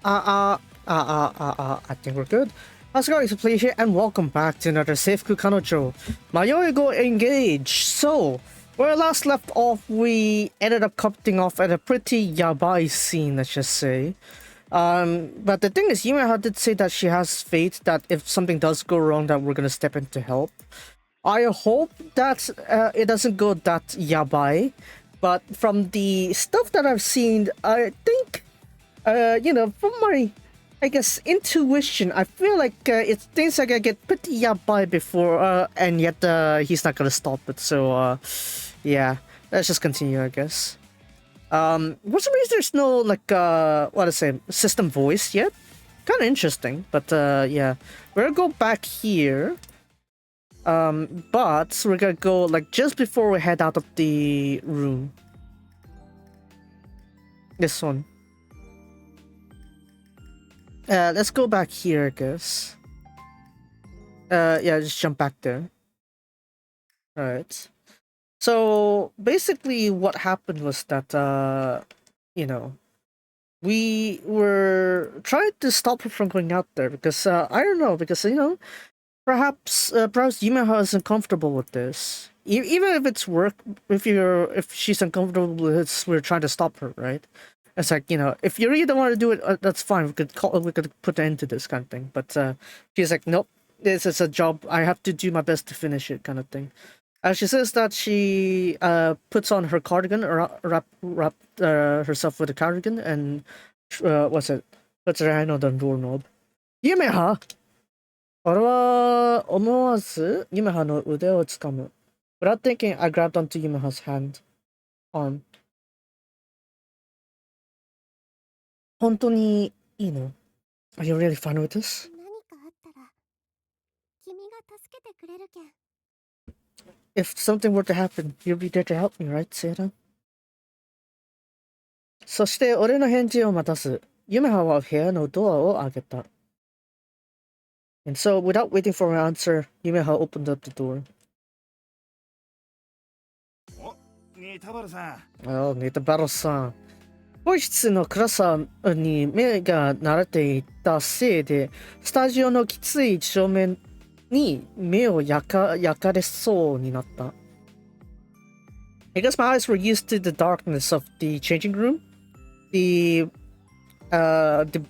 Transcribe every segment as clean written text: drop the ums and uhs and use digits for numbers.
I think we're good. How's it going? It's a pleasure and welcome back to another Seifuku Kanojo. Mayoigo engage. So, where last left off, we ended up cutting off at a pretty yabai scene, let's just say. But the thing is, Yumeha did say that she has faith that if something does go wrong, that we're gonna step in to help. I hope that it doesn't go that yabai, but from the stuff that I've seen, I think, from my, I guess, intuition, I feel like things are gonna get pretty yabai before, and yet he's not gonna stop it. So, yeah, let's just continue, I guess. For some reason, there's no system voice yet. Kind of interesting, but yeah, we're gonna go back here. But we're gonna go like just before we head out of the room. This one. Let's go back here, I guess. Yeah, just jump back there. Alright. So basically what happened was that we were trying to stop her from going out there because I don't know, because perhaps Yumeha isn't comfortable with this. Even if it's work, if she's uncomfortable with this, we're trying to stop her, right? It's like, if you really don't want to do it, that's fine. We could put an end to this kind of thing. But she's like, nope, this is a job. I have to do my best to finish it, kind of thing. She says that she puts on her cardigan, or wrap herself with a cardigan, and puts her hand on the doorknob. Yumeha! 俺は思わずYumehaの腕をつかむ。Without thinking, I grabbed onto Yumeha's arm. 本当にいいの? Are you really fine with this? 何かあったら君が助けてくれるけん。If something were to happen, you'll be there to help me, right, Seiran? そして俺の返事を待たず、Yumehaは部屋のドアを開けた。And so, without waiting for an answer, Yumeha opened up the door. Oh, Nitabaru-san. 更衣室の暗さに目が慣れていたせいで、スタジオのきつい照明に目を焼かれそうになった。I guess my eyes were used to the darkness of the changing room. The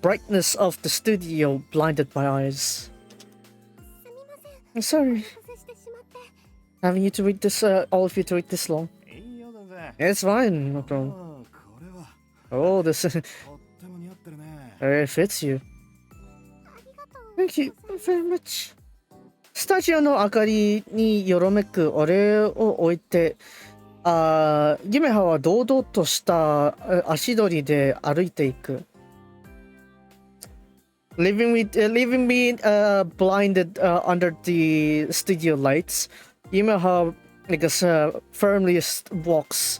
brightness of the studio blinded my eyes. I'm sorry. Having you to read this, all of you to read this long. It's fine, no problem. Oh, this it fits you. Thank you very much. スタジオの明かりによろめく俺を置いて、Yumehaは堂々とした足取りで歩いていく。Leaving me blinded under the studio lights, Yumeha, I guess, firmly walks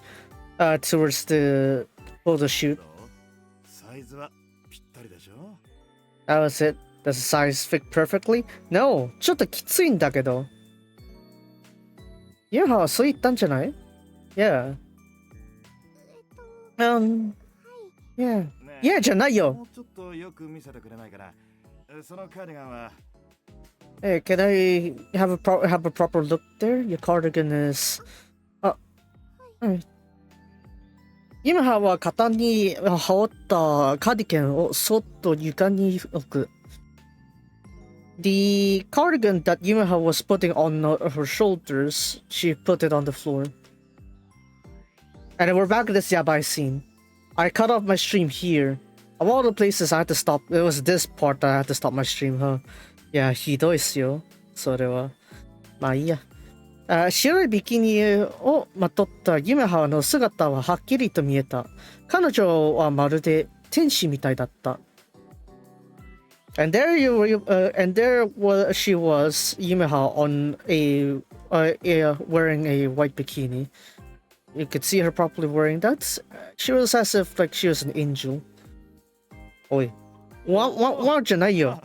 towards the photo shoot. That was it. Does the size fit perfectly? No, ちょっときついんだけど。Yumehaはそう言ったんじゃない? Yeah. Yeah. Yeah, じゃないよ。Hey, can I have a proper look there? Your cardigan is... alright. Yumeha は肩に羽織ったカーディガンをそっと床に置く。The cardigan that Yumeha was putting on her shoulders, she put it on the floor. And then we're back at this yabai scene. I cut off my stream here. Of all the places I had to stop, it was this part that I had to stop my stream, huh? Yeah, ひどいっすよ。それは。まあいいや。白いビキニをまとったYumehaの姿ははっきりと見えた。彼女はまるで天使みたいだった。And there she was, Yumeha, on wearing a white bikini. You could see her properly wearing that. She was as if like she was an angel. Oi. Wow, じゃないよ。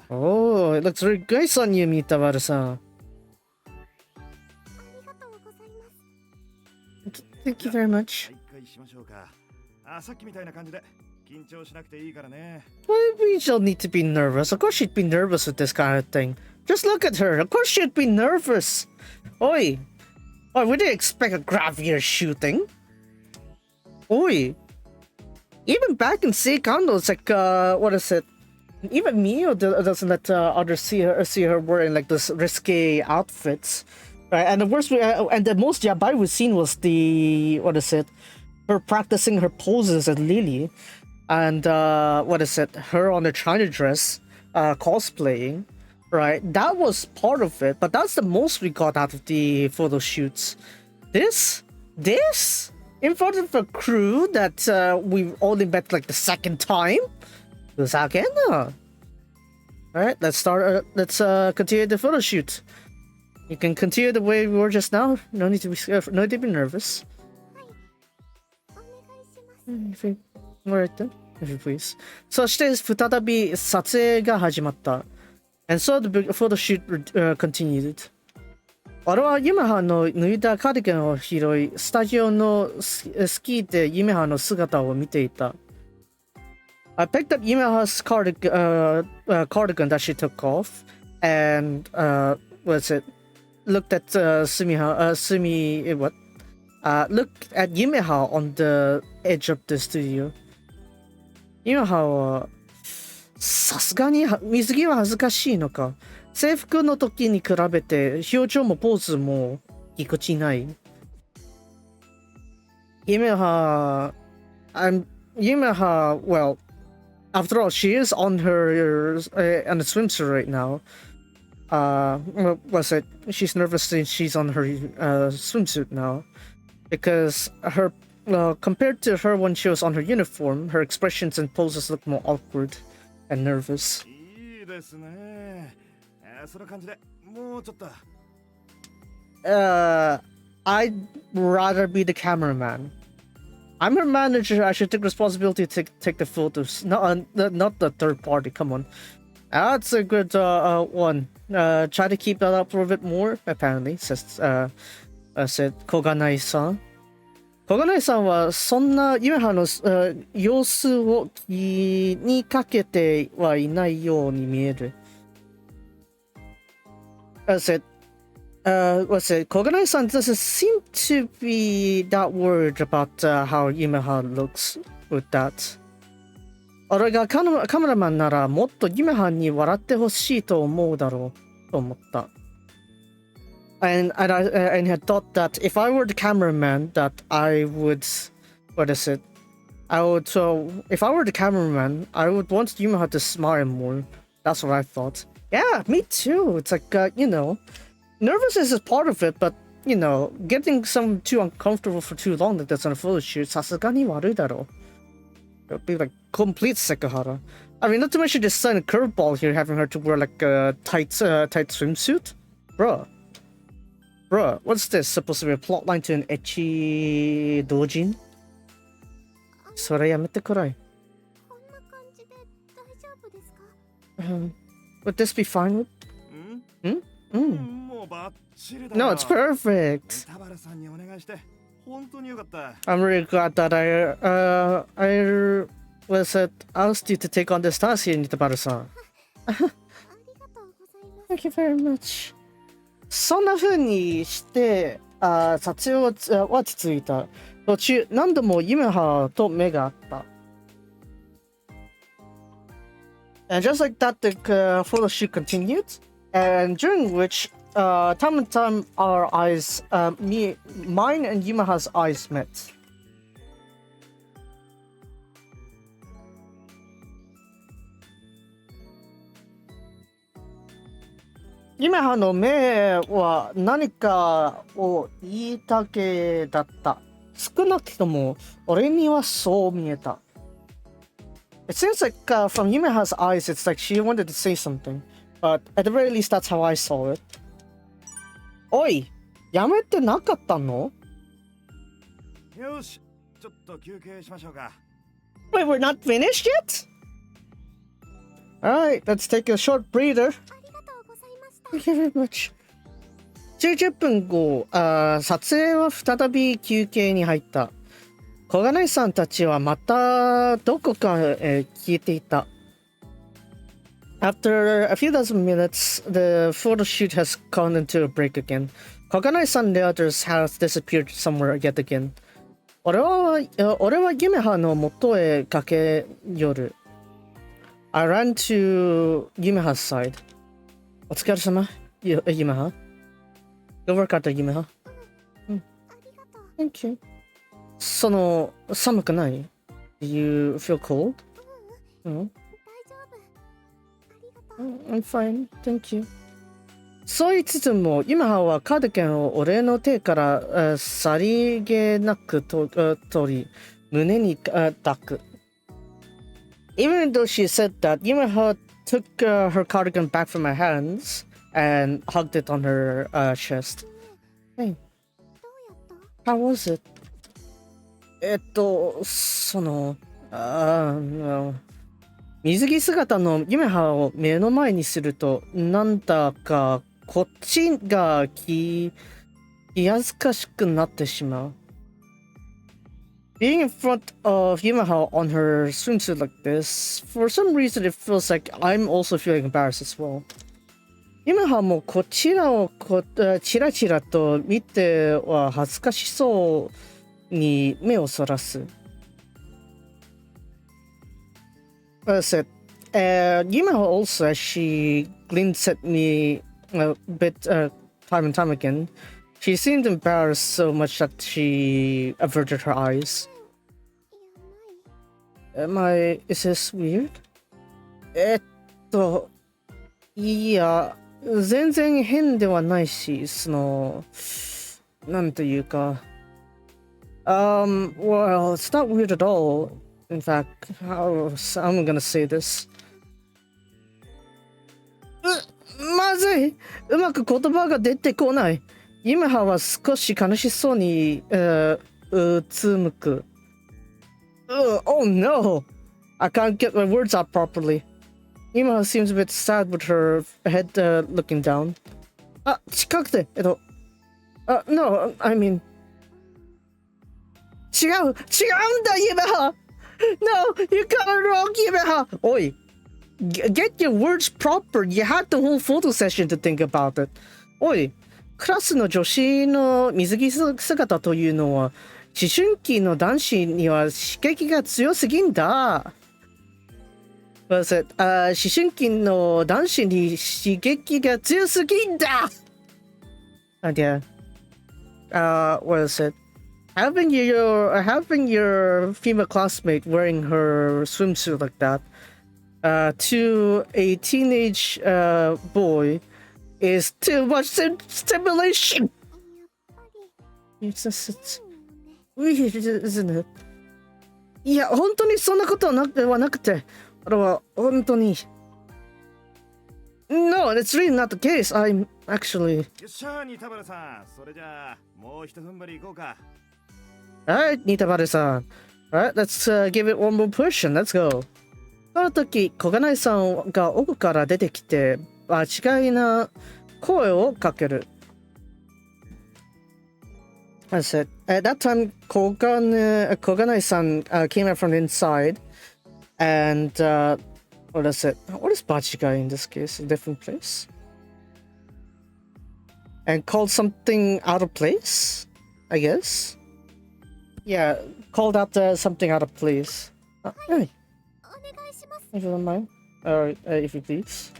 Oh, it looks very nice on you, Nitabaru-san. Thank you very much. We don't need to be nervous. Of course she'd be nervous with this kind of thing. Just look at her. Of course she'd be nervous. Oi. Oh, we didn't expect a graveyard shooting. Oi. Even back in Seikando, it's like, what is it? Even Mio doesn't let others see her wearing like this risque outfits. Right? And the worst, and the most yabai we've seen was the, what is it? Her practicing her poses at Lily. And, what is it? Her on the China dress, cosplaying. Right? That was part of it, but that's the most we got out of the photo shoots. This? In front of a crew that we've only met like the second time? Alright, let's continue the photo shoot. You can continue the way we were just now. No need to be scared, no need to be nervous. Alright then, if you please. そして再び撮影が始まった。And so the photo shoot continued. 俺はユメハの脱いだカーディガンを拾い、スタジオのスキーでユメハの姿を見ていた。I picked up Yumeha's cardigan that she took off, and looked at looked at Yumeha on the edge of the studio. Yumeha はさすがに水着は恥ずかしいのか。制服の時に比べて表情もポーズもぎこちない。Yumeha, well, after all, she is on her on a swimsuit right now. Was it? She's nervous since she's on her swimsuit now, because her compared to her when she was on her uniform, her expressions and poses look more awkward and nervous. I'd rather be the cameraman. I'm her manager. I should take responsibility to take the photos. Not the third party. Come on. That's a good one. Try to keep that up for a bit more. Apparently, said Koganai-san. Koganai-san はそんなユメハの様子を気にかけてはいないように見える。Koganai-san doesn't seem to be that worried about how Yumeha looks with that. 俺がカメラマンならもっとYumehaに笑ってほしいと思うだろうと思った。And I had thought that if I were the cameraman, that I would, if I were the cameraman, I would want Yumeha to smile more. That's what I thought. Yeah, me too. It's like, nervousness is part of it, but, getting someone too uncomfortable for too long like that's on a photo shoot, さすがに悪いだろう. It would be like complete sekahara. I mean, not to mention this sudden curveball here, having her to wear like a tight swimsuit. Bruh, what's this? Supposed to be a plotline to an ecchi doujin? それやめてくらい。Would this be fine with? No, it's perfect. I'm really glad that I was asked you to take on this task here, Nitabaru-san. Thank you very much. そんな風にして撮影は落ち着いた。途中何度もユメハと目があった。And just like that, the photo shoot continued, and during which, time and time, our eyes, mine and Yumeha's eyes met. Yumehaの目は何かを言いたげだった。少なくとも俺にはそう見えた。It seems like from Yumeha's eyes, it's like she wanted to say something, but at the very least, that's how I saw it. おい、やめてなかったの？よし、ちょっと休憩しましょうか。Wait, we're not finished yet? Alright, let's take a short breather. Thank you very much. 90分後、撮影は再び休憩に入った。小金井さんたちはまたどこかへ消えていた。After a few dozen minutes, the photo shoot has gone into a break again. Koganai-san and the others have disappeared somewhere yet again. 俺はYumehaの元へ駆け寄る。I ran to Yumeha's side. お疲れ様、Yumeha. Good work out there, Yumeha. Thank you. 寒くない？ Do you feel cold? I'm fine, thank you. そう言いつつも、Yumehaはカーディガンを俺の手からさりげなく取り、胸に抱く。Even though she said that, Yumeha took her cardigan back from my hands and hugged it on her chest. Hey, how was it? 水着姿のYumehaを目の前にすると、なんだかこっちが気恥ずかしくなってしまう。Being in front of Yumeha on her swimsuit like this, for some reason it feels like I'm also feeling embarrassed as well. Yumeha もこちらをチラチラと見ては恥ずかしそうに目をそらす。Said, Yumeha also, as she glints at me a bit time and time again, she seemed embarrassed so much that she averted her eyes. Is this weird? いや、全然変ではないし、なんというか。Well, it's not weird at all. In fact, I'm gonna say this. まずい、うまく言葉が出てこない。Yumehaは少し悲しそうにうつむく。Oh no! I can't get my words out properly. Yumeha seems a bit sad with her head looking down. 近くて、No, I mean. 違うんだ、Yumeha! No, you got it wrong, Yumeha! Oi, get your words proper. You had the whole photo session to think about it. Oi, クラスの女子の水着姿というのは、思春期の男子には刺激が強すぎんだ。思春期の男子に刺激が強すぎんだ。Yeah. What is it? Having your female classmate wearing her swimsuit like that to a teenage boy is too much stimulation. It's weird, isn't it? いや、本当にそんなことはなくて、あれは本当に。No, it's really not the case. I'm actually. よっしゃ、ニタバラさん。それじゃあ、もう一踏ん張り行こうか。Alright, Nitabare-san. Alright, let's give it one more push and let's go. その時、小金井さんが奥から出てきて、間違いな声をかける。I said, at that time, Koganai-san came out from the inside and, what is it? What is Bachigai in this case? A different place? And called something out of place, I guess? Yeah, called out something out of place. Hey. If you don't mind. If you please.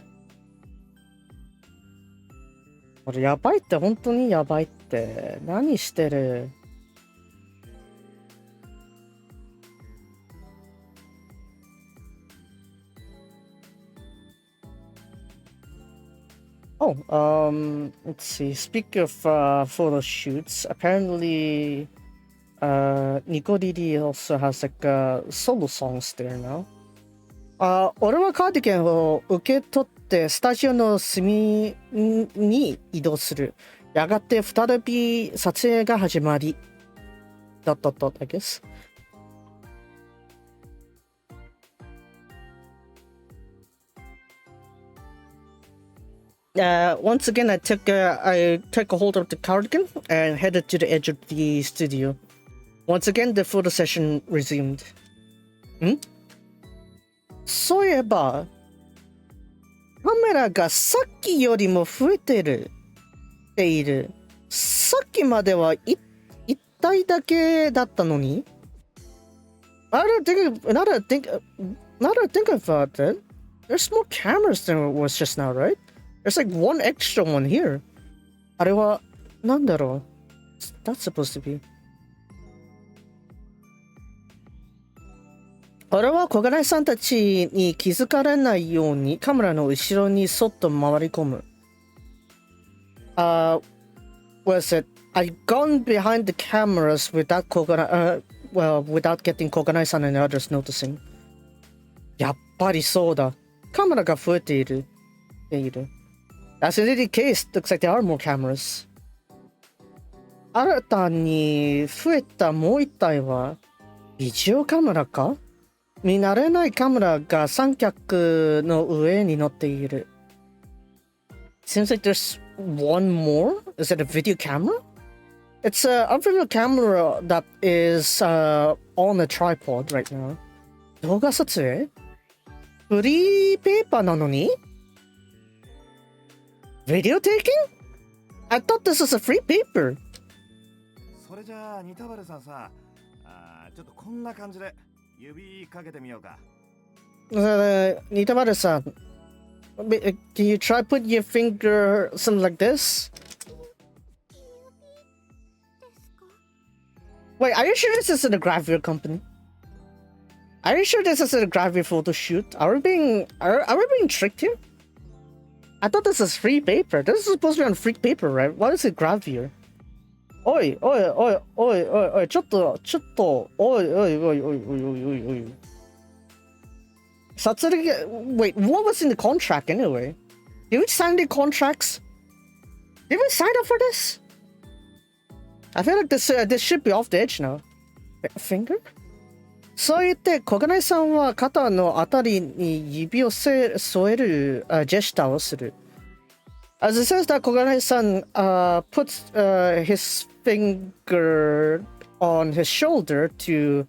これやばいって、本当にやばいって。何してる？ let's see. Speaking of photo shoots, apparently Nikoriri also has like solo songs there now. 俺はカーディガンを受け取ってスタジオの隅に移動する。やがて再び撮影が始まり。I guess. Once again, I took a hold of the cardigan and headed to the edge of the studio. Once again, the photo session resumed. そういえば、カメラがさっきよりも増えている。さっきまでは一体だけだったのに。Now that I think about it, there's more cameras than it was just now, right? There's like one extra one here. あれはなんだろう? That's supposed to be. 俺は小金井さんたちに気づかれないようにカメラの後ろにそっと回り込む。Was it? I'd gone behind the cameras without without getting 小金井さん and others noticing. やっぱりそうだ。カメラが増えている。That's indeed the case. Looks like there are more cameras. 新たに増えたもう一体はビデオカメラか？見慣れないカメラが三脚の上に乗っている。Seems like there's one more? Is it a video camera? It's a video camera that is on a tripod right now. 動画撮影？フリーペーパーなのに？ Video taking? I thought this was a free paper. それじゃあ、ニタバルさんさ、ちょっとこんな感じで指かけてみようか。ニタバルさん、can you try put your finger something like this? Wait, are you sure this is a gravure company? Are you sure this is a gravure photo shoot? Are we being tricked here? I thought this is free paper. This is supposed to be on free paper, right? Why is it gravure? おい、ちょっと、おい。Wait, what was in the contract anyway? Did we sign the contracts? Did we sign up for this? I feel like this should be off the edge now. Finger? そう言って小金井さんは肩のあたりに指を添えるジェスチャーをする。As it says that 小金井さんputs his finger on his shoulder to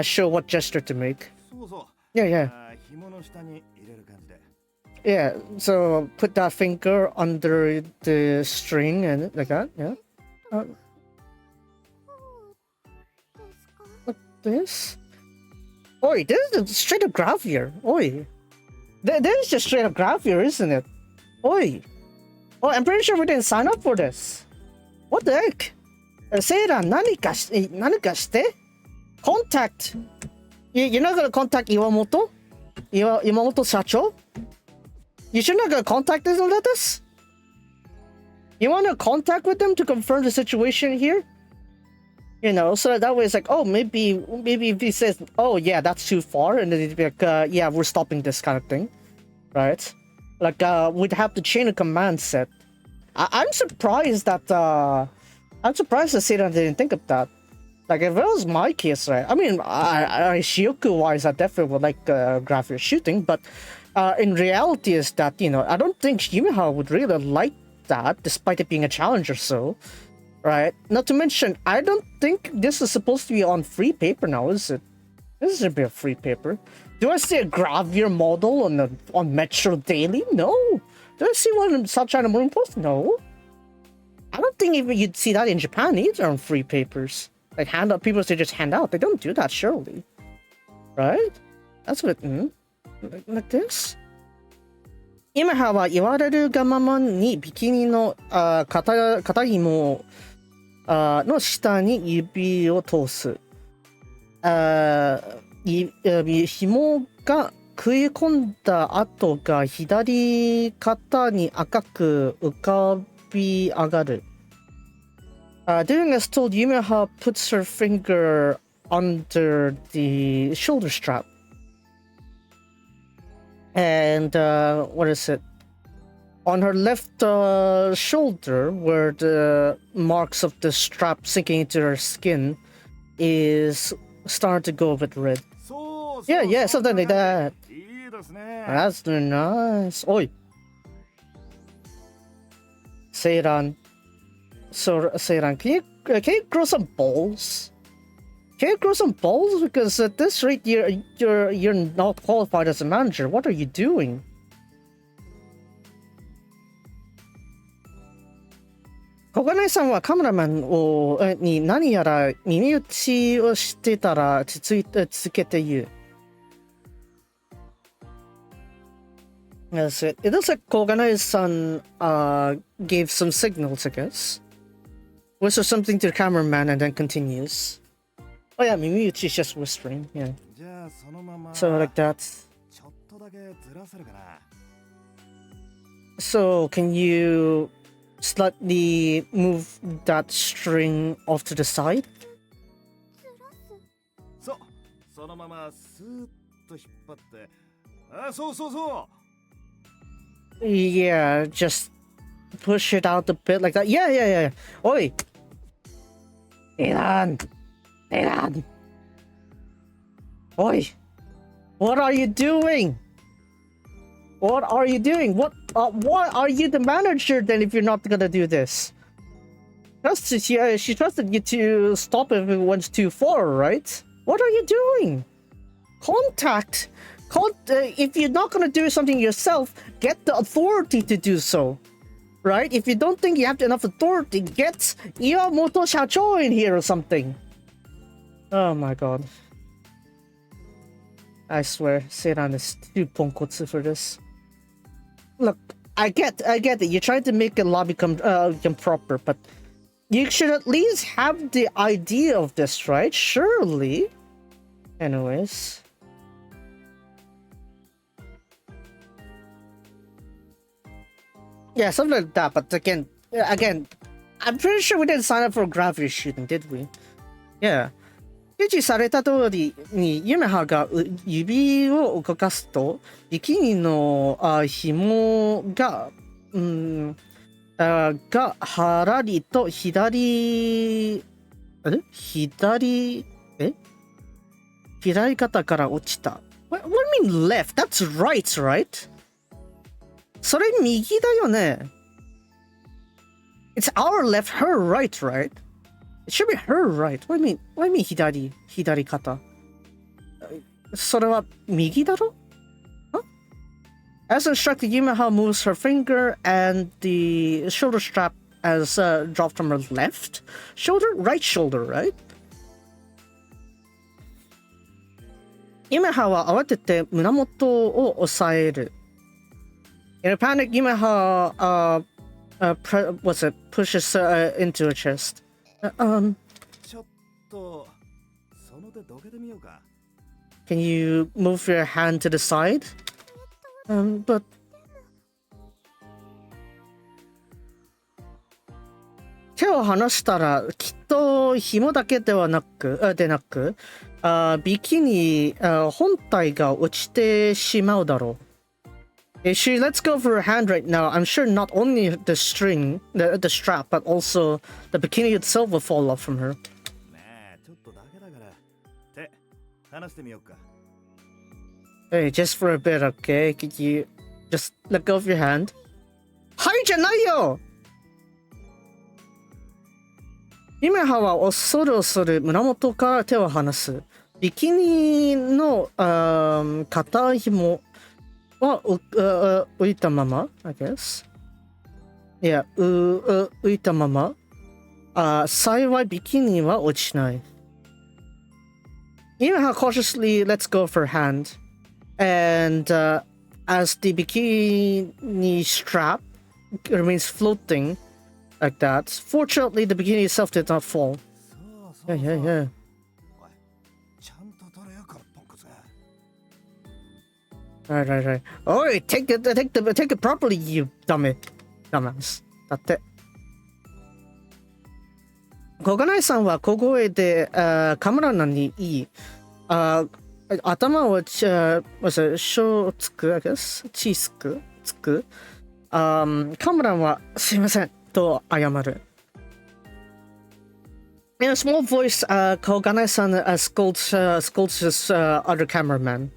show what gesture to make. そうそう。Yeah. 紐の下に入れる感じで。Yeah, so put that finger under the string and like that, yeah. Like this? Oi, this is straight up gravure. Oi. This is just straight up gravure, isn't it? Oi. Oh, I'm pretty sure we didn't sign up for this. What the heck? Seira, 何かして? Contact. You're not gonna contact Iwamoto? Iwamoto Sacho? You should not gonna contact this and let us? You wanna contact with them to confirm the situation here? You know, so that way it's like, oh, maybe if he says, oh yeah, that's too far, and then it'd be like, yeah, we're stopping this kind of thing, right? Like, we'd have the chain of command set. I'm surprised that Seira didn't think of that. Like, if it was my case, right? I mean, Shioku-wise, I definitely would like graphic shooting, but in reality is that, you know, I don't think Yumeha would really like that, despite it being a challenge or so. Right? Not to mention, I don't think this is supposed to be on free paper now, is it? This should be a free paper. Do I see a gravure model on Metro Daily? No. Do I see one in South China Morning Post? No. I don't think even you'd see that in Japan either on free papers. Like handout, people say just hand out. They don't do that, surely. Right? That's what like this? Yumeha は言われるがままにビキニの肩紐の下に指を通す。紐が食い込んだ跡が左肩に赤く浮かび上がる。Doing as told, Yumeha puts her finger under the shoulder strap. And what is it? On her left shoulder, where the marks of the strap sinking into her skin is starting to go a bit red. Yeah, something like that. That's nice. Oi. Seiran, can you grow some balls? Can you grow some balls? Because at this rate, you're not qualified as a manager. What are you doing? Koganai-san はカメラマンに何やら耳打ちをしてたら続けて言う。Yes, it looks like Koganai-san gave some signals, I guess. Whispers something to the cameraman and then continues. Oh yeah, Mimiuchi is just whispering, yeah. So like that. So can you slightly move that string off to the side? Yeah, just push it out a bit like that. Yeah. Oi! Elan! Oi! What are you doing? What are you doing? What are you the manager then if you're not gonna do this? She trusted you to stop if it went too far, right? What are you doing? If you're not gonna do something yourself, get the authority to do so. Right? If you don't think you have enough authority, get Iwamoto Shacho in here or something. Oh my god. I swear, Seiran is too ponkotsu for this. Look, I get it. You're trying to make a lobby become proper, but you should at least have the idea of this, right? Surely. Anyways. Yeah, something like that, but again, I'm pretty sure we didn't sign up for gravity shooting, did we? Yeah. 指示された通りにユメハが指を動かすとビキニの紐がはらりと左肩から落ちた。What do you mean left? That's right, right? それ右だよね。It's our left, her right, right? It should be her right. What do you mean 左肩。それは右だろ？ Huh? As instructed, Yumeha moves her finger and the shoulder strap as dropped from her left shoulder? Right shoulder, right? Yumeha は慌てて胸元を押さえる。In a panic, Yumeha pushes into her chest. Can you move your hand to the side? But...手を離したらきっと紐だけでなくビキニ本体が落ちてしまうだろう。If she lets go of her hand right now, I'm sure not only the string, the strap, but also the bikini itself will fall off from her. Hey, just for a bit, okay? Could you just let go of your hand? Hai janayo! Yumeha は恐る恐る胸元から手を離す。ビキニの片紐は浮いたまま I guess. Yeah, 浮いたまま。幸いビキニは落ちない。Yumeha cautiously lets go of her hand, and as the bikini strap remains floating like that, fortunately the bikini itself did not fall. Yeah. Right. Oh, take it properly, you dumbass. だって。小金井さんは小声でカメラマンに言い、頭を小さくつく。カメラはすいませんと謝る。In a small voice, Koganai-san scolds his other cameraman.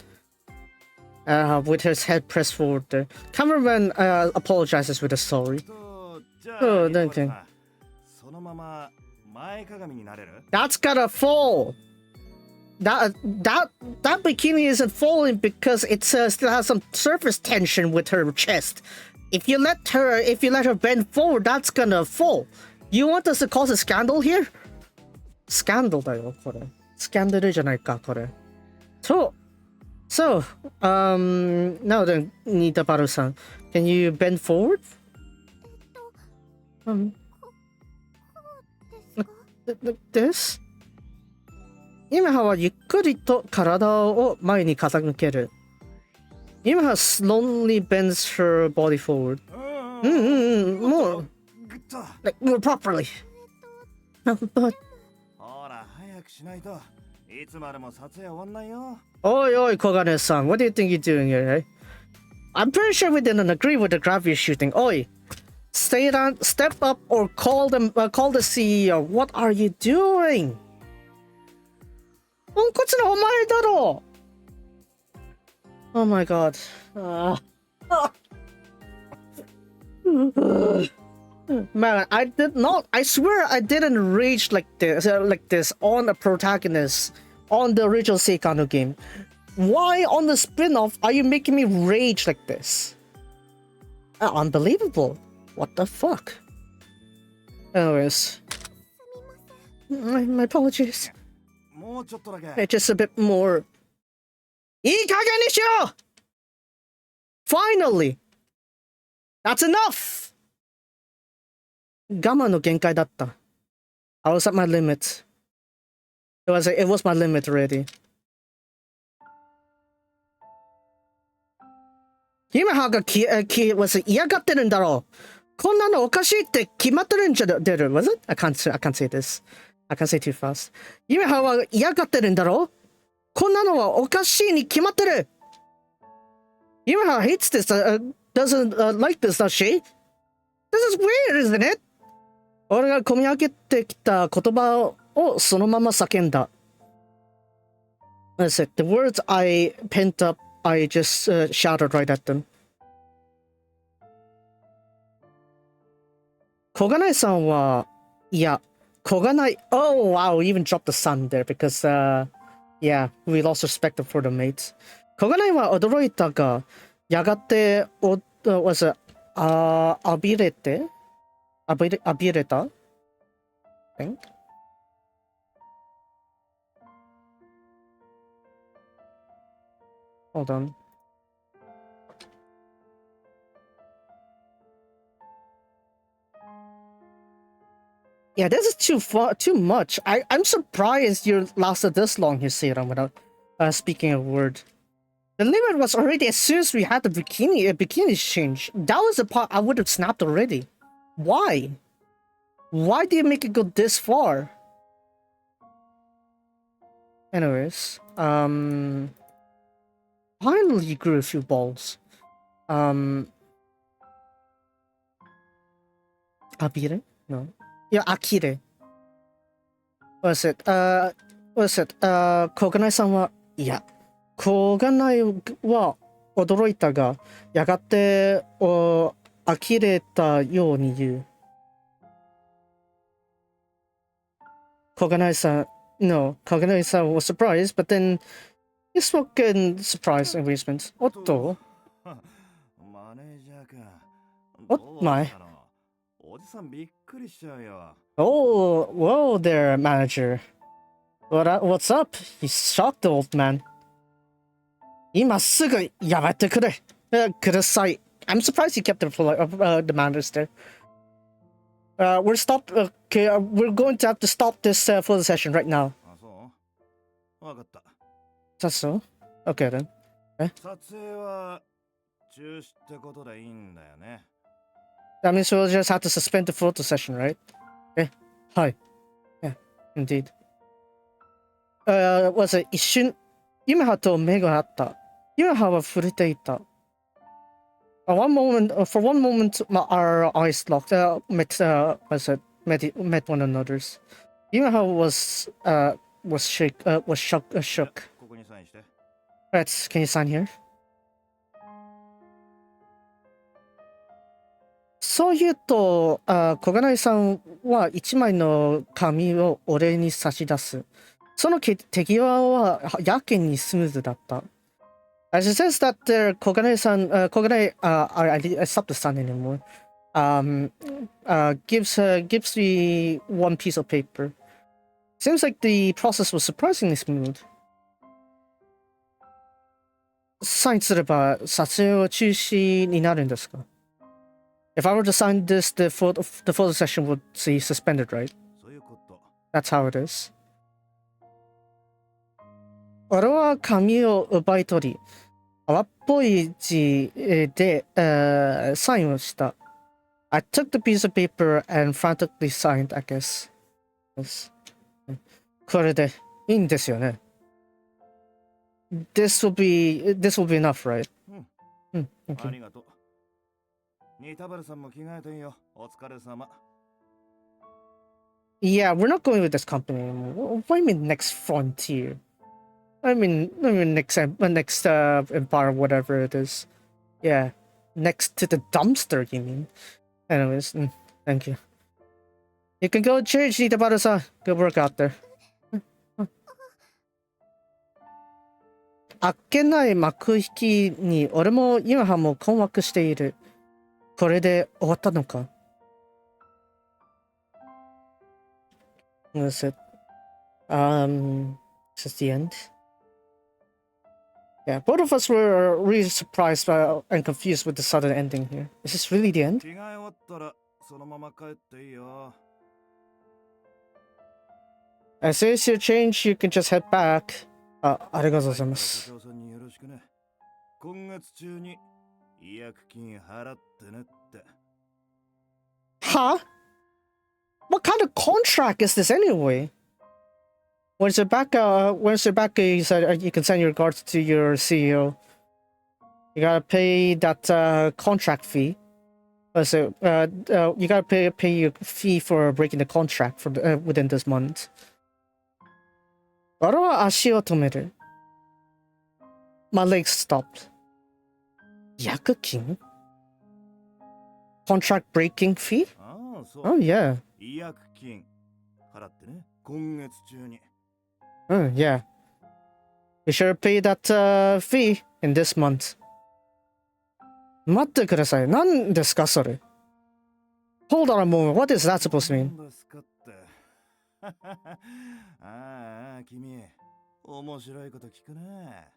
With his head pressed forward. The cameraman apologizes with a sorry. Oh, thank you. That's gotta fall! that bikini isn't falling because it still has some surface tension with her chest. If you let her bend forward, that's gonna fall. You want us to cause a scandal here? Scandal だよこれ。スキャンダルじゃないかこれ。So, now then, Nitabaru-san, can you bend forward? Like this? Yumeha はゆっくりと体を前に傾ける。Yumeha slowly bends her body forward. More. Like, more properly. But... Oi, Kogane-san, what do you think you're doing here, eh? I'm pretty sure we didn't agree with the graph you're shooting. Oi, step up or call the CEO. What are you doing? Ponkotsu no omae daro. Oh my god. Man, I swear I didn't rage like this on a protagonist on the original Seikano game. Why on the spin-off are you making me rage like this? Unbelievable. What the fuck? Anyways. My apologies. Just a bit more. Finally! That's enough! 我慢の限界だった。I was at my limit. It was my limit already. Yumeha が嫌がってるんだろう。こんなのおかしいって決まってるんじゃ出る。Was it? I can't say this. I can't say too fast. Yumeha は嫌がってるんだろう。こんなのはおかしいに決まってる。Yumeha hates this, doesn't like this, does she? This is weird, isn't it? 俺が込み上げてきた言葉をそのまま叫んだ。That's it. The words I pent up, I just shouted right at them. 小金井さんは、いや、小金井、oh wow, even dropped the sun there because, yeah, we lost respect for the mates. 小金井は驚いたが、やがて、was it, 浴びれた I think? Hold on. Yeah, this is too much. I'm surprised you lasted this long here, Seira, without speaking a word. The limit was already as soon as we had the bikini change. That was the part I would have snapped already. Why? Why do you make it go this far? Anyways, finally you grew a few balls. Abire? No. Yeah, Akire. Was it? Koganai-san wa, yeah. Koganai wa odoroita ga, yagate akireta you ni iu. Koganai-san, no, Koganai-san was surprised, but then he spoke in surprise and amazement. Otto? What my? Oh, whoa there, manager. What's up? He's shocked, the old man. 今すぐやめてくれ。ください. I'm surprised he kept the manners there. We're stopped. Okay, we're going to have to stop this for the session right now. That's so? Okay then. That means we'll just have to suspend the photo session, right? Hi. Yeah, indeed. Was it 一瞬 Yumeha と目が合った。Yumeha は触れていた。For one moment, our eyes locked. Met one another's. Yumeha was shook. Right, can you sign here? そう言うと、小金井さんは一枚の紙を俺に差し出す。その適用はやけにスムーズだった。As it says that Kogane-san, I stopped the sun anymore. Gives me one piece of paper. Seems like the process was surprisingly smooth. サインすれば撮影は中止になるんですか? If I were to sign this, the photo session would be suspended, right? That's how it is. 俺は紙を奪い取り、泡っぽい字で、サインをした。I took the piece of paper and frantically signed, I guess. Yes. これでいいんですよね。This will be enough, right? Okay. ありがとう。ニタバルさんも着替えてよ。お疲れ様。Yeah, we're not going with this company anymore. What do you mean next frontier? I mean next empire, whatever it is. Yeah, next to the dumpster, you mean? Anyways, thank you. You can go change, Nitabaru-san. Good work out there. あっけない幕引きに俺もユメハも困惑している。これで終わったのか? That's it. Is this the end? Yeah, both of us were really surprised and confused with the sudden ending here. Is this really the end? As soon as you change, you can just head back. ありがとうございます。今月中に違約金払ってねって。Huh? What kind of contract is this anyway? Once you're back, you said you can send your regards to your CEO. You gotta pay that contract fee. So, you gotta pay your fee for breaking the contract for within this month. 俺は足を止める。My legs stopped. 違約金? Contract breaking fee? Oh, yeah. 違約金払ってね。今月中に。Yeah. You should pay that fee in this month. 待ってください。何ですかそれ? Hold on a moment. What is that supposed to mean? ああ、君、面白いこと聞くね。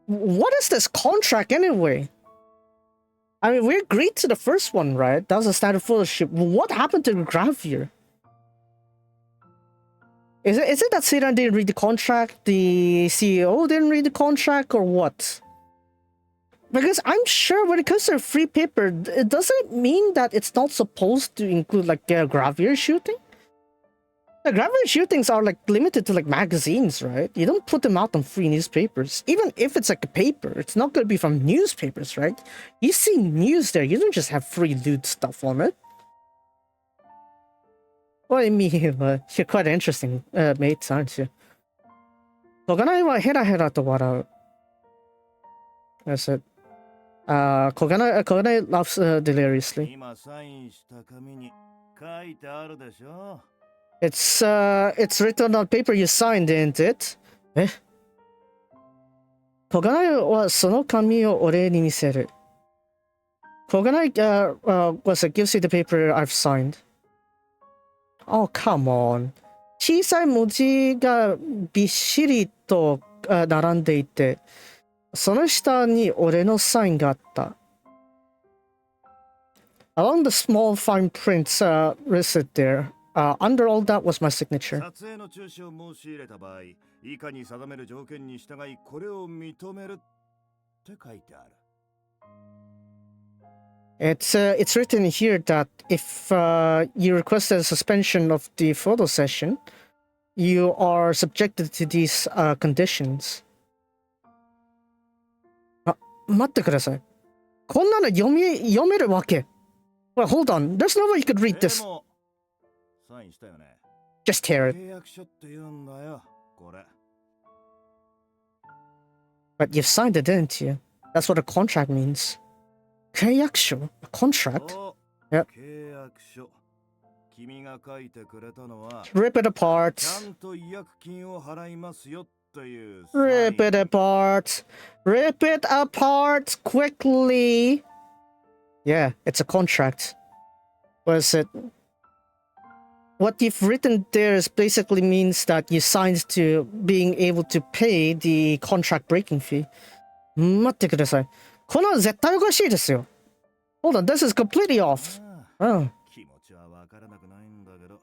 What is this contract anyway? I mean, we agreed to the first one, right? That was a standard fellowship. What happened to the Gravier? Is it that Seiran didn't read the contract, the CEO didn't read the contract, or what? Because I'm sure when it comes to a free paper, it doesn't mean that it's not supposed to include like Gravier shooting. The Gravier shootings are like limited to like magazines, right? You don't put them out on free newspapers. Even if it's like a paper, it's not going to be from newspapers, right? You see news there, you don't just have free loot stuff on it. Well, I mean, you're quite interesting, mates, aren't you? Koganai wa hera hera to warau. That's it. Koganai laughs deliriously. It's written on paper you signed, isn't it? Eh? Koganai wa sono kami o ore ni miseru. Koganai gives you the paper I've signed. Oh, come on. 小さい文字がびっしりと並んでいて、その下に俺のサインがあった。Along the small fine print listed there, under all that was my signature. 撮影の中止を申し入れた場合、以下に定める条件に従いこれを認めるって書いてある。It's written here that if you request a suspension of the photo session, you are subjected to these conditions. 待ってください。こんなの読めるわけ。Well, hold on. There's no way you could read this. サインしたよね。Just tear it. 契約書って言うんだよ、これ。But you've signed it, didn't you? That's what a contract means. 契約書? A contract? Yep. 契約書。君が書いてくれたのは Rip it apart. ちゃんと違約金を払いますよという Rip it apart. Rip it apart quickly. Yeah, it's a contract. What is it? What you've written there is basically means that you signed to being able to pay the contract breaking fee. 待ってください。この絶対おかしいですよ。Hold on, this is completely off. うん。気持ちはわからなくないんだけど、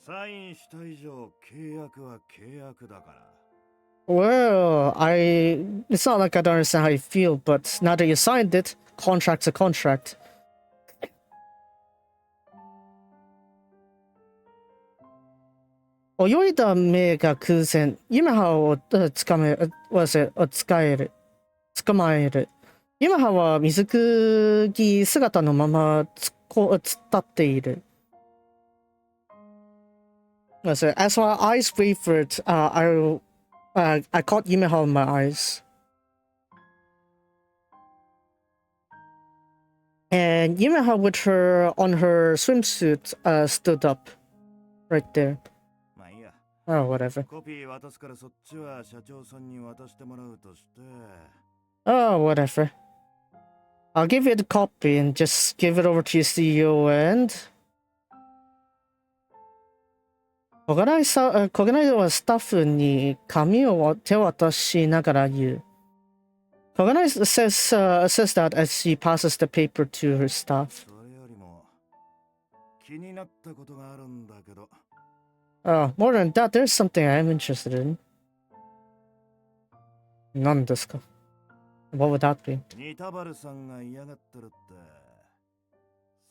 サインした以上契約は契約だから。Well, it's not like I don't understand how you feel, but now that you signed it, contract's a contract. 泳いだ目が空前、夢葉を捕まえる。夢葉は水くぎ姿のまま突っ立っている。As my eyes wavered, I caught Yumeha in my eyes. And Yumeha with her on her swimsuit stood up right there. Oh, whatever. Oh, whatever. I'll give you the copy and just give it over to your CEO and... 小金井はスタッフに紙を手渡しながら言う。小金井 says that as she passes the paper to her staff. Oh, more than that, there's something I'm interested in. 何ですか? What would that be? ニタバルさんが嫌がってるって。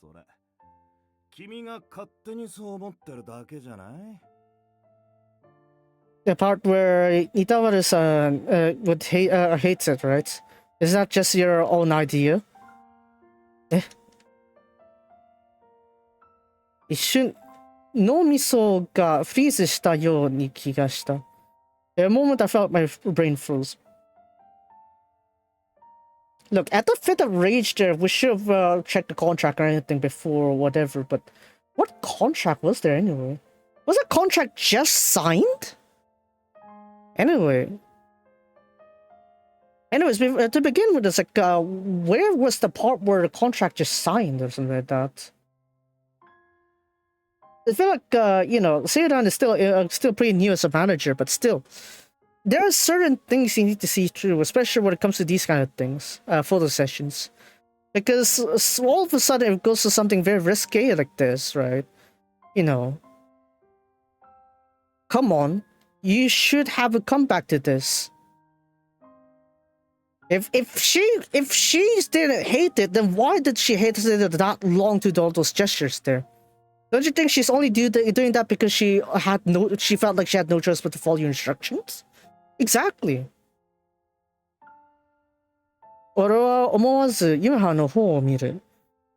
それ、君が勝手にそう思ってるだけじゃない? The part where Itabaru-san would hates it, right? Is that just your own idea? 一瞬脳みそがフリーズしたように気がした。A moment I felt my brain froze. Look, at the fit of rage there, we should have checked the contract or anything before or whatever, but what contract was there anyway? Was that contract just signed? Anyways, to begin with, it's like, where was the part where the contract just signed or something like that? I feel like, Seidan is still pretty new as a manager, but still, there are certain things you need to see through, especially when it comes to these kind of things, photo sessions. Because all of a sudden it goes to something very risque like this, right? Come on. You should have a comeback to this. If she didn't hate it, then why did she hate it that long to do all those gestures there? Don't you think she's only doing that because she felt like she had no choice but to follow your instructions? Exactly. 俺は思わずユメハの方を見る。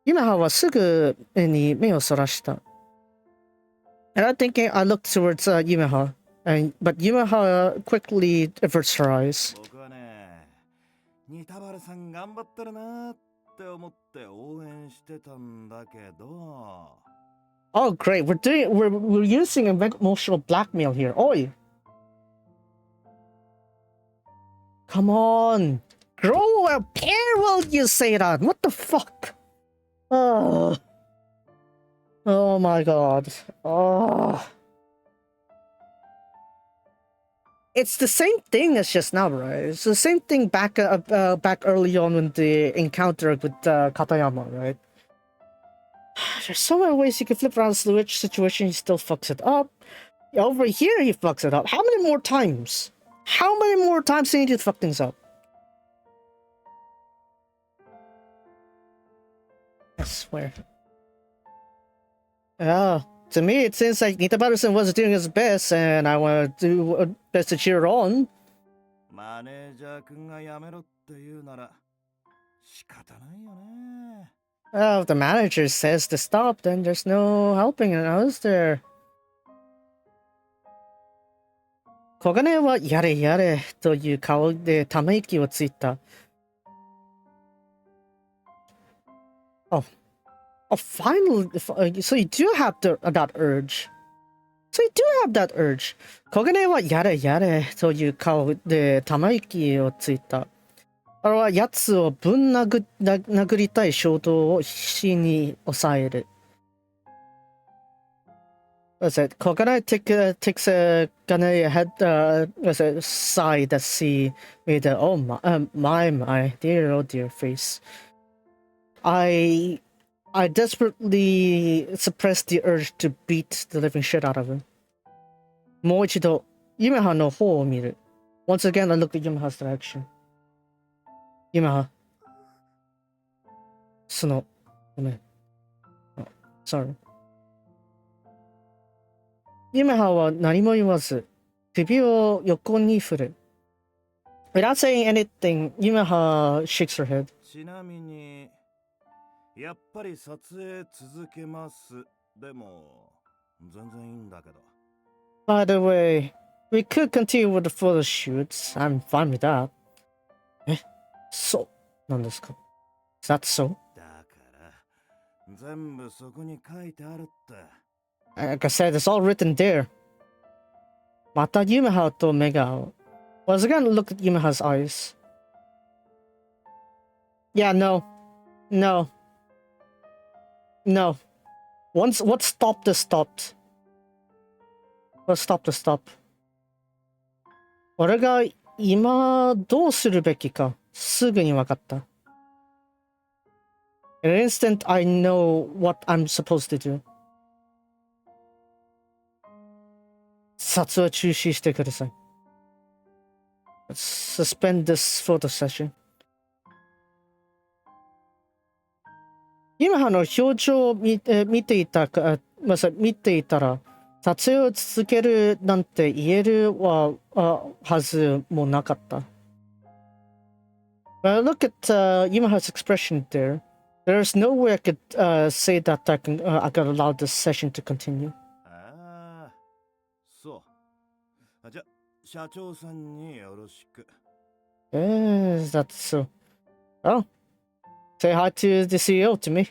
ユメハはすぐに目をそらした。And I'm thinking I looked towards Yumeha. But Yumeha quickly averts her eyes. Oh great, we're using emotional blackmail here. Oi! Come on! Grow a pair, will you say that? What the fuck? Oh my god. Oh. It's the same thing as just now, right? It's the same thing back early on in the encounter with Katayama, right? There's so many ways you can flip around the switch situation, he still fucks it up. Over here, he fucks it up. How many more times? How many more times do you need to fuck things up? I swear. To me, it seems like Nitabaru-san was doing his best, and I want to do best to cheer on. If the manager says to stop, then there's no helping it, is there? 小金はやれやれという顔でため息をついた。Oh, finally, so you do have that urge. So you do have that urge. 小金はやれやれという顔でたま息をついた。あれは奴をぶん殴りたい衝動を必死に抑える。Was it Coconut takes a gun ahead, was it sigh that she made a oh my dear oh dear face. I desperately suppressed the urge to beat the living shit out of him. もう一度、Yumehaの方を見る。Once again, I looked at Yumeha's direction. Yumeha. ごめん。Sorry. Yumeha は何も言わず、首を横に振る。Without saying anything, Yumeha shakes her head. ちなみに、やっぱり撮影続けます。でも、全然いいんだけど。By the way, we could continue with the photo shoots. I'm fine with that. そうなんですか? Is that so? だから、全部そこに書いてあるって。Like I said, it's all written there. またYumehaと目が合う。Once again, look at Yumeha's eyes. Yeah, no. What stopped is stopped. What stopped is stopped. 俺が今どうするべきかすぐに分かった。In an instant, I know what I'm supposed to do. 撮影中止してください。Let's suspend this photo session. Yumeha の表情を見ていたら、撮影を続けるなんて言えるはずもなかった。When I look at Yumeha's expression there, there's no way I could say that I could allow this session to continue. ああ、そう。じゃ、社長さんによろしく。That's so. Oh, say hi to the CEO to me.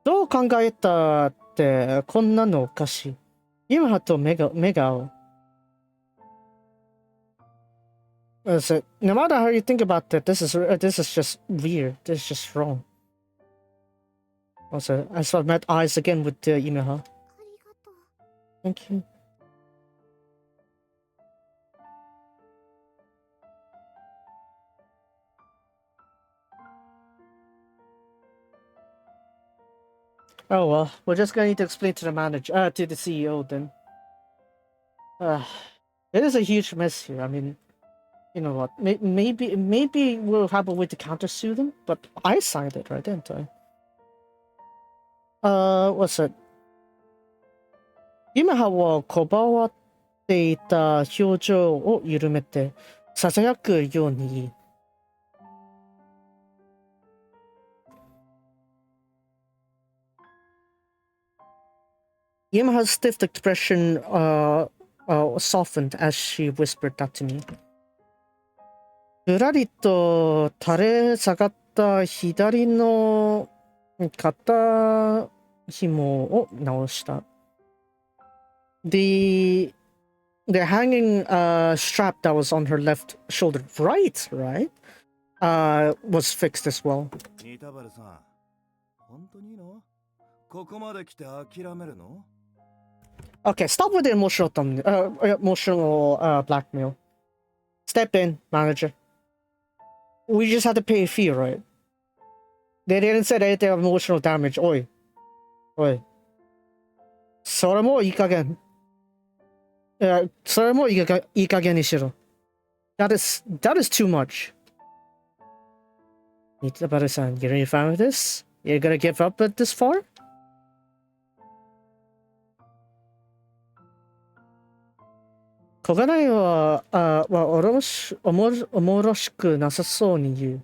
どう考えたってこんなのおかしい。Yumehaと目が合う。So, no matter how you think about it, this is just weird. This is just wrong. Also, I saw met eyes again with Yumeha. Thank you. Oh well, we're just gonna need to explain to the manager, to the CEO then. It is a huge mess here. I mean, you know what? Maybe we'll have a way to countersue them, but I signed it, right, didn't I? What's it? Yumeha はこばわっていた表情を緩めて、ささやくように言い。Yumeha's stiff expression softened as she whispered that to me. ぶらりと垂れ下がった左の肩紐を直した。The hanging strap that was on her left shoulder, right, was fixed as well. ニタバルさん、本当にいいの？ここまで来て諦めるの？ Okay, stop with the emotional blackmail. Step in, manager. We just had to pay a fee, right? They didn't say anything of emotional damage. Oi. それもいい加減。それもいい加減にしろ。That is too much. Nitabaru-san, you're really fine with this? You're gonna give up at this far? 小金井はおもろしくなさそうに言う。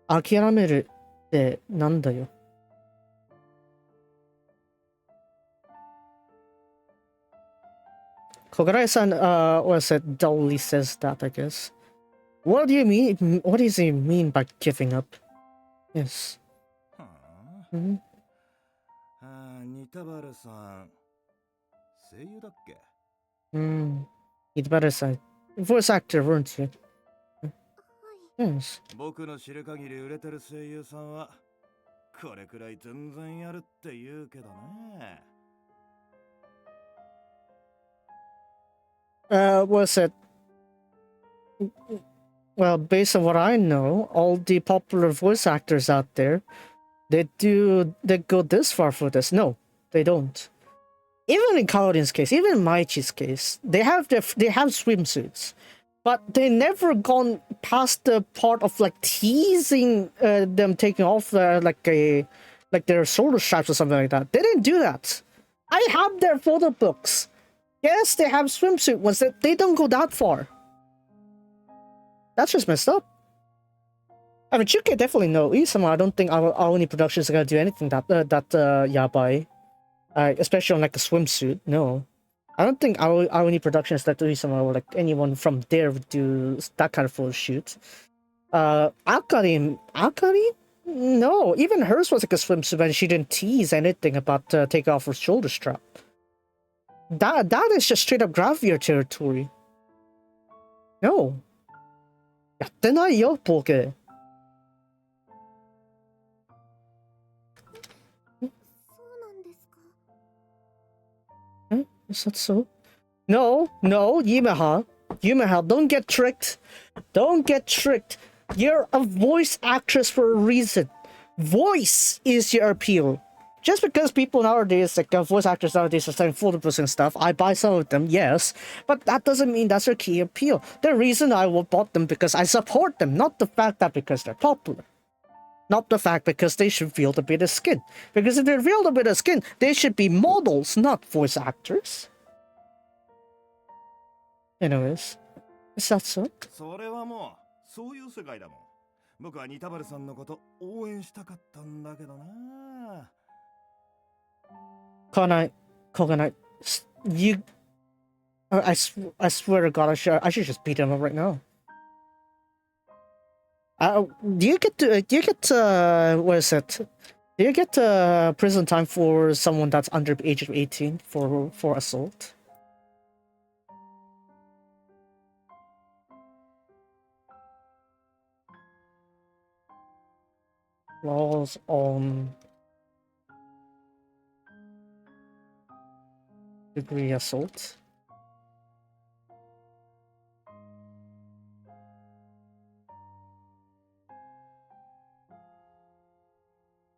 諦めるってなんだよ。小金井さん、was it dully says that, I guess. What do you mean? What does he mean by giving up? Yes. Mhm. ああ、ニタバルさん。声優だっけ？ You'd better say. Voice actor, weren't you? Yes. 僕の知る限り売れてる声優さんはこれくらい全然やるって言うけどね。Was it? Well, based on what I know, all the popular voice actors out there, they go this far for this. No, they don't. Even in Kaorin's case, even in Maichi's case, they have swimsuits, but they never gone past the part of like teasing them taking off like their shoulder straps or something like that. They didn't do that. I have their photo books. Yes, they have swimsuit ones. They don't go that far. That's just messed up. I mean, Chuke definitely no. Isama, I don't think our only productions are gonna do anything that yabai. Especially on like a swimsuit. No, I don't think our only productions that Isama or like anyone from there would do that kind of photo shoot. Akari, no. Even hers was like a swimsuit, and she didn't tease anything about taking off her shoulder strap. That is just straight up Gravier territory. No. やってないよ、ポーケ。Is that so? No, Yumeha. Yumeha, don't get tricked. Don't get tricked. You're a voice actress for a reason. Voice is your appeal. Just because people nowadays, like voice actors nowadays are selling photographs and stuff, I buy some of them, yes, but that doesn't mean that's their key appeal. The reason I bought them because I support them, not the fact that because they're popular. Not the fact because they should wield a bit of skin. Because if they wield a bit of skin, they should be models, not voice actors. Anyways, is that so? それはもうそういう世界だもん。僕はニタバルさんのこと応援したかったんだけどな。Coconut, you... I swear to God, I should just beat him up right now. Do you get what is it? Do you get prison time for someone that's under the age of 18 for assault? Laws on degree assault.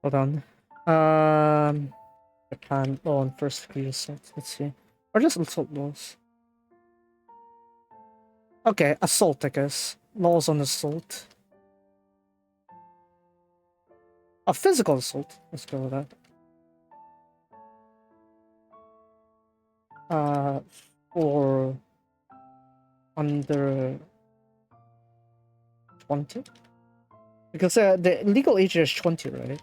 Hold on. Japan law on first degree assault. Let's see. Or just assault laws. Okay, assault, I guess. Laws on assault. A physical assault. Let's go with that. For under 20? Because the legal age is 20, right?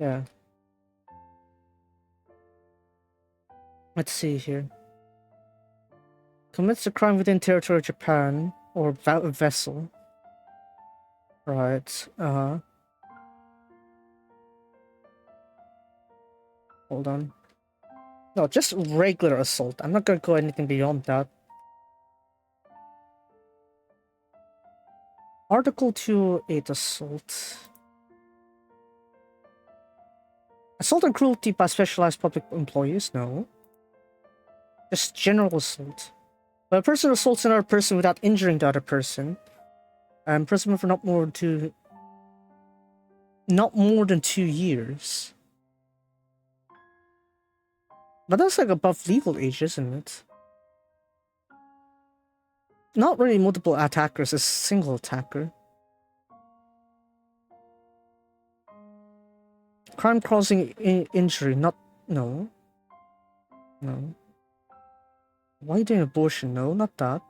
Yeah. Let's see here. Commits a crime within territory of Japan or vessel. Right. Hold on. No, just regular assault. I'm not gonna go anything beyond that. Article 2.8 assault. Assault and cruelty by specialized public employees? No. Just general assault. When a person assaults another person without injuring the other person, imprisonment for not more than 2 years. But that's like above legal age, isn't it? Not really multiple attackers, a single attacker. Crime causing injury, not... No. No. Why are you doing abortion? No, not that.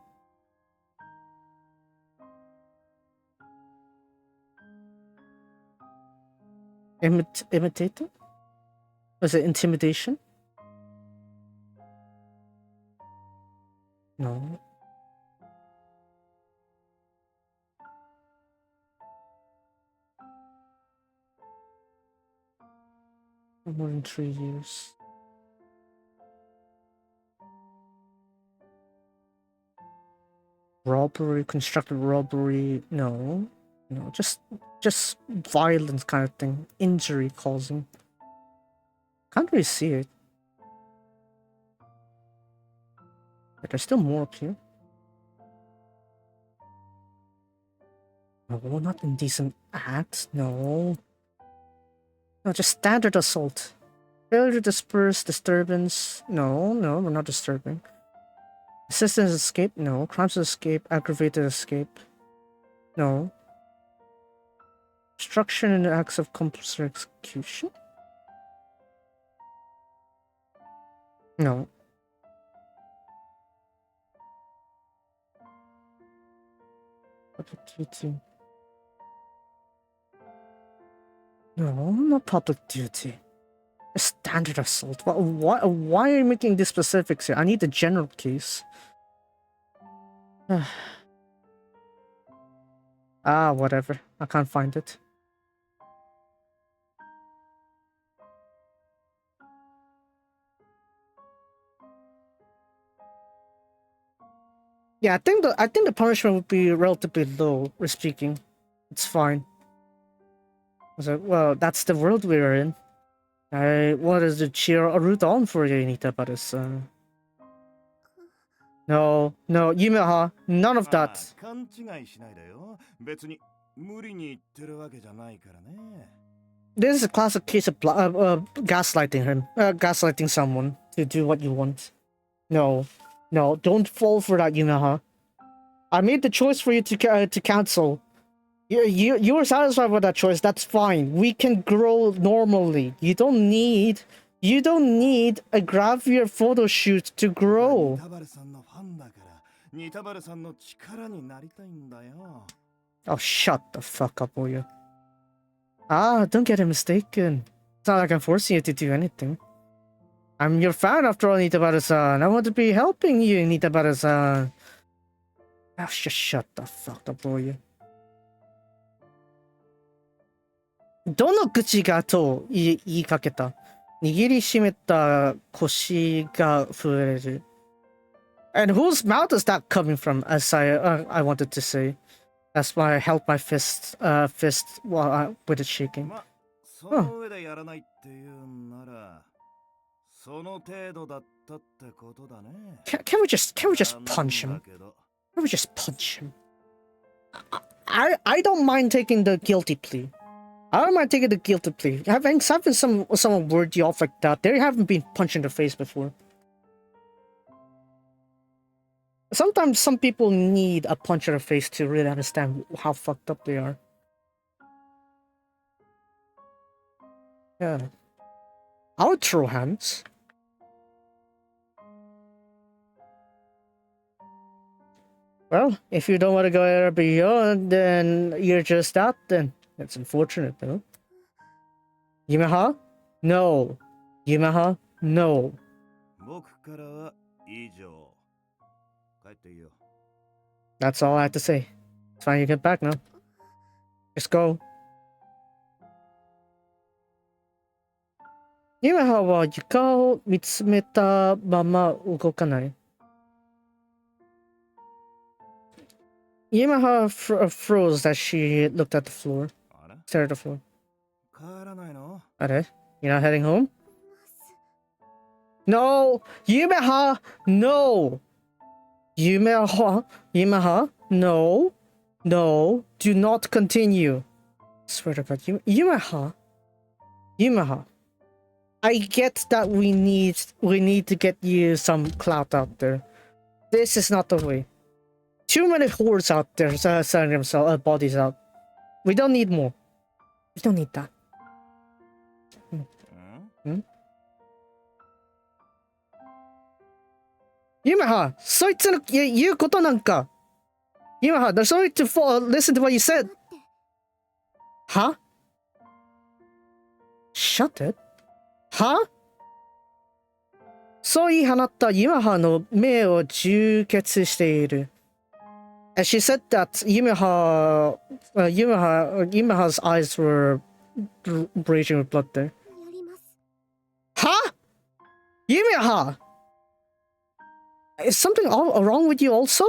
Imitator? Was it intimidation? No. More than 3 years. Robbery, constructed robbery, no. No, just violence kind of thing. Injury causing. Can't really see it. But there's still more up here. No, not indecent acts, no. No, just standard assault. Failure to disperse, disturbance. No, we're not disturbing. Assistance escape, no. Crimes of escape, aggravated escape. No. Obstruction in acts of compulsory execution? No. Public duty. No, not public duty. A standard assault. Why are you making these specifics here? I need the general case. Whatever. I can't find it. Yeah, I think the punishment would be relatively low, speaking. It's fine. I was like, well, that's the world we're in. I wanted to cheer a root on for you, Anita, but it's No, Yumeha, none of that. This is a classic case of gaslighting him, gaslighting someone to do what you want. No, don't fall for that, Yumeha. I made the choice for you to cancel. You were satisfied with that choice. That's fine. We can grow normally. You don't need a gravure photo shoot to grow. Oh, shut the fuck up, will you? Don't get it mistaken. It's not like I'm forcing you to do anything. I'm your fan after all, Nitabara-san. I want to be helping you, Nitabara-san. Just shut the fuck up, will you? どの口がと言いかけた。握りしめた腰が震える。And whose mouth is that coming from? As I wanted to say. That's why I held my fist while with it shaking. Huh. Can we just punch him? Can we just punch him? I don't mind taking the guilty plea. I don't mind taking the guilty plea. Having someone word you off like that, they haven't been punched in the face before. Sometimes some people need a punch in the face to really understand how fucked up they are. Yeah. I would throw hands. Well, if you don't want to go beyond, then you're just that, then. That's unfortunate, though. Yumeha? No. Yumeha? No. That's all I have to say. It's fine, you get back now. Just go. Yumeha は床を見つめたまま動かない。Yumeha froze as she looked at the floor. Stared at the floor. Are you're not heading home? No! Yumeha! No! Yumeha? No! No! Do not continue. I swear to God, Yumeha? I get that we need to get you some clout out there. This is not the way. Too many whores out there selling themselves bodies out. We don't need more. We don't need that. Yumeha! そいつの言うことなんか Yumeha, they're sorry to listen to what you said. Huh? Shut it? Huh? そう言い放ったYumehaの目を充血している。And she said that Yumeha's eyes were raging with blood there. Yumeha! Is something wrong with you also?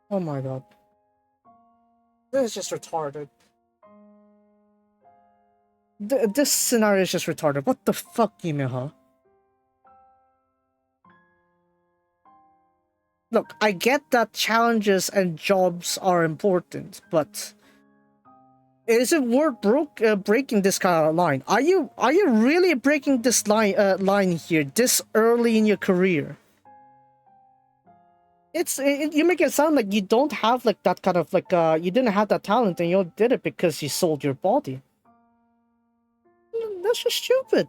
Oh my god. This is just retarded. This scenario is just retarded. What the fuck, Yumeha? Look, I get that challenges and jobs are important, but is it worth breaking this kind of line? Are you really breaking this line here this early in your career? You make it sound like you don't have like that kind of like you didn't have that talent and you did it because you sold your body. That's just stupid.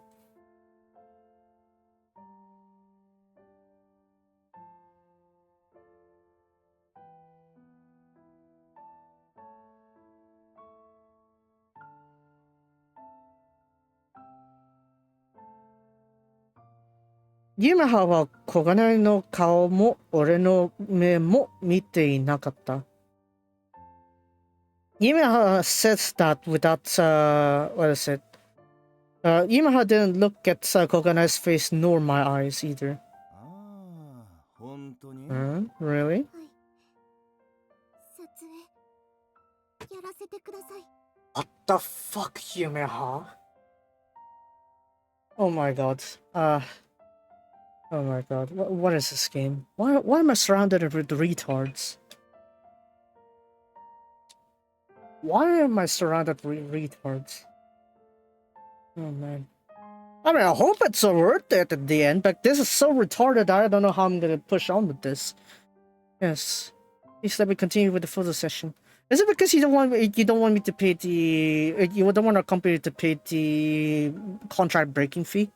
Yumeha は小金の顔も俺の目も見ていなかった。Yumeha says that without what is it? Yumeha didn't look at Kogane's face nor my eyes either. Really? What the fuck, Yumeha? Oh my god. Oh my god, what is this game? Why am I surrounded with retards? Why am I surrounded with retards? Oh man. I mean, I hope it's worth it at the end, but this is so retarded I don't know how I'm gonna push on with this. Yes. Please let me continue with the photo session. Is it because you don't want me to pay the... You don't want our company to pay the contract breaking fee?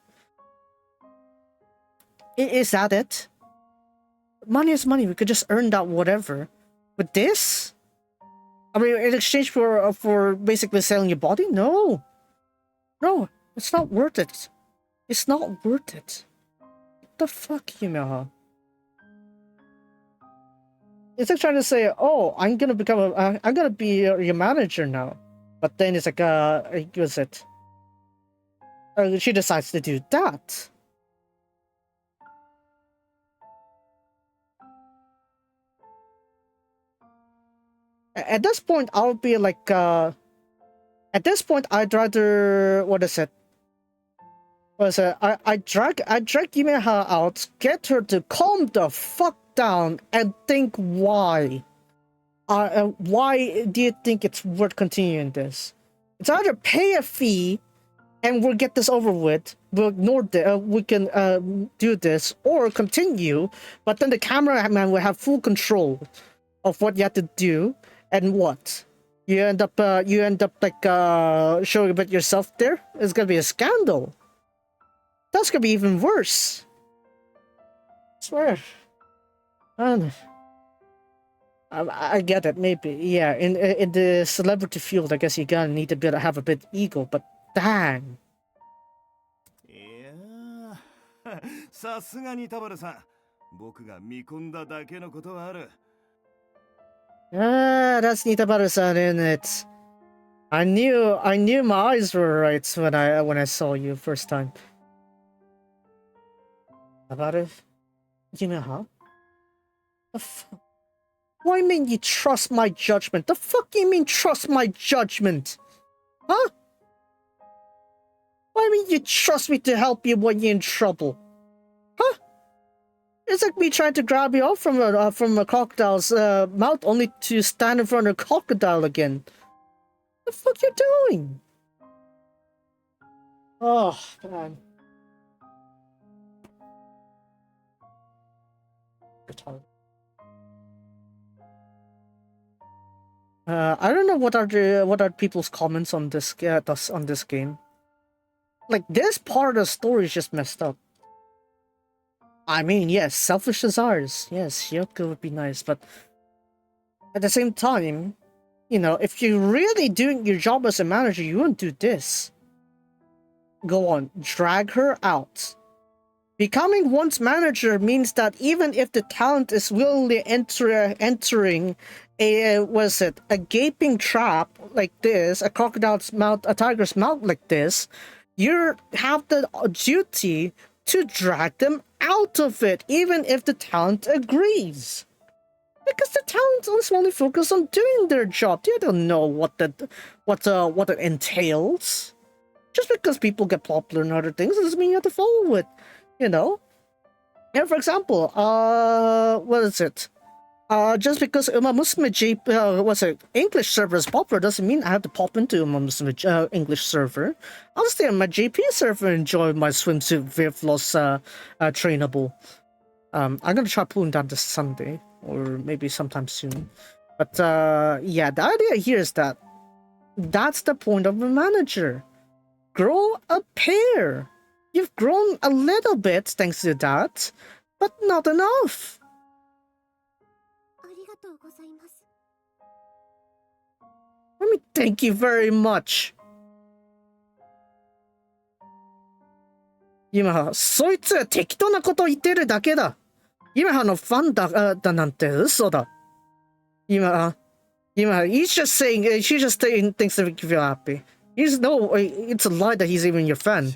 Is that it? Money is money. We could just earn that whatever. With this? I mean, in exchange for basically selling your body? No. No, it's not worth it. It's not worth it. What the fuck, Yumeha? It's like trying to say, oh, I'm gonna be your manager now. But then it's like, what's it? She decides to do that. At this point, I'll be like, at this point, I'd rather, what is it? I drag Yumeha out, get her to calm the fuck down, and think why. Why do you think it's worth continuing this? It's either pay a fee, and we'll get this over with. We'll ignore we can do this, or continue, but then the cameraman will have full control of what you have to do. And what? You end up like showing a bit yourself there? It's gonna be a scandal. That's gonna be even worse. I swear. I get it, maybe. Yeah, in the celebrity field, I guess you gotta need to have a bit ego, but dang. Yeah. さすがに田原さん。僕が見込んだだけのことはある。That's Nitabaru-san, isn't it? I knew my eyes were right when I saw you first time. Tabaru? Yumeha? The fuck? Why mean you trust my judgment? The fuck you mean trust my judgment? Huh? Why mean you trust me to help you when you're in trouble? Huh? It's like me trying to grab you off from a crocodile's mouth only to stand in front of a crocodile again. What the fuck you doing? Oh, man. I don't know what are people's comments on this game. Like, this part of the story is just messed up. I mean, yes, selfish desires. Yes, Hyoka would be nice, but at the same time, you know, if you're really doing your job as a manager, you wouldn't do this. Go on, drag her out. Becoming one's manager means that even if the talent is willingly entering a gaping trap like this, a crocodile's mouth, a tiger's mouth like this, you have the duty to drag them out of it, even if the talent agrees. Because the talent is only focused on doing their job. They don't know what it entails. Just because people get popular in other things doesn't mean you have to follow it. You know? Yeah, for example, what is it? Just because Uma Musume English server is popular doesn't mean I have to pop into Uma Musume English server. I'll stay on my JP server and enjoy my swimsuit Vivlos trainable. I'm gonna try pulling down this Sunday, or maybe sometime soon. But yeah, the idea here is that that's the point of a manager. Grow a pair. You've grown a little bit thanks to that, but not enough. Let me thank you very much. Yumeha, そいつは適当なことを言ってるだけだ。Yumeha のファンだなんて嘘だ。Yumeha, he's just saying things to make you feel happy. It's a lie that he's even your fan.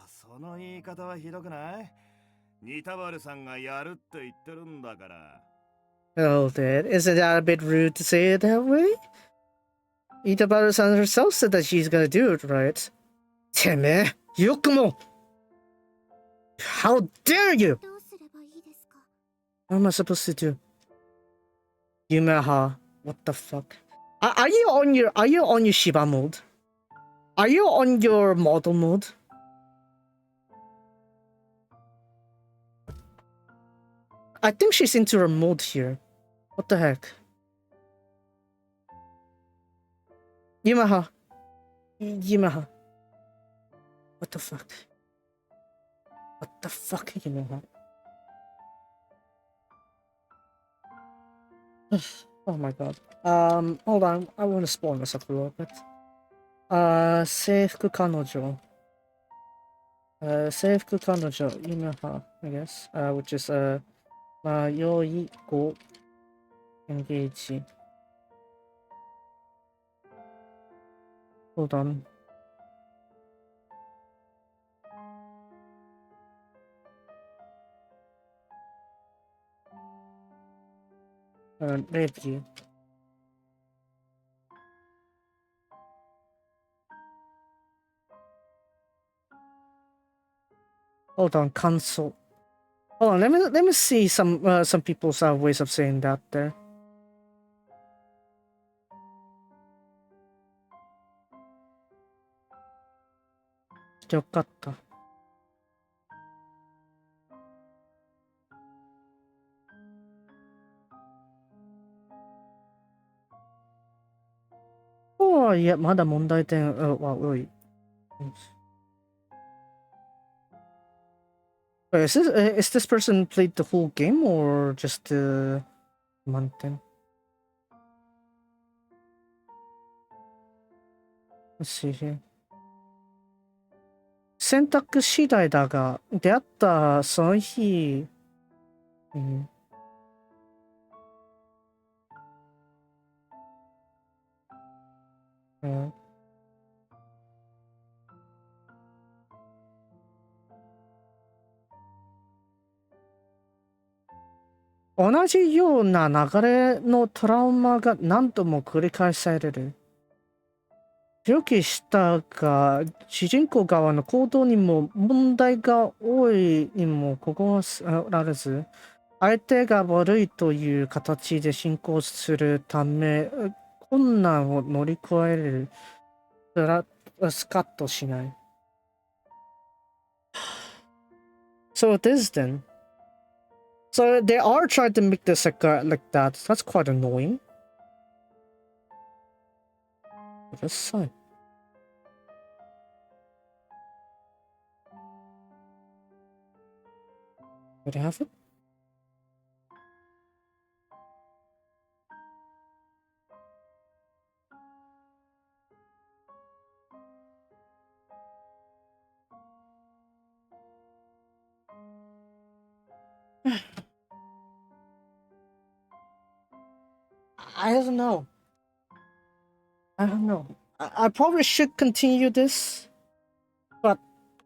その言い方はひどくない？ニタバルさんがやるって言ってるんだから。Oh, Dad, isn't that a bit rude to say it that way? Itabaru-san herself said that she's gonna do it, right? てめえ、よくも! How dare you! What am I supposed to do? Yumeha, what the fuck? Are you on your Shiba mode? Are you on your model mode? I think she's into her mode here. What the heck? Yumeha. What the fuck? What the fuck, Yumeha? Oh my god. Hold on. I want to spoil myself a little bit. Seifuku Kanojo. Seifuku Kanojo, Yumeha, I guess. Which is, Mayoigo engage. Hold on. Review. Hold on, cancel. Hold on, let me see some people's ways of saying that there. Yokatta. Oh, yeah, まだ問題点は多い。Is this person played the whole game or just Manten? Let's see here. 選択次第だが、出会ったその日、同じような流れのトラウマが何度も繰り返される。予期したが、主人公側の行動にも問題が多いにもかかわらず、相手が悪いという形で進行するため、困難を乗り越える。スカッとしない。So it is then. So they are trying to make this like that. That's quite annoying. This side. Would I have it? I don't know. I probably should continue this.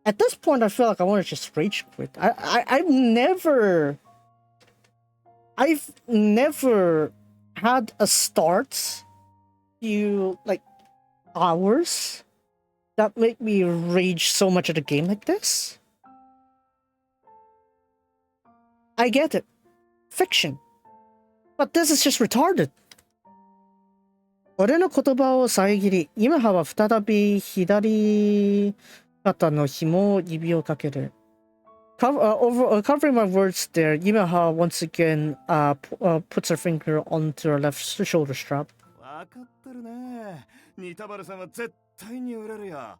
At this point, I feel like I want to just rage quit. I've never had a start few like hours that make me rage so much at a game like this. I get it. Fiction. But this is just retarded. 俺の言葉を遮り、今はは再び左肩の紐を指をかける。Covering my words there, Yumeha once again puts her finger onto her left shoulder strap. わかってるね。ニタバルさんは絶対に売れるよ。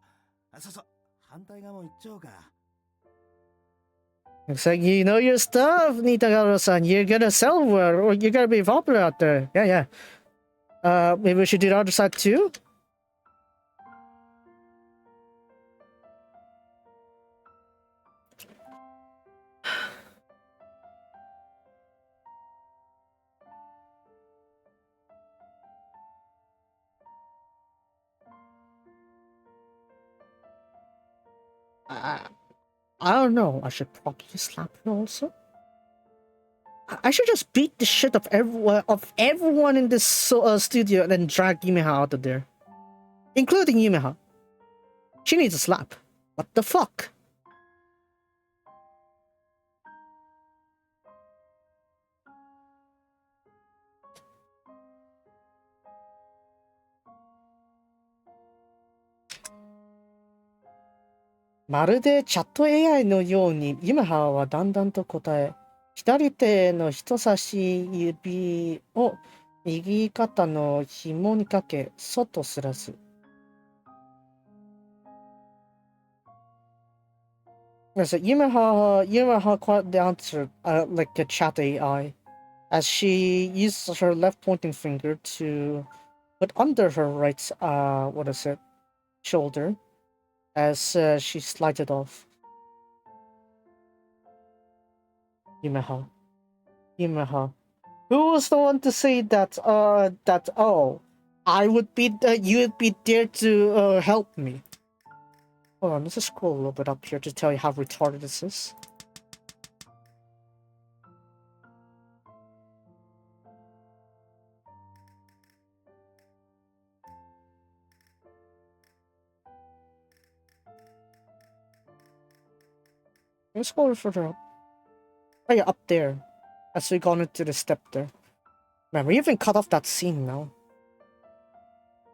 反対側も行っちゃおうか。Looks like you know your stuff, Nitagaro-san. You're gonna sell well, or you're gonna be popular out there. Yeah. Maybe we should do the other side too? I don't know. I should probably slap her also. I should just beat the shit of everyone in this studio and then drag Yumeha out of there. Including Yumeha. She needs a slap. What the fuck? Maるでチャット AI のように、ユメハはだんだんと答え、左手の人差し指を右肩の紐にかけ、そっとすらす。So Yumeha quietly answered like a chat AI, as she used her left pointing finger to put under her right, shoulder, as she slided off. Yumeha. Who was the one to say that, I would be, you would be there to help me? Hold on, let's just scroll a little bit up here to tell you how retarded this is. Let's scroll further up. Oh yeah, up there. As we gone into the step there. Man, we even cut off that scene now.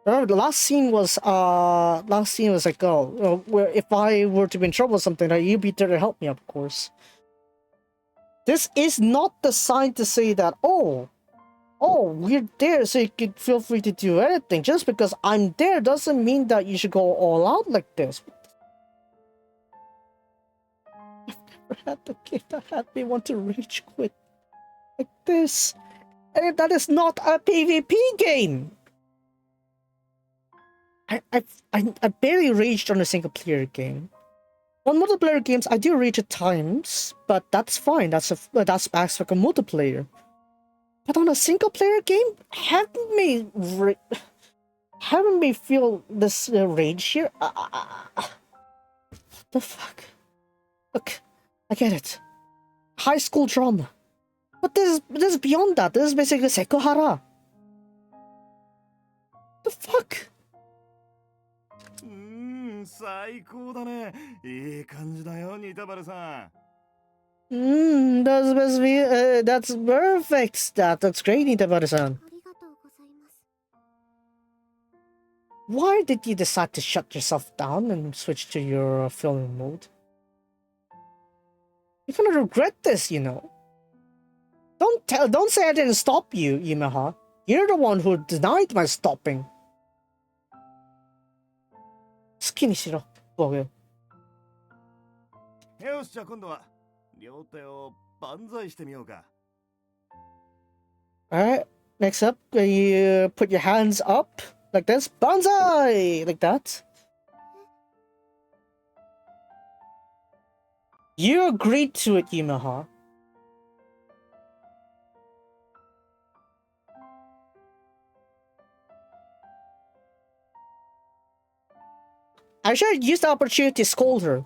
Remember, the last scene was like, where if I were to be in trouble or something, you'd be there to help me, of course. This is not the sign to say that, oh, we're there, so you can feel free to do anything. Just because I'm there doesn't mean that you should go all out like this. I've never had a game that had me want to rage quit like this. And that is not a PvP game. I barely raged on a single player game. On multiplayer games, I do rage at times, but that's fine. That's aspect of multiplayer. But on a single player game, having me feel this rage here. What the fuck? Look, I get it. High school drama, but this is beyond that. This is basically Sekuhara. The fuck? 最高だね。いい感じだよ、ニタバルさん。That's perfect. That's great, Nitabaru-san. Why did you decide to shut yourself down and switch to your filming mode? You're gonna regret this, you know. Don't say I didn't stop you, Yumeha. You're the one who denied my stopping. 好きにしろ、僕。よし、じゃあ今度は両手を万歳してみようか。Alright, next up, you put your hands up like this. Banzai! Like that. You agreed to it, Yumeha. I should use the opportunity to scold her.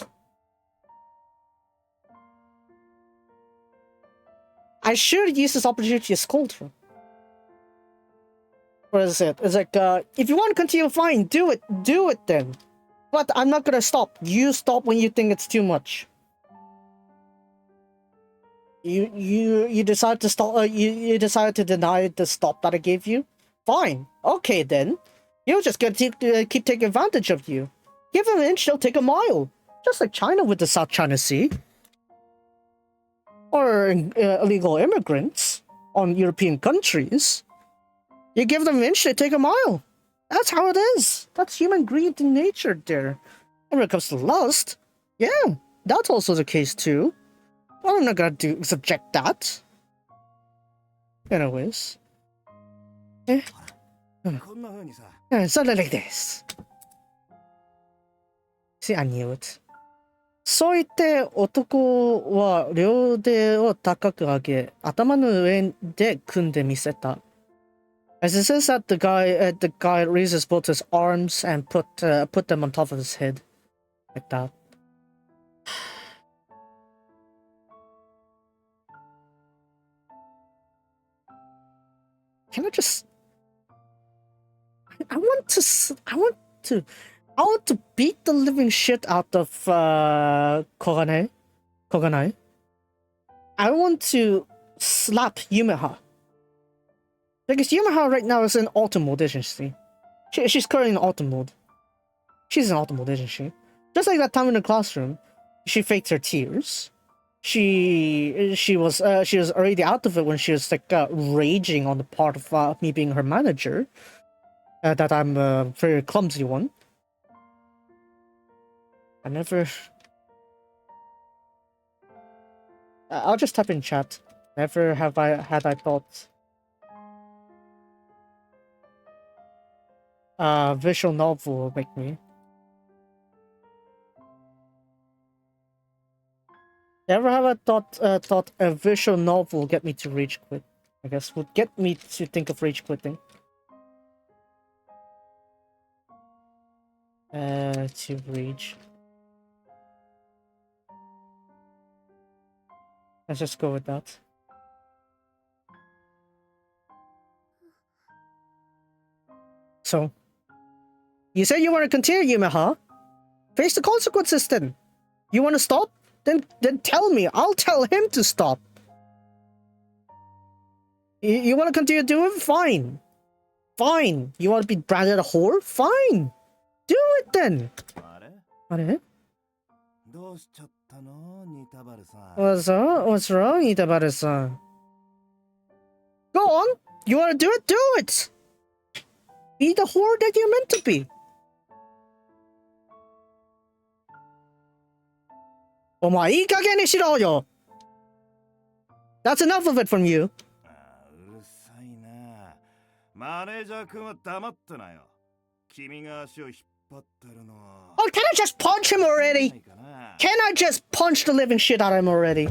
should use this opportunity to scold her. What is it? It's like, if you want to continue, fine, do it then. But I'm not gonna stop. You stop when you think it's too much. You decide to stop. You decide to deny the stop that I gave you. Fine. Okay then. You're just gonna keep taking advantage of you. Give them an inch, they'll take a mile. Just like China with the South China Sea. Or illegal immigrants on European countries. You give them an inch, they take a mile. That's how it is. That's human greed in nature there. And when it comes to lust, yeah, that's also the case too. I'm not gonna subject that. Anyways. Something like this. See, I knew it. そう言って男は両腕を高く上げ、頭の上で組んでみせた。As it says that the guy raises both his arms and put them on top of his head. Like that. Can I just... I want to beat the living shit out of Koganai. I want to slap Yumeha. Because Yumeha right now is in autumn mode, isn't she? She's currently in autumn mode. She's in autumn mode, isn't she? Just like that time in the classroom, she faked her tears. She was already out of it when she was like raging on the part of me being her manager. That I'm a very clumsy one. I never... I'll just type in chat. Never have I thought... visual novel will make me. Never have I thought a visual novel will get me to rage quit. I guess would get me to think of rage quitting. To rage. Let's just go with that. So, you said you want to continue, Yumeha? Face the consequences then. You want to stop? Then tell me. I'll tell him to stop. You want to continue doing it? Fine. Fine. You want to be branded a whore? Fine. Do it then. What's wrong, Itabaru-san? Go on. You want to do it? Do it. Be the whore that you're meant to be. Omae, ii kage ni shiro yo. That's enough of it from you. Oh, can I just punch him already? Can I just punch the living shit out of him already?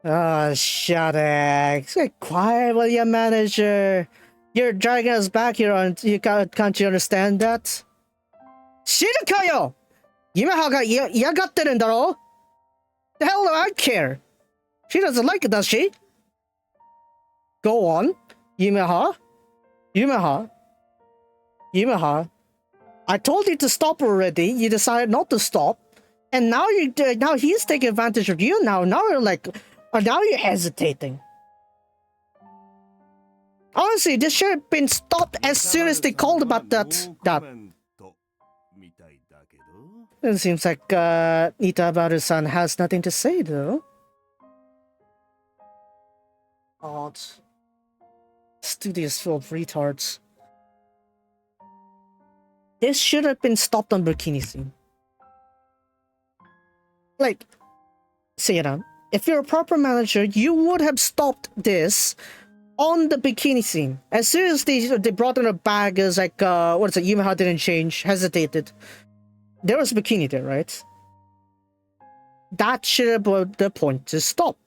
Oh, shut it. Get quiet, will you, manager? You're dragging us back here, can't you understand that? Shirukayo! Yumeha ga iyagatte da ro? The hell do I care? She doesn't like it, does she? Go on, Yumeha. Yumeha. I told you to stop already. You decided not to stop, and now he's taking advantage of you. Now you're like, now you're hesitating. Honestly, this should have been stopped as soon as they called about that. It seems like Itabaru-san has nothing to say, though. Odd. Studio's full of retards. This should have been stopped on bikini scene. Like, Seiran, if you're a proper manager, you would have stopped this on the bikini scene. As soon as they brought in a bag, it was like, what is it, Yumeha didn't change, hesitated. There was a bikini there, right? That should have been the point to stop.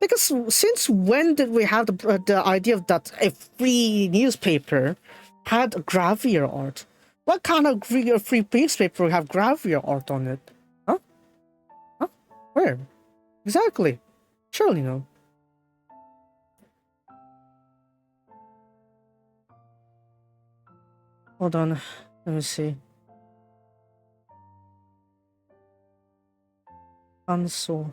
Because since when did we have the idea of that a free newspaper had gravier art? What kind of free newspaper have gravure art on it? Huh? Huh? Where? Exactly. Surely no. Hold on. Let me see. 感想。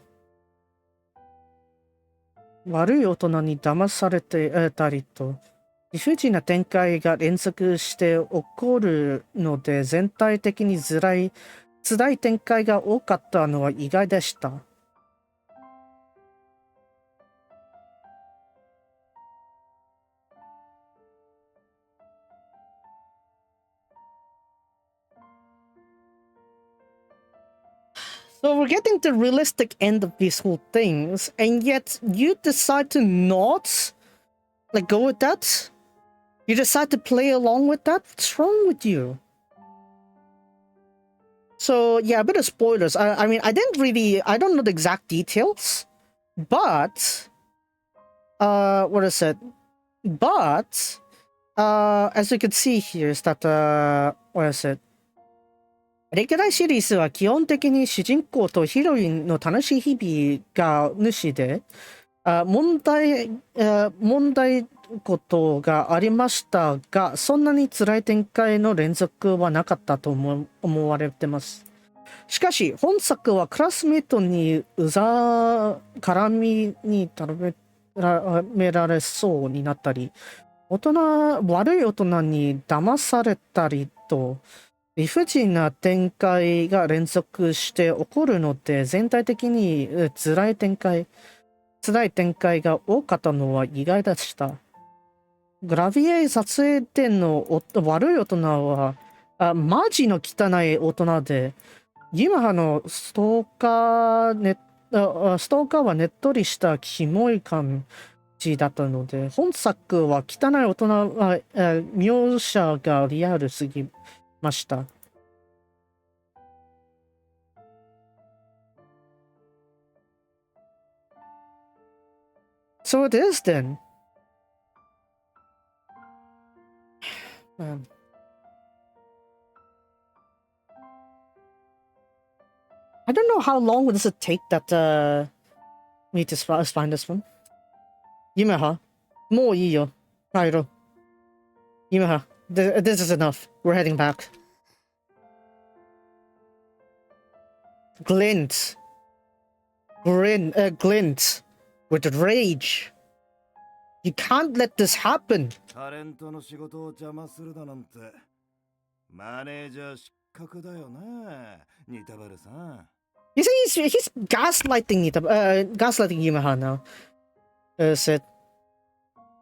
悪い大人に騙されてたりと、理不尽な展開が連続して起こるので、全体的に辛い展開が多かったのは意外でした。So we're getting the realistic end of these whole things, and yet you decide to not like go with that? You decide to play along with that? What's wrong with you? So yeah, a bit of spoilers. I mean, I don't know the exact details, but what is it? But as you can see here is that what is it? 歴代シリーズは基本的に主人公とヒロインの楽しい日々が主で、問題ことがありましたが、そんなに辛い展開の連続はなかったと思われてます。しかし、本作はクラスメイトに絡みに絡められそうになったり、悪い大人に騙されたりと、理不尽な展開が連続して起こるので、全体的に辛い展開が多かったのは意外でした。グラビエ撮影店の悪い大人は、マジの汚い大人で、ユメハのストーカーはねっとりしたキモい感じだったので、本作は汚い大人は描写がリアルすぎました。So it is then. I don't know how long does it take that me to find this one. Yumeha, もういいよ。帰ろう。Yumeha, this is enough. We're heading back. Glint with rage. You can't let this happen. タレントの仕事を邪魔するだなんてマネージャー失格だよな、ニタバルさん。You see, he's gaslighting Yumeha now. Said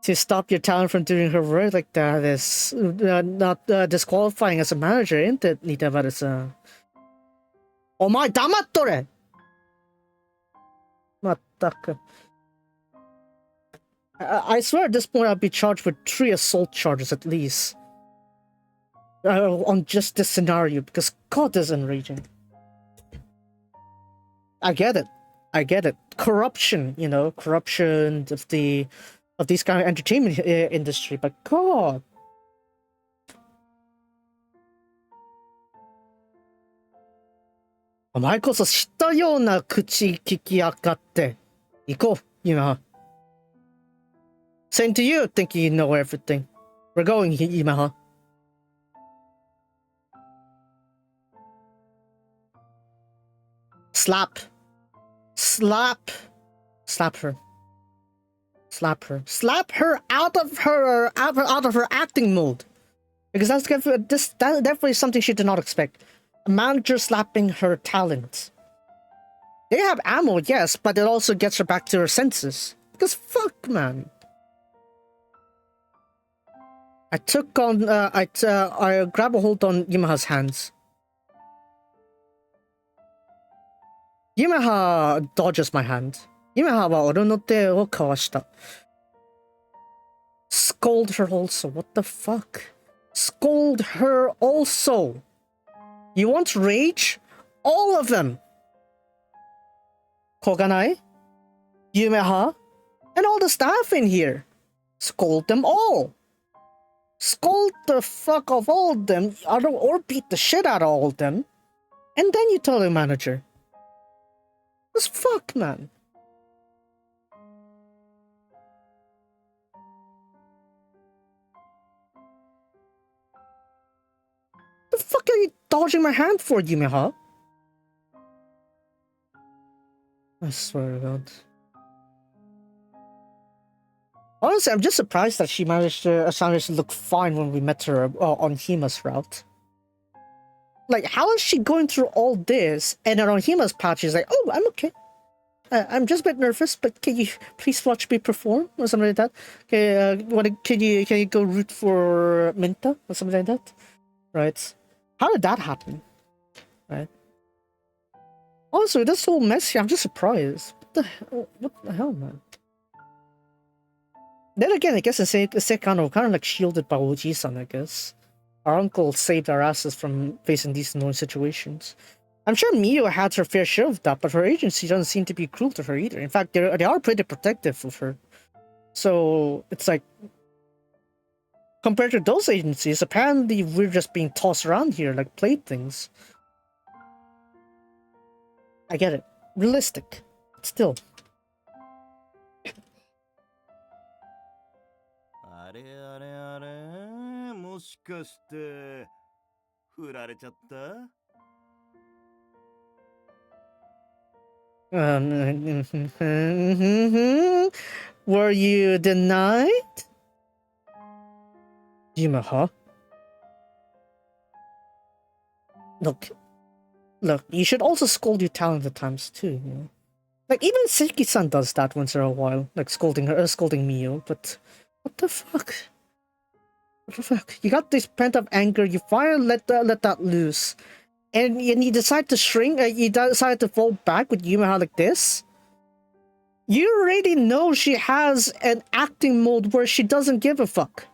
to stop your talent from doing her work like that is not disqualifying as a manager, isn't it, Nitabaru-san? お前黙っとれ! まったく。I swear at this point I'd be charged with 3 assault charges at least. On just this scenario, because God is enraging. I get it. Corruption, corruption of these kind of entertainment industry, but God. お前こそ知ったような口聞きやがって。行こう、Yumeha. Same to you, thinking you know everything. We're going, Yumeha. Slap her. Slap her out of her acting mode. Because that's definitely something she did not expect. A manager slapping her talent. They have ammo, yes, but it also gets her back to her senses. Because fuck, man. I grab a hold on Yumeha's hands. Yumeha dodges my hand. Yumeha wa ore no te o kawashita. Scold her also. What the fuck? Scold her also. You want rage? All of them. Koganai, Yumeha, and all the staff in here. Scold them all. scold the fuck of all of them, or beat the shit out of all of them, and then you tell the manager. Just fuck, man. The fuck are you dodging my hand for, Yumeha? I swear to God. Honestly, I'm just surprised that she managed to look fine when we met her on Hima's route. Like, how is she going through all this, and then on Hima's patch, she's like, oh, I'm okay. I'm just a bit nervous, but can you please watch me perform, or something like that? Okay, can you go root for Minta, or something like that? Right. How did that happen? Right. Also, this whole mess here, I'm just surprised. What the hell, man? Then again, I guess it's kind of like shielded by Oji-san, I guess. Our uncle saved our asses from facing these annoying situations. I'm sure Mio had her fair share of that, but her agency doesn't seem to be cruel to her either. In fact, they are pretty protective of her. So, it's like, compared to those agencies, apparently we're just being tossed around here like playthings. I get it. Realistic. But still. あれあれあれ、もしかして振られちゃった？ Were you denied? Yumeha? Look, you should also scold your talent at times too, you know? Like, even Seki-san does that once in a while, like scolding Mio, but what the fuck? What the fuck? You got this pent-up anger, you finally let that loose, and you decide to shrink, you decide to fall back with Yumeha like this? You already know she has an acting mode where she doesn't give a fuck.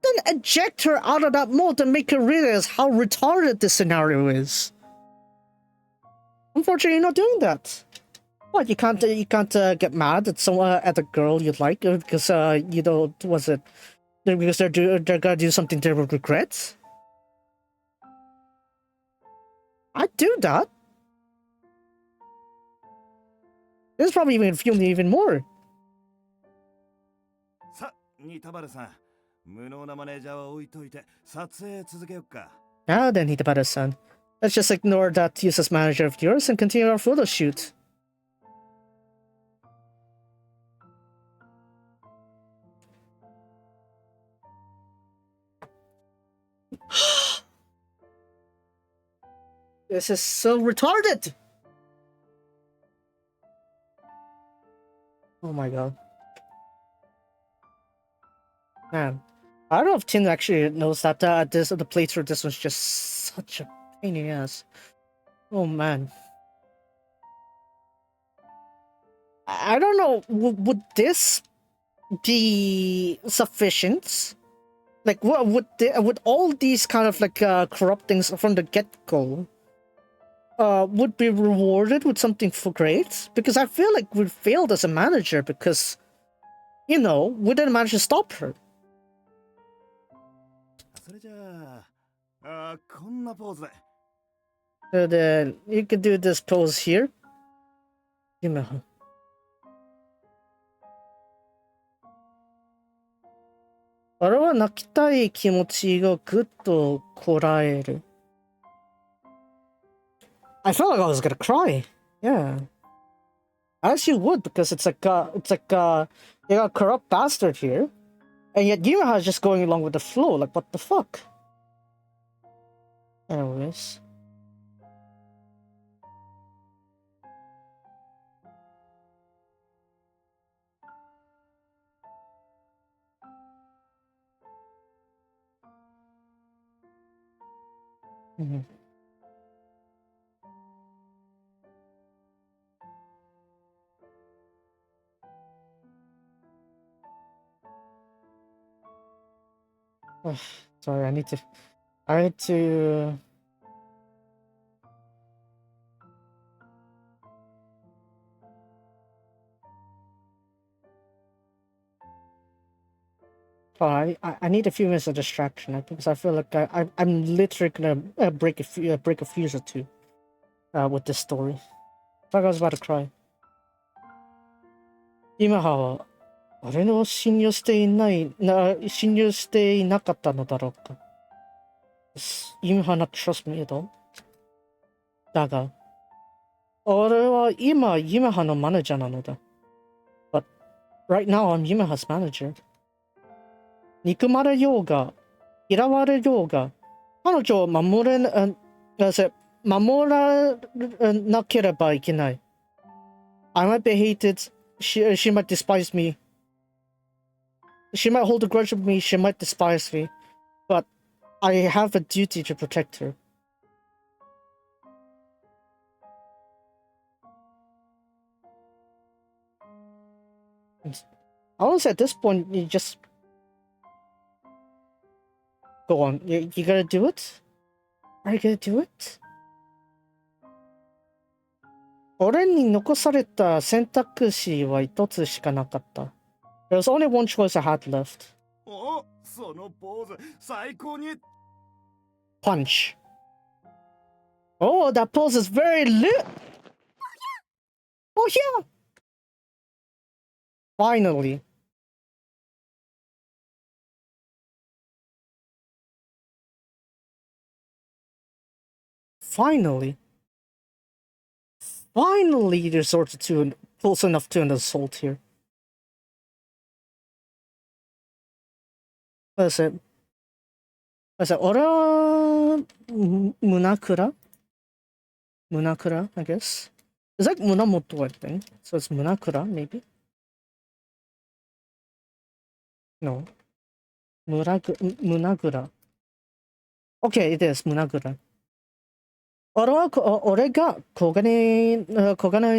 Then eject her out of that mode and make her realize how retarded this scenario is. Unfortunately, you're not doing that. What, you can't get mad at a girl you like because you don't, because they're gonna do something they will regret? I'd do that. This is probably even fuel me even more. さ、ニタバルさん、無能なマネージャーは置いといて撮影続けよっか。Now then, Hitabaru-san, let's just ignore that useless manager of yours and continue our photo shoot. This is so retarded! Oh my god. Man, I don't know if Tin actually knows that the playthrough this was just such a pain in the ass. Oh man. I don't know, would this be sufficient? Like, what would all these kind of like corrupt things from the get-go would be rewarded with something for great? Because I feel like we failed as a manager because, you know, we didn't manage to stop her. それじゃあ、こんなポーズで。So then you could do this pose here. Yumeha. あれは泣きたい気持ちがぐっとこらえる。I felt like I was gonna cry. Yeah. As you would, because it's like you got a corrupt bastard here. And yet Yumeha is just going along with the flow, like what the fuck? Anyways. Mm-hmm. Oh, sorry, I need to... Oh, I need a few minutes of distraction because I feel like I'm literally gonna break a fuse or two with this story. I thought I was about to cry. Yumeha は俺の信用していなかったのだろうか。Yumeha not trust me at all. だが、俺は今Yumehaのマネージャーなのだ。But right now I'm Yumeha's manager. 憎まれようが、嫌われようが、彼女を守らなければいけない。I might be hated. She might despise me. She might hold a grudge with me. She might despise me. But I have a duty to protect her. I want to say at this point, you just go on. You gotta do it? Are you gonna do it? 俺に残された選択肢は一つしかなかった。There was only one choice I had left. お、そのポーズ、最高に。Punch. Oh, that pose is very lit. Oh yeah. Finally. Finally, he resorted to and close enough to an assault here. What is it? Ora Munakura? Munakura, I guess. It's like Munamoto, I think. So it's Munakura, maybe? No. Munagura. Okay, it is Munagura. 俺が小金井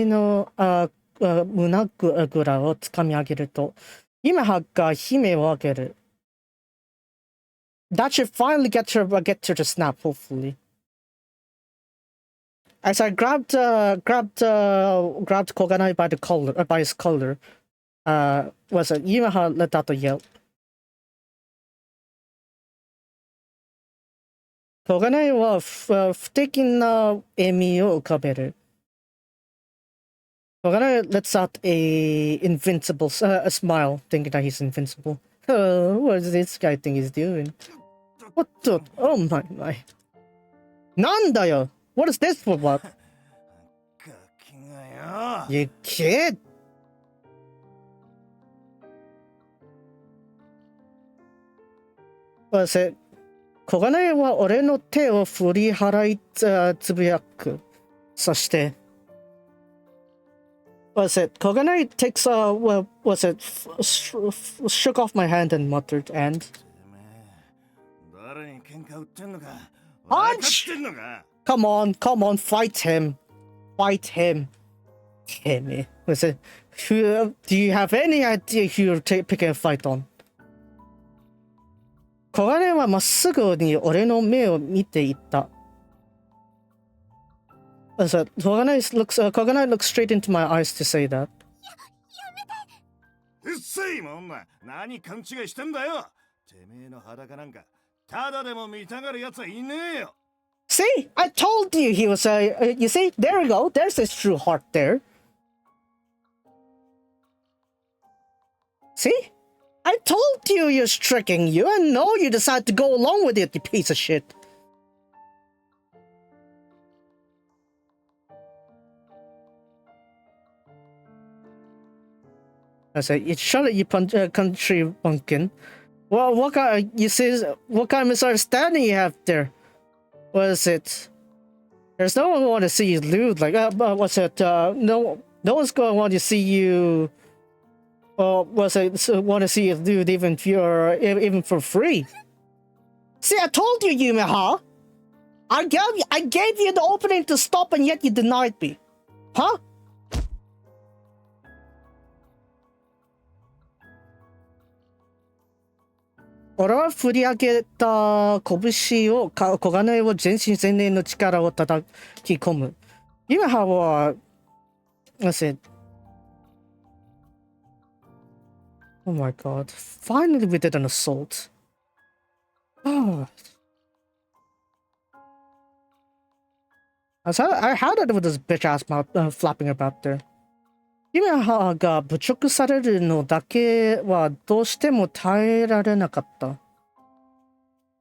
の胸ぐらをつかみ上げると、Yumehaが悲鳴を上げる。That should finally get her to snap, hopefully. As I grabbed Koganai by his collar, Yumeha let out a yelp. Koganai は不敵な笑みを浮かべる。Koganai lets out a smile, thinking that he's invincible. What does this guy think he's doing? What the? Oh my. なんだよ! What is this for what? You kid! What is it? 小金井は俺の手を振り払いつぶやく。そして、小金井 takes shook off my hand and muttered and Punch! Come on, fight him. Damn it. Do you have any idea who you're picking a fight on? 小金井はまっすぐに俺の目を見ていた。小金井 looks straight into my eyes to say that. うっせいもんな。何勘違いしてんだよ。てめえの裸なんかただでも見たがるやつはいねえよ。See, I told you he was you see, there we go. There's his true heart there. See? I told you he was tricking you, and no, you decided to go along with it, you piece of shit. I said, shut it, you country bumpkin. Well, what kind of misunderstanding you have there? What is it? There's no one who want to see you lose. Like, what's it? No one's going to want to see you. Want to see you lose even for free. See, I told you, Yumeha. I gave you the opening to stop, and yet you denied me. Huh?俺は振り上げた拳を小金井を全身全霊の力を叩き込む。Yumehaは、Oh my god. Finally we did an assault. Oh. I had it with this bitch ass mouth flapping about there. Yumeha が侮辱されるのだけはどうしても耐えられなかった。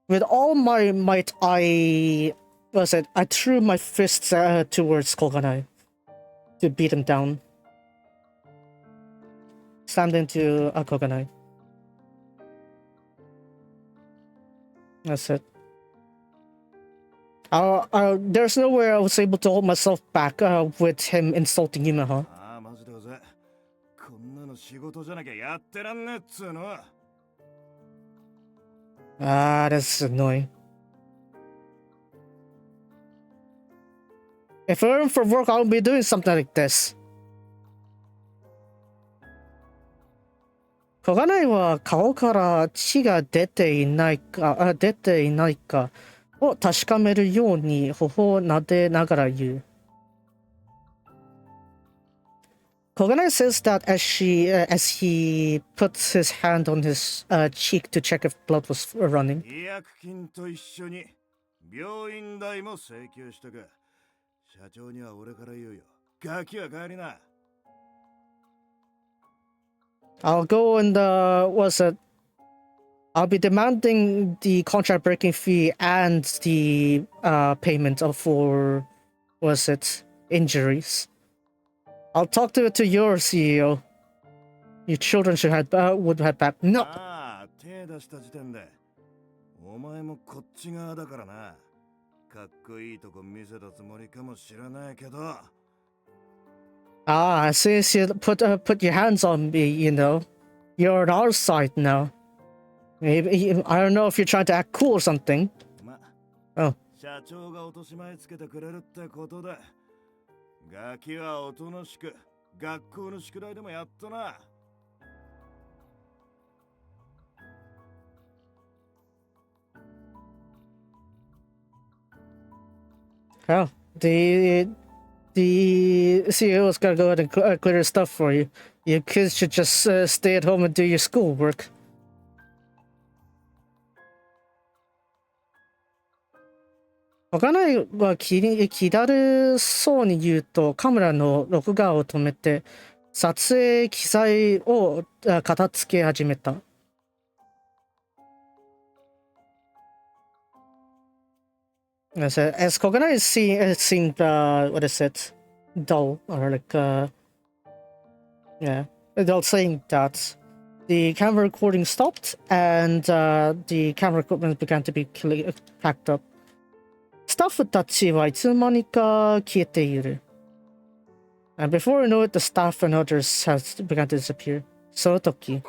With all my might, I threw my fists towards Koganai to beat him down. Slammed into Koganai. That's it. There's no way I was able to hold myself back with him insulting Yumeha. Ah, that's annoying. If it weren't for work, I would be doing something like this. Koganai は顔から血が出ていないかを確かめるように頬を撫でながら言う。Koganai says that as he puts his hand on his cheek to check if blood was running. I'll go and I'll be demanding the contract breaking fee and the payment for injuries. I'll talk to your CEO. Your children would head back. No. Since you put your hands on me, you're on our side now. Maybe I don't know if you're trying to act cool or something. Oh. Well, the CEO's gotta go ahead and clear his stuff for you. Your kids should just stay at home and do your schoolwork. Koganai は気だるそうに言うとカメラの録画を止めて撮影機材を片付け始めた。As Koganai seemed dull or dull, saying that the camera recording stopped and the camera equipment began to be packed up. スタッフたちはいつの間にか消えている。And before you know it, the staff and others have begun to disappear. その時、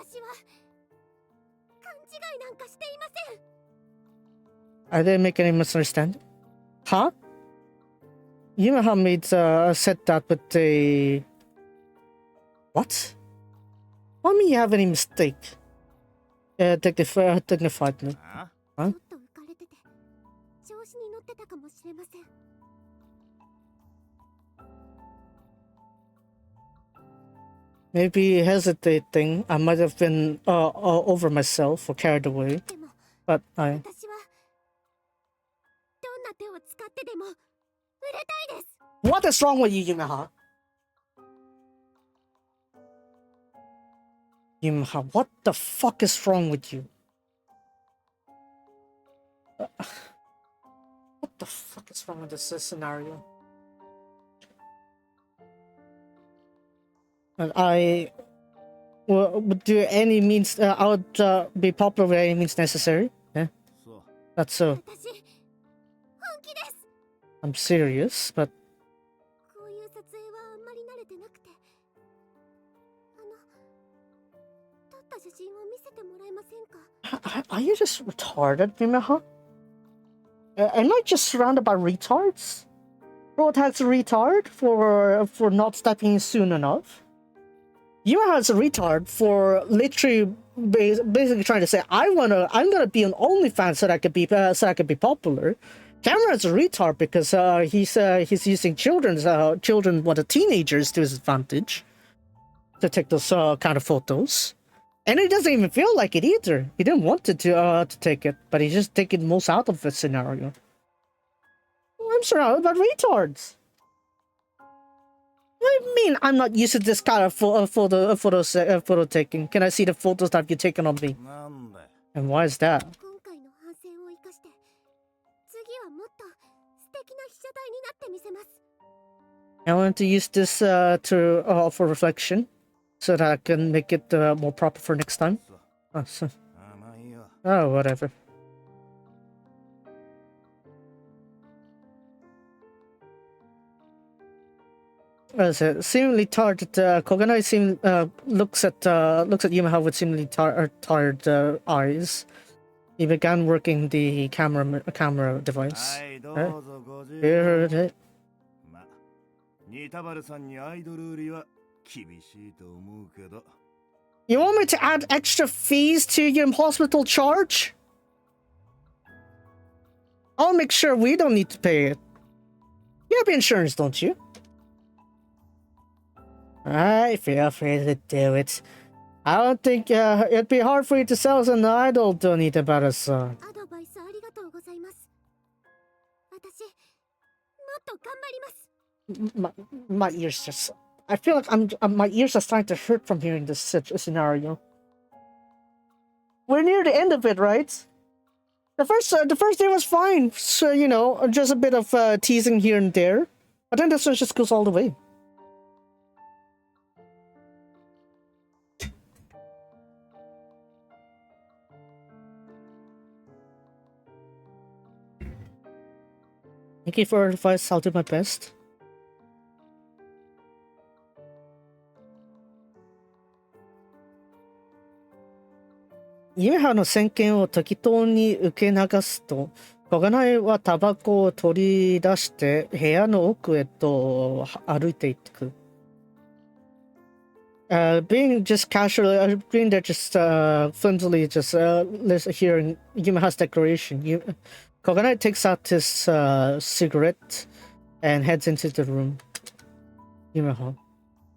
I didn't make any misunderstanding. Huh? Yumeha said that with a... What? What do you mean you have any mistake? Dignifiedly. Huh? Maybe hesitating. I might have been over myself or carried away. But I... What is wrong with you, Yumeha? Yumeha, what the fuck is wrong with you? What the fuck is wrong with this scenario? And I would do any means. I would be popular with any means necessary. Yeah, that's so. I'm serious, but. Are you just retarded, Yumeha? Am I just surrounded by retards? Protag's a retard for not stepping in soon enough. Yumeha's a retard for literally basically trying to say I'm gonna be on OnlyFans so that I could be popular. Cameron's a retard because he's using teenagers to his advantage to take those kind of photos. And it doesn't even feel like it either. He didn't want to take it, but he's just taking most out of the scenario. I'm surrounded by retards. What do you mean I'm not used to this kind of photo taking? Can I see the photos that you've taken of me? And why is that? I want to use this for reflection, so that I can make it more proper for next time. Oh, whatever. Seemingly tired. Koganai looks at Yumeha with seemingly tired eyes. He began working the camera device. Heard it. You want me to add extra fees to your hospital charge? I'll make sure we don't need to pay it. You have insurance, don't you? Alright, feel free to do it. I don't think it'd be hard for you to sell us an idol, don't need about a song. My ears just... I feel like my ears are starting to hurt from hearing this scenario. We're near the end of it, right? The first day was fine, so you know, just a bit of teasing here and there. But then this one just goes all the way. Thank you for advice, I'll do my best. Yumehaの先見を適当に受け流すと、小金井はタバコを取り出して部屋の奥へと歩いていく。Being just casually, being there just flimsily, just hearing Yumeha's declaration, Koganai takes out his cigarette and heads into the room. Yumeha.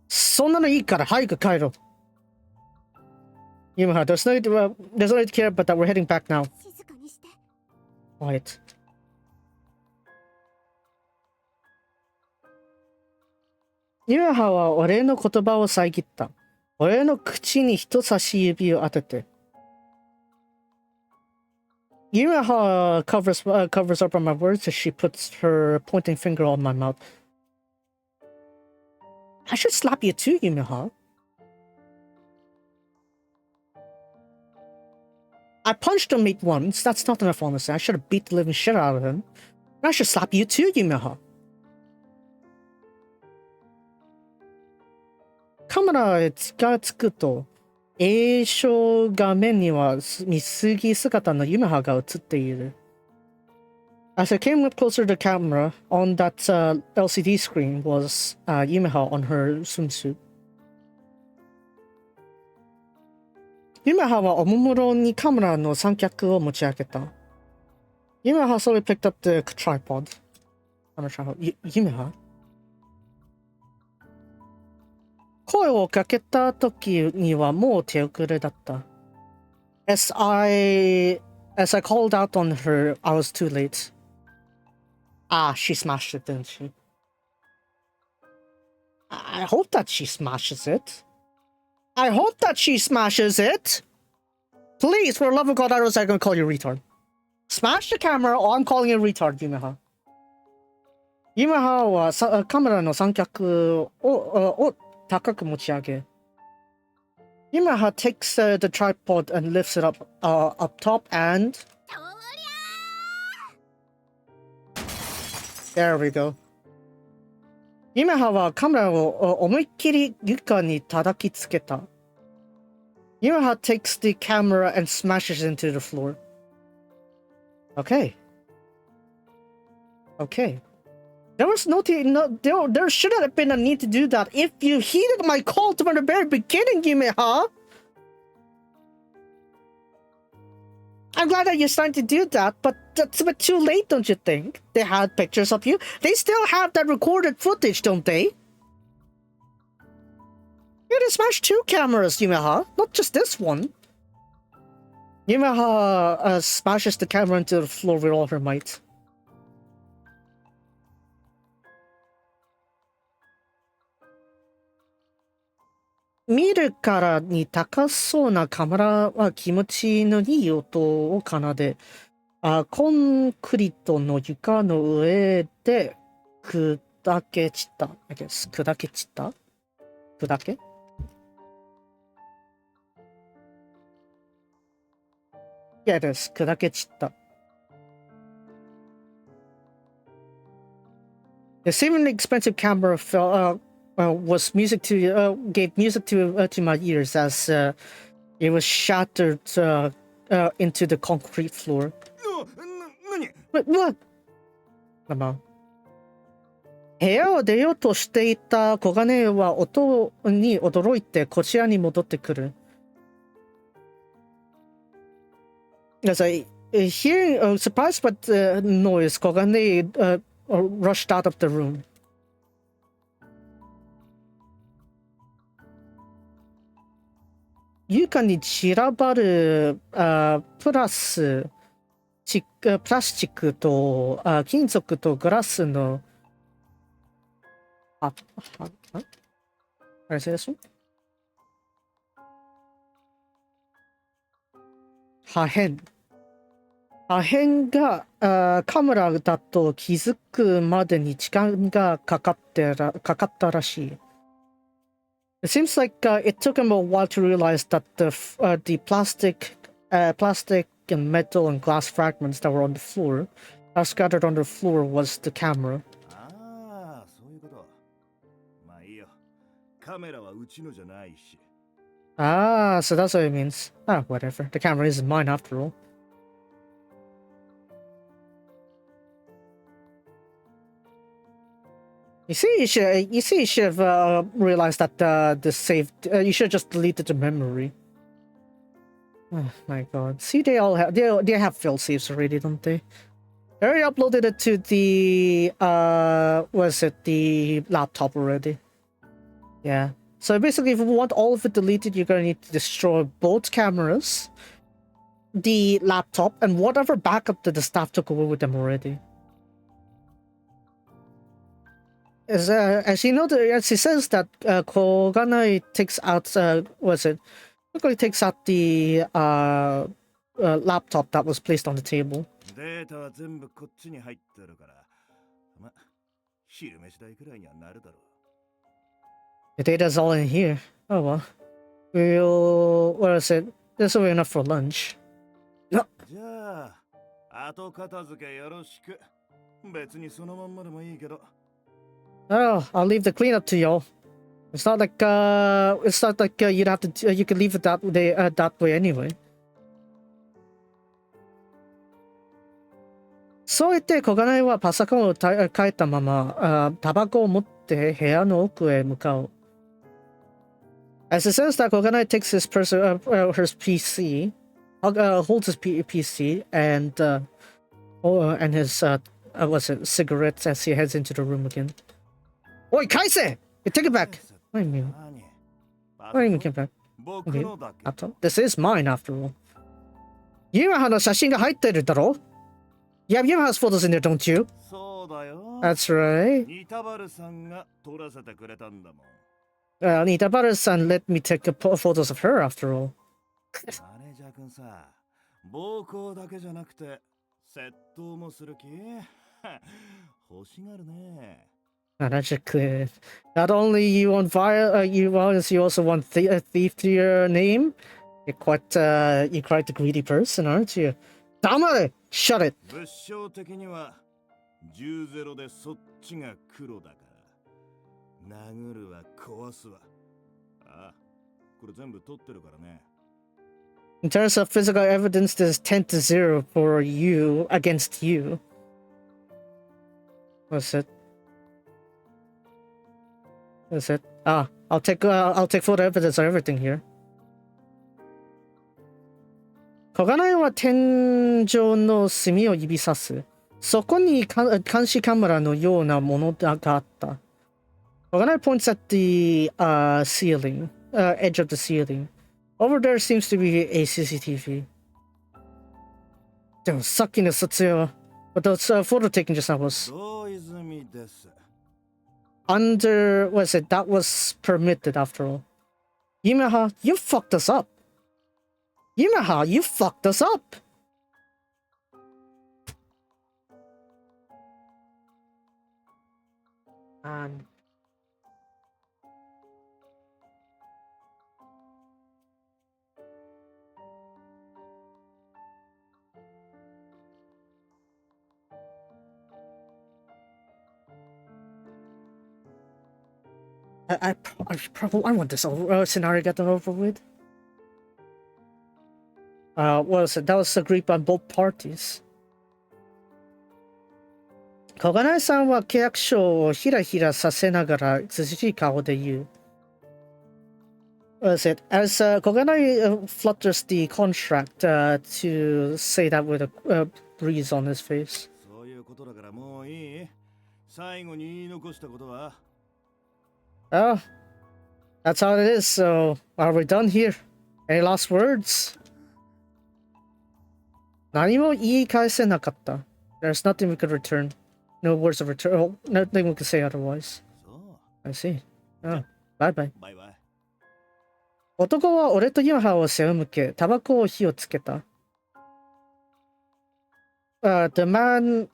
そんなのいいから早く帰ろう。Yumeha, there's no need to care about that. We're heading back now. Quiet. Yumeha は俺の言葉を遮った。俺の口に人差し指を当てて。Yumeha covers up on my words as she puts her pointing finger on my mouth. I should slap you too, Yumeha. I punched a mate once. That's not enough, honestly. I should have beat the living shit out of him. And I should slap you too, Yumeha. カメラがつくと、映像画面には水着姿のYumehaが映っている。As I came up closer to the camera, on that LCD screen was Yumeha on her swimsuit. Yumeha はおもむろにカメラの三脚を持ち上げた。Yumeha slowly picked up the tripod. Yumeha? 声をかけた時にはもう手遅れだった。As I called out on her, I was too late. Ah, she smashed it, didn't she? I hope that she smashes it. I hope that she smashes it! Please, for the love of God, I was gonna call you retard. Smash the camera or I'm calling you retard, Yumeha. Yumeha はカメラの三脚を高く持ち上げ。Yumeha takes the tripod and lifts it up top and... There we go. Yumeha はカメラを思いっきり床に叩きつけた。Yumeha takes the camera and smashes into the floor. Okay. Okay. There shouldn't have been a need to do that if you heeded my call from the very beginning, Yumeha. I'm glad that you're starting to do that, but that's a bit too late, don't you think? They had pictures of you. They still have that recorded footage, don't they? You had to smash 2 cameras, Yumeha, not just this one. Yumeha smashes the camera into the floor with all her might. Mirror からに高そうなカメラは気持ちのいい音を奏で、コンクリートの床の上で砕け散った。I guess 砕け散った砕けYeah, it is. 砕け散った。The seemingly expensive camera was music to gave music to my ears as it was shattered into the concrete floor. Wait, what? 部屋を出ようとしていた小金は音に驚いてこちらに戻ってくる。As I hearing surprised by the noise, Kogane rushed out of the room. 床に散らばるプラスチックと金属とグラスのあれです破片がカメラだと気づくまでに時間がかかったらしい。It seems like it took him a while to realize that the plastic and metal and glass fragments that were on the floor, scattered on the floor, was the camera. Ah, そういうこと。まあいいよ。カメラはうちのじゃないし。Ah, so that's what it means. Ah, whatever. The camera isn't mine after all. You should have realized that the save. You should have just deleted the memory. Oh my god. See, they have fail saves already, don't they? They already uploaded it to the the laptop already. Yeah. So basically, if you want all of it deleted, you're gonna need to destroy both cameras, the laptop, and whatever backup that the staff took away with them already. As he says that Koganai takes out quickly takes out the laptop that was placed on the table. The data's all in here. Oh well. What is it? This will be enough for lunch. No. Oh, I'll leave the cleanup to y'all. It's not like you'd have to. You can leave it that way anyway. そう言って小金井はパソコンを変えたままタバコを持って部屋の奥へ向かう。As it says that Koganai takes his PC, holds his PC and his cigarettes as he heads into the room again. Oi, Kaise! You take it back! What do you mean? What do you mean, get back? Okay. This is mine after all. Yumehaの写真が入ってるだろ? You have Yumeha's photos in there, don't you? That's right. Nitabaru-san let me take photos of her after all. Not only you want violence, you also want a thief to your name? You're quite a greedy person, aren't you? Damare! Shut it! In terms of physical evidence, there's 10-0 for you against you. What's it? What's it? Ah, I'll take photo evidence of everything here. 小金井は天井の隅を指さす。そこに監視カメラのようなものがあった。小金井 points at the ceiling. edge of the ceiling. Over there seems to be a CCTV. でもさっきの撮影は、but the photo taken just now was under, what is it, that was permitted after all. Yumeha, you fucked us up. Yumeha, you fucked us up. I want this scenario gotten over with. What was it? That was agreed by both parties. 小金井さんは契約書をひらひらさせながら涼しい顔で言う。What was it? As Koganai flutters the contract to say that with a breeze on his face. そういうことだからもういい。最後に言い残したことは Oh, that's how it is, so are we done here? Any last words? 何も言い返せなかった。There's nothing we could return. No words of return. Oh, nothing we could say otherwise. I see. Oh, bye bye. Bye bye. 男は俺とユマハを背を向け、タバコを火をつけた。The man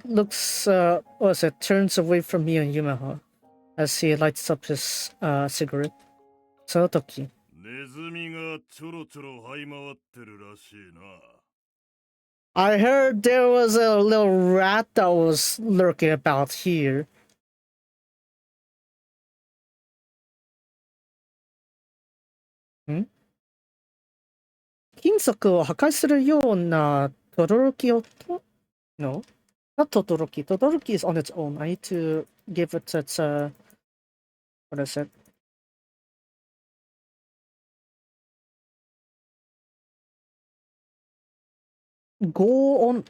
looks, what is it, turns away from me and Yumeha as he lights up his cigarette. その時、ネズミがちょろちょろ這い回ってるらしいな。I heard there was a little rat that was lurking about here. 金属を破壊するような轟音 No? Not todoroki. Todoroki is on its own. I need to give it its, what is it? Go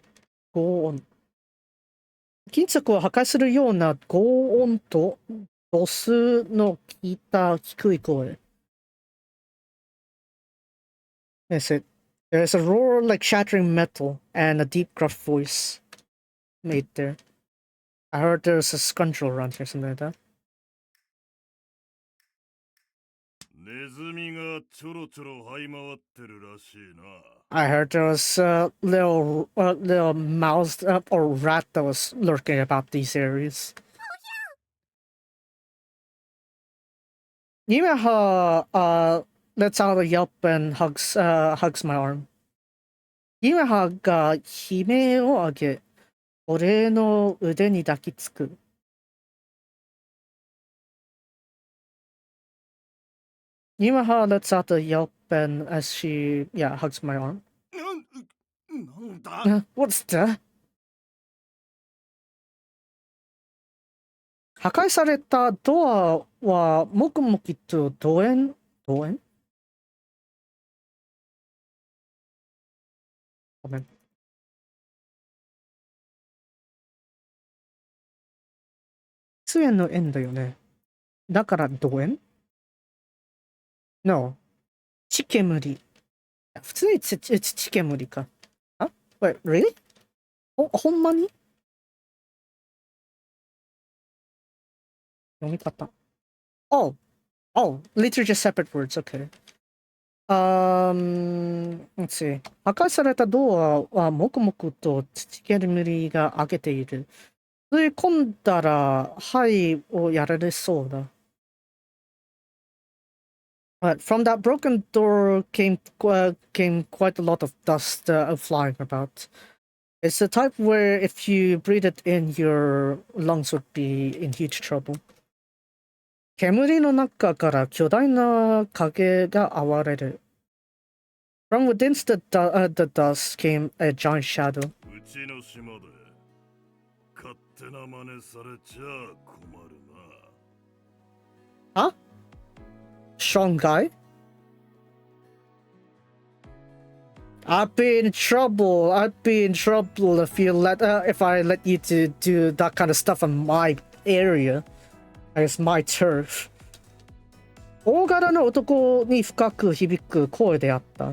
on. 金属を破壊するような轟音と度数の聞いた低い声。Is it? There's a roar like shattering metal and a deep gruff voice made there. I heard there's a scoundrel around here, something like that. ネズミがちょろちょろ這い回ってるらしいな。I heard there was a little mouse or rat that was lurking about these areas. Yumeha lets out a yelp and hugs my arm. Yumeha が悲鳴を上げ、俺の腕に抱きつく。Yumeha lets out a yelp and as she, hugs my arm. なんだ What's that? 破壊されたドアはもくもくとどえんごめん。出演の縁だよね。だからどえん ?No. 血煙。普通に血煙か。あ Wait, really? ほんまに読み方。Oh, literally just separate words, okay. Let's see. 破壊されたドアはもくもくと血煙が上げている。吸い込んだら、はいをやられそうだ。But from that broken door came quite a lot of dust flying about. It's the type where if you breathe it in, your lungs would be in huge trouble. 煙の中から巨大な影が現れる。From within the dust came a giant shadow. うちの島で勝手な真似されちゃ困るな。Huh? Strong guy? I'd be in trouble. I'd be in trouble if I let you to do that kind of stuff in my area. It's my turf. 大柄な男に深く響く声であった。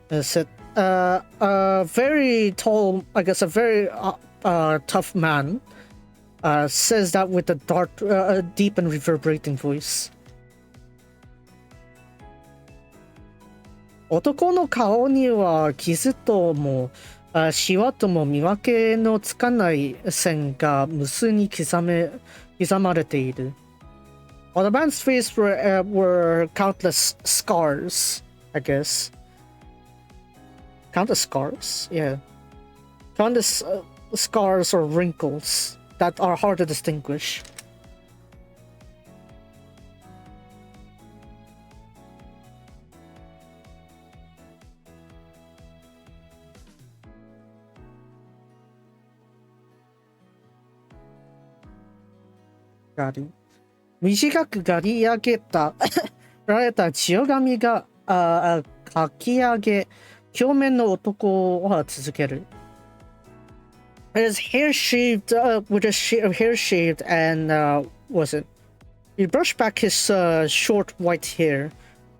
Said, a very tall, I guess a very tough man says that with a deep and reverberating voice. 男の顔には傷ともシワとも見分けのつかない線が無数に刻まれている。On the man's face were countless scars, I guess. Countless scars? Yeah. Countless scars or wrinkles that are hard to distinguish. Got 短く刈り上げたられた千代紙がかき上げ、表面の男は続ける。His hair shaved, with his hair shaved, and was it? He brushed back his short white hair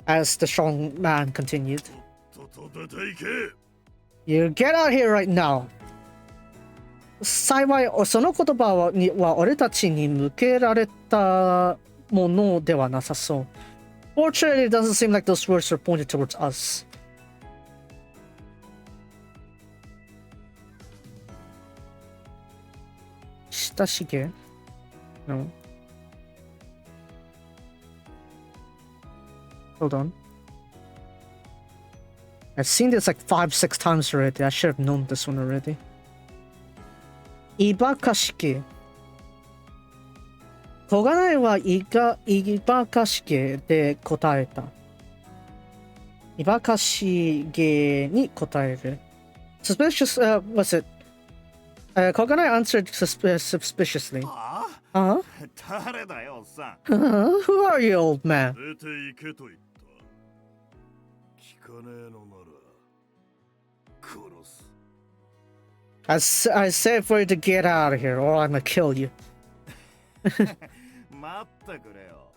as the strong man continued. You get out here right now. 幸い、その言葉は俺たちに向けられたものではなさそう。Fortunately, it doesn't seem like those words were pointed towards us. Shitashige? No. Hold on. I've seen this like 5-6 times already. I should have known this one already. いばかしげ。小金井はいばかしげで答えた。いばかしげに答える。Suspicious, was it? 小金井 answered suspiciously. 誰だよ、おっさん。Who are you, old man? 出て行けと言った。聞かねえのなら、殺す。I said for you to get out of here, or I'm gonna kill you.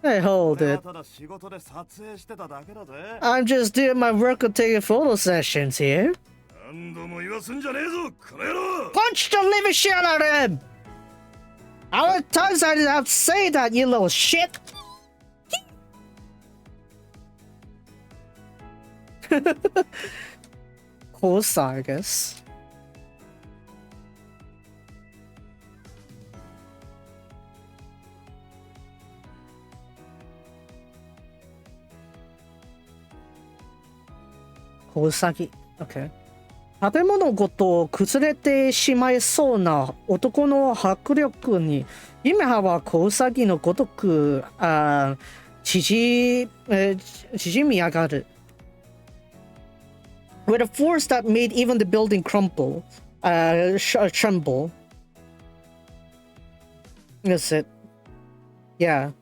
Hey, hold it. I'm just doing my work of taking photo sessions here. Punch the living shit out of him! How many times did I have to say that, you little shit? Course, I guess. Kosagi. Okay. 建物ごと崩れてしまいそうな男の迫力に、夢葉は小ウサギのごとく縮み上がる。With a force that made even the building tremble. Is it? Yeah.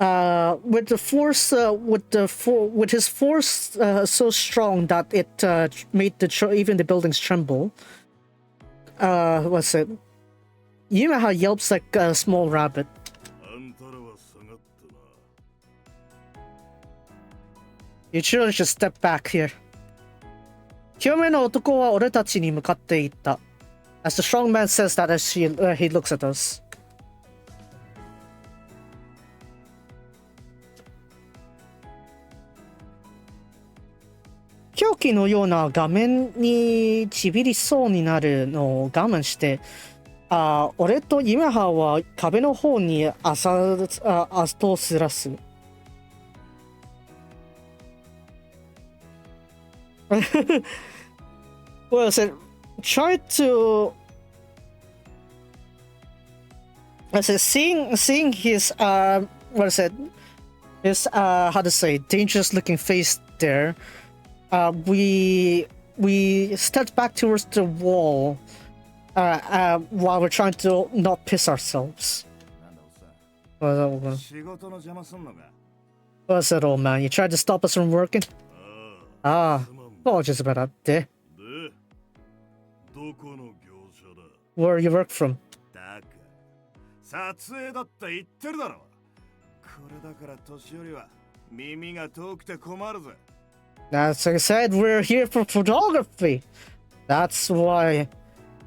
With the force, with his force so strong that it made even the buildings tremble. What's it? Yumeha yelps like a small rabbit. You should just step back here. 表面の男は俺たちに向かっていった。As the strong man says that as he looks at us. 狂気のような画面にちびりそうになるのを我慢して、俺と夢葉は壁の方に足とすらす。Well, I said, try to. I said, seeing his what I said, his how to say, dangerous-looking face there. We stepped back towards the wall while we're trying to not piss ourselves. What's that, old man? You tried to stop us from working? Apologies about that. Where you work from? 撮影だって言ってるだろ。これだから年寄りは耳が遠くて困るぜ。That's like I said, we're here for photography. That's why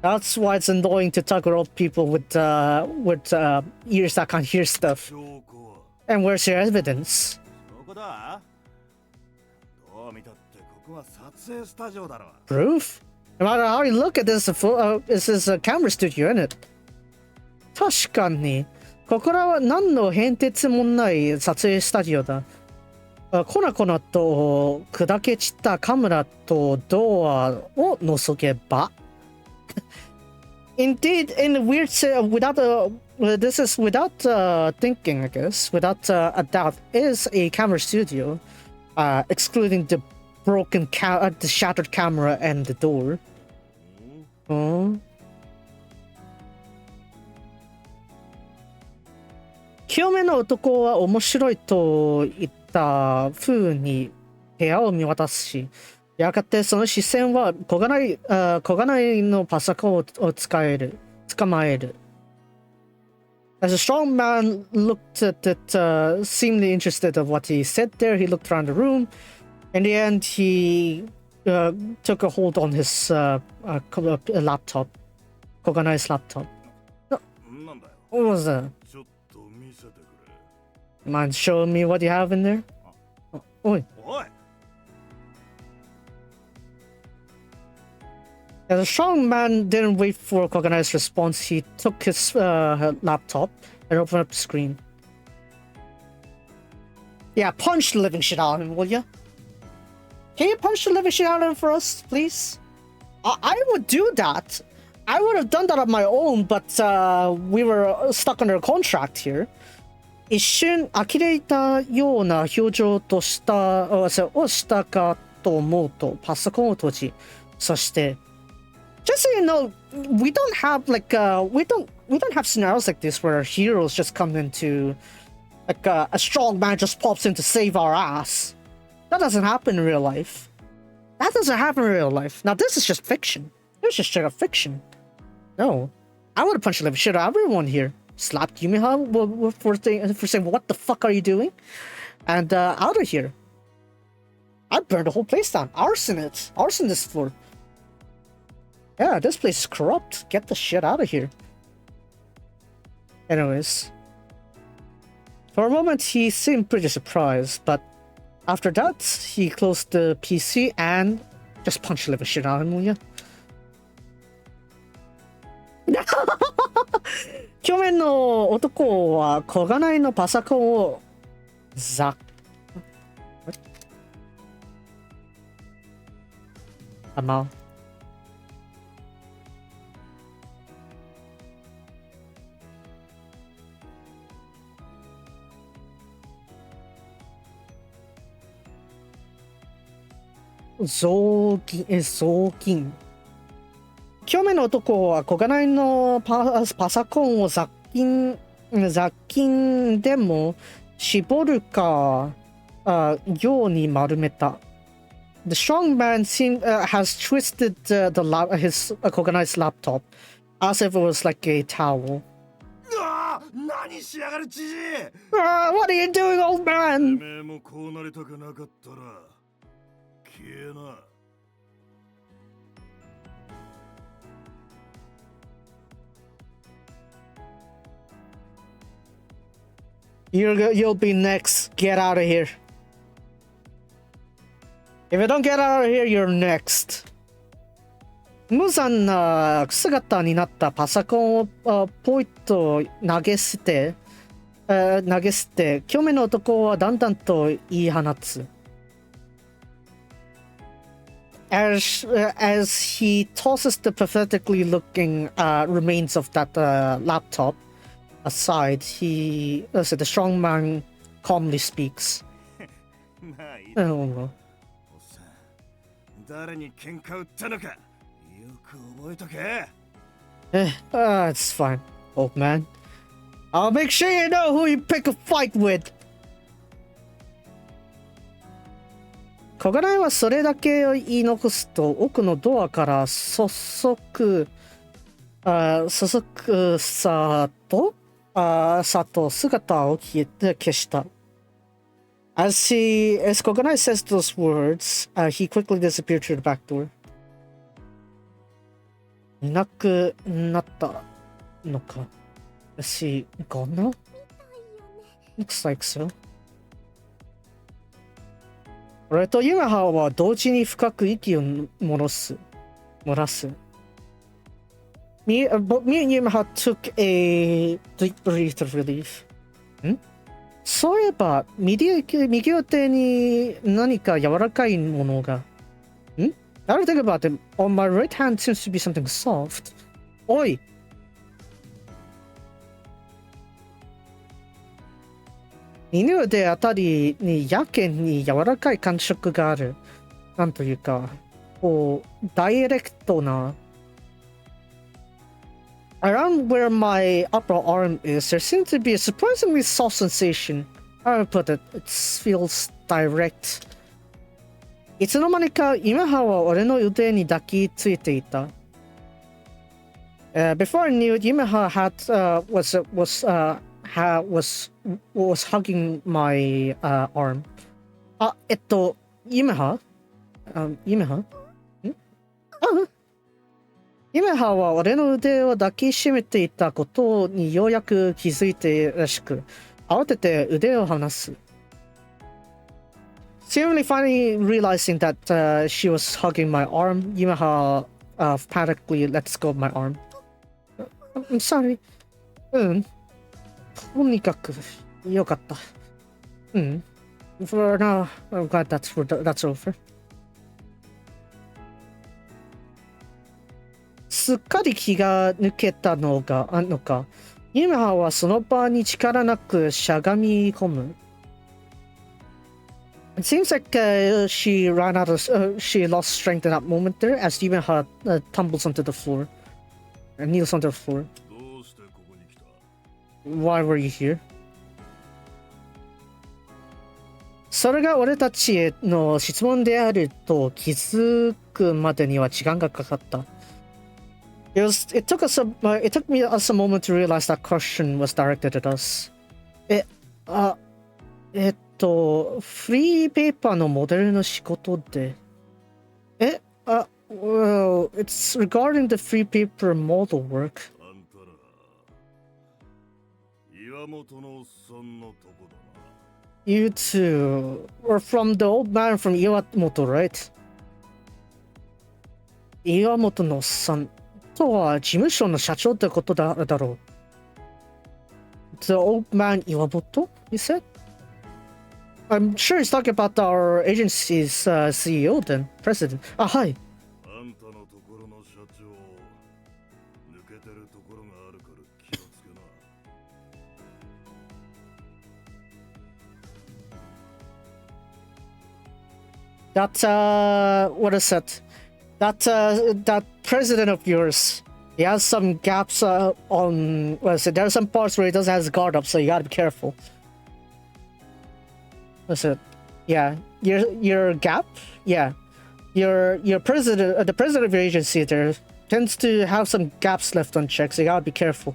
it's annoying to talk around people with ears that can't hear stuff. 証拠は And where's your evidence? どこだ？どう見たってここは撮影スタジオだろ。 Proof? No matter how you look at this, this is a camera studio, isn't it? 確かに、ここらは何の変哲もない撮影スタジオだ。粉々と砕け散ったカメラとドアを覗けば。Indeed, in a weird without this is without thinking, I guess, without a doubt, is a camera studio, excluding the the shattered camera and the door. Oh. 清めの男は面白いと言った風に部屋を見渡すし、やがてその視線は小金井のパソコンを捕まえる。As a strong man looked at it, seemingly interested of what he said there, he looked around the room. In the end, he took a hold on his laptop. 小金井 laptop. なんだよ。 What was that? ちょっと見せてくれ。 Mind showing me what you have in there? Oi. おい。 As a strong man didn't wait for Koganai's response, he took his laptop and opened up the screen. Yeah, punch the living shit out of him, will ya? Can you punch the living shit out of him for us, please? I would do that. I would have done that on my own, but we were stuck under a contract here. 一瞬呆れたような表情をしたかと思うとパソコンを閉じ、そして Just so you know, we don't have we don't have scenarios like this where heroes just come into like a strong man just pops in to save our ass. That doesn't happen in real life. That doesn't happen in real life. Now this is just fiction. This is just straight up fiction. No, I would have punched the living shit out of everyone here. Slapped Yumeha for saying, "What the fuck are you doing?" And out of here. I'd burn the whole place down. Arson it. Arson this floor. Yeah, this place is corrupt. Get the shit out of here. Anyways. For a moment, he seemed pretty surprised, but after that, he closed the PC and just punched the living shit out of him, will ya? 去年の男は小金井のパソコンを雑巾。去年の男は小金井のパソコンを雑巾でも絞るかように丸めた。The strong man has twisted his Koganai's laptop as if it was like a towel. 何しやがるじじい。 What are you doing, old て man? めえもこうなりたくなかったら消えな。 You'll be next. Get out of here. If you don't get out of here, you're next. 無残な姿になったパソコンをポイッと投げ捨て、去年の男はだんだんと言い放つ。As he tosses the pathetically looking remains of that laptop aside, the strong man calmly speaks. まあいい。 Oh, おっさん、誰に喧嘩売ったのかよく覚えとけ。 it's fine, old man. I'll make sure you know who you pick a fight with. 小金井はそれだけを言い残すと奥のドアからそそくさとさと姿を消した。As Koganai says those words, he quickly disappeared through the back door. いなくなったのか。Is he gone now? Looks like so. 俺とユメハは同時に深く息を漏らす。Me and Yumeha took a deep breath of relief. そういえば、右手に何か柔らかいものが。Now that I think about it, on my right hand seems to be something soft. おい。犬腕あたりにやけに柔らかい感触がある。なんというか、こう、ダイレクトな。Around where my upper arm is, there seems to be a surprisingly soft sensation. How do I put it? It feels direct. いつの間にか、ユメハは俺の腕に抱きついていた。Before I knew it, Yumeha was hugging my arm. ユメハは俺の腕を抱きしめていたことにようやく気づいているらしく、慌てて腕を離す。Seemingly finally realizing that she was hugging my arm, Yumeha panically lets go of my arm. I'm sorry. とにかくよかった。For now, I'm glad that's over. すっかり気が抜けたのがあんのか、ユメハはその場に力なくしゃがみ込む。It seems like she lost strength in that moment there as Yumeha tumbles onto the floor and kneels onto the floor. Why were you here? それが俺たちへの質問であると気づくまでには時間がかかった。It took me a moment to realize that question was directed at us. フリーペーパーのモデルの仕事で。Well, it's regarding the free paper model work. You two were from the old man from Iwamoto, right? 岩本のおっさんとは事務所の社長ってことだろう。The old man Iwamoto, you said? I'm sure he's talking about our agency's CEO then, president. はい。What is it? That president of yours, he has some gaps on. What is it? There are some parts where he doesn't have his guard up, so you gotta be careful. What's it? Yeah, your gap. Yeah, your president, the president of your agency there tends to have some gaps left unchecked, so you gotta be careful.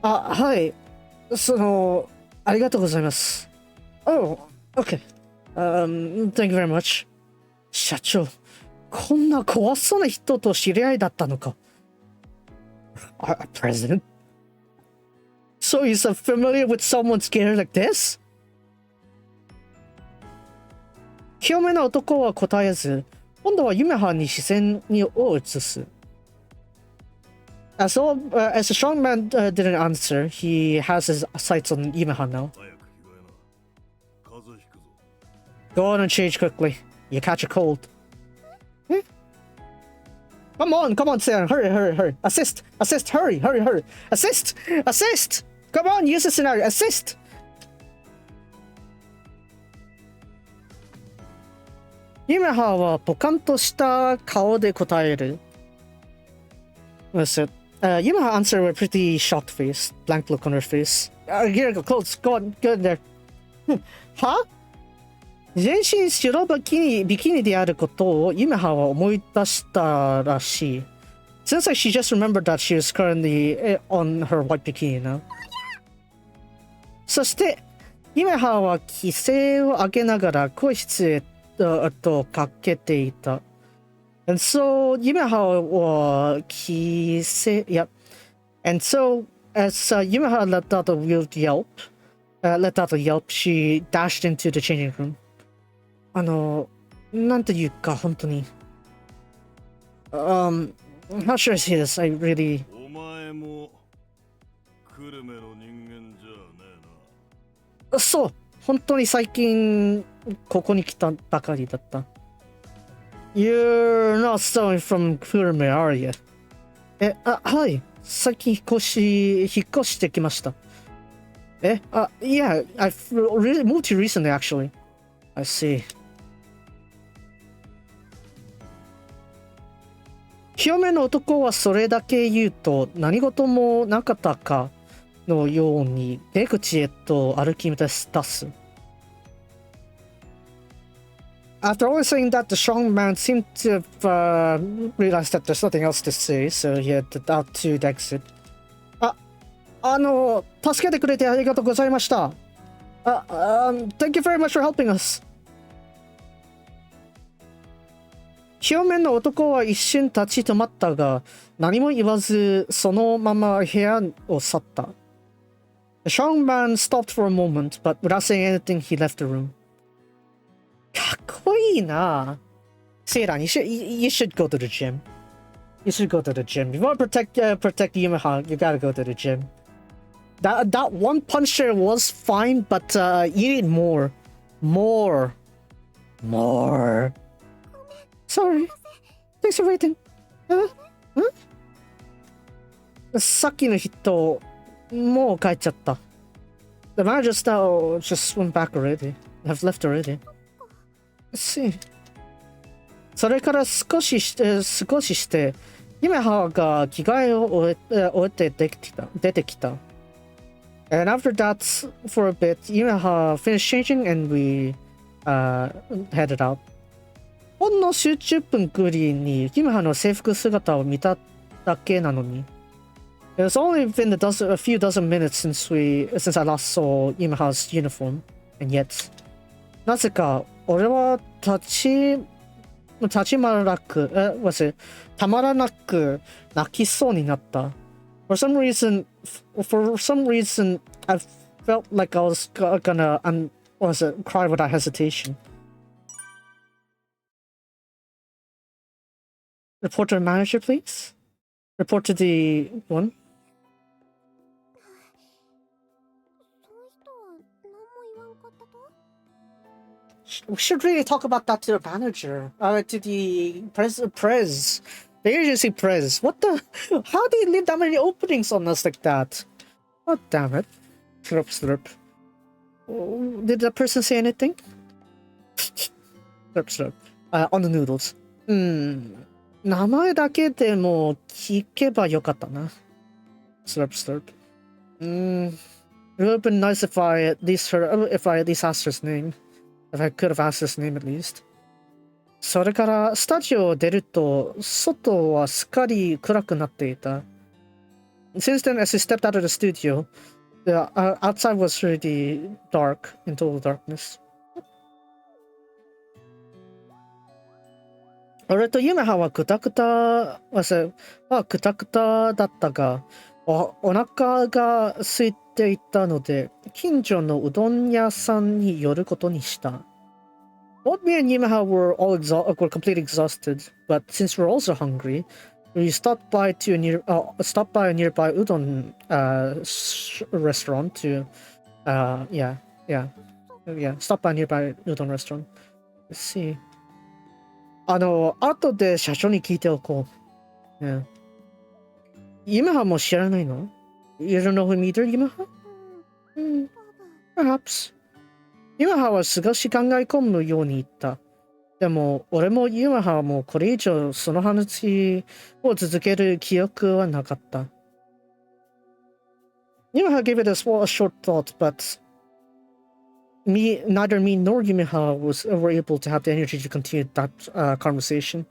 はい。ありがとうございます。Oh, okay. Thank you very much. 社長、こんな怖そうな人と知り合いだったのか。President? So he's familiar with someone's gear like this? 清めな男は答えず、今度はユメハに視線を移す。As the strong man didn't answer, he has his sights on Yumeha now. Go on and change quickly. You catch a cold. Eh? Come on, Sam. Hurry. Assist, hurry. Assist. Come on, use the scenario. Assist. Yumeha はポカンとした顔で答える。Listen, Yumeha answered with a pretty shocked face, blank look on her face. Here, close. Go in there. は？全身白ビキニであることをユメハは思い出したらしい。Seems like she just remembered that she was currently on her white bikini now. そして、ユメハは規制を上げながら更衣室へとかけていた。And so, Yumeha was yeah. And so, as Yumeha let out a weird yelp, she dashed into the changing room. なんていうか、本当に。How should I say this? I really. お前も久留米の人間じゃねえな。そう、本当に最近ここに来たばかりだった。You're not selling from Kurme, are you? はい。最近引っ越してきました。Yeah, I've really moved here recently, actually. I see. 表面の男はそれだけ言うと何事もなかったかのように出口へと歩き出す。After always saying that, the strong man seemed to have realized that there's nothing else to say, so he headed out to the exit. 助けてくれてありがとうございました。Thank you very much for helping us. 表面の男は一瞬立ち止まったが、何も言わず、そのまま部屋を去った。The strong man stopped for a moment, but without saying anything, he left the room. かっこいいな。Seiran, you should go to the gym. You should go to the gym. If you want to protect Yumeha, you gotta go to the gym. That one puncher was fine, but you need more. More. Sorry. Thanks for waiting. さっきの人、もう帰っちゃった。The manager now just went back already. Have left already. See. それから少しして、ユメハが着替えを終えて出てきた。And after that, for a bit, Yumeha finished changing and we headed out. ほんの数十分ぶりにユメハの制服姿を見ただけなのに。It's only been a few dozen minutes since I last saw Yumeha's uniform, and yet, なぜか俺はたまらなく泣きそうになった。For some reason, I felt like I was gonna cry without hesitation. Report to the manager, please. Report to the one. We should really talk about that to the manager. To the prez. The agency prez. What the? How do you leave that many openings on us like that? Oh, damn it. Slurp. Did that person say anything? Slurp. On the noodles. 名前だけでも聞けばよかったな。Slurp. It would have been nice if I at least asked his name. If I could have asked his name at least. それからスタジオを出ると外はすっかり暗くなっていた。Since then, as we stepped out of the studio, the outside was really dark, in total darkness. 俺とユメハはクタクタだったが、お腹が空いていたので、近所のうどん屋さんに寄ることにした。Both me and Yumeha were completely exhausted, but since we're also hungry, we stopped by a nearby udon restaurant to stop by a nearby udon restaurant. Let's see. 後で社長に聞いておこう。Yeah. Yumeha も知らないの？ You don't know him either, Yumeha? Perhaps. Yumeha は少し考え込むように言った。でも、俺もYumehaもこれ以上その話を続ける記憶はなかった。Yumeha gave it a short thought, but neither me nor Yumeha were able to have the energy to continue that conversation.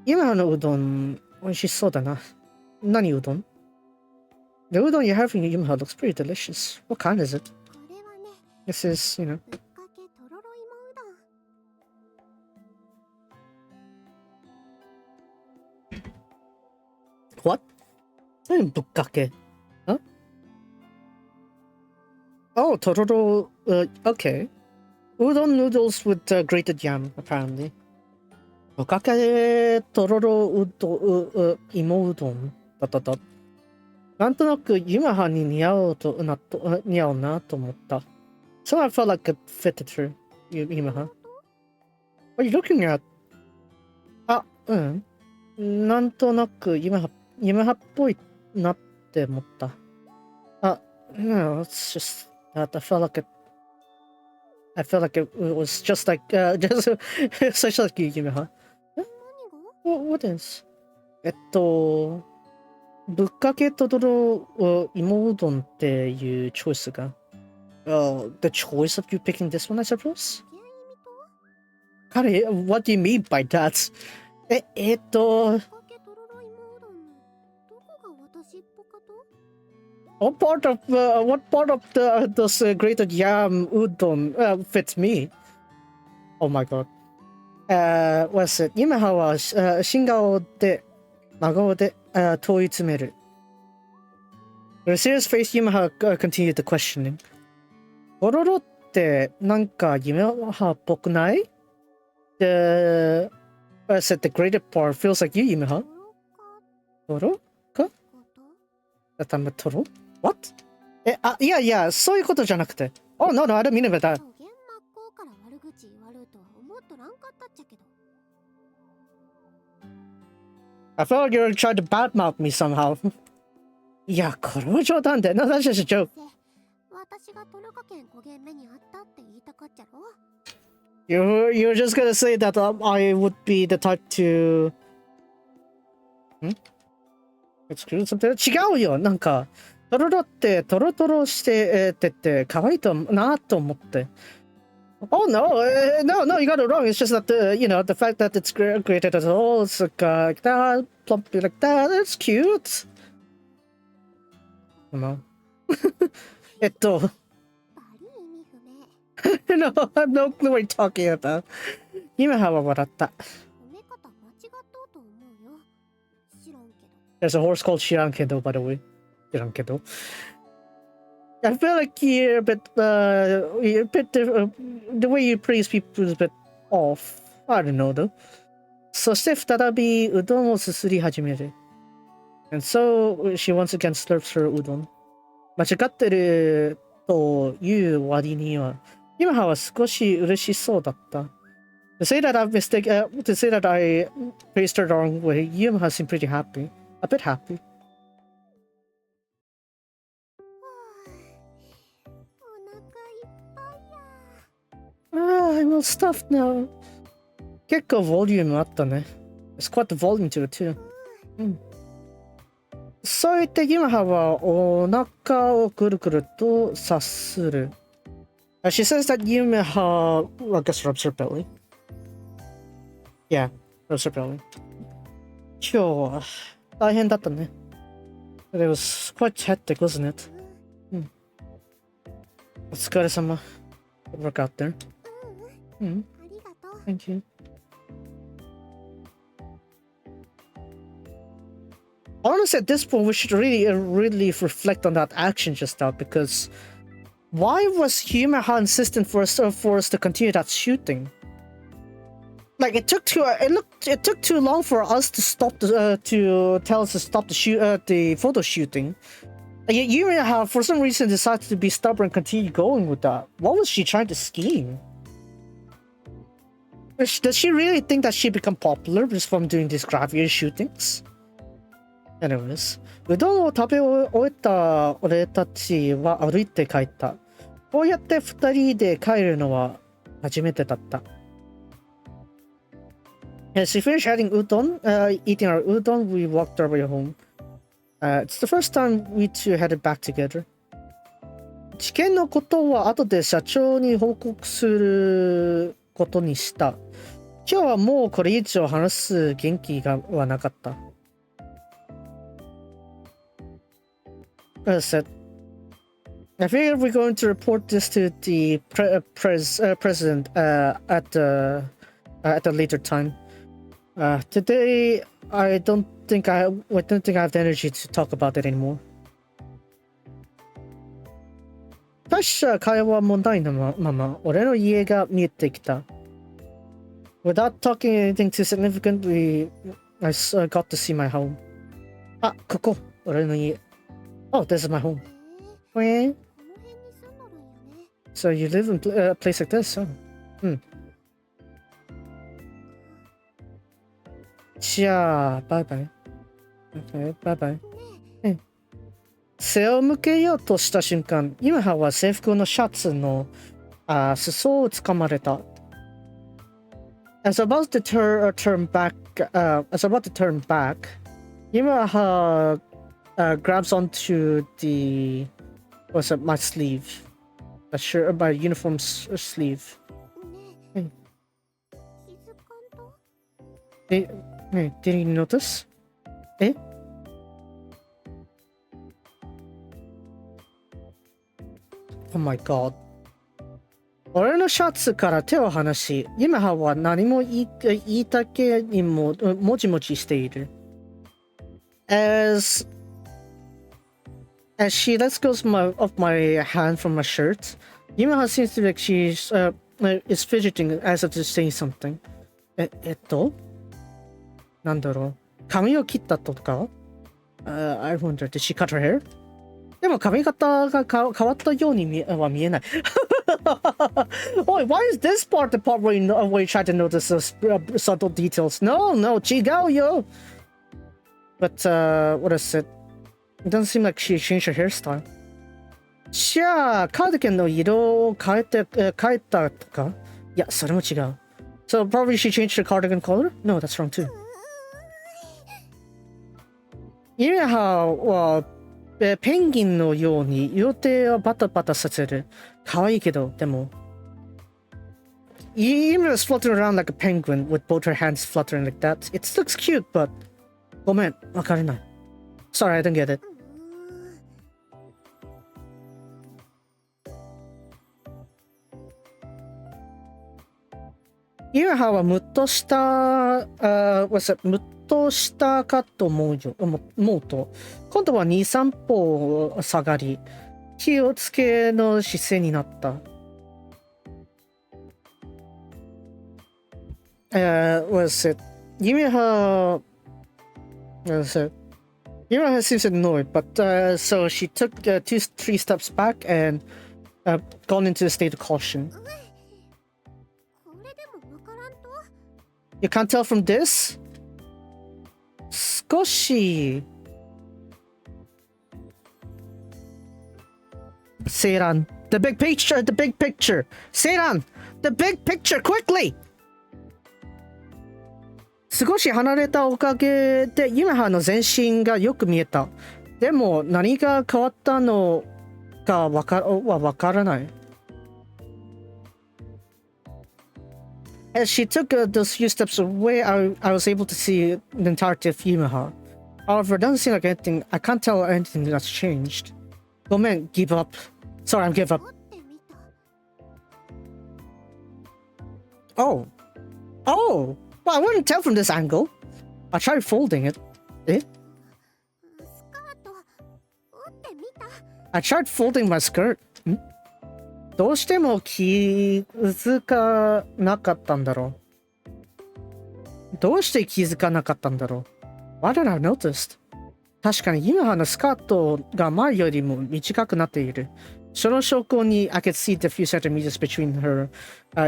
今のうどん、美味しそうだな。何うどん ?The udon you're having in Yumeha looks pretty delicious. What kind is it? This is, you know. What? Bukkake? Huh? Oh, tororo. Okay. Udon noodles with grated yam, apparently. Bukkake tororo imo udon. Dot. なんとなくYumehaに似合うなと思った。So I felt like it fitted her, Yumeha. What are you looking at? あ、うん。なんとなくYumehaっぽいなって思った。あ、no, it's just that I felt like it was just like, such like Yumeha. What is? ぶっかけとどろ芋うどんっていうチョイスが。The choice of you picking this one, I suppose? What do you mean by that? What part of this grated yam udon fits me? Oh my god. What's it? Yumehaは新顔で真顔で問い詰める。With a serious face, Yumeha continued the questioning. とろろってなんかYumehaっぽくない？ I said the grated part feels like you, Yumeha. とろか？たまとろ？ What? いや、そういうことじゃなくて。Oh, no, I don't mean it that. I felt like you were trying to badmouth me somehow. いや、これは冗談で。No, that's just a joke. You're just gonna say that I would be the type to... Excuse something? 違うよ。なんか、とろろってトロトロしてて可愛いとなと思って。Oh no, no, you got it wrong. It's just that the fact that it's created as all, it's like that, plumpy like that. It's cute. No. No, I have no clue what you're talking about. Yumehaは笑った。There's a horse called Shirankedo, by the way. Shirankedo. I feel like you're a bit different. The way you praise people is a bit off. I don't know though. そして再びうどんをすすり始める。And so she once again slurps her udon. 間違ってるという割には、Yumehaは少し嬉しそうだった。To say that I praised her the wrong way, Yumeha seemed pretty happy. A bit happy. I'm all stuffed now. 結構ボリュームあったね。There's quite the volume to it too. そう言ってYumehaはお腹をくるくるとさする。She says that Yumeha, I guess, rubs her belly. Yeah, rubs her belly. 今日は大変だったね。It was quite hectic, wasn't it? お疲れ様。Good work out there. Thank you. Honestly, at this point, we should really reflect on that action just now, because why was Yumeha insistent for us to continue that shooting? Like it took too long for us to stop to tell us to stop the photo shooting. Yet Yumeha, for some reason, decided to be stubborn and continue going with that. What was she trying to scheme? Does she really think that she become popular just from doing these gravier shootings? Anyways, うどんを食べ終えた俺たちは歩いて帰った。こうやって二人で帰るのは初めてだった。As we finished eating our udon, we walked our way home. It's the first time we two headed back together. 事件のことは後で社長に報告することにした。今日はもうこれ以上話す元気はなかった。As I said, I figured we're going to report this to the president at a later time. Today, I don't think I have the energy to talk about it anymore. 大した会話は問題のまま、俺の家が見えてきた。Without talking anything too significant, I got to see my home. あ、ここ、俺の家。Oh, this is my home. So you live in a place like this, huh? うん。じゃあ、バイバイ。バイバイ。背を向けようとした瞬間、ユメハは制服のシャツの裾をつかまれた。As about to turn back, Yumeha grabs onto my sleeve, my uniform sleeve. Did you notice? Oh my god. 俺のシャツから手を離し、ユメハは何も言いたけにももちもちしている。As she lets go of my hand from my shirt, Yumeha seems to be like she's is fidgeting as if to say something. なんだろう。髪を切ったとか？I wonder, did she cut her hair? でも髪型が変わったようには見えない。Why is this part the part where you try to notice those subtle details? No,違うよ. But what is it? It doesn't seem like she changed her hairstyle. じゃあ、カーディガンの色を変えたとか？いや、それも違う。So probably she changed her cardigan color? No, that's wrong too. ユメハはペンギンのように両手をバタバタさせる。可愛いけど、でも。Yumeha is floating around like a penguin with both her hands fluttering like that. It looks cute, but ごめん、わからない。Sorry, I don't get it. Yumeha はムッとしたかと思うと、今度は2、3歩下がり、気をつけの姿勢になった。Yumeha seems annoyed, but so she took 2-3 steps back and gone into a state of caution. You can't tell from this? 少しセイラン The big picture セイラン The big picture quickly 少し離れたおかげでユメハの全身がよく見えた。でも何が変わったのかわからない。As she took those few steps away, I was able to see the entirety of Yumeha. However, it doesn't seem like anything. I can't tell anything that's changed. ごめん、give up. Sorry, I'm give up. Oh. Well, I wouldn't tell from this angle. I tried folding it. I tried folding my skirt. どうしても気づかなかったんだろう。どうして気づかなかったんだろう。Why did I notice? 確かにユメハのスカートが前よりも短くなっている。その証拠に I could see the few centimeters between her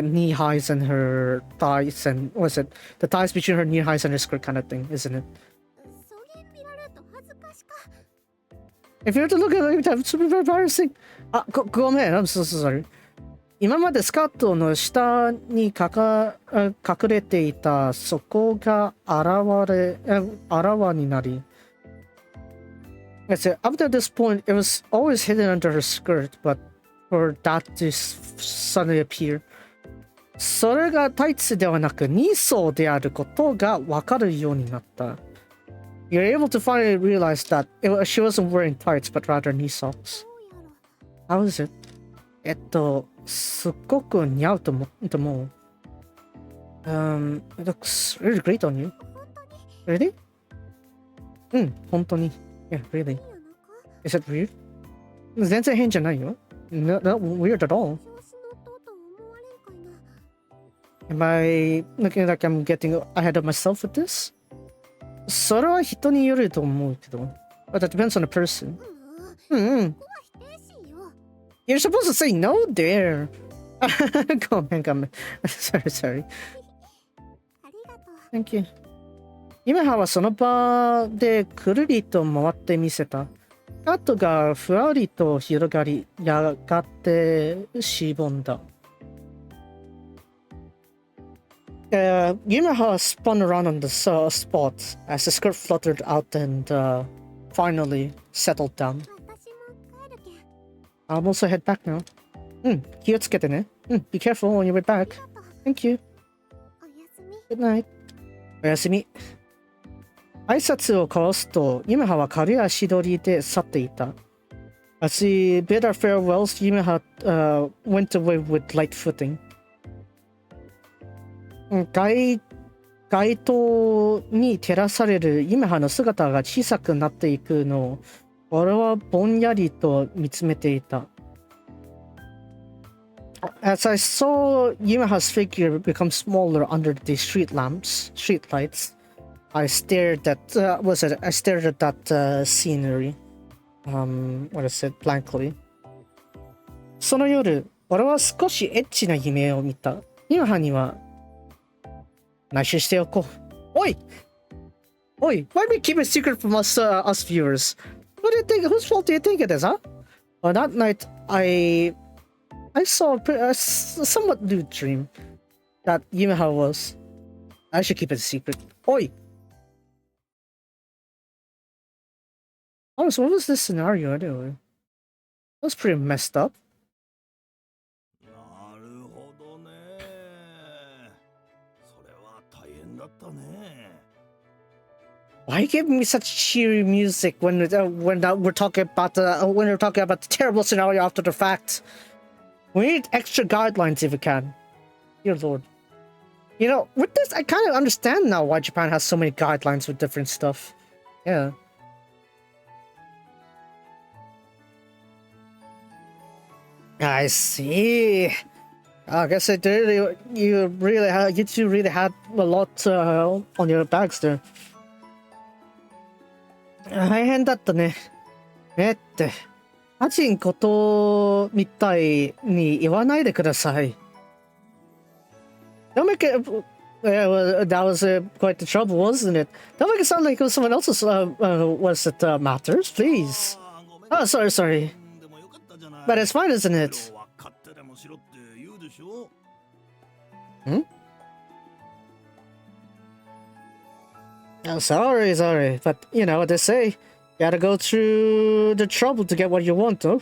knee highs and her thighs and what is it? The thighs between her knee highs and her skirt kind of thing, isn't it? If you were to look at it, it's very embarrassing. ごめん、I'm so sorry. 今までスカートの下に隠れていた底があらわになり。I said, up to this point, it was always hidden under her skirt, but for that to suddenly appear. それがタイツではなく二層であることがわかるようになった。You're able to finally realize that she wasn't wearing tights, but rather knee socks. How is it? すっごく似合うと思う。It looks really great on you. Really? うん、本当に。Yeah, really. Is it weird? 全然変じゃないよ。Not weird at all. Am I looking like I'm getting ahead of myself with this? それは人によると思うけど。But that depends on the person. うん。You're supposed to say no there. ごめん。Sorry. Thank you. ユメハはその場でくるりと回ってみせた。カットがふわりと広がり、やがてしぼんだ。Yumeha spun around on the spot as the skirt fluttered out and finally settled down. I'm also head back now. 気をつけてね。Be careful on your way back. Thank you. Good night. おやすみ。挨拶を交わすと、Yumehaは軽い足取りで去っていた。As he bid our farewells, Yumeha went away with light footing. 街灯に照らされるYumehaの姿が小さくなっていくのを、俺はぼんやりと見つめていた。As I saw Yumeha's figure become smaller under the street lights, I stared at that scenery. What is it? Blankly. その夜、俺は少しエッチな夢を見た。Yumehaには内緒しておこう。おい why we keep a secret from us viewers? What do you think? Whose fault do you think it is, huh? On that night, I saw a somewhat lewd dream that Yumeha was. I should keep it a secret. Oi! Oh, so what was this scenario anyway? That was pretty messed up. Why are you giving me such cheery music when we're talking about the terrible scenario after the fact? We need extra guidelines if we can. Dear Lord. You know, with this, I kind of understand now why Japan has so many guidelines with different stuff. Yeah. I see. I guess you two really had a lot on your bags there. 大変だったね。ってパチンコとみたいに言わないでください。Don't make it. That was quite the trouble, wasn't it? Don't make it sound like it was someone else's matters, please. Oh, sorry. But it's fine, isn't it? Oh, sorry. But you know what they say. You gotta go through the trouble to get what you want, though.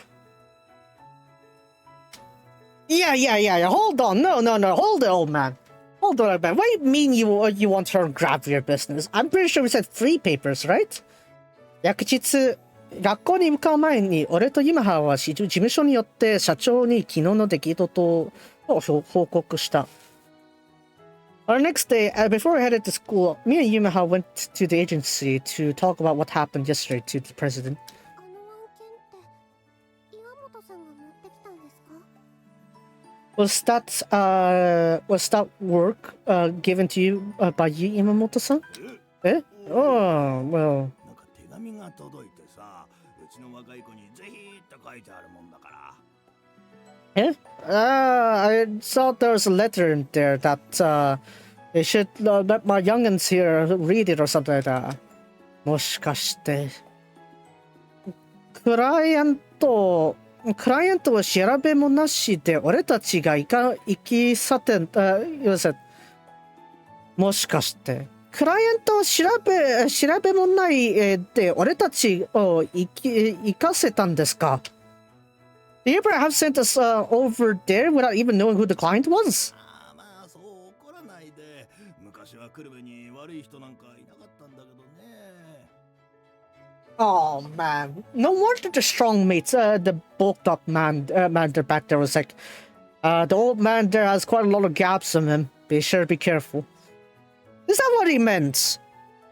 Yeah. Hold on. No. Hold it, old man. Hold on, old man. What do you mean you want her to grab your business? I'm pretty sure we said free papers, right? 翌日、学校に向かう前に、俺とYumehaは事務所によって社長に昨日の出来事を報告した。Our next day, before we headed to school, me and Yumeha went to the agency to talk about what happened yesterday to the president. Was that work given to you by Imamoto-san? Eh? Oh, well. Eh? I thought there was a letter in there that they should let my youngins here read it or something like that. もしかして、クライアントを調べもなしで俺たちが行き去ってもしかしてクライアントを調べもないで俺たちを行かせたんですか? Did you perhaps sent us over there without even knowing who the client was? が来る目に悪い人なんかいなかったんだけどね。Oh man, no wonder the strong mates, the bulked up man there back there was like, the old man there has quite a lot of gaps in him. Be sure to be careful. Is that what he meant?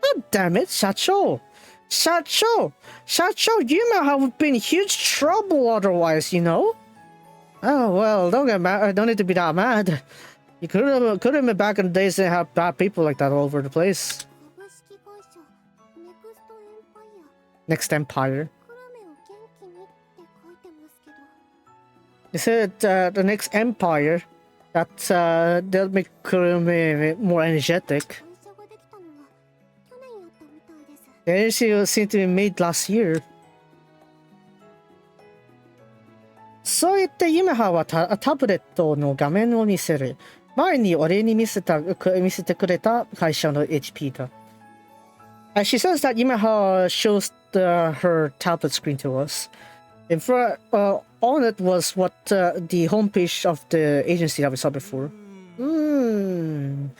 God damn it, Shacho! Yumeha would be in huge trouble otherwise, you know? Oh well, don't get mad. Don't need to be that mad. You could have been back in the days and have bad people like that all over the place. Next Empire. They said the next Empire that they'll make Kurumi more energetic. The energy seemed to be made last year. そう言ってユメハはタブレットの画面を見せる。前に俺に見せてくれた会社の HP だ。She says that Yumeha shows her tablet screen to us. In front, on it was what the homepage of the agency that we saw before. The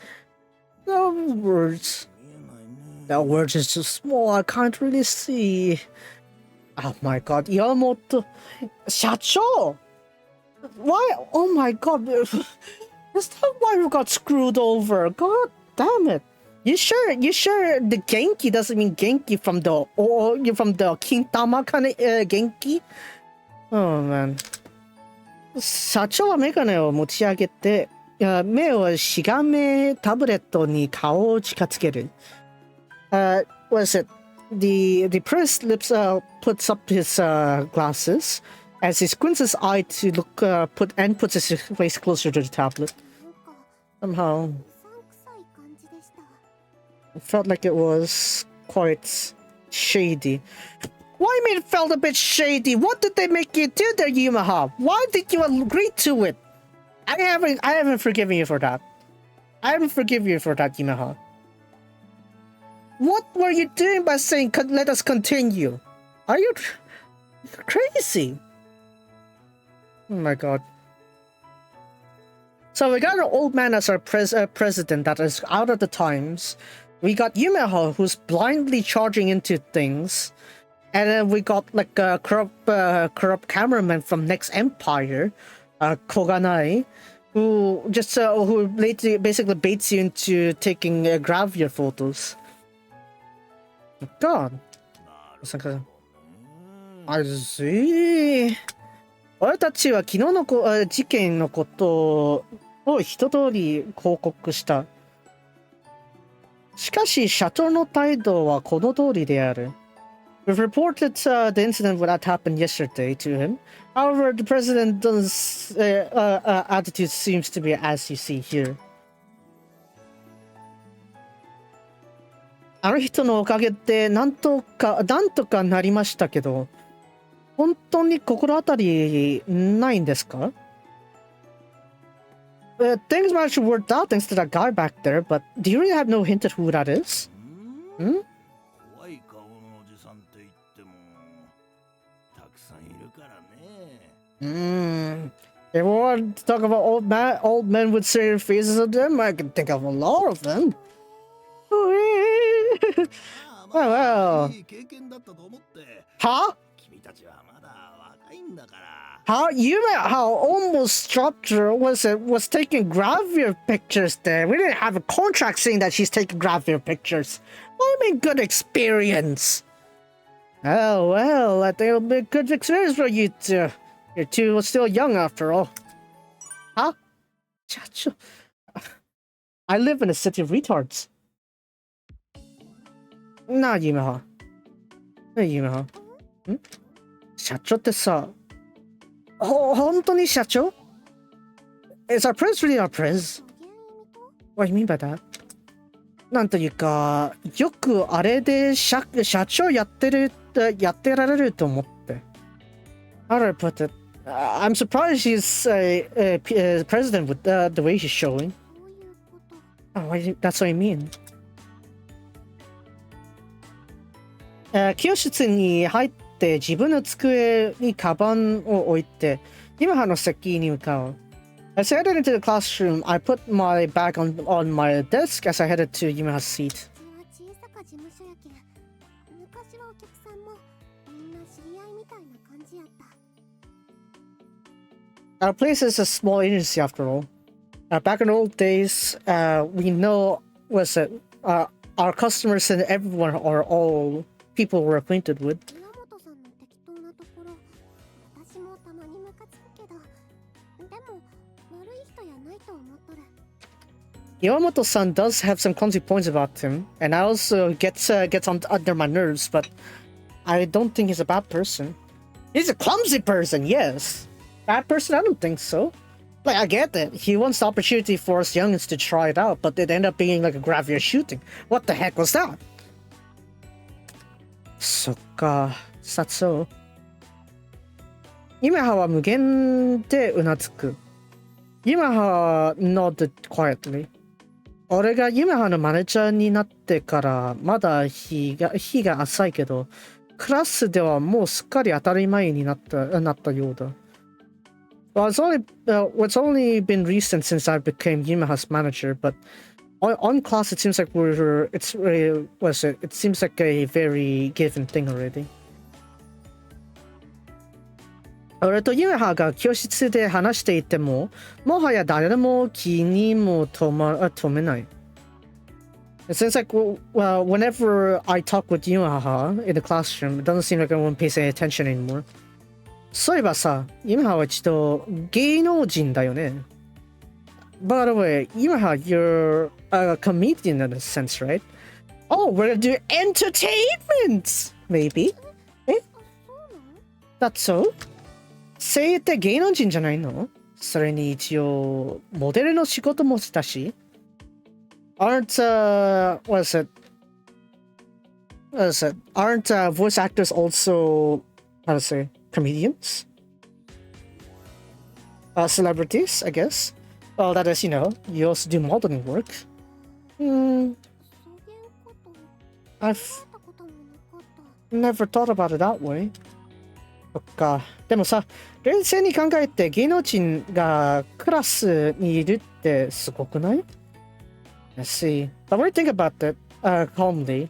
words. The words is too small. I can't really see. Oh my god, Yamamoto. Shacho! Why? Oh my god. Is that why we got screwed over? God damn it. You sure the Genki doesn't mean Genki from the Kintama kind of Genki? Oh man. 社長はメガネを持ち上げて、目をしがめタブレットに顔を近づける。What is it? The priest puts up his glasses as he squints his eye to look puts his face closer to the tablet. Somehow, it felt like it was quite shady. Why do you mean it felt a bit shady? What did they make you do there, Yumeha? Why did you agree to it? I haven't forgiven you for that. I haven't forgiven you for that, Yumeha. What were you doing by saying, let us continue? Are you crazy? Oh my god. So we got an old man as our president that is out of the times. We got Yumeha, who's blindly charging into things. And then we got like a corrupt cameraman from Next Empire, Koganai, who just who basically baits you into taking gravure photos. God. I see. 俺たちは昨日の事件のことを一通り報告した。しかし社長の態度はこの通りである。We've reported the incident that happened yesterday to him. However, the president's attitude seems to be as you see here. あの人のおかげでなんとかなりましたけど、本当に心当たりないんですか？ Things managed to work out thanks to that guy back there, but do you really have no hint at who that is? Hmm? If we want to talk about old men with serious faces on them, I can think of a lot of them. Well. Huh? How almost dropped her was taking gravure pictures there. We didn't have a contract saying that she's taking gravure pictures. What do you mean good experience? Oh well, I think it'll be a good experience for you two. You two are still young after all. Huh? Chacho. I live in a city of retards. Nah, Yumeha. Hey, Yumeha. Hmm? 社長ってさ、本当に社長? Is our prince really our prince? What do you mean by that? なんというか、よくあれで社長やってられると思って。How do I put it? I'm surprised she's a president with the way she's showing. Oh, that's what I mean. 教室に入って自分の机にカバンを置いて、ユメハの席に向かう。As I headed into the classroom, I put my bag on my desk as I headed to Yumeha's seat. Our place is a small agency after all. Back in the old days, we know our customers and everyone are all people we're acquainted with. Yamamoto-san does have some clumsy points about him, and I also gets under my nerves, but I don't think he's a bad person. He's a clumsy person, yes. Bad person? I don't think so. Like, I get it. He wants the opportunity for us youngins to try it out, but it ended up being like a graveyard shooting. What the heck was that? Sokka. Is that so? Yumeha wa mugen de unatsuku. Yumeha nodded quietly. 俺がYumehaのマネージャーになってからまだ日が浅いけど、クラスではもうすっかり当たり前になったようだ。Well, it's only been recent since I became Yumeha's manager, but on class it seems like it seems like a very given thing already. 俺とYumehaが教室で話していても、もはや誰も気にも留めない。It seems like whenever I talk with Yumeha in the classroom, it doesn't seem like anyone pays any attention anymore. そういえばさ、Yumehaは一度芸能人だよね。By the way, Yumeha, you're a comedian in a sense, right? Oh, we're gonna do entertainment! Maybe? え? That's so? 声優って芸能人じゃないの？それに一応、モデルの仕事もしたし。Aren't voice actors also, how to say, comedians? Celebrities, I guess. Well, that is, you also do modeling work. I've never thought about it that way. そっか。でもさ、冷静に考えて芸能人がクラスにいるってすごくない？ Let's see. But when you think about it calmly,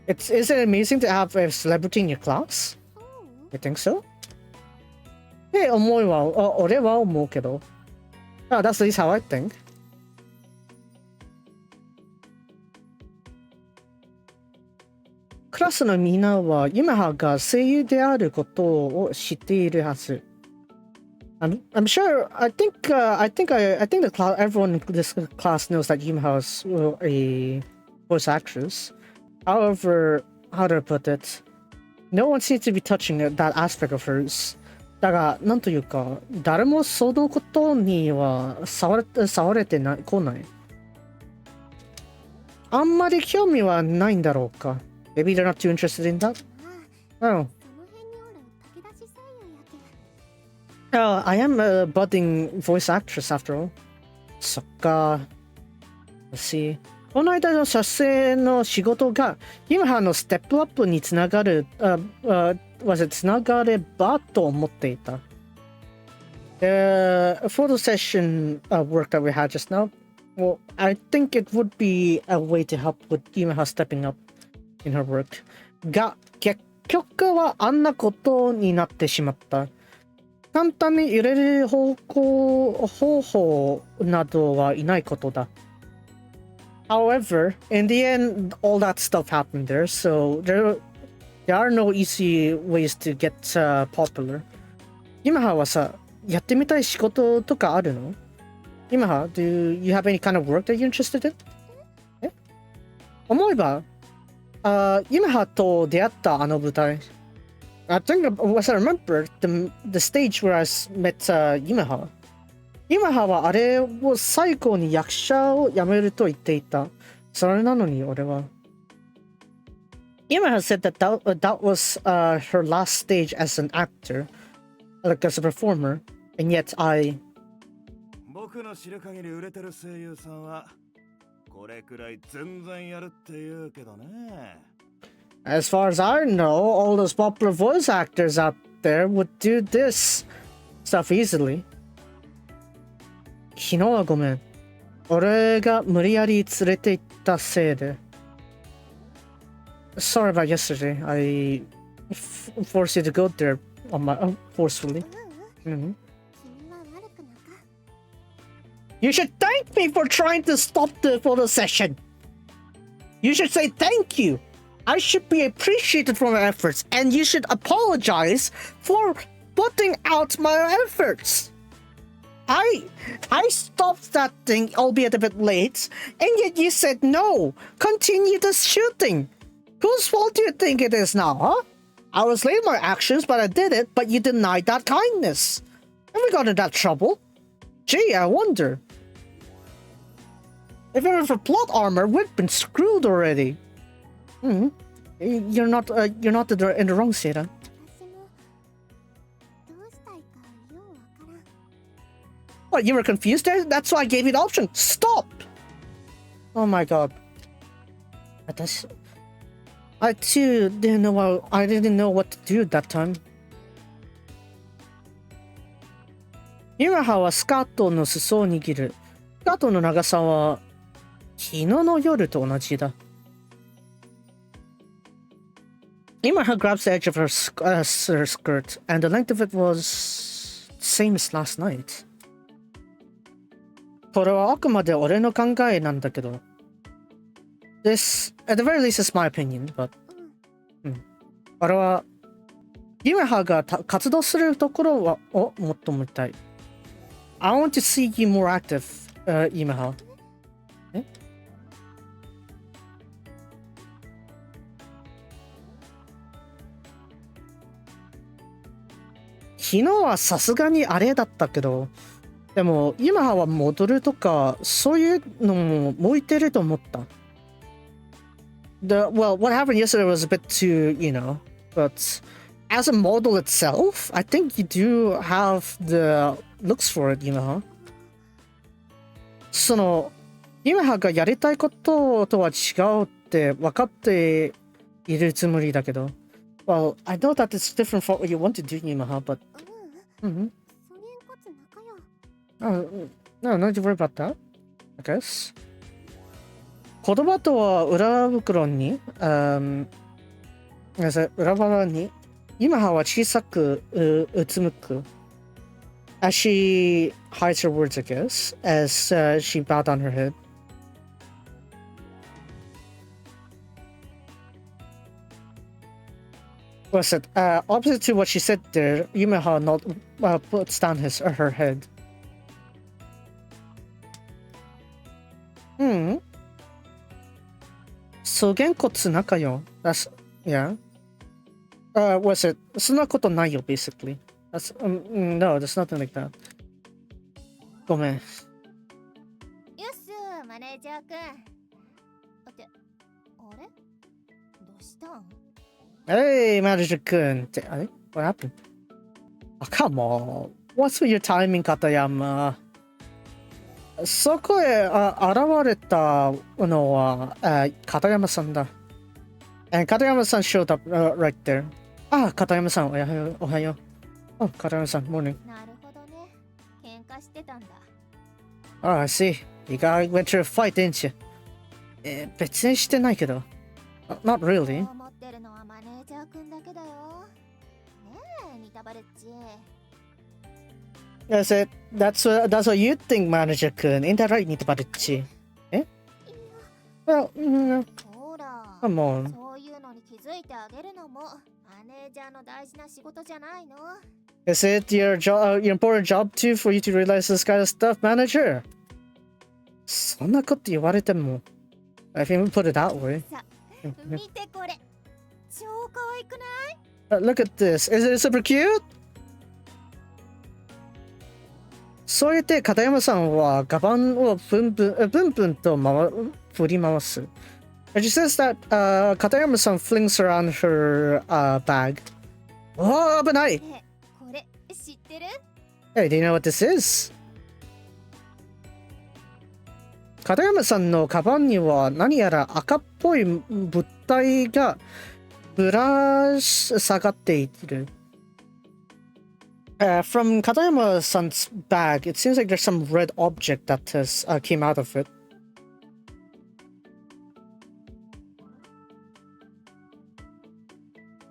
is it amazing to have a celebrity in your class? You think so? って俺は思うけど。That's at least how I think. クラスのみんなはYumehaが声優であることを知っているはず。I'm sure. I think everyone in this class knows that Yumeha is a voice actress. However, how to put it, no one seems to be touching that aspect of hers. だが、なんというか、誰もそのことには触れてこない。あんまり興味はないんだろうか。Maybe they're not too interested in that? Oh. I am a budding voice actress after all. そっか。Let's see. この間の撮影の仕事がYumehaのステップアップにつながればと思っていた。The photo session work that we had just now, well, I think it would be a way to help with Yumeha stepping up in her work. が、結局はあんなことになってしまった。簡単に揺れる方法などはいないことだ。However, in the end, all that stuff happened there, so there are no easy ways to get popular. Yumeha はさ、やってみたい仕事とかあるの？ Yumeha, do you have any kind of work that you're interested in? 思えば、Yumeha と出会ったあの舞台。I think, as I remember, the stage where I met Yumeha. Yumeha はあれを最後に役者を辞めると言っていた。それなのに俺は。Yumeha said that was her last stage as an actor, like as a performer, and yet I. 僕の知る限り売れてる声優さんはこれくらい全然やるって言うけどね。As far as I know, all those popular voice actors out there would do this stuff easily. 昨日はごめん。俺が無理やり連れて行ったせいで。Sorry about yesterday. I forced you to go there on my forcefully. You should thank me for trying to stop the photo session. You should say thank you. I should be appreciated for my efforts, and you should apologize for putting out my efforts. I stopped that thing, albeit a bit late, and yet you said no. Continue the shooting. Whose fault do you think it is now, huh? I was late in my actions, but I did it, but you denied that kindness. And we got in that trouble. Gee, I wonder. If it were for plot armor, we'd been screwed already. You're not in the wrong state, huh? What, you were confused there? That's why I gave you the option. Stop! Oh my god. I too didn't know what to do at that time. Yumeha はスカートの裾を握る。スカートの長さは昨日の夜と同じだ。Yumeha grabs the edge of her skirt, and the length of it was the same as last night. これはあくまで俺の考えなんだけど。This, at the very least, is my opinion, but... 俺は、Yumehaが活動するところをもっと見たい。I want to see you more active, Yumeha. 昨日はさすがにあれだったけど、でもYumehaは戻るとかそういうのも向いてると思った。Well, what happened yesterday was a bit too, but as a model itself, I think you do have the looks for it, Yumeha. そのYumehaがやりたいこととは違うって分かっているつもりだけど。Well, I know that it's different from what you want to do, Yumeha, but... No, don't you worry about that, I guess. 言葉とは裏袋に、裏腹に、Yumehaは小さくうつむく。As she hides her words, I guess, as she bowed down her head. Was it opposite to what she said there? Yumeha puts down her head. 素げんこつ仲よ。That's yeah. Was it? そんなことないよ basically. That's no, there's nothing like that. ごめん。よっす、マネージャーくん。ってあれ？どうしたん？ Hey, manager くんって、あれ What happened? Oh, come on. What's with your timing, 片山。そこへ現れたのは片山さんだ。And 片山さん showed up right there. 片山さん、おはよう。片山さん、morning. なるほどね。喧嘩してたんだ。I see. You guys went to a fight, didn't you? 別にしてないけど。Not really. 思ってるのはマネージャーくんだけだよ。ねえ、ニタバレッジ。That's it. That's what you think, manager くん。Ain't that right, ニタバレッジ？Well,ほら、 come on. そういうのに気づいてあげるのもマネージャーの大事な仕事じゃないの？ Is it your important job too for you to realize this kind of stuff, manager? そんなこと言われても。I think we put it that way. さ、見てこれ。超可愛くない？ Look at this. Is it super cute? そう言って片山さんはカバンをブンブンと振り回す。She says that 片山さん flings around her bag. 危ない。ねえ、これ知ってる？ Hey, do you know what this is? 片山さんのカバンには何やら赤っぽい物体がぶら下がっている。From Katayama-san's bag, it seems like there's some red object that has came out of it.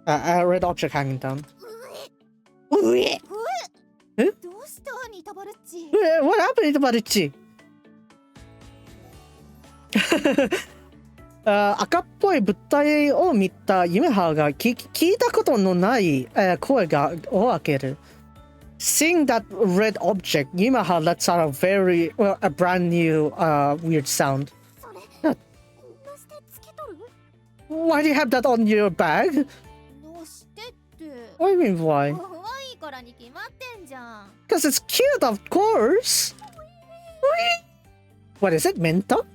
A red object hanging down. What happened to Baruchi? 赤っぽい物体を見たユメハが聞いたことのない声がを開ける。Seeing that red object, Yumeha lets out a brand new weird sound. Why do you have that on your bag? What do you mean why? Because it's cute, of course. What is it, Menta?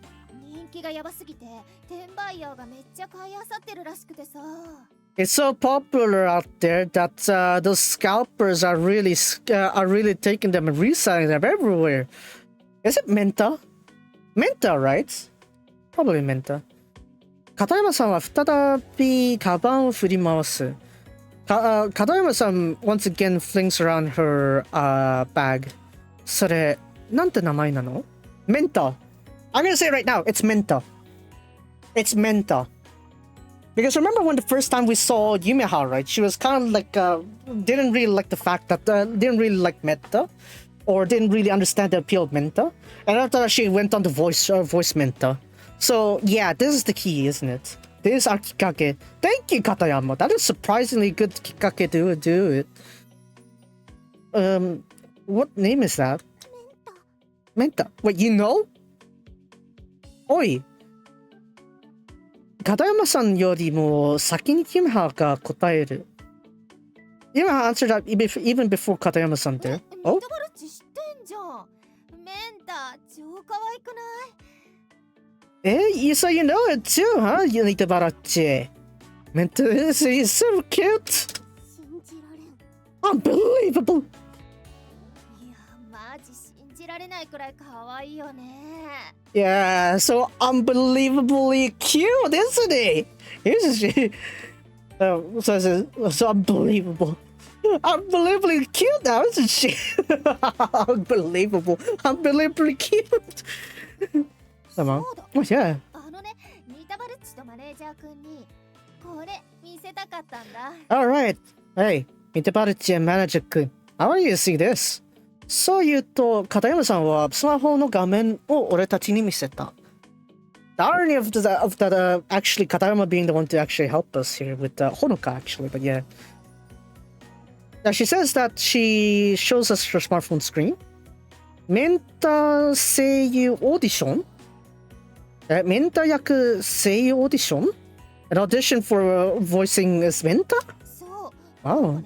It's so popular out there that those scalpers are really taking them and reselling them everywhere. Is it Menta? Menta, right? Probably Menta. Katayama-san は再びカバンを振り回す。Katayama-san once again flings around her bag. それ、なんて名前なの? Menta. I'm gonna say it right now. It's Menta. It's Menta. Because remember when the first time we saw Yumeha, right? She was kind of like, didn't really like the fact that, didn't really like Menta. Or didn't really understand the appeal of Menta. And after that, she went on to voice Menta. So, yeah, this is the key, isn't it? This is our kikake. Thank you, Katayama. That is surprisingly good kikake to do it. What name is that? Menta. Wait, you know? Oi. Katayama-san よりも先にYumehaが答える。Yumeha answered that even before Katayama-san did. Oh? So you know it too, huh, Yumeha? Menta is so cute. Unbelievable. Yeah, so unbelievably cute, isn't he? Isn't she? So unbelievable. Unbelievably cute now, isn't she? Unbelievably cute. Come on. Oh, yeah. Alright. Hey, Mitabaruchi and Manager-kun. I want you to see this. そう言うと、Katayama-sanはスマホの画面を俺たちに見せた。The irony of that actually Katayama being the one to actually help us here with Honoka actually, but yeah. Now she says that she shows us her smartphone screen. Menta 声優オーディション? Menta 役声優オーディション? An audition for voicing as Menta? Wow.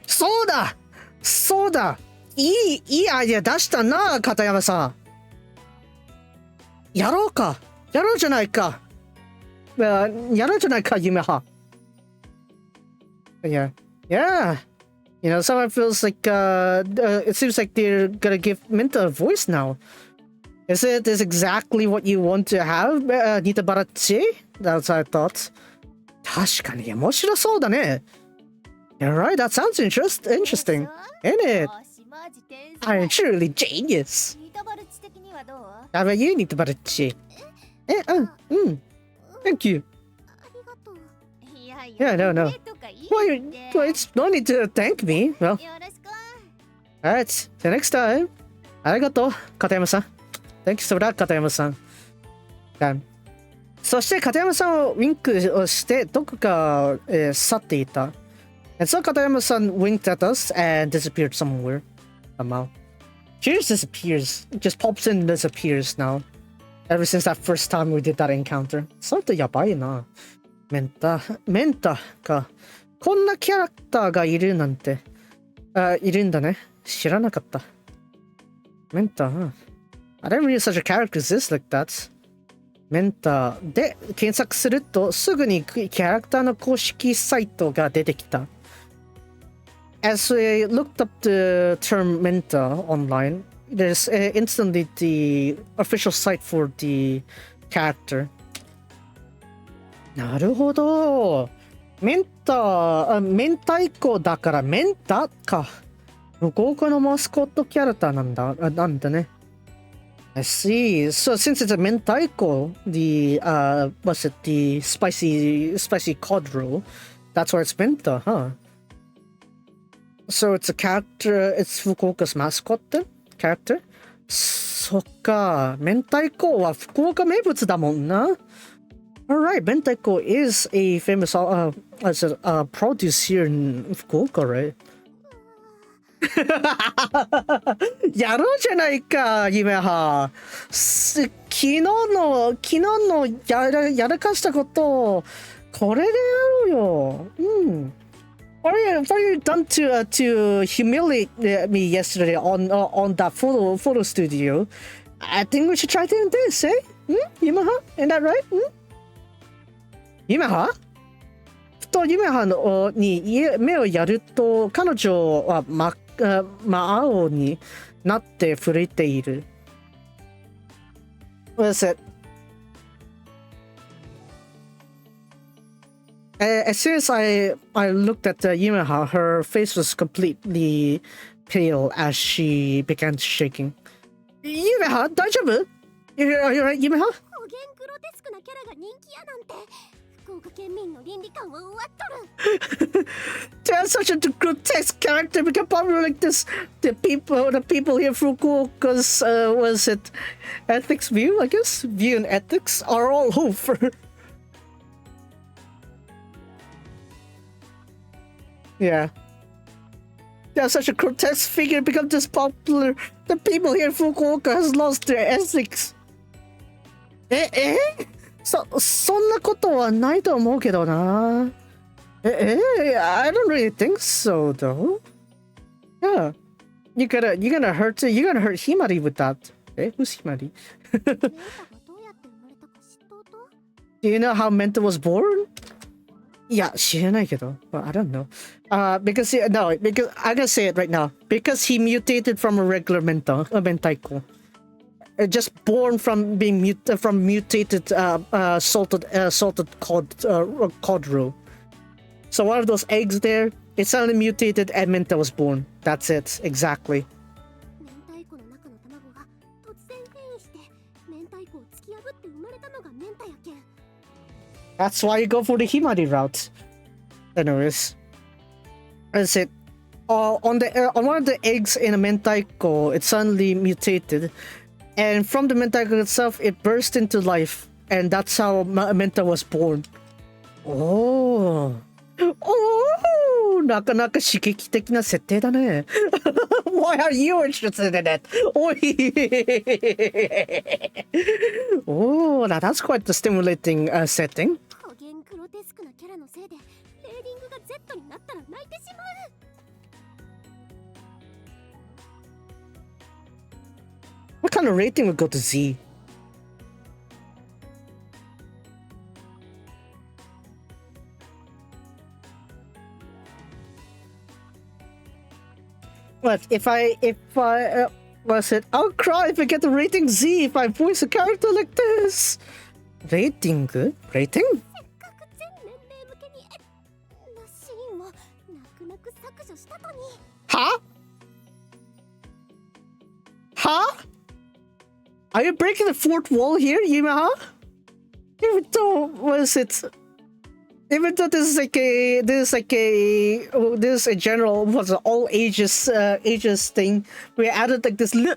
そうだそうだいいアイデア出したな片山さんやろうじゃないかYumeha. Yeah you know someone feels like it seems like they're gonna give Menta a voice now. Is it exactly what you want to have, Nitabaruchi? That's what I thought. 確かに面白そうだね。You're right, that sounds interesting. Ain't it? I'm truly genius. How about you, Nitabaruchi? Thank you. Yeah, no. Well, it's no need to thank me. Well, alright, see you next time. ありがとう、片山さん。Thank you for that, 片山さん。そして片山さんをウィンクをしてどこか、去っていた。And so 片山さん winked at us and disappeared somewhere. Somehow. She just disappears. Just pops in and disappears now. Ever since that first time we did that encounter. それってやばいな。メンタか。こんなキャラクターがいるなんて。いるんだね。知らなかった。メンタ、I didn't realize such a character exists like that. メンタで検索するとすぐにキャラクターの公式サイトが出てきた。As we looked up the term Menta online, there's instantly the official site for the character. なるほど。明太子だからメンタか。福岡のマスコットキャラクターなんだね。I see. So since it's a mentaiko, the what's it? The spicy cod roll. That's where it's menta, huh? So it's a character. It's Fukuoka's mascot then? Character? そっか。明太子は福岡名物だもんな。Alright, mentaiko is a famous produce here in Fukuoka, right? やろうじゃないか、夢は。昨日のやらかしたことをこれでやろうよ。うん。What are you done to humiliate me yesterday on that photo studio? I think we should try doing this, eh? Yumeha? Ain't that right? Yumeha? ふとYumehaに目をやると彼女は青になって震えている。What is it? As soon as I looked at Yumeha, her face was completely pale as she began shaking. Yumeha, 大丈夫? Are you right, Yumeha? おげんグロテスクなキャラが人気やなんて福岡県民の倫理観は終わっとる。There's such a grotesque character become popular like this. The people here from Fukuoka's was it ethics view, I guess? View and ethics are all over. Yeah. There's such a grotesque figure become this popular. The people here in Fukuoka has lost their ethics. そんなことはないと思うけどな。I don't really think so, though. Yeah. You're gonna hurt Himari with that. Who's Himari? Do you know how Menta was born? Yeah, 知らないけど. Well, I don't know. Because I gotta say it right now. Because he mutated from a regular mentaiko. Just born from being mutated salted cod roe. So one of those eggs there, it suddenly mutated and Menta was born. That's it, exactly. That's why you go for the Himari route. Anyways, that's it. On one of the eggs in a mentaiko, it suddenly mutated, and from the mentaiko itself, it burst into life, and that's how Menta was born. Oh, なかなか刺激的な設定だね。Why are you interested in it? Oh, that's quite the stimulating setting. おげんグロテスクなキャラのせいでレーディングが Z になったら泣いてしまう。What kind of rating would go to Z? What if I was it? I'll cry if I get the rating Z if I voice a character like this. Rating? Rating? せっかく全年齢向けになシーンを泣く泣く削除したのに。Huh? Huh? Are you breaking the fourth wall here, Yumeha? Even though this is a general all ages thing, we added like this little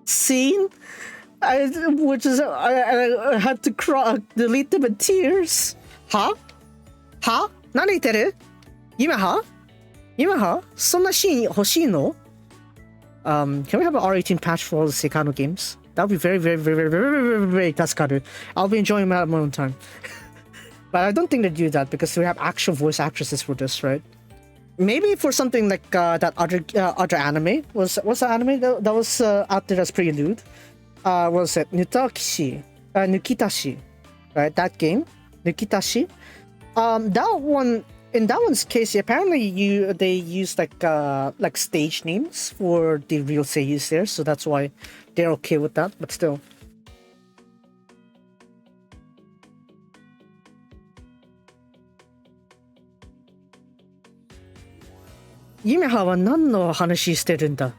scene, which is I had to delete them in tears. Huh? Huh? 何言ってる? Yumeha? そんなシーン欲しいの? Can we have an R18 patch for all the Seikano games? That would be very, very, very, very, very, very, very Taskaru. I'll be enjoying that more time. But I don't think they do that because we have actual voice actresses for this, right? Maybe for something like that other anime. Was the anime that was out there as Prelude? Was it Nukitashi? Right? That game? Nukitashi? That one... In that one's case, apparently they use like stage names for the real seiyus there, so that's why they're okay with that. But still, Yumeha は何の話してるんだ?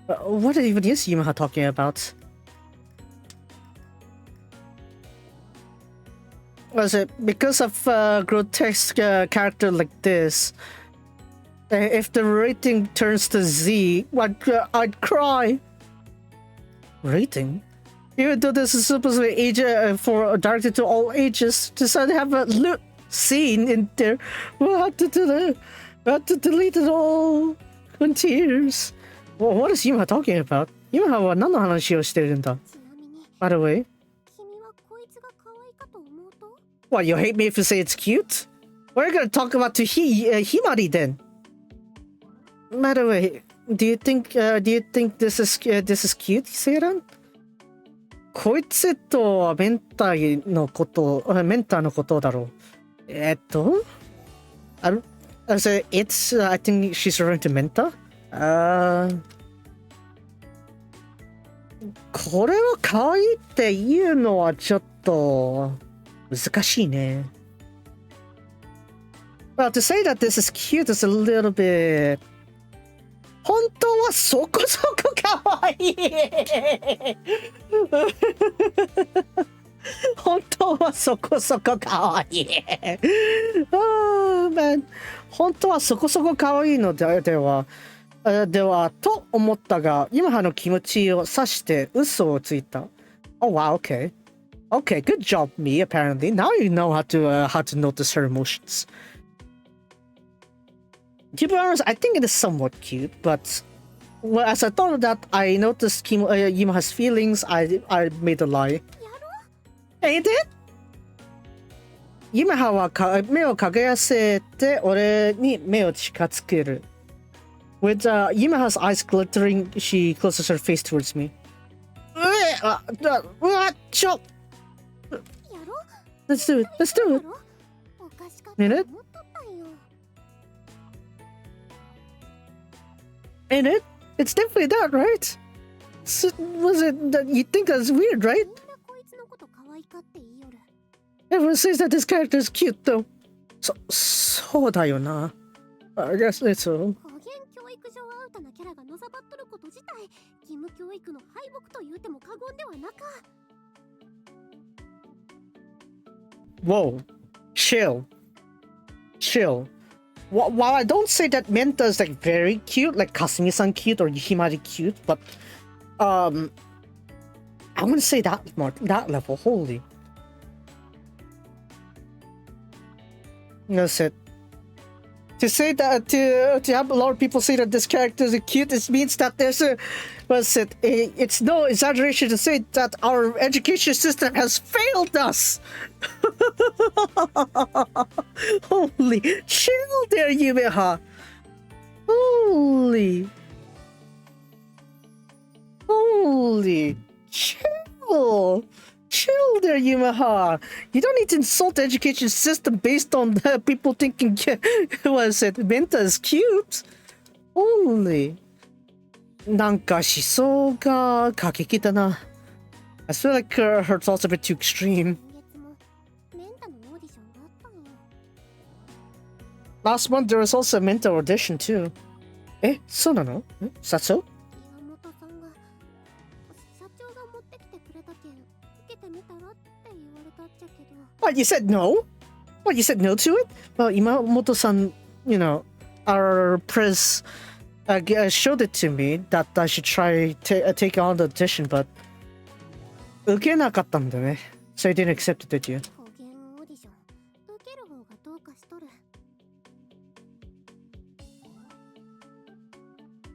What even is Yumeha talking about? Was it because of a grotesque character like this? If the rating turns to Z, I'd cry. Rating? Even though this is supposedly age directed to all ages, decide to have a loot scene in there. We'll have to delete it all in tears. Well, what is Yumeha talking about? Yumeha は何の話をしてるんだ? By the way. What, you hate me if you say it's cute? We're gonna talk about Himari then. By the way, do you think this is cute, Seiran? こいつとはメンターのことだろう。I think she's referring to Menta? これは可愛いって言うのはちょっと難しいね。Well, to say that this is cute is a little bit... 本当はそこそこ可愛い本当はそこそこ可愛い本当はそこそこ可愛いのではと思ったが、Yumehaの気持ちを察して嘘をついた。Oh wow, okay. Okay, good job, me, apparently. Now you know how to notice her emotions. To be honest, I think it is somewhat cute, but as I thought that I noticed Yumeha's feelings, I made a lie. Ain't it? Yumeha は目を輝かせて俺に目を近づける。With Yumeha's eyes glittering, she closes her face towards me. Let's do it. Let's do it. Ain't it? Ain't it? It's definitely that, right? So, was it that you think that's weird, right? Everyone says that this character is cute, though. So だよな. I guess it's so. Whoa. Chill. While I don't say that Menta is like very cute, like Kasumi-san cute or Himari cute, but I wouldn't say that level. Holy. That's it. To say that to have a lot of people say that this character is cute, it means that there's it's no exaggeration to say that our education system has failed us. Holy chill there, Yumeha. Holy chill there, Yumeha. You don't need to insult the education system based on people thinking Menta is cute. Holy. なんか思想が過激だな. I feel like her thoughts are a bit too extreme. Last month there was also a Menta audition too. え、そうなの? Is that so? What, you said no? What, you said no to it? Well, Imamoto-san, you know, our press showed it to me that I should try take on the audition, but 受けなかったんだね. So you didn't accept it, did you?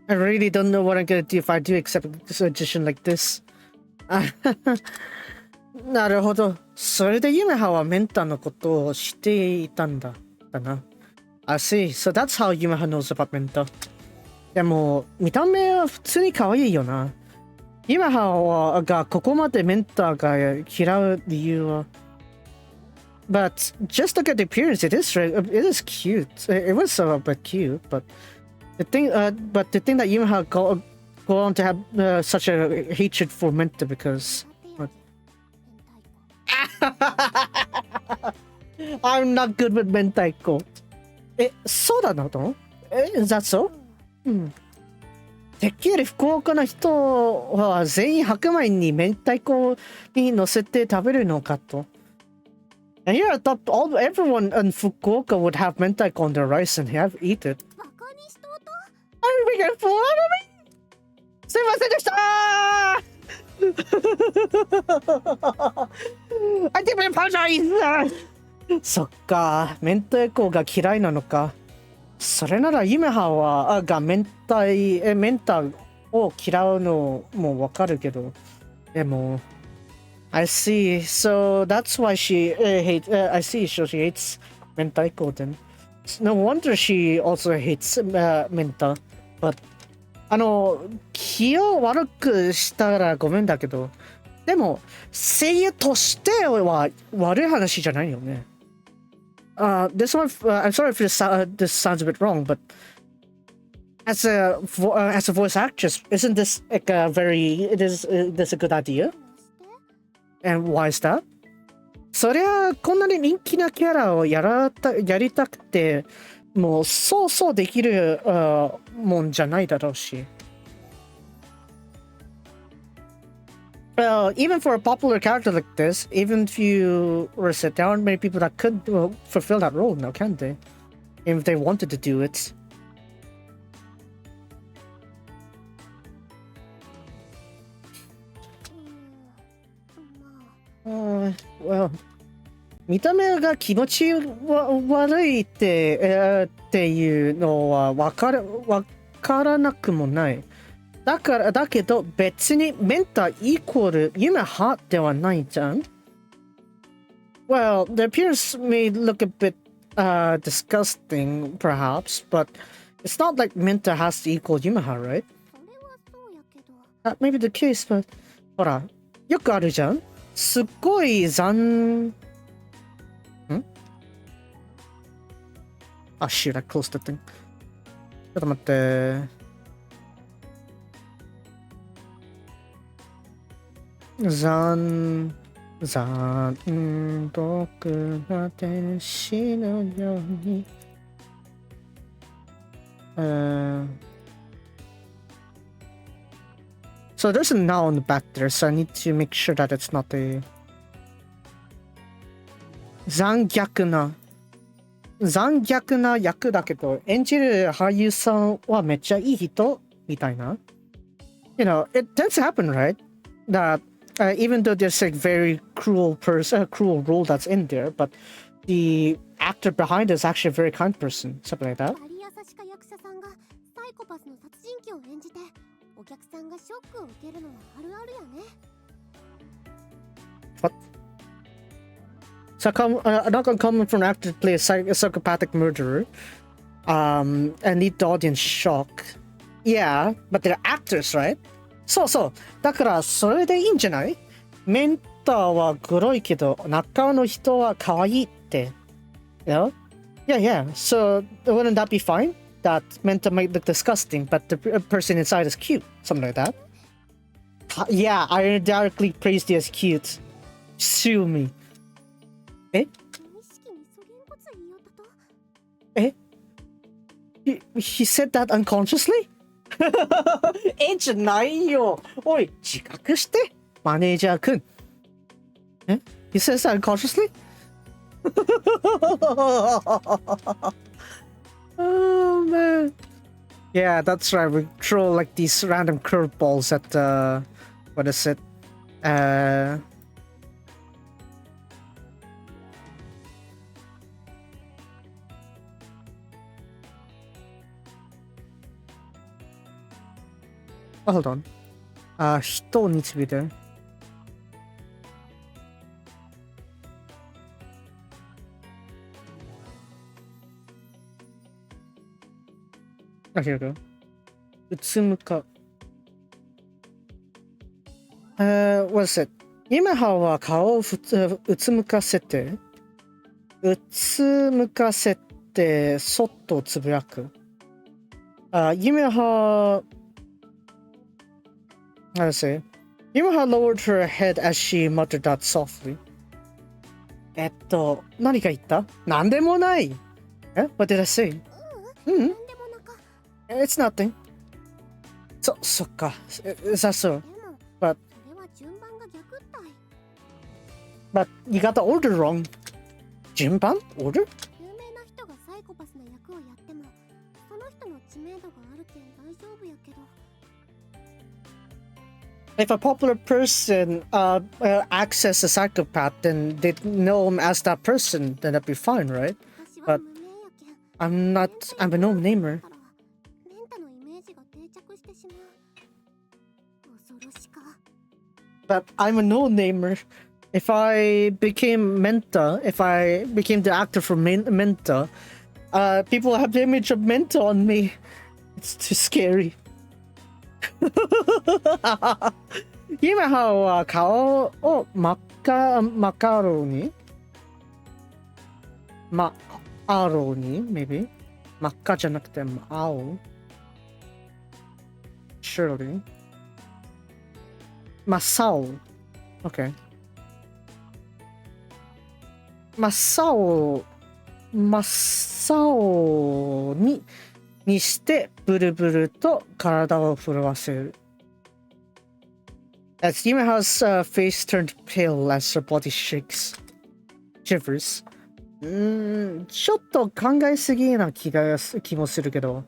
I really don't know what I'm gonna do if I do accept this audition like this. なるほど。それでYumehaはメンタのことを知っていたんだな。I see. So that's how Yumeha knows about Menta. でも見た目は普通に可愛いよな。Yumehaがここまでメンタが嫌う理由は。But just look at the appearance. It is cute. It was a bit cute, but the thing that Yumeha go on to have such a hatred for Menta because. I'm not good with Mentaiko. そうだなの? Is that so? うん。てっきり福岡の人は全員白米に明太子に乗せて食べるのかと。And here I thought everyone in Fukuoka would have mentaiko on their rice and have eat it. バカにしとうと。I'm being for me! すいませんでしたI didn't apologize! そっか、明太子が嫌いなのか。それならユメハは明太を嫌うのもわかるけど。でも、I see. So that's why she I see. So she hates mentaiko then. No wonder she also hates menta. But 気を悪くしたらごめんだけど、でも声優としては悪い話じゃないよね。This one, I'm sorry if this sounds a bit wrong, but as a voice actress, isn't this like is this a good idea? And why is that? そりゃこんなに人気なキャラをやりたくてもうそうできるもんじゃないだろうし。Even for a popular character like this, even if you were set down, many people that could fulfill that role now, can't they? If they wanted to do it. Well, 見た目が気持ち悪いっていうのはわからなくもない。だけど別にメンタイコールユメハではないじゃん。Well, the appearance may look a bit disgusting, perhaps, but it's not like Menta has to equal Yumeha, right? That may be the case, but ほら、よくあるじゃん。すっごいshoot, I closed the thing. ちょっと待って。残酷な天使のように。So there's a noun back there, so I need to make sure that it's not a 残虐な役だけど、演じる俳優さんはめっちゃいい人みたいな。You know, it tends to happen, right? That even though there's a very cruel role that's in there, but the actor behind is actually a very kind person, something like that. What? Not uncommon for an actor to play a psychopathic murderer and lead the audience shock. Yeah, but they're actors, right? そう。だからそれでいいんじゃない？メンターはグロいけど中の人は可愛いって。You know? Yeah. So wouldn't that be fine? That Menta might look disgusting, but the person inside is cute. Something like that. Yeah, I indirectly praised you as cute. Sue me. Eh? He said that unconsciously? じゃないよ。おい、自覚して、マネージャーくん。He says that unconsciously? Oh man. Yeah, that's right. We throw like these random curveballs at what is it? Hold on. 人について。Here we go. うつむか。what is it? 今は顔をうつむかせて、そっとつぶやく。今はHow to say? Yumeha lowered her head as she muttered that softly. 何が言った？なんでもない。What did I say? It's nothing. そっか。さそう。But それは順番が逆ったい。But you got the order wrong. 順番 order? 有名な人がサイコパスな役をやっても、その人の知名度があるけん大丈夫やけど。If a popular person acts as a psychopath, then they know him as that person, then that'd be fine, right? 私は But 無名やけん。I'm a no-namer. からメンタのイメージが定着してしまう。恐ろしか。But I'm a no-namer. If I became the actor for Menta, people have the image of Menta on me. It's too scary. 今は顔を真っ赤ろに青に maybe 真っ赤じゃなくて青 surely 真っ青 okay 真っ青にしてブルブルと体を震わせる。As Yumeha's face turned pale as her body shivers. ちょっと考えすぎな気もするけど、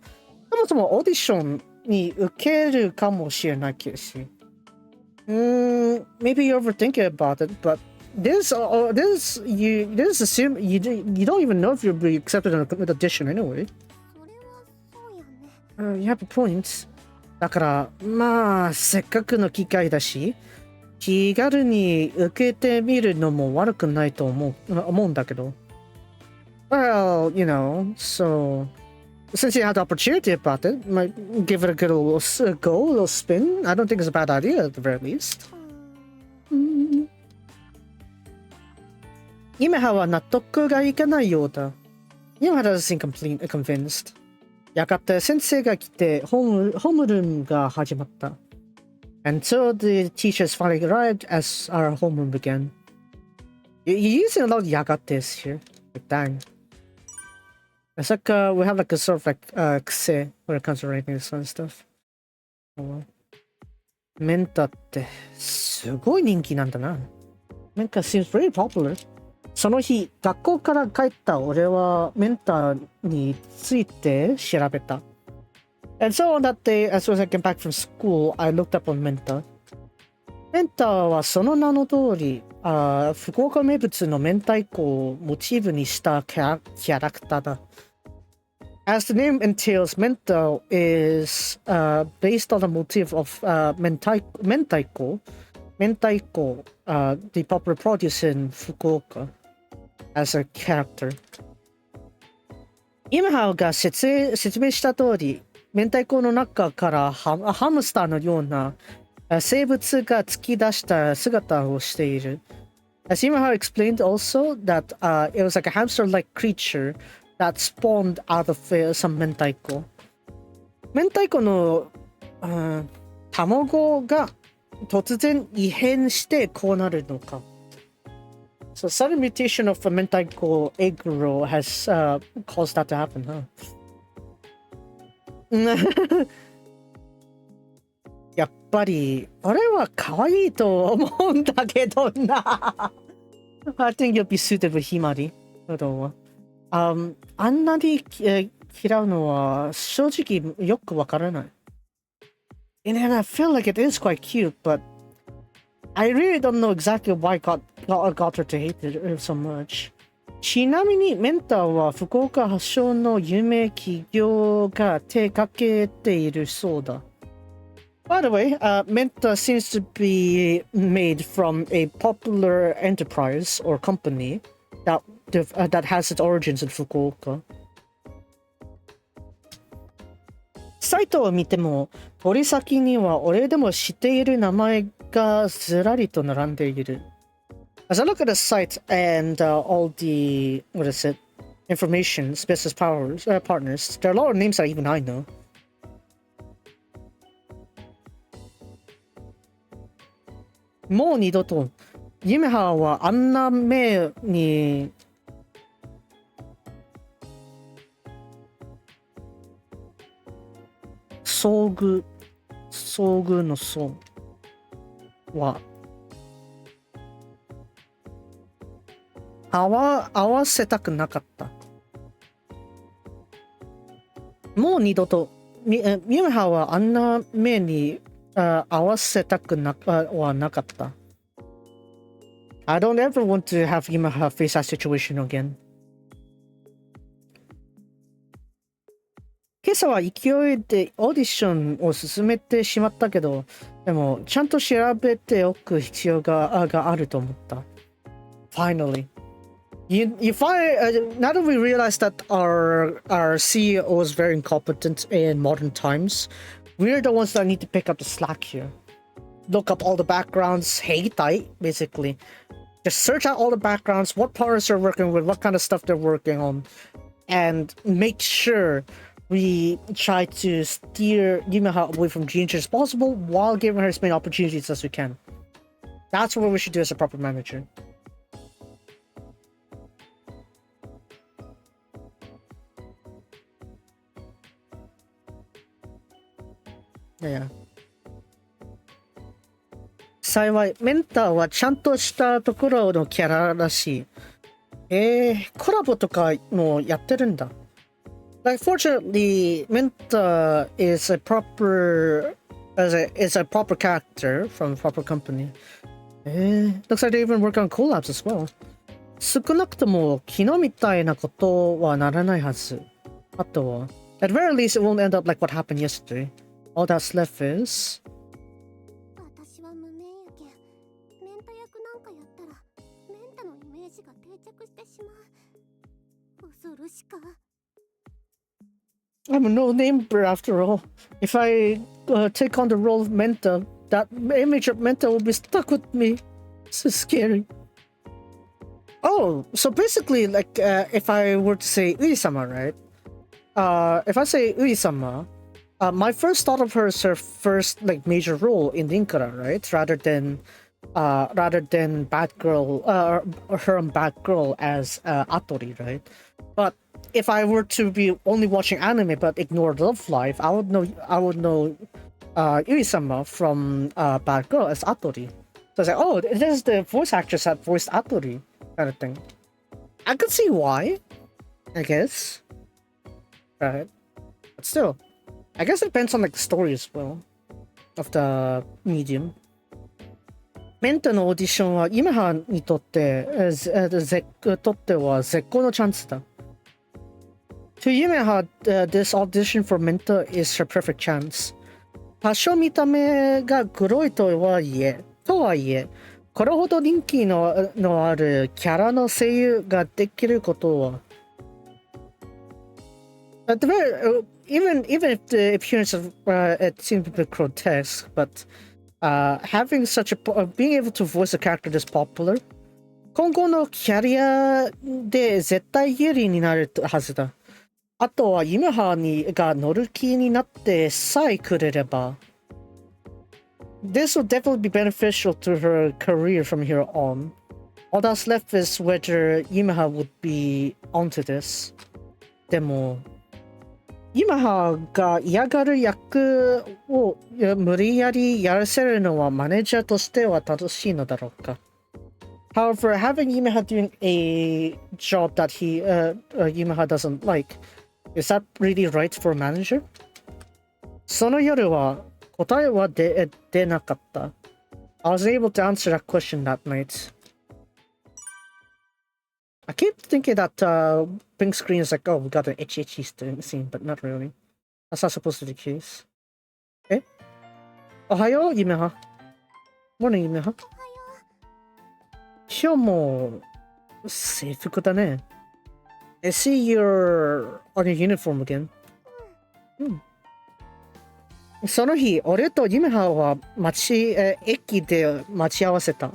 そもそもオーディションに受けるかもしれないけどし。Maybe you're overthinking about it, but this assume you don't even know if you'll be accepted in an audition anyway. それはそうやね。You have a point. だからまあせっかくの機会だし気軽に受けてみるのも悪くないと思うんだけど。Well, you know, so since you had the opportunity about it, might give it a little spin. I don't think it's a bad idea at the very least. Yumeha は納得がいかないようだ。Yumeha doesn't seem convinced. やがて先生が来てホームルームが始まった。And so the teachers finally arrived as our homeroom began. You're using a lot of yagates here. Like, dang. It's like we have like a sort of like kse when it comes to writing this kind of stuff. Oh, well. メンタってすごい人気なんだな。メンタ seems very popular. その日、学校から帰った俺はメンタについて調べた。And so on that day, as soon as I came back from school, I looked up on Menta. メンタはその名の通り、福岡名物の明太子をモチーフにしたキャラクターだ。As the name entails, Menta is based on the motif of mentaiko, the popular produce in Fukuoka, as a character. Yumeha が説明した通り、明太子の中からハムスターのような生物が突き出した姿をしている。As Yumeha explained also that it was like a hamster-like creature that spawned out of some 明太子。明太子の、卵が突然異変してこうなるのか。So sudden mutation of a 明太子 egg roll has caused that to happen, huh? やっぱり俺は可愛いと思うんだけどな。I think you'll be suited with ひまり。あんなに嫌うのは正直よくわからない。And then I feel like it is quite cute, but I really don't know exactly why got her to hate it so much. ちなみにメンタは福岡発祥の有名企業が手掛けているそうだ。By the way, Menta seems to be made from a popular enterprise or company that has its origins in Fukuoka. サイトを見ても、取り先には俺でも知っている名前がずらりと並んでいる。As I look at the site and all the, information, business partners, there are a lot of names that even I know. もう二度と、ユメハはあんな目に遭遇の遭は合わせたくなかった。もう二度とユメハはあんな目に合わせたくはなかった。I don't ever want to have Yumeha face that situation again. 今朝は勢いでオーディションを進めてしまったけど、でもちゃんと調べておく必要があると思った。Finally. You find now that we realize that our CEO is very incompetent in modern times, we're the ones that need to pick up the slack here. Look up all the backgrounds, heitai, basically. Just search out all the backgrounds, what powers they're working with, what kind of stuff they're working on, and make sure we try to steer Yumeha away from danger as possible while giving her as many opportunities as we can. That's what we should do as a proper manager. Yeah. 幸い、メンターはちゃんとしたところのキャラらしい。コラボとかもやってるんだ。Like, fortunately, Menta is a proper character from a proper company. Looks like they even work on collabs as well. 少なくとも昨日みたいなことはならないはず。あとは、at very least it won't end up like what happened yesterday. All that's left is 私は無名やけん。メンタ役なんかやったらメンタのイメージが定着してしまう。恐ろしか。I'm a no-namer after all. If I take on the role of Menta, that image of Menta will be stuck with me. So scary. Oh, so basically, like, if I were to say Ui-sama, right? If I say Ui-sama, my first thought of her is her first, like, major role in Inkara, right? Rather than Batgirl, her and Batgirl as Atori, right? But if I were to be only watching anime but ignore Love Life, I would know Yui-sama from Bad Girl as Atori. So I was like, oh, this is the voice actress that voiced Atori, kind of thing. I could see why, I guess. Right. But still, I guess it depends on like the story as well of the medium. メンタのオーディションはユメハにとっては絶好のチャンスだ。To Yumeha, this audition for Menta is her perfect chance. 多少見た目が黒いとはいえ、これほど人気のあるキャラの声優ができることは、even if the appearance of it seems a bit grotesque, but having such a being able to voice a character this popular, 今後のキャリアで絶対有利になるはずだ。あとはユメハが乗る気になってさえくれれば。This will definitely be beneficial to her career from here on. All that's left is whether Yumeha would be onto this. でも、ユメハが嫌がる役を無理やりやらせるのはマネージャーとしては正しいのだろうか。However, having Yumeha doing a job that Yumeha doesn't like,Is that really right for a manager? その夜は答えは出なかった。I was able to answer that question that night. I keep thinking that pink screen is like, oh, we got an itchy scene, but not really. That's not supposed to be the case. Eh? Ohayo, Yumeha. Morning, Yumeha. 今日も制服だね。I see you're on your uniform again. その日、俺とユメハは駅で待ち合わせた。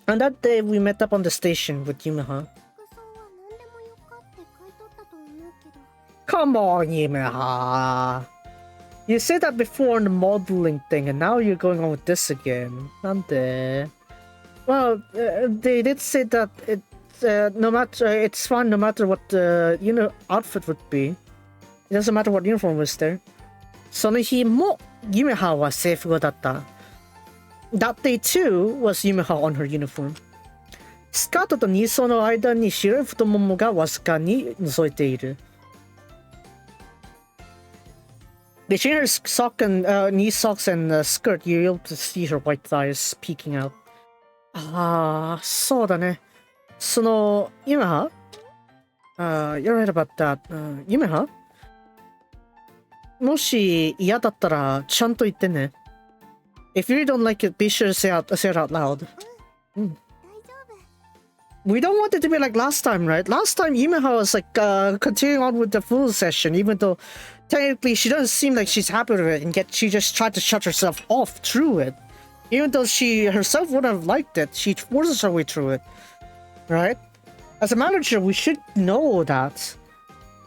And that day we met up on the station with Yumeha. Come on, Yumeha. You said that before in the modeling thing, and now you're going on with this again. なんで? Well, they did say that it's fine no matter what the outfit would be. It doesn't matter what uniform was there. その日もYumehaは制服だった。That day too was Yumeha on her uniform. スカートとニーソーの間に白い太ももがわずかに覗いている。Between her knee socks and skirt, you're able to see her white thighs peeking out. ああ、そうだね。その、Yumeha? You're right about that. Yumeha? もし嫌だったらちゃんと言ってね。If you don't like it, be sure to say it out loud. We don't want it to be like last time, right? Last time Yumeha was like continuing on with the full session, even though technically she doesn't seem like she's happy with it, and yet she just tried to shut herself off through it. Even though she herself wouldn't have liked it, she forces her way through it. Right? As a manager, we should know that.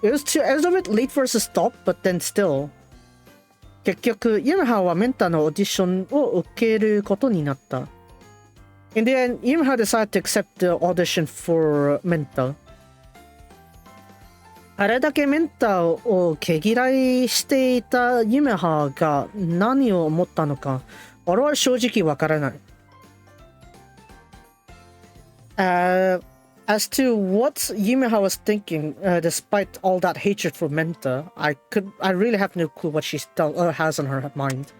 It was a little bit late for us to stop, but then still. 結局、Yumehaはメンタのオーディションを受けることになった。In the end, Yumeha decided to accept the audition for Menta. あれだけメンタを毛嫌いしていたYumehaが何を思ったのか、俺は正直わからない。As to what Yumeha was thinking, despite all that hatred for Menta, I really have no clue what she has on her mind.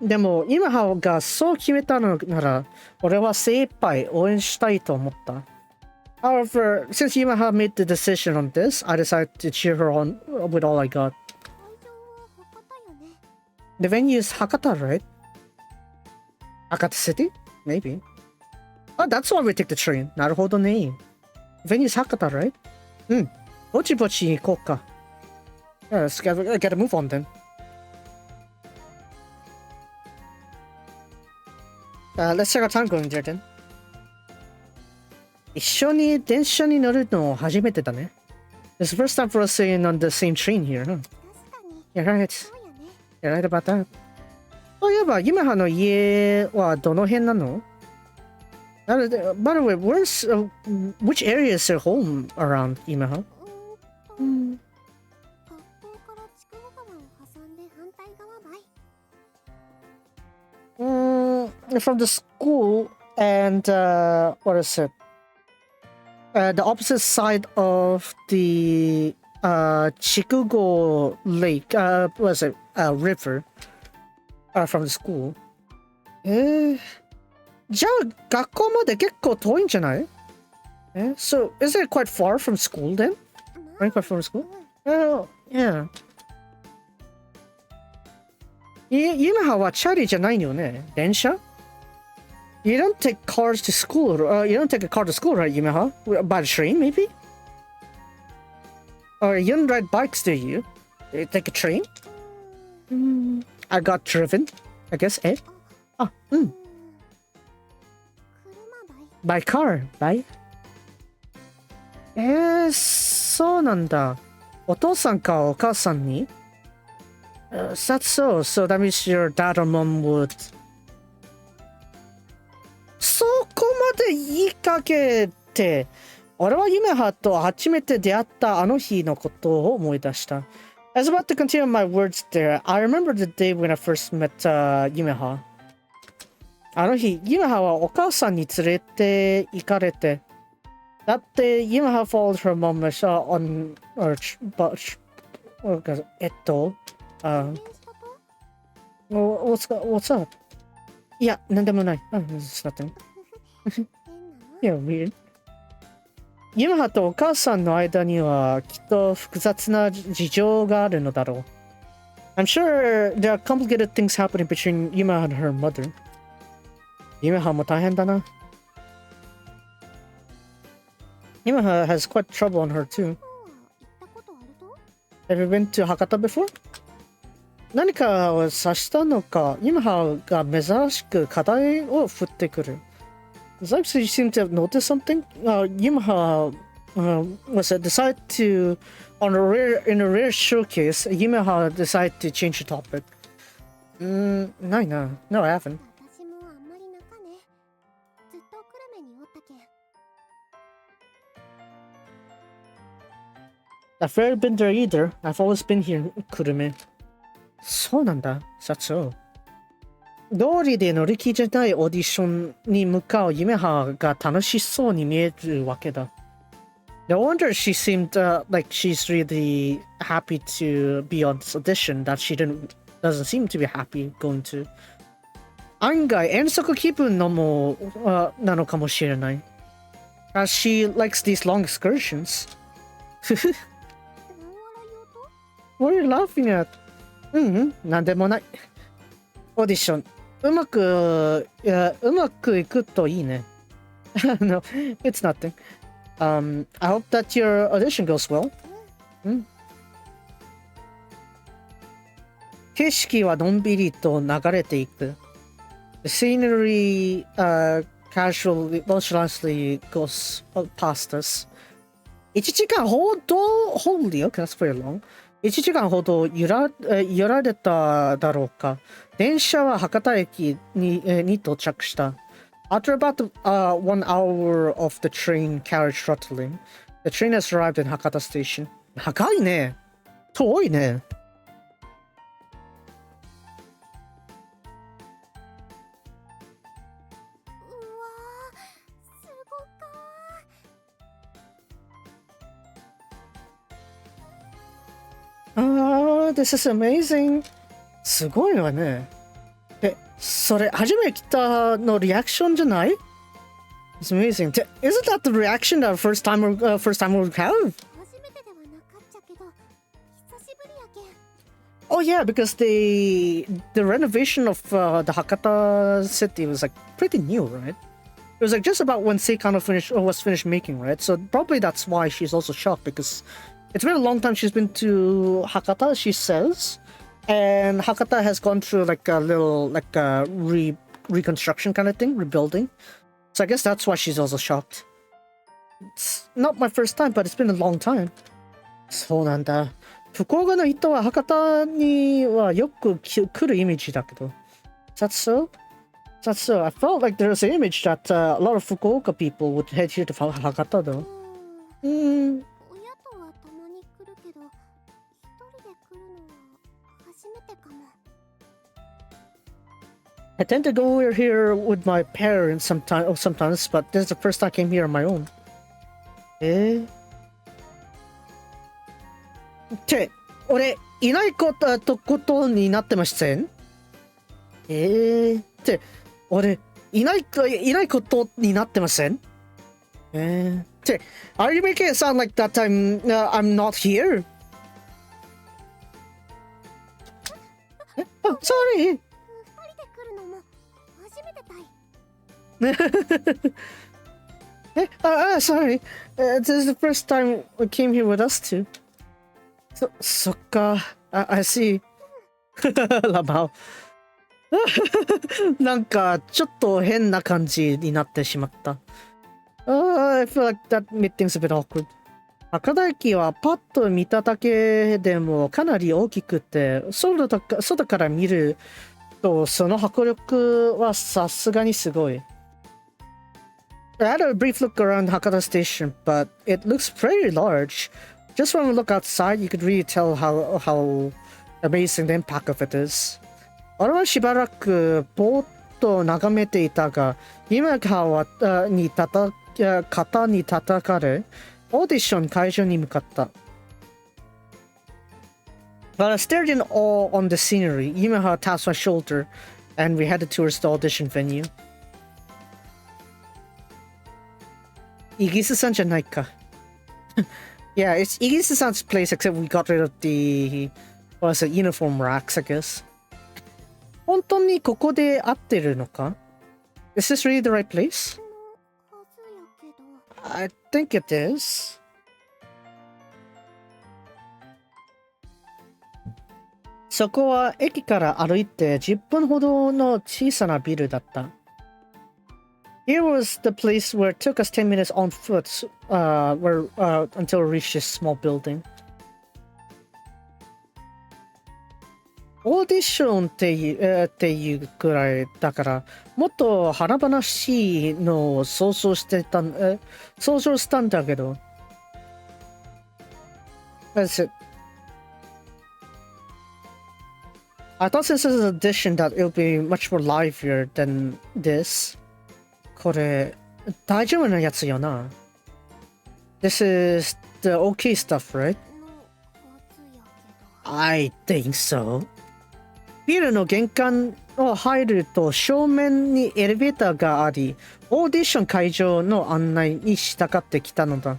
でも、Yumehaがそう決めたのなら、俺は精一杯応援したいと思った。However, since Yumeha made the decision on this, I decided to cheer her on with all I got. The venue is Hakata, right? Hakata City? Maybe. Oh, that's why we take the train. なるほどね。Venue is Hakata, right? うん。ぼちぼち行こうか。Yeah, let's get a move on then. Let's check our time going there then. 一緒に電車に乗るの初めてだね。It's the first time for us staying on the same train here, huh? You're right. You're right about that. そういえば、Yumehaの家はどの辺なの？ By the way, which area is your home around Yumeha? From the school and what is it? The opposite side of the Chikugo Lake. What is it? River. From the school. じゃあ学校まで結構遠いんじゃない？ So is it quite far from school then? Right, quite far from school? Yeah. Yumehaはチャリじゃないよね？電車？ You don't take cars to school. You don't take a car to school, right, Yumeha? By the train, maybe? Or you don't ride bikes, do you? You take a train? I got driven, I guess, eh? By car, by? そうなんだ。お父さんかお母さんに？ That's so. So that means your dad or mom would. そこまで言いかけて、俺はYumehaと初めて出会ったあの日のことを思い出した。I was about to continue my words there. I remember the day when I first met Yumeha. あの日、Yumehaはお母さんに連れて行かれて。だって、Yumeha followed her mom on... What's up? いや、なんでもない。It's nothing. Yeah, weird. Yumehaとお母さんの間にはきっと複雑な事情があるのだろう。I'm sure there are complicated things happening between Yumeha and her mother. Yumeha も大変だな。Yumeha has quite trouble on her too. Have you been to Hakata before? 何かを察したのか、Yumehaが珍しく課題を振ってくる。It's like you seem to have noticed something. Yumeha decided to, in a rare showcase, Yumeha decided to change the topic. ないな。No, I haven't. I've rarely been there either. I've always been here, Kurume. そうなんだ。社長。道理で乗り気じゃないオーディションに向かう夢葉が楽しそうに見えるわけだ。No wonder she seemed like she's really happy to be on this audition that she doesn't seem to be happy going to. 案外遠足気分のもなのかもしれない。As she likes these long excursions. What are you laughing at? なんでもない。オーディション。うまくいくといいね。No, it's nothing. I hope that your audition goes well. 景色はのんびりと流れていく。The scenery casually, nonchalantly goes past us. 1時間ほど Holy, okay, that's very long. 1時間ほど揺られただろうか。電車は博多駅に到着した。After about 1 hour of the train carriage throttling, the train has arrived in Hakata Station. 長いね。遠いね。This is amazing. すごいわね。それ、初めて来たのリアクションじゃない？ It's amazing. Isn't that the reaction that first time we have? 初めてではなかったけど、久しぶりやけん。Oh yeah, because the renovation of the Hakata city was like pretty new, right? It was like just about when Seikano was finished making, right? So probably that's why she's also shocked, because it's been a long time she's been to Hakata, she says. And Hakata has gone through like a little reconstruction kind of thing, rebuilding. So I guess that's why she's also shocked. It's not my first time, but it's been a long time. そうなんだ。福岡の人は博多にはよく来るイメージだけど。Is that so? Is that so? I felt like there was an image that a lot of Fukuoka people would head here to Hakata though. I tend to go here with my parents sometimes, but this is the first time I came here on my own. って俺いないことになってません？って俺いないことになってません？って Are you making it sound like that I'm not here? Oh, sorry. Sorry. This is the first time we came here with us too. そっか。I see. ラバオ。なんか、ちょっと変な感じになってしまった。I feel like that made things a bit awkward. 博多駅はパッと見ただけでもかなり大きくて、外から見るとその迫力はさすがにすごい。I had a brief look around Hakata Station, but it looks pretty large. Just when we look outside, you could really tell how amazing the impact of it is. 俺はしばらくぼーっと眺めていたが、今川に肩に叩かれ、オーディション会場に向かった。While I stared in awe on the scenery, Yumeha tapped my shoulder, and we headed towards the audition venue. イギリスさんじゃないか。Yeah, it's イギリスさん's place, except we got rid of the uniform racks, I guess. 本当にここで合ってるのか？ Is this really the right place? I think it is. そこは駅から歩いて10分ほどの小さなビルだった。Here was the place where it took us 10 minutes on foot until we reached this small building. オーディションっていうくらいだから、もっと華々しいのを想像したんだけど。That's it. I thought since this is an audition that it'll be much more livelier than this. これ、大丈夫なやつよな。This is the okay stuff, right? I think so. ビルの玄関を入ると正面にエレベーターがあり、オーディション会場の案内に従ってきたのだ。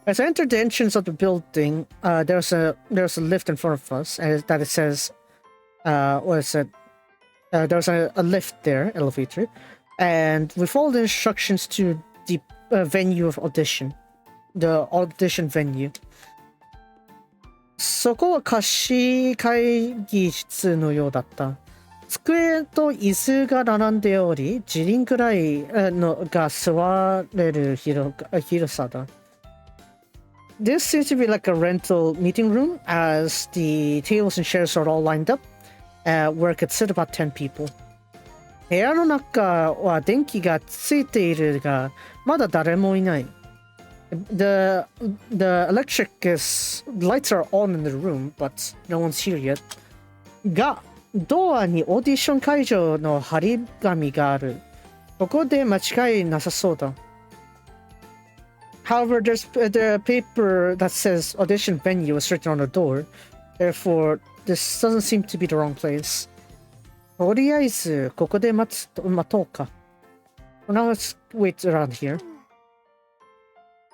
As I entered the entrance of the building, there's a lift in front of us, and that it says, what is it? There's a lift there, elevator, and we followed the instructions to the venue of audition, the audition venue. そこは貸し会議室のようだった。机と椅子が並んでおり、自輪くらいのが座れる広さだ。This seems to be like a rental meeting room, as the tables and chairs are all lined up, where it could sit about 10 people. 部屋の中は電気がついているが、まだ誰もいない。The lights are on in the room, but no one's here yet. が、ドアにオーディション会場の張り紙がある。ここで間違いなさそうだ。However, there's the paper that says audition venue is written on the door. Therefore, this doesn't seem to be the wrong place. とりあえず、ここで待とうか。Now let's wait around here.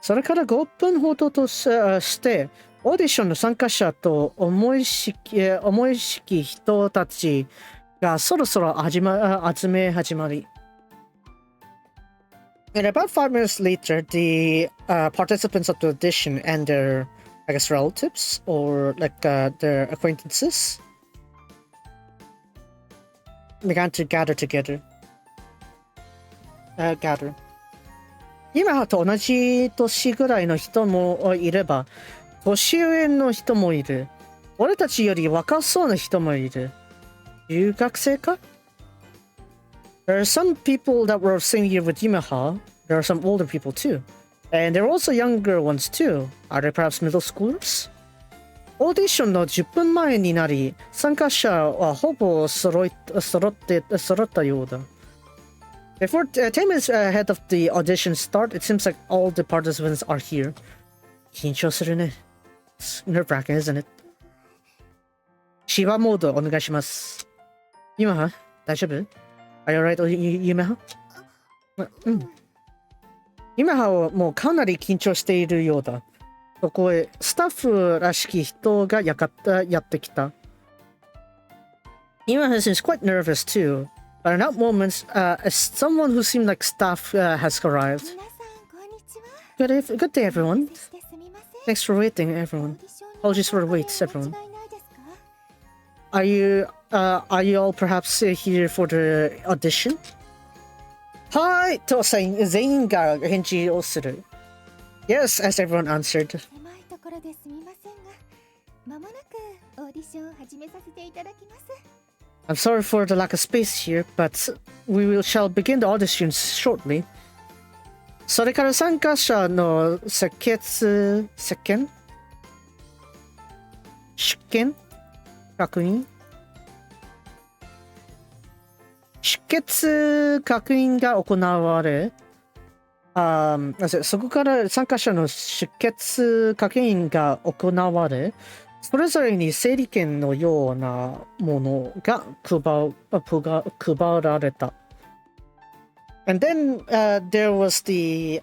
それから5分ほどとして、オーディションの参加者と思いしき人たちがそろそろ集め始まり。And about 5 minutes later, the participants of the audition and their, I guess, relatives or like their acquaintances began to gather together. Gather. 今と同じ年ぐらいの人もいれば、年上の人もいる。俺たちより若そうな人もいる。留学生か？ There are some people that were same year with Yumeha. There are some older people too. And there are also younger ones too. Are they perhaps middle schoolers? オーディションの10分前になり、参加者はほぼ揃ったようだ。Before 10 minutes ahead of the audition start, it seems like all the participants are here. 緊張するね。It's nerve-wracking, isn't it? シワモードお願いします。Yumeha、大丈夫？ Are you alright, Yumeha? うん。Yumehaはもうかなり緊張しているようだ。そこへスタッフらしき人がやってきた。Yumeha seems quite nervous too, but in that moment, someone who seemed like staff has arrived. Good day, everyone. Thanks for waiting, everyone. Apologies for the wait, everyone. Are you all perhaps here for the audition? はい、と全員が返事をする。Yes, as everyone answered. 狭いところですみませんが、まもなくオーディションを始めさせていただきます。I'm sorry for the lack of space here, but we shall begin the auditions shortly. それから参加者の出見確認出欠確認が行われ、そこから参加者の出欠確認が行われ、それぞれに整理券のようなものが配られた。And then there was the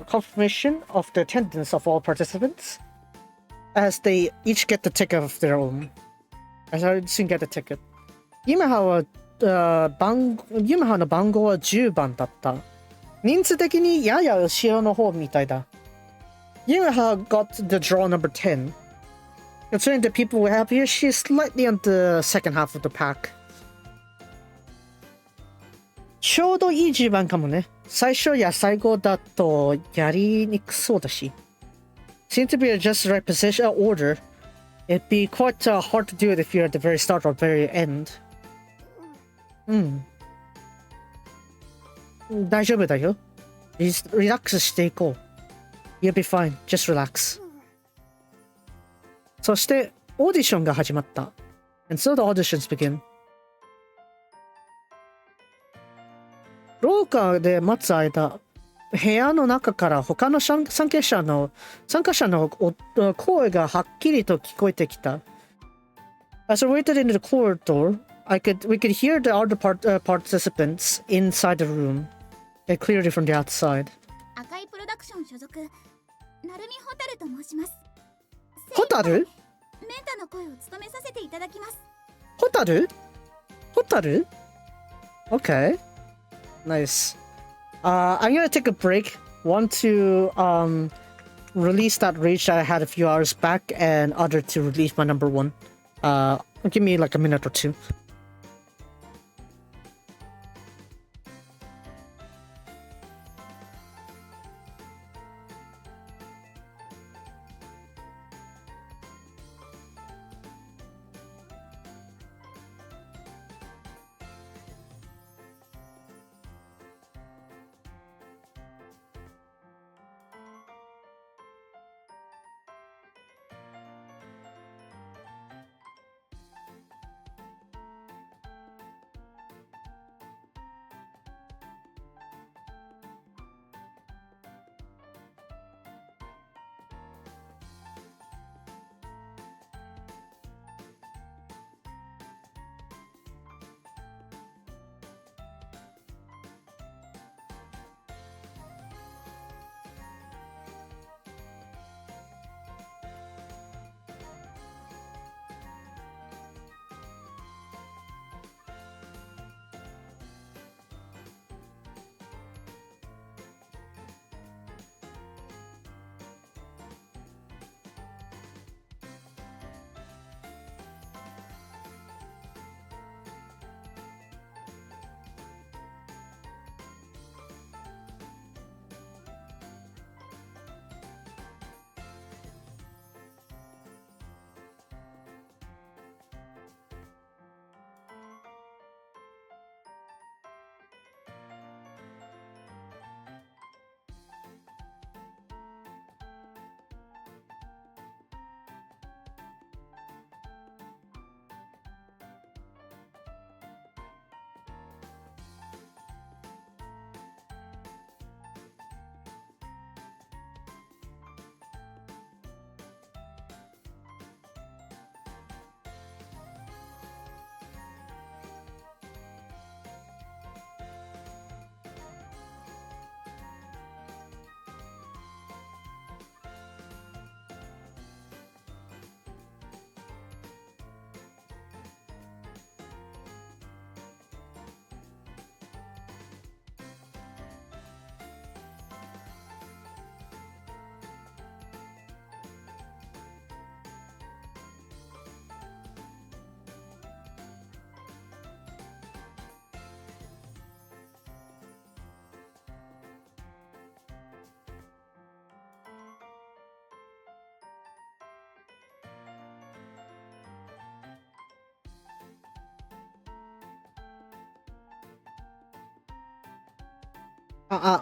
confirmation of the attendance of all participants, as they each get the ticket of their own. As I didn't get the ticket. Yumehaの番号は10番だった。人数的にやや後ろの方みたいだ。Yumeha got the draw number 10. Considering the people we have here, she's slightly on the second half of the pack. ちょうどいい順番かもね。最初や最後だとやりにくそうだし。Seems to be just the right position order. It'd be quite hard to do it if you're at the very start or very end. うん。大丈夫だよ。リラックスしていこう。You'll be fine. Just relax. そして、オーディションが始まった。And so the auditions begin. 廊下で待つ間、部屋の中から他の参加者の声がはっきりと聞こえてきた。As I waited in the corridor, we could hear the other participants inside the room, and clearly from the outside. 赤いプロダクション所属、成海ホタルと申します。ホタル？メンタの声を務めさせていただきます。ホタル？ホタル？ Okay. Nice. I'm gonna take a break. One to release that rage that I had a few hours back, and other to release my number one. Give me like a minute or two.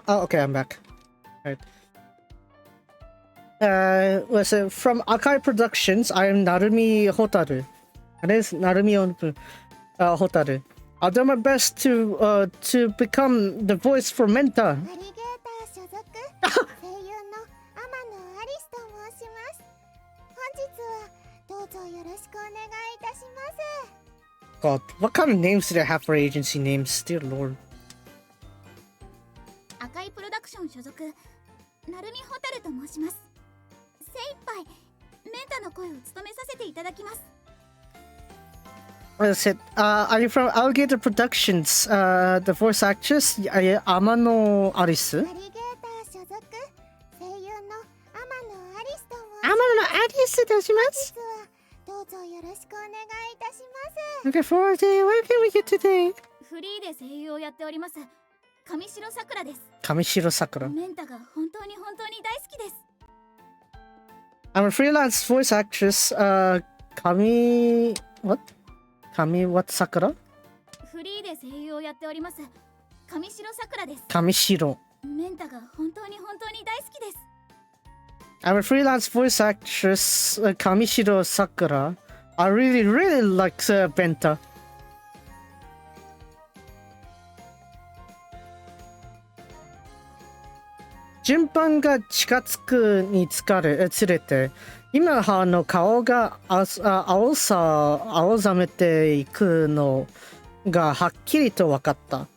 Okay, I'm back. Alright. So from Akai Productions, I am Narumi Hotaru. That is Narumi Hotaru. I'll do my best to become the voice for Menta. ナビゲーター所属声優の天野アリスと申します。本日はどうぞよろしくお願いいたします。 God, what kind of names do they have for agency names? Dear Lord. 赤いプロダクション所属成海ホタルと申します。精一杯メンタの声を務めさせていただきます。 What is it? Are you from Alligator Productions? The voice actress Amano Arisu? ナビゲーター所属声優の天野アリスと申します。 Amano Arisu とします。実はどうぞよろしくお願いいたします。 Looking forward to working with you today. フリーで声優をやっております上白さくらです。 Kamishiro Sakura. メンタが本当に大好きです。 I'm a freelance voice actress. Kami what Sakura? フリーで声優をやっております上白さくらです。 Kamishiro. メンタが本当に大好きです。 I'm a freelance voice actress. Kamishiro Sakura. I really, really like Benta. 順番が近づくにつれて、今はの顔が青ざめていくのがはっきりと分かった。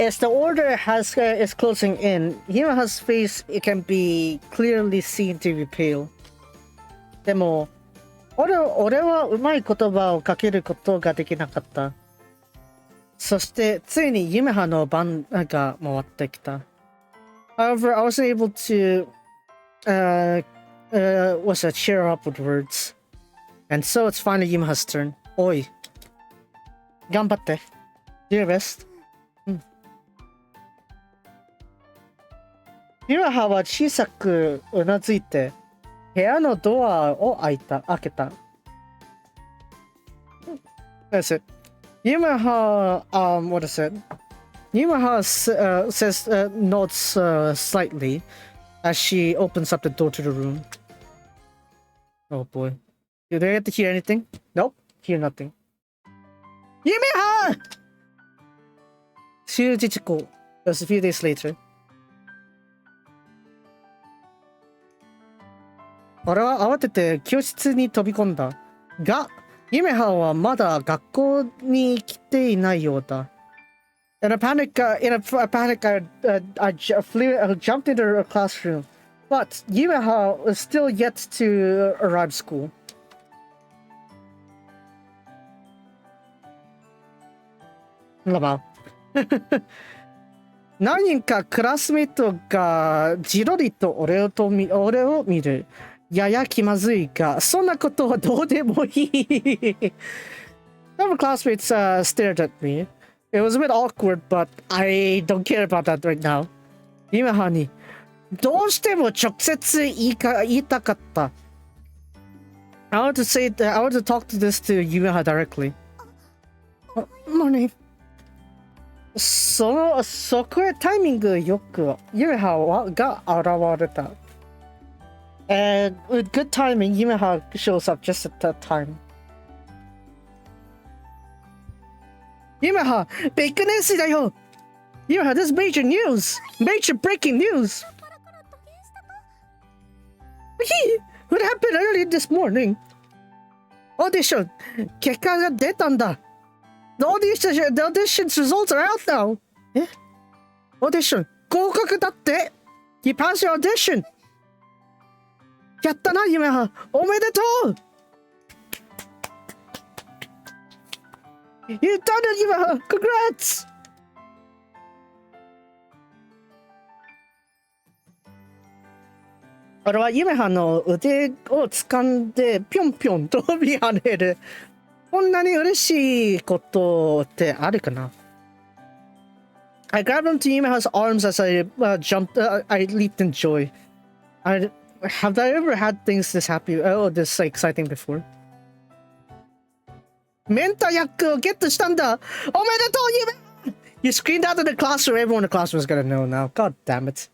As the order is closing in, Yumeha's face can be clearly seen to be pale. でも、俺はうまい言葉をかけることができなかった。そしてついにYumehaの番が回ってきた。However, I wasn't able to cheer up with words. And so it's finally Yumeha's turn. おい。頑張って。Do your best. Yumeha は小さくうなずいて、部屋のドアを開けた。That's it. Yumeha, what is it? Yumeha nods slightly as she opens up the door to the room. Oh boy. Did I get to hear anything? Nope. Hear nothing. Yumeha! 終日事故 It was a few days later. 俺は慌てて教室に飛び込んだ。が、Yumehaはまだ学校に来ていないようだ。In a panic, I jumped into her classroom, but Yumeha was still yet to arrive school. 何人かクラスメイトがじろりと俺を見る。やや気まずいが、そんなことはどうでもいい。Some classmates stared at me. It was a bit awkward, but I don't care about that right now. Yumehaにどうしても直接言いたかった。I want to talk to this to Yumeha directly. Morning. そこへタイミングよくYumehaが現れた。And with good timing, Yumeha shows up just at that time. Yumeha, big news だよ! Yumeha, this is major news! Major breaking news! What happened early this morning? Audition! 結果が出たんだ! The audition's results are out now! え? Audition! 合格だって! You passed your audition! やったな、Yumeha! おめでとう! You done it, Yumeha! Congrats! 俺はYumehaの腕を掴んでぴょんぴょん飛び跳ねる。こんなに嬉しいことってあるかな? I grabbed onto Yumeha's arms as I I leaped in joy. Have I ever had things this exciting before? メンタ役をゲットしたんだ! おめでとう, Yumeha! You screamed out in the classroom. Everyone in the classroom is gonna know now. God damn it.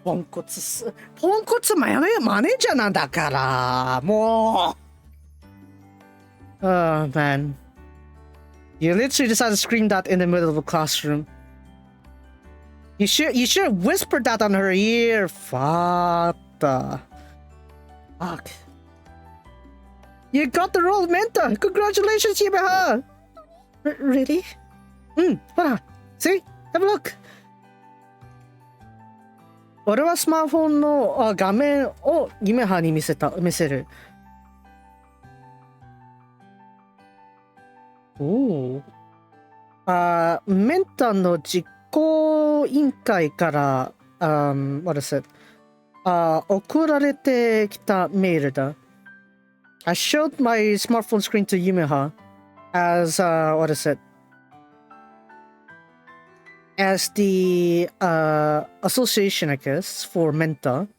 ポンコツマネージャーなんだから、もう。Oh man. You literally decided to scream that in the middle of a classroom. You should have whispered that on her ear. Fuck. You got the role of Menta. Congratulations, Yumeha. Really? Hold See? Have a look. 俺はスマホの画面をYumehaに見せる。メンタの実行委員会から、what is it? 送られてきたメールだ。I showed my smartphone screen to Yumeha as, what is it? As the association, I guess, for Menta,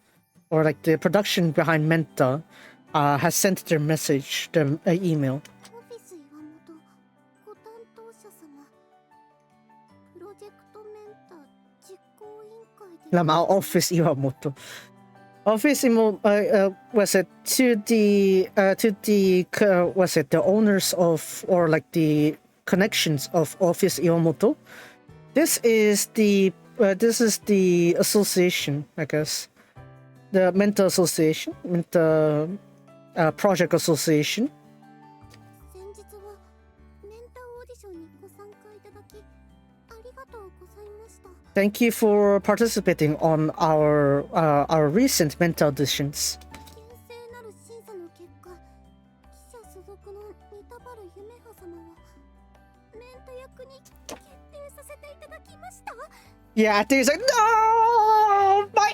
or like the production behind Menta, has sent their message, their email. う Office Iwamoto. Office was it to the was it the owners of, or like the connections of Office Iwamoto? This is the association, I guess. The mental association, mental project association. Thank you for participating on our recent mental auditions. Yeah, I think it's like, no, my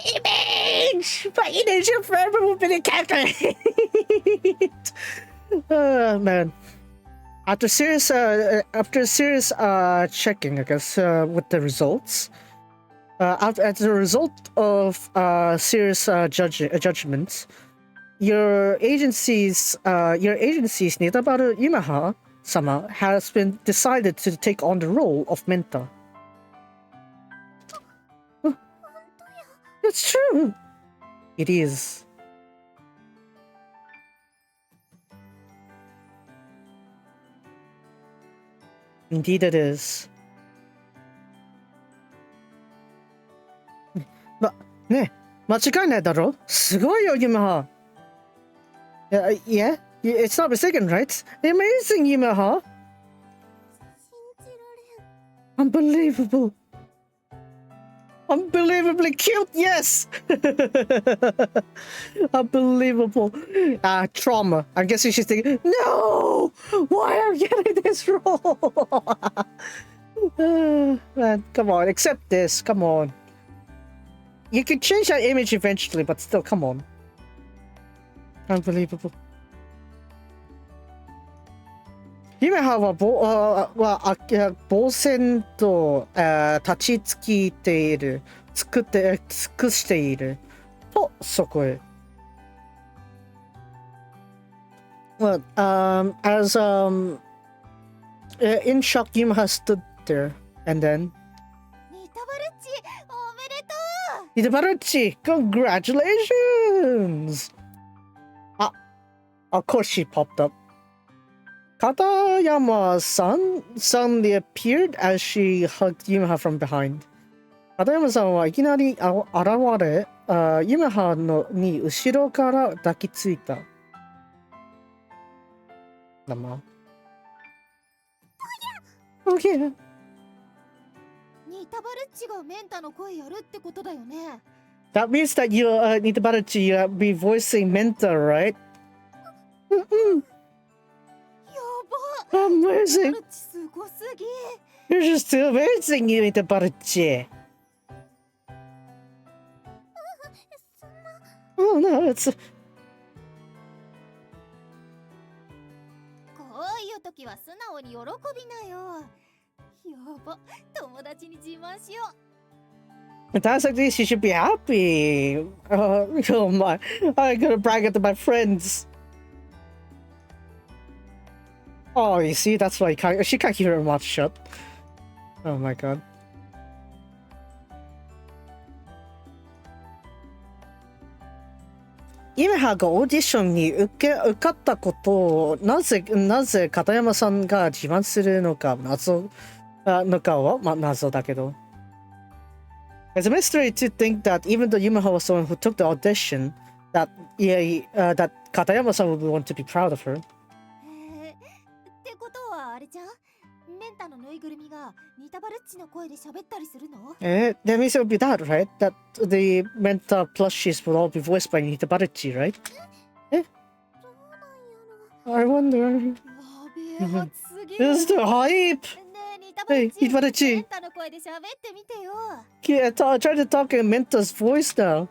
image forever will be the character. Oh man. After serious checking, I guess, with the results, as a result of serious judgments, your agency's Nitabaru Yumeha-sama has been decided to take on the role of mentor. It's true. It is. Indeed it is. Ne, 間違いないだろ? すごいよ, Yumeha. Yeah, it's not mistaken, right? Amazing, Yumeha. Unbelievable. Unbelievably cute, yes! Unbelievable. Trauma. I guess she's thinking, no! Why are you getting this wrong? Man, come on, accept this, come on. You can change that image eventually, but still, come on. Unbelievable. Yumeha は呆然と立ち尽きている、尽くしているとそこへ。Well, as in shock, Yumeha stood there, and then. Nitabaruchi, congratulations! Of course she popped up. Katayama-san suddenly appeared as she hugged Yumeha from behind. Katayama-san はいきなり現れ、Yumehaに後ろから抱きついた。生。Oh yeah. Nitabaruchi がメンタの声やるってことだよね。That means that you, Nitabaruchi, you'll be voicing Menta, right? Amazing! You're just too amazing, Nitabaruchi! Oh no, it's... こういう時は素直に喜びなよ。やば、友達に自慢しよう。 At times like this, you should be happy. Oh my, I gotta brag it to my friends. Oh, you see, that's why she can't keep her mouth shut. Oh my god. Yumeha がオーディションに受かったことをなぜ片山さんが自慢するのか謎は謎だけど。It's a mystery to think that even though Yumeha was someone who took the audition, that Katayama-san would want to be proud of her. ってことはあれじゃん？メンタのぬいぐるみがニタバルッチの声で喋ったりするの？That means it would be that, right? That the Menta plushies will all be voiced by Nitabaruchi, right? I wonder. This is the hype! Hey, Nitabaruchi! メンタの声で喋ってみてよ。Yeah, try to talk in Menta's voice now.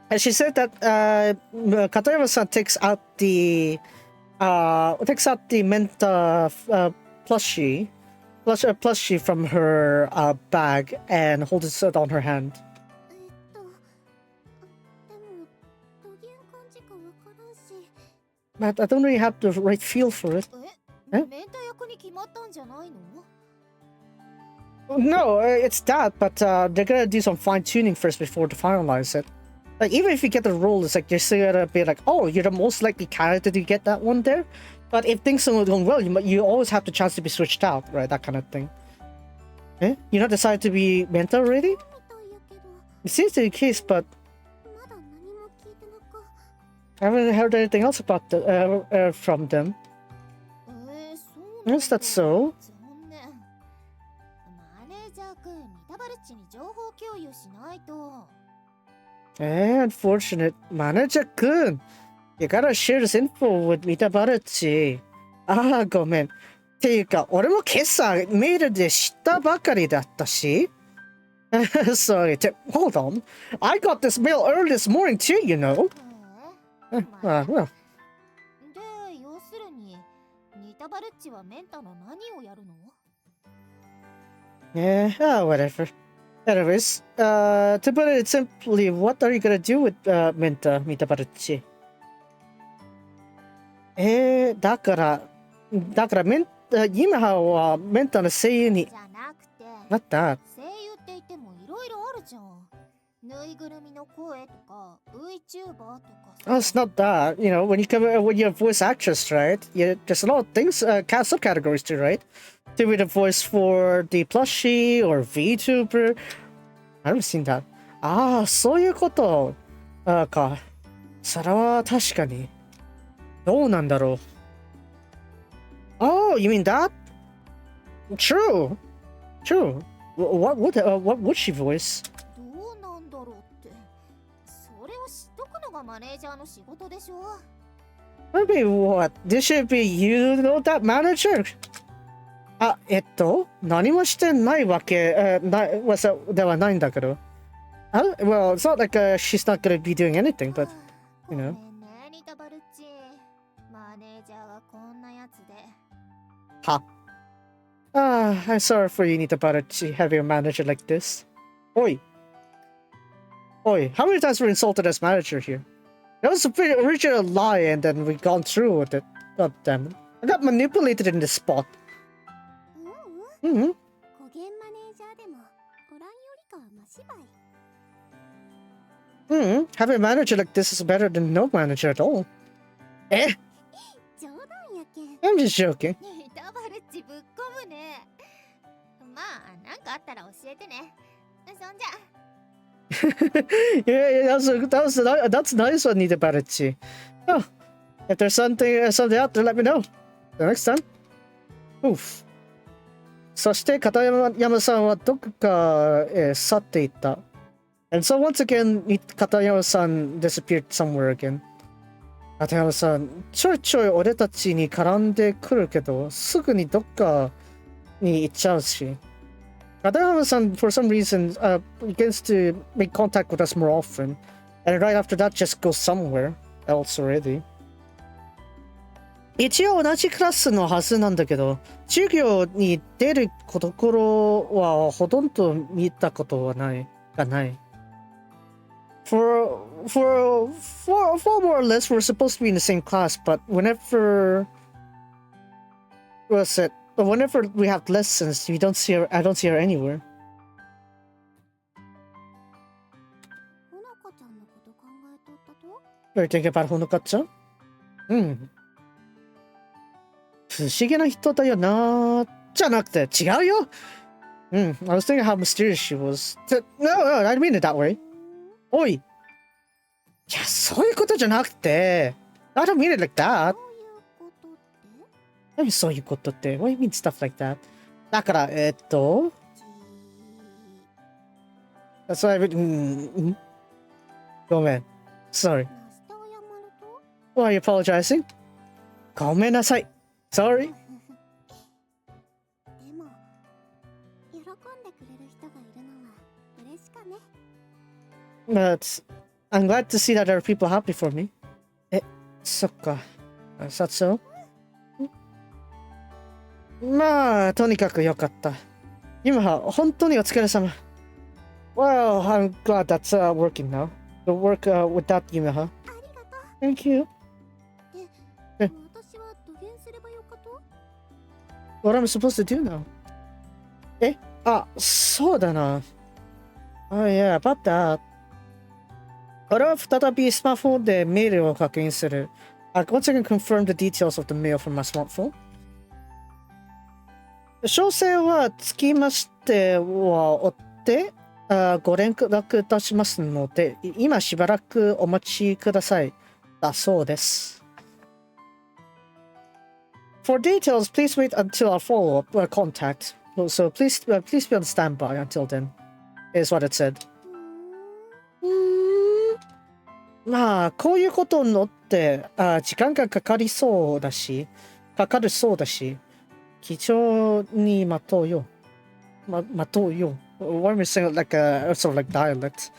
And she said that Katayama-san takes out the Menta plushie from her bag and holds it on her hand. But I don't really have the right feel for it. メンタ役に決まったんじゃないの？ No, it's that, but they're gonna do some fine tuning first before to finalize it. Like, even if you get the role, it's like you're still gonna be like, oh, you're the most likely character to get that one there. But if things are going well, you always have the chance to be switched out, right? That kind of thing. Eh? You're not decided to be mentor already? It seems to be the case, but I haven't heard anything else about from them. Is that so? マネージャー君、ミタバルッチに情報共有しないと。Unfortunate. Manager kun, you gotta share this info with Mitabaruchi. ごめん。っていうか、俺も今朝メールで知ったばかりだったし。Sorry, hold on. I got this mail early this morning too, you know. Well. で、要するに、ミタバルッチはメンタの何をやるの？ Whatever. Anyways, to put it simply, what are you gonna do with Mitabaruchi? だから今はメンタの声優に。じゃなくて、What that? 声優って言ってもいろいろあるじゃん。ぬいぐるみの声とか、VTuber とか。Oh, it's not that. You know, when you're a voice actress, right? There's a lot of things, subcategories too, right? To be the voice for the plushie or VTuber. I haven't seen that. そういうこと。か。それは確かに。どうなんだろう。Oh, you mean that? True. What would she voice? どうなんだろうって。それを知っとくのがマネージャーの仕事でしょ。Maybe what? This should be you know that manager? 何もしてないわけ、ではないんだけど。Well, it's not like she's not gonna be doing anything, but, you know. ごめんね、ニタバルッチ。マネージャーがこんなやつで。I'm sorry for you, Nitabaruchi, having a manager like this. Oi, how many times were insulted as manager here? That was a pretty original lie, and then we gone through with it. God damn it. I got manipulated in this spot. 語源マネージャーでもおらんよりかはマシばい。Having a manager like this is better than no manager at all. 冗談やけん。I'm just joking. ニタバルッチぶっ込むね。まあ、なんかあったら教えてね。そんじゃ。Yeah, that's nice one, Nitabaruchi. Oh, if there's something out there, let me know. The next time. Oof. そして片山さんはどこかへ去っていった。And so once again, 片山さん disappeared somewhere again. 片山さん、ちょいちょい俺たちに絡んでくるけど、すぐにどっかに行っちゃうし。片山さん, for some reason, begins to make contact with us more often. And right after that, just goes somewhere else already. 一応同じクラスのはずなんだけど、授業に出るところはほとんど見たことはない。For more or less, we're supposed to be in the same class, but whenever we have lessons, I don't see her anywhere. ほのかちゃんのこと考えとったと？ Are you thinking about ほのかちゃん？不思議な人だよな。じゃなくて、違うよ。I was thinking how mysterious she was. No, I didn't mean it that way. おい。いや、そういうことじゃなくて。I don't mean it like that. 何そういうことって。What do you mean stuff like that? だから、That's why I mean, ごめん。Sorry. Why are you apologizing? ごめんなさい。Sorry. でも、喜んでくれる人がいるのは嬉しかね。But I'm glad to see that there are people happy for me. そっか。Is that so? まあ、とにかくよかった。今は本当にお疲れ様。Well, I'm glad that's working now. The work with that Yumeha. ありがとう。 Thank you. で、私は土下すればよかと？ What am I supposed to do now? えあ、そうだな。Oh yeah, about that. 俺は再びスマホでメールを確認する。Once I can confirm the details of the mail from my smartphone. 詳細はつきましては追ってご連絡いたしますので、今しばらくお待ちください。だそうです。For details, please wait until our follow-up contact. So please be on standby until then, is what it said. まあ、こういうことのって時間がかかるそうだし、貴重に待とうよ。待とうよ。Why am I saying it like a sort of like dialect?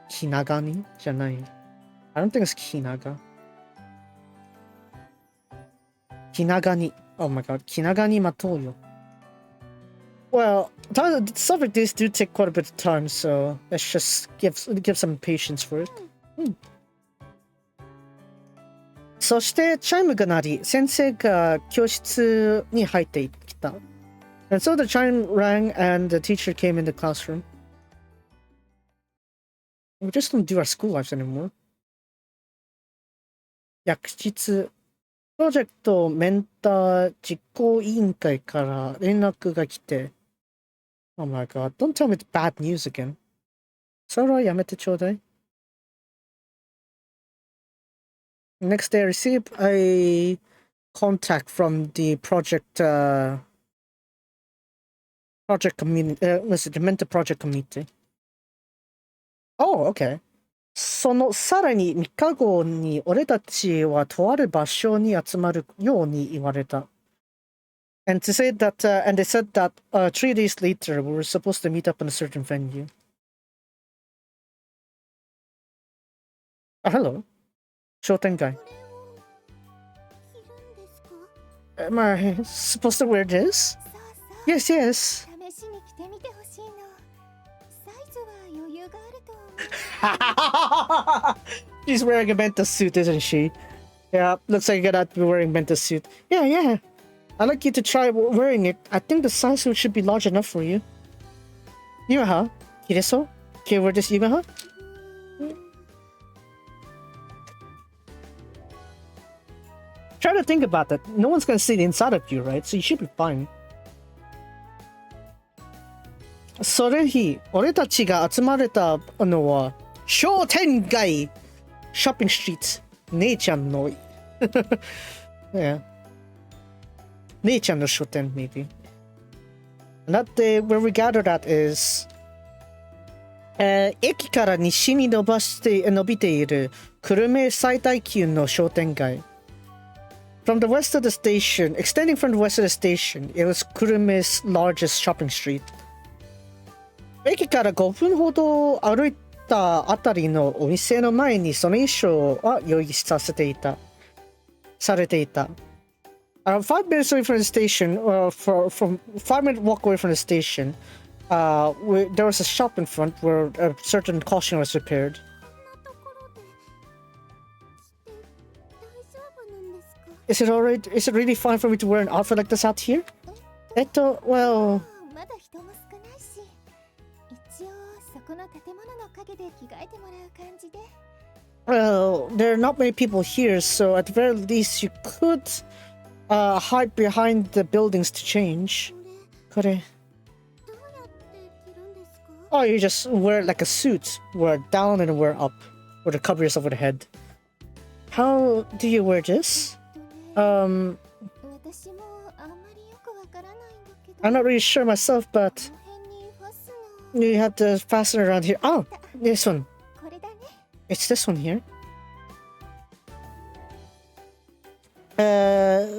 気長にじゃない。I don't think it's 気長。気長に。Oh my god. 気長に待とうよ。Well, stuff like this do take quite a bit of time, so let's just give some patience for it. そしてチャイムが鳴り、先生が教室に入ってきた。And so the chime rang and the teacher came in the classroom. We just don't do our school lives anymore. 役室、プロジェクトメンター実行委員会から連絡が来て、Oh my god, don't tell me it's bad news again. それはやめてちょうだい。Next day, I received a contact from the project community, the mentor project community. Oh, okay. そのさらに3日後に俺たちはとある場所に集まるように言われた。And they said that 3 days later we were supposed to meet up in a certain venue. Oh, hello. 商店街。Am I supposed to wear this? Yes, yes. 試しに着てみてほしいの。サイズは余裕があると思う。She's wearing a Menta suit, isn't she? Yeah, looks like you're gonna be wearing Menta suit. Yeah, yeah. I'd like you to try wearing it. I think the size suit should be large enough for you. Yumeha, Kireso? Can you wear this, Yumeha? Try to think about that. No one's gonna see the inside of you, right? So you should be fine. それ日、俺たちが集まれたのは商店街、ショッピングストリート、姉ちゃんの、yeah. 姉ちゃんの書店 maybe. And that day where we gathered at is 駅から西に伸びている久留米最大級の商店街。From the west of the station, extending from the west of the station, it was Kurume's largest shopping street. 駅から5分ほど歩いたあたりのお店の前にその衣装は用意されていた。5 minutes away from the station, from 5-minute walk away from the station, there was a shop in front where a certain costume was repaired. Is it alright? Is it really fine for me to wear an outfit like this out here? Well... Well, there are not many people here, so at the very least you could hide behind the buildings to change. Oh, you just wear like a suit, wear down and wear up, or to cover yourself with a head. How do you wear this? I'm not really sure myself, but you have to fasten around here. Oh, this one. It's this one here.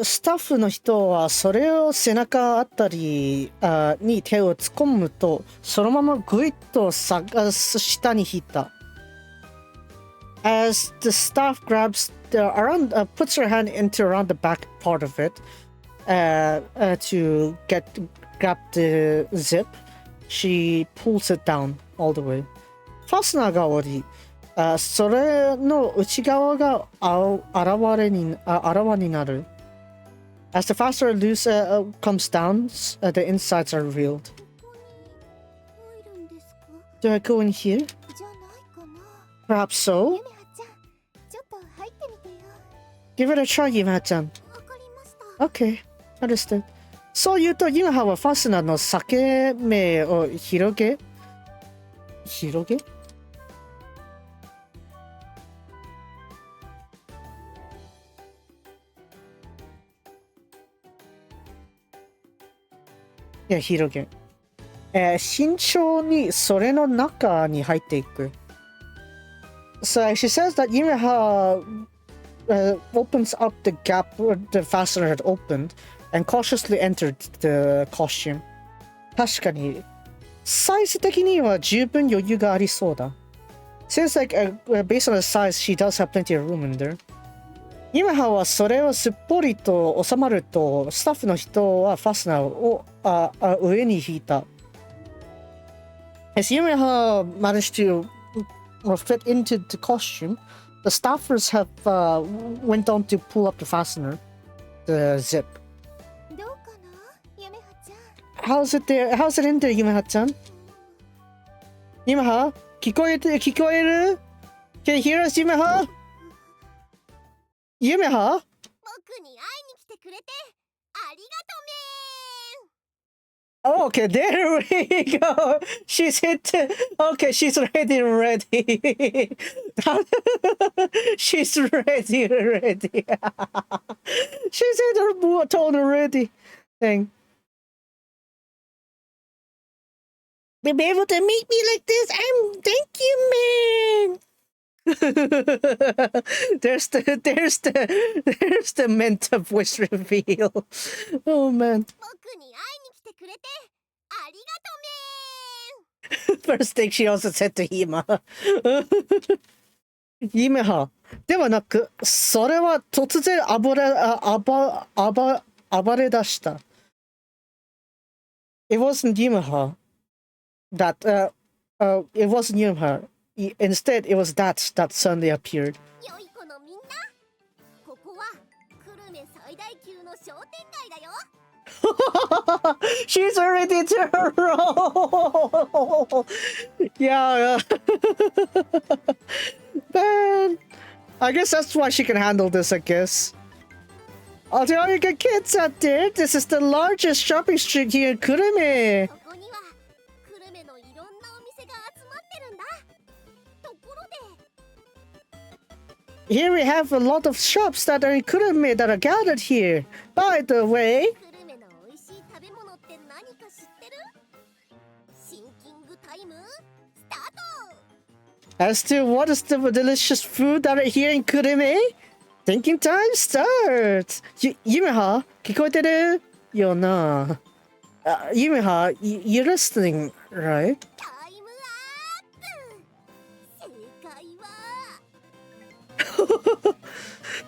スタッフの人はそれを背中あたりに手を突っ込むとそのままグイッと下に引いた。As the staff grabs puts her hand into around the back part of it to grab the zip, she pulls it down all the way. ファスナーが下り、それの内側があらわになる。As the fastener loose comes down, the insides are revealed. ここに入るんですか？ Do I go in here? じゃないかな。 Perhaps so? ゆめはちゃん、ちょっと入ってみてよ。 Give it a try, Yumeha-chan. わかりました。 Okay, understood. そう言うと、Yumehaはファスナーの裂け目を広げ慎重にそれの中に入っていく。So she says that Yumeha opens up the gap where the fastener had opened and cautiously entered the costume. 確かに、サイズ的には十分余裕がありそうだ。Seems like, based on the size, she does have plenty of room in there. Yumehaはそれをすっぽりと収まると、スタッフの人はファスナーを上に引いた。As Yumeha managed to fit into the costume, the staffers have went on to pull up the fastener, the zip. どうかな、ゆめはちゃん。How's it there? How's it in there, Yumeha-chan? Yumeha? 聞こえる Can you hear us, Yumeha? Yumeha? 僕に会いに来てくれてありがとめOh, okay, there we go. She's hit. Okay, she's ready. She's ready. She's hit her tone already. Thing. Be able to meet me like this. Thank you, man. there's the mental voice reveal. Oh man. 僕に会いに来てくれてありがとめ First thing she also said to Hima. Yumeha. ではなく、それは突然暴れ出した。It wasn't Yumeha. It wasn't Yumeha. Instead, it was that suddenly appeared. 良い子のみんな、ここは久留米最大級の商店街だよ。She's already to her role. Yeah. Man, I guess that's why she can handle this, I guess. Oh, to all you good kids out there, this is the largest shopping street here in Kurume. ここには久留米のいろんなお店が集まってるんだ。ところで Here we have a lot of shops that are in Kurume that are gathered here. By the way, 久留米の美味しい食べ物って何か知ってる？シンキングタイムスタート。 as to what is the delicious food that are here in Kurume, thinking time starts. Yumeha, 聞こえてるよな。Yumeha, you're listening, right? タイムアップ。正解は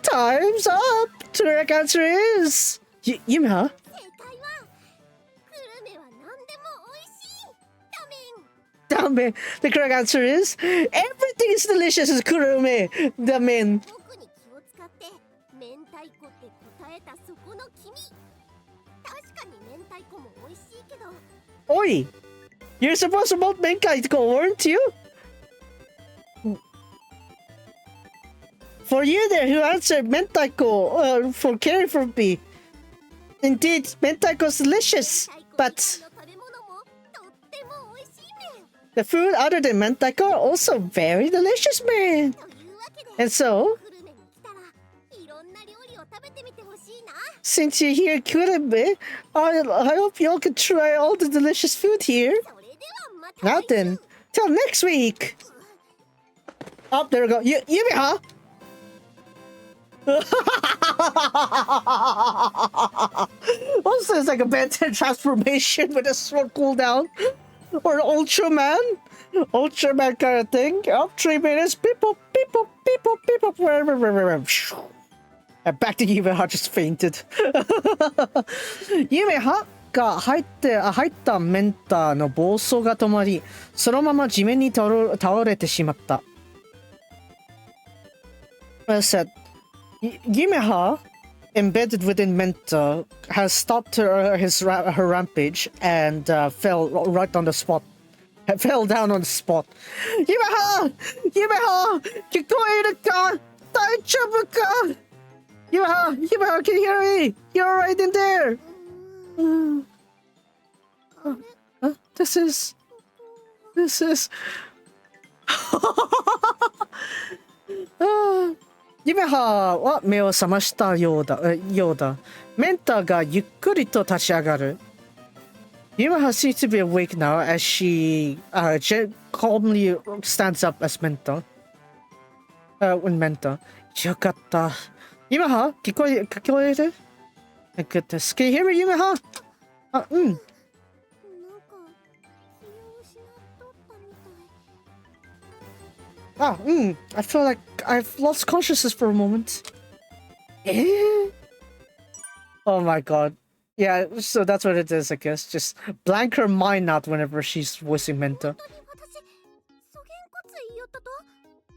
Time's up! The correct answer is... Yumeha? 正解は久留米は何でも美味しい。ダメン。 Damen. The correct answer is... Everything is delicious in Kurume. Damen. 僕に気を使って明太子って答えたそこの君。確かに明太子も美味しいけど Oi! You're supposed to vote Menkaito, weren't you? For you there who answered Mentaiko for caring for me. Indeed, Mentaiko's delicious, 明太子 but 以外の食べ物もとっても美味しいメン the food other than Mentaiko are also very delicious, man. というわけで And so, 久留米に来たらいろんな料理を食べてみてほしいな。 since you're here in Kurume, I hope you all can try all the delicious food here. それではまた Now then, till next week. Oh, there we go. Yumeha! Also, it's like a Benten transformation with a short cooldown. Or an Ultraman. Ultraman kind of thing. Up 3 minutes. Beep up, beep up, beep up, beep up. And back to Yumeha just fainted. Yumeha が入ったメンターの暴走が止まり、そのまま地面に倒れてしまった。I said, Yumeha, embedded within Menta, has stopped her rampage and fell right on the spot. Fell down on the spot. Yumeha! Yumeha! Kikoeru ka? Daijoubu ka? Yumeha, can you hear me? You're right in there! This is... Yumeha は目を覚ましたようだ。メンタがゆっくりと立ち上がる。Yumeha seems to be awake now as she calmly stands up as Menta. When Menta. よかった。Yumeha? 聞こえる? My goodness. Can you hear me, Yumeha? うん。I feel like I've lost consciousness for a moment. Oh my god. Yeah, so that's what it is, I guess. Just blank her mind out whenever she's voicing Menta.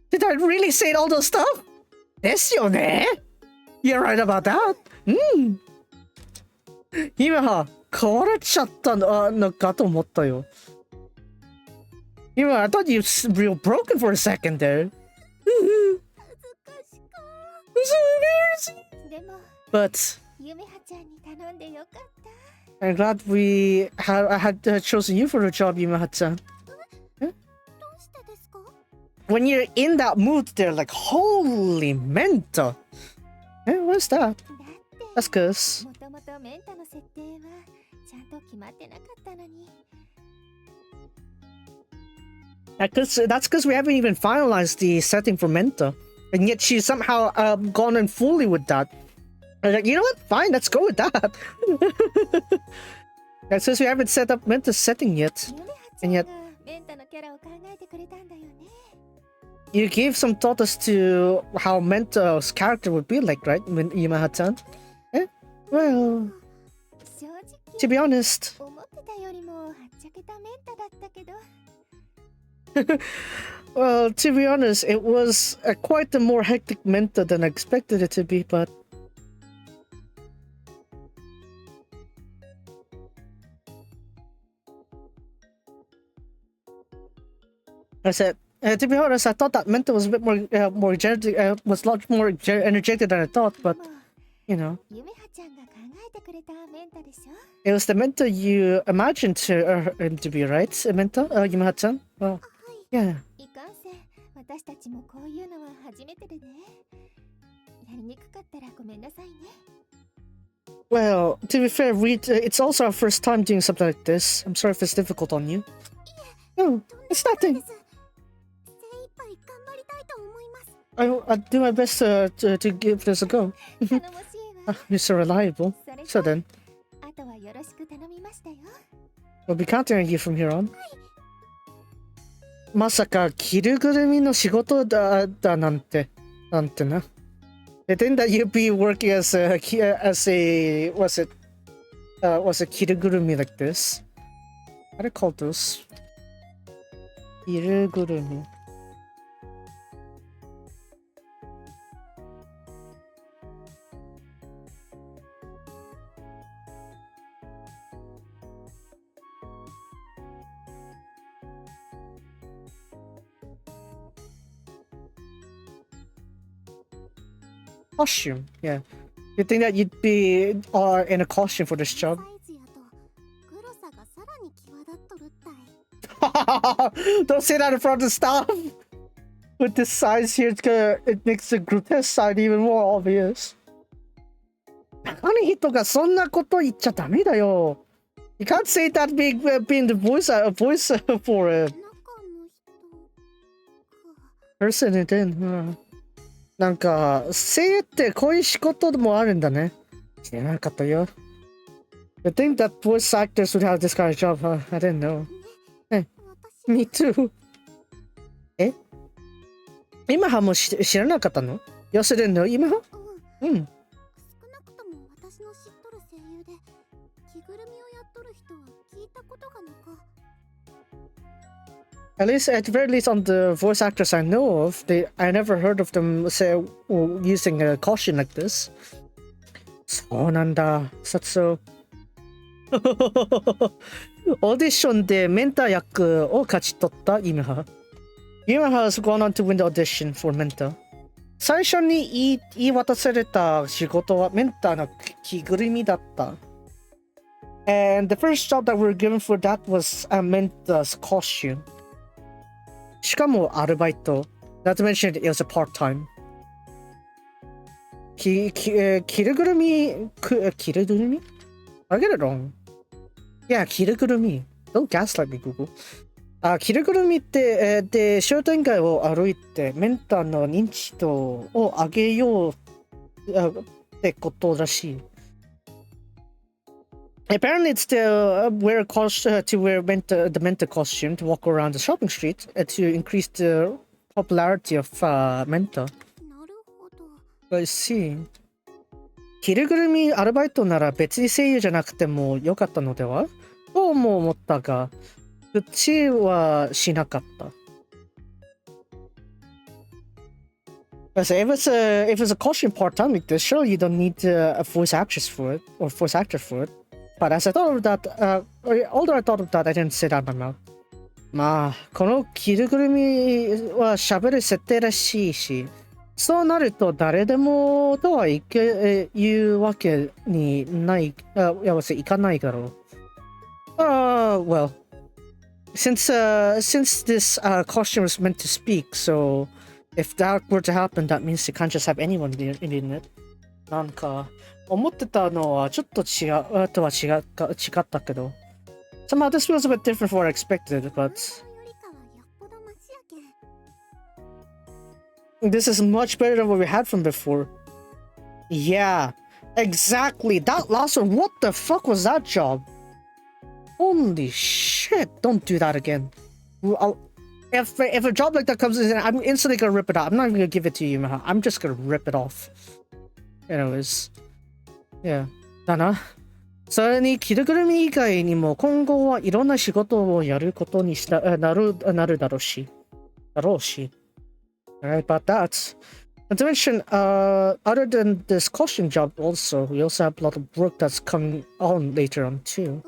Did I really say all those stuff? ですよね? You're right about that. Yumeha, 変われちゃったのかと思ったよ。I thought you were real broken for a second there. So embarrassing. But I'm glad I had chosen you for the job, Yumeha-chan. Huh? When you're in that mood, they're like, holy Menta. What's that? That's cause. That's because we haven't even finalized the setting for Menta. And yet she's somehow gone in fully with that. I was like, you know what? Fine, let's go with that. And since we haven't set up Menta's setting yet. And yet... You gave some thought as to how Menta's character would be like, right? Yumeha-chan? Well... To be honest... Well, to be honest, it was quite a more hectic Menta than I expected it to be, but... I said, to be honest, I thought that Menta was a bit more was a lot more energetic than I thought, but, you know. It was the Menta you imagined him to be, right, Menta? Yumeha-chan? Well, yeah. Well, to be fair, it's also our first time doing something like this. I'm sorry if it's difficult on you. No, it's nothing. I'll do my best to give this a go. You're so reliable. So then. We'll be counting on you from here on. まさか着るぐるみの仕事だなんてな。I think that you'd be working as a was it kirigurumi like this? How do you call those? Kirigurumi. Costume, yeah. You think that you'd be in a costume for this job? Don't say that in front of the staff! With this size here, it makes the grotesque side even more obvious. 中に人がそんなこと言っちゃダメだよ. You can't say that being the voice for a person it in. なんか、声優ってこういう仕事もあるんだね。知らなかったよ。I think that voice actors would have this kind of job, huh? I didn't know. Hey, me too. 今はもう知らなかったの? You also didn't know, 今は? うん。少なくとも私の知っとる声優で着ぐるみをやっとる人は聞いたことがなか。At least, at the very least, on the voice actors I know of, I never heard of them say using a costume like this. そうなんだ。That's so. オーディションでメンター役を勝ち取ったYumeha. Yumeha has gone on to win the audition for mentor. 最初に言い渡された仕事はメンターの着ぐるみだった。And the first job that we were given for that was a mentor's costume. しかもアルバイト。Not to mention it was a part-time. 着るぐるみ 着るぐるみ I get it wrong. Yeah, 着るぐるみ Don't gaslight me, Google. 着るぐるみって、で、商店街を歩いてメンターの認知度を上げようってことらしい。Apparently, it's to wear the mentor costume to walk around the shopping street to increase the popularity of mentor. I see. 着るぐるみアルバイトなら別に声優じゃなくてもよかったのではとも思ったが、うちはしなかった。If it's a costume part-time like this, sure, you don't need a voice actress for it or voice actor for it. But as I thought of that, although I thought of that, I didn't say that out loud. まあ、この着るぐるみは喋る設定らしいし、そうなると誰でもとは言うわけにない、いかないだろう。Well, since this costume was meant to speak, so if that were to happen, that means you can't just have anyone in it. なんか、思ってたのはちょっと違ったけど。Somehow this feels a bit different from what I expected, but this is much better than what we had from before. Yeah, exactly. That last one, what the fuck was that job? Holy shit, don't do that again. If a job like that comes in, I'm instantly gonna rip it out. I'm not even gonna give it to you, Yumeha. I'm just gonna rip it off. Anyways. Yeah. だな。それに着るぐるみ以外にも今後はいろんな仕事をやることになるだろうし。Alright, about that. Not to mention, other than this costume job also, we also have a lot of work that's coming on later on too.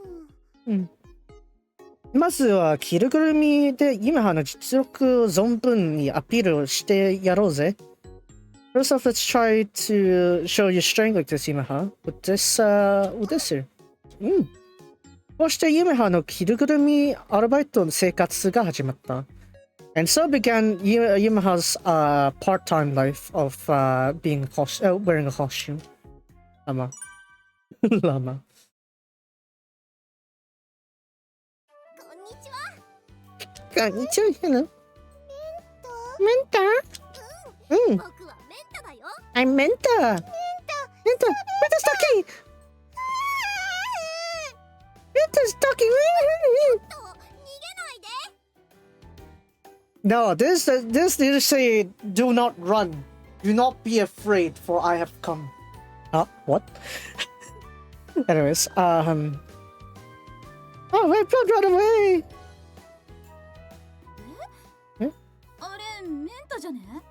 まずは着るぐるみでYumehaの実力を存分にアピールしてやろうぜ。First off, let's try to show your strength like this, Yumeha. With this here. こうしてYumehaの着るぐるみアルバイトの生活が始まった。And so began Yumeha's part-time life of wearing a costume. Lama. Lama. こんにちは。Hello. Mentor? I'm Mentor. Mentor's talking. Mentor's talking. No, this they say do not run. Do not be afraid, for I have come. What? Anyways, oh wait, don't run away.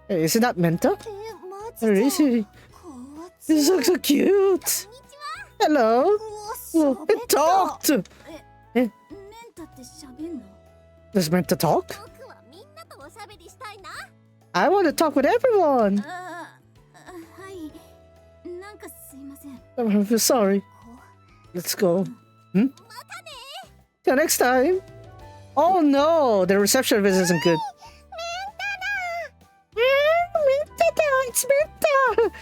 Isn't that Mentor? Is he? This looks so cute. Hello. Oh, it talked. Does Mentor talk? I want to talk with everyone. I'm sorry. Let's go. Till next time. Oh no, the reception of this isn't good. It's Mentor!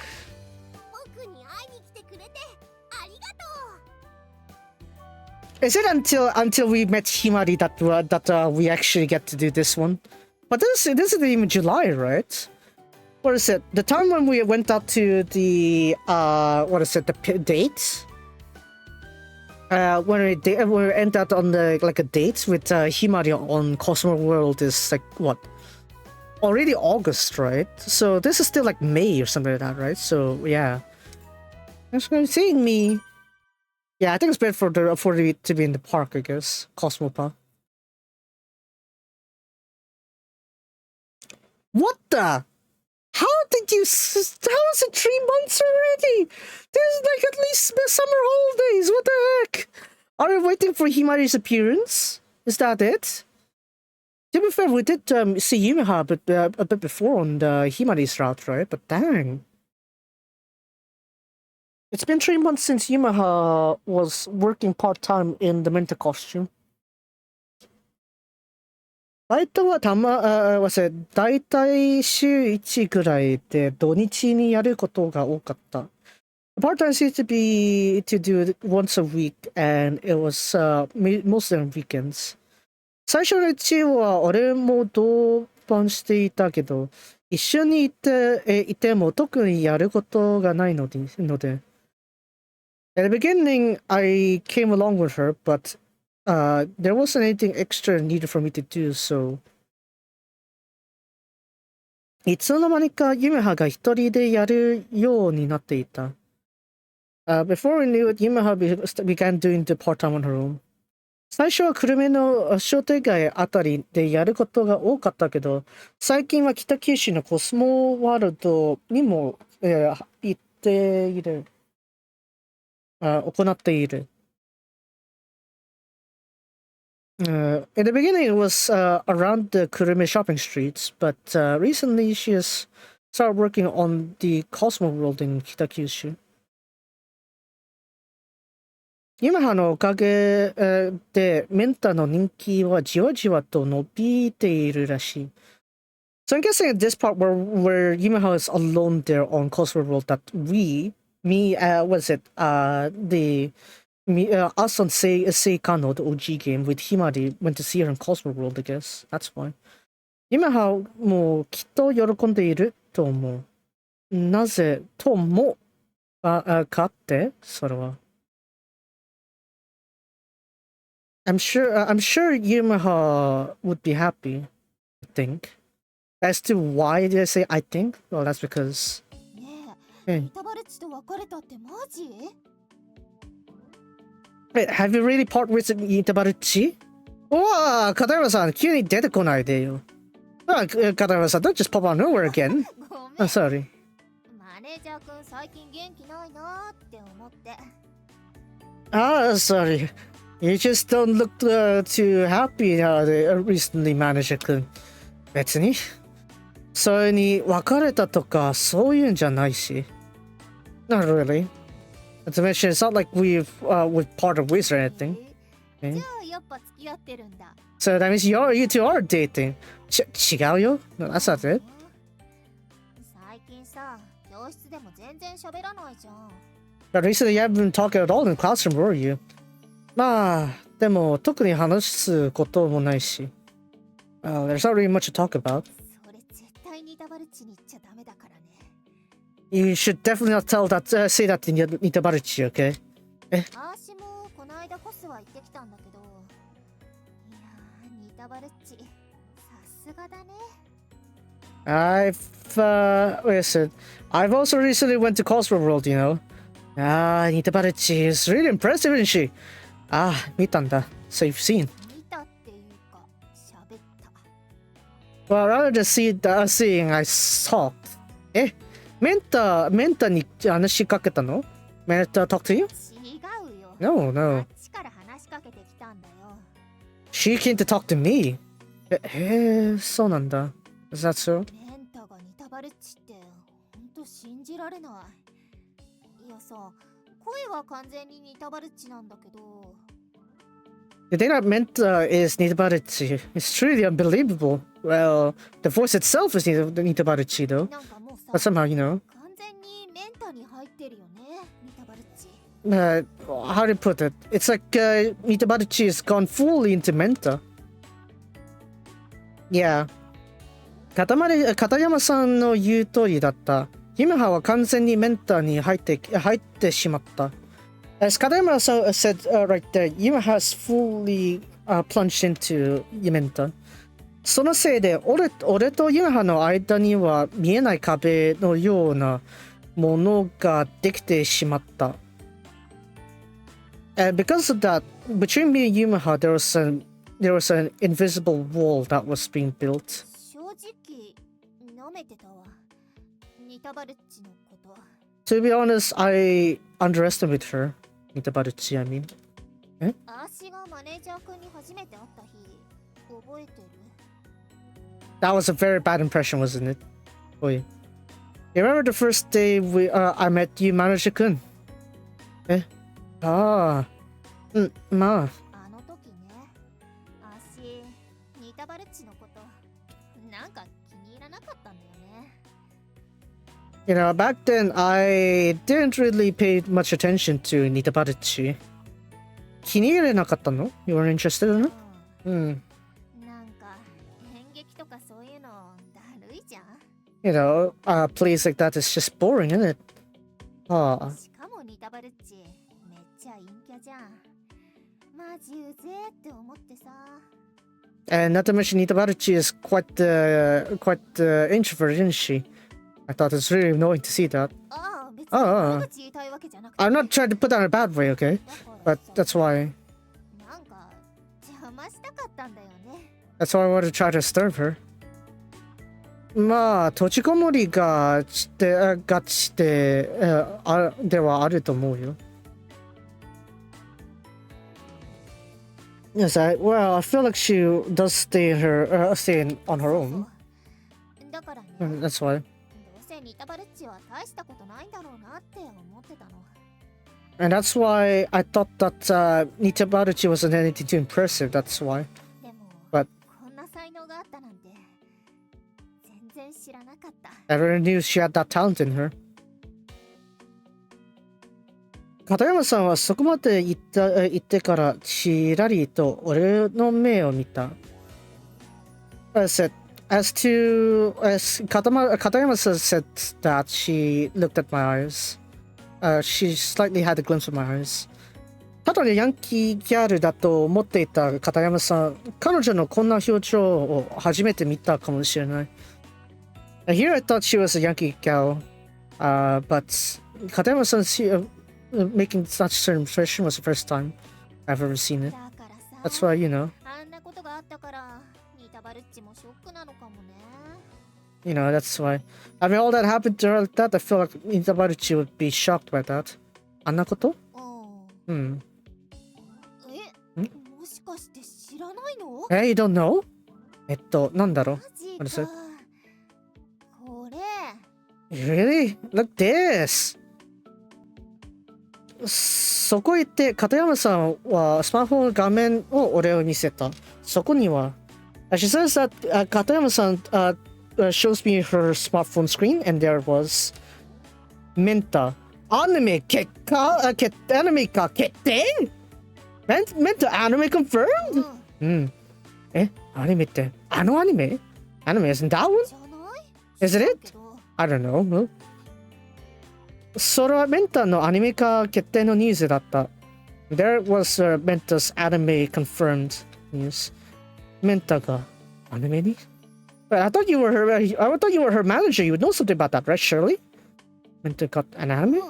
Is it until we met Himari that we actually get to do this one? But this isn't even July, right? What is it? The time when we went out to the the date? When we ended up on a date with Himari on Cosmo World is like what? Already August, right? So this is still like May or something like that, right? So yeah, thanks for seeing me. Yeah, I think it's better for it to be in the park, I guess. Cosmo Park. What the? How did you? How is it 3 months already? There's like at least summer holidays. What the heck? Are we waiting for Himari's appearance? Is that it? To be fair, we did see Yumeha a bit before on the Himari's route, right? But dang. It's been 3 months since Yumeha was working part-time in the Menta costume. バイトは大体週1ぐらいで土日にやることが多かった。Part-time seemed to be to do it once a week, and it was mostly on weekends. 最初のうちは俺も同伴していたけど、一緒にいても特にやることがないので。At the beginning, I came along with her, but there wasn't anything extra needed for me to do, so. いつの間にかユメハが一人でやるようになっていた。Before we knew it, Yumeha began doing the part-time on her own. 最初は久留米の商店街あたりでやることが多かったけど、最近は北九州のコスモワールドにも、行っている。行っている。In the beginning, it was around the Kurume shopping streets, but recently she has started working on the Cosmo World in Kitakyushu. ユメハのおかげでメンタの人気はじわじわと伸びているらしい。So I'm guessing at this part where Yumeha is alone there on Cosmo World that us on Seikano, the OG game with Himari went to see her in Cosmo World, I guess. That's why. Yumeha もきっと喜んでいると思う。なぜともかってそれは。I'm sure Yumeha would be happy, I think. As to why did I say I think? Well, that's because. Wait, have you really part with Itabaruchi? Wow, Katayama-san, 急に出てこないでよ。Katayama-san, don't just pop out nowhere again. I'm sorry. マネージャー君最近元気ないなって思って。Sorry. You just don't look too happy recently, Manager-kun. 別に。それに別れたとかそういうんじゃないし。Not really. To mention, it's not like we've parted ways or anything. Okay. So that means you two are dating. 違うよ。That's not it. 最近さ、教室でも全然喋らないじゃん。But recently you haven't been talking at all in the classroom, were you? まあ、でも特に話すこともないし。There's not really much to talk about. それ絶対にダバルチに言っちゃダメだからね。You should definitely not say that in Itabaruchi, okay? 私もこの間コスは行ってきたんだけど、いやー、ニタバルチ、さすがだね。Listen, I've also recently went to Cosmo World, you know. Itabaruchi is really impressive, isn't she? 見たんだ. So you've seen. 見たっていうか、喋った。Well, rather than seeing, I talked. メンタに話しかけたの? Menta talk to you? 違うよ。No. あっちから話しかけてきたんだよ。She came to talk to me. そうなんだ. Is that so? メンタがニタバルチってほんと信じられない。いやさ、声は完全にニタバルチなんだけど。The thing that Menta is Nitabaruchi. It's truly unbelievable. Well, the voice itself is Nitabaruchi, though. But somehow, you know. 完全にメンタに入ってるよね、ニタバルチ。How to put it? It's like Nitabaruchi has gone fully into Menta. Yeah. 片山さんの言う通りだった。Yumehaは完全にメンタに入ってしまった。As Katayama said right there, Yumeha has fully plunged into Menta. そのせいで俺とYumehaの間には見えない壁のようなものができてしまった。And because of that, between me and Yumeha, there was an invisible wall that was being built. 正直、めてたわ。ニタバルッチのこと。To be honest, I underestimate her. Nitabaruchi, I mean. 私がマネージャー君に初めて会った日、覚えてる？ That was a very bad impression, wasn't it? Boy. You remember the first day I met you, manager-kun? ああ。まあ。あの時ね、私、ニタバルッチのこと、なんか気に入らなかったんだよね。You know, back then I didn't really pay much attention to Nitabaruchi. 気に入れなかったの? You weren't interested in her? なんか演劇とかそういうのだるいじゃん。You know, plays like that is just boring, isn't it? しかもニタバルッチ、めっちゃ陰キャじゃん。マジうぜーって思ってさ。And not to mention Nitabaruchi is quite introvert, isn't she? I thought it's really annoying to see that. I'm not trying to put that in a bad way, okay? But that's why. That's why I wanted to try to disturb her. まあ、閉じこもりがちではあると思うよ。Yes, well, I feel like she does stay on her own. That's why. And that's why I thought that Nitabaruchi wasn't anything too impressive, that's why. But I already knew she had that talent in her. 片山さんはそこまで行ってからちらりと俺の目を見た。片山さん said that she looked at my eyes. She slightly had a glimpse of my eyes. ただのヤンキーギャルだと思っていた片山さん、彼女のこんな表情を初めて見たかもしれない。Here I thought she was a Yankee gal, but 片山さん making such an impression was the first time I've ever seen it. That's why, you know. You know, that's why. I mean, all that happened to her like that, I feel like Nitabaruchi would be shocked by that. あんなこと？もしかして知らないの？ Hey, you don't know? なんだろう？ What is it? これ。Really? Look this! そこ行って片山さんはスマホの画面を俺を見せた。そこには She says that 片山さんshows me her smartphone screen and there was Menta アニメ結果アニメ化決定 Menta anime confirmed? アニメってあのアニメ Anime isn't that one? Is it it? I don't know. それはメンタのアニメ化決定のニュースだった。There was Menta's anime confirmed news. メンタがアニメに But I thought you were her manager. You would know something about that, right, Shirley? Menta got an anime?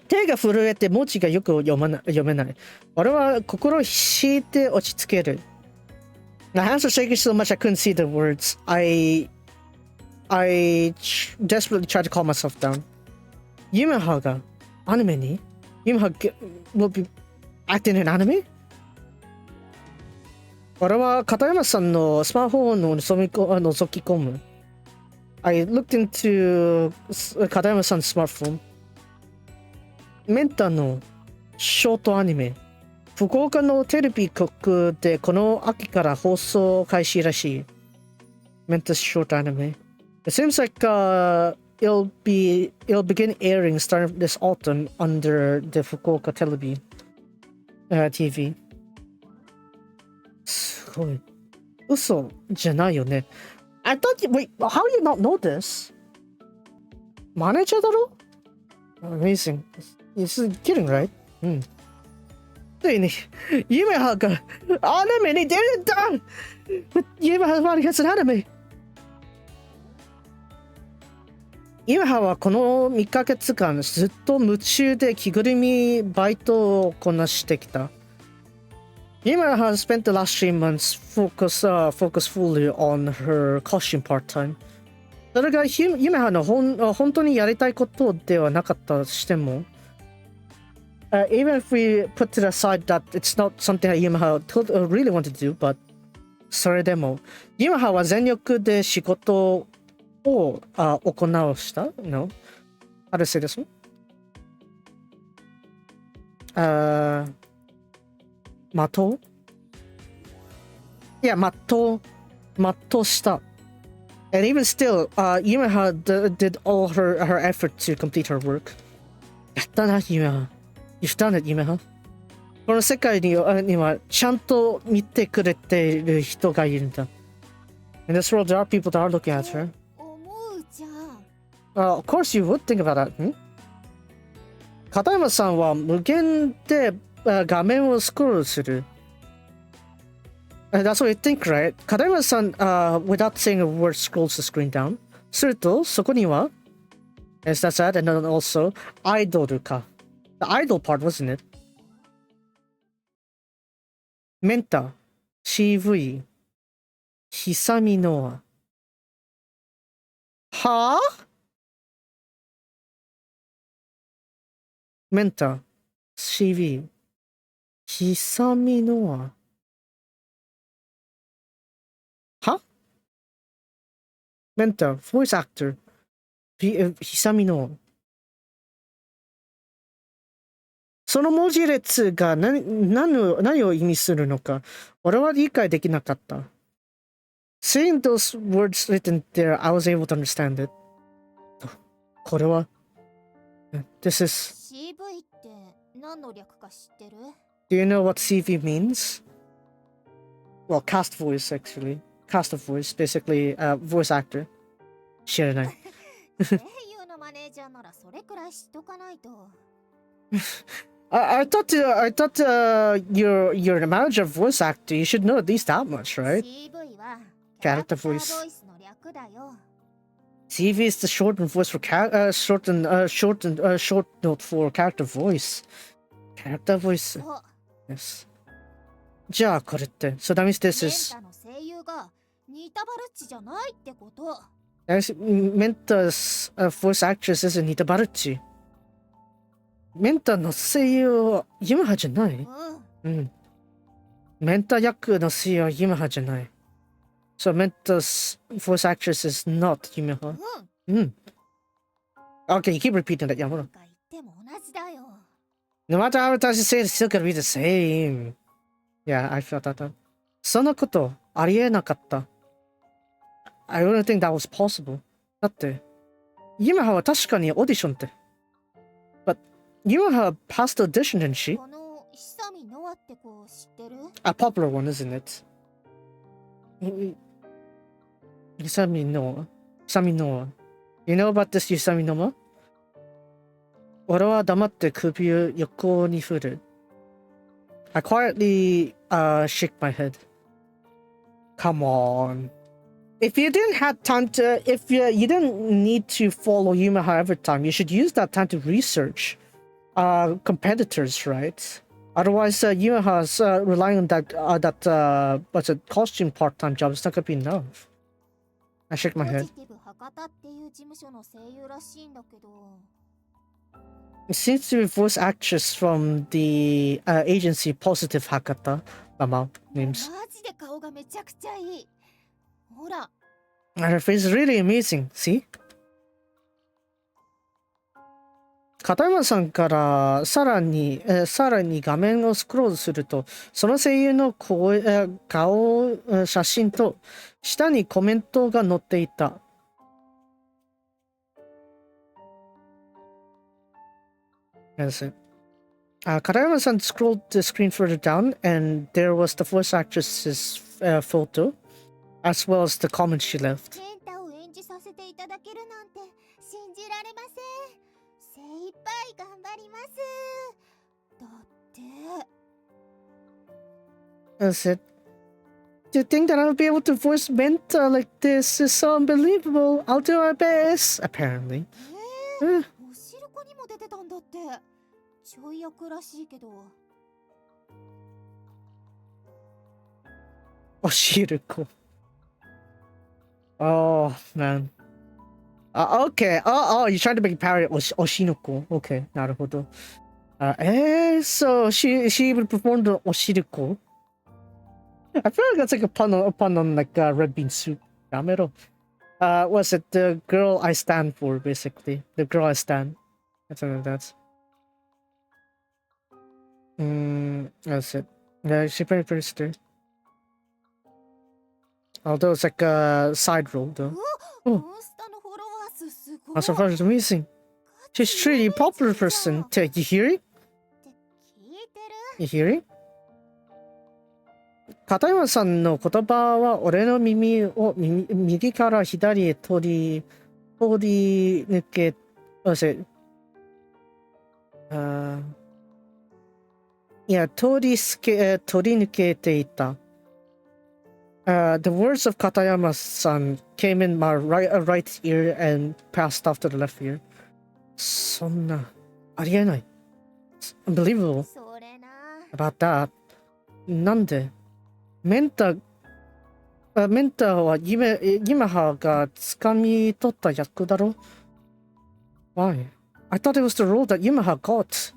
手が震えて文字がよく読めない。俺は心を引いて落ち着ける。My hands were shaking so much I couldn't see the words. I desperately tried to calm myself down. Yumeha がアニメに Yumeha will be acting in anime? 俺は片山さんのスマホを覗き込む。I looked into 片山さんのスマートフォン。メンタのショートアニメ。福岡のテレビ局でこの秋から放送開始らしい。Menta's short anime. It seems like it'll begin airing starting this autumn under the Fukuoka TV. すごい。嘘じゃないよね。I thought wait, how do you not know this? マネージャーだろ Amazing. You're kidding, right? ついに、Yumehaがアニメに出るんだ Yumeha finally gets an anime! Yumeha はこの2ヶ月間ずっと夢中で着ぐるみバイトをこなしてきた。Yumeha has spent the last 3 months focus fully on her costume part-time. それがYumehaの本当にやりたいことではなかったとしても、even if we put to the side that it's not something that Yumeha really wanted to do, but それでもYumehaは全力で仕事を行うした No? How to say this one? 全うした。And even still, Yumeha did all her effort to complete her work. やったな、Yumeha. You've done it, Yumeha. この世界にはちゃんと見てくれている人がいるんだ。In this world, there are people that are looking at her. 思うじゃん。Of course you would think about that. 片山さんは無限で画面をスクロールする。That's what you think, right? 片山さん、without saying a word, scrolls the screen down. すると、そこには、Is that sad? And then also, アイドルか。The idol part, wasn't it? メンタ、CV、久美ノア。はぁメンタ、CV、久美ノア。はメンタ、voice actor、久美ノア。その文字列が何を意味するのか、俺は理解できなかった。Seeing those words written there, I was able to understand it. これは、This is... CV って何の略か知ってる？ Do you know what CV means? Well, cast voice, actually. Cast of voice, basically, voice actor. 知らない。声優のマネージャーならそれくらい知っとかないと。I thought you're the manager of voice actor. You should know at least that much, right? CV は Character voice. ボイスの略だよ。CV is the shortened voice for short note for character voice. Character voice. そう。 Yes. じゃあこれって。So that means this メン is タの声優がニタバルッチじゃないってこと。Menta's voice actress is Anita Baruchi. メンタの声優はYumehaじゃない？うん。メンタ役の声優はYumehaじゃない。So Menta's voice actress is not Yumeha. うん。Okay, you keep repeating that. やめろ。言っても同じだよ。No matter how many times you say it, it's still gonna be the same. Yeah, I felt that. そのことありえなかった。I wouldn't think that was possible. だって、Yumehaは確かにオーディションって。But Yumeha passed the audition, didn't she? この久美ノアって子知ってる？ A popular one, isn't it? 久美ノア。You know about this 久美ノア？俺は黙って首を横に振る。I quietly shake my head. Come on. If you didn't have time to, if you didn't need to follow Yumeha every time, you should use that time to research competitors, right? Otherwise, Yumeha's relying on that what's a costume part-time job is not gonna be enough. I shake my head. ポジティブ博多っていう事務所の声優らしいんだけど。It seems to be voice actress from the agency Positive Hakata. Mama names. マジで顔がめちゃくちゃいい。ほら。And her face is really amazing. See? 片山さんからさらに画面をスクロールすると、その声優の顔写真と下にコメントが載っていた。That's it. Karayama-san scrolled the screen further down, and there was the voice actress's photo, as well as the comments she left. メンタを演じさせていただけるなんて信じられません。精一杯頑張ります。だって。That's it. To think that I'll be able to voice Menta like this is so unbelievable. I'll do my best, apparently. おしるこにも出てたんだって。ちょい役らしいけど。Oshiriko. Oh, man. Okay. Oh, you're trying to make a parody of Oshinoko. Okay, なるほど。So she would perform the Oshiriko. I feel like that's like a pun on like red bean soup. Ramero. Was it the girl I stand for, basically? The girl I stand. Something like that. That's it. Yeah, she's pretty stir. Although it's like a side role, though. Oh, I'm surprised it's amazing. She's a truly popular person. You hearing? You hearing? 片山さんの言葉は俺の耳を右から左へ通り抜け、いや、通り抜けていた。The words of Katayama-san came in my right ear and passed off to the left ear. そんな、ありえない。Unbelievable. About that. なんでメンタはYumehaが掴み取った役だろ Why? I thought it was the role that Yumeha got.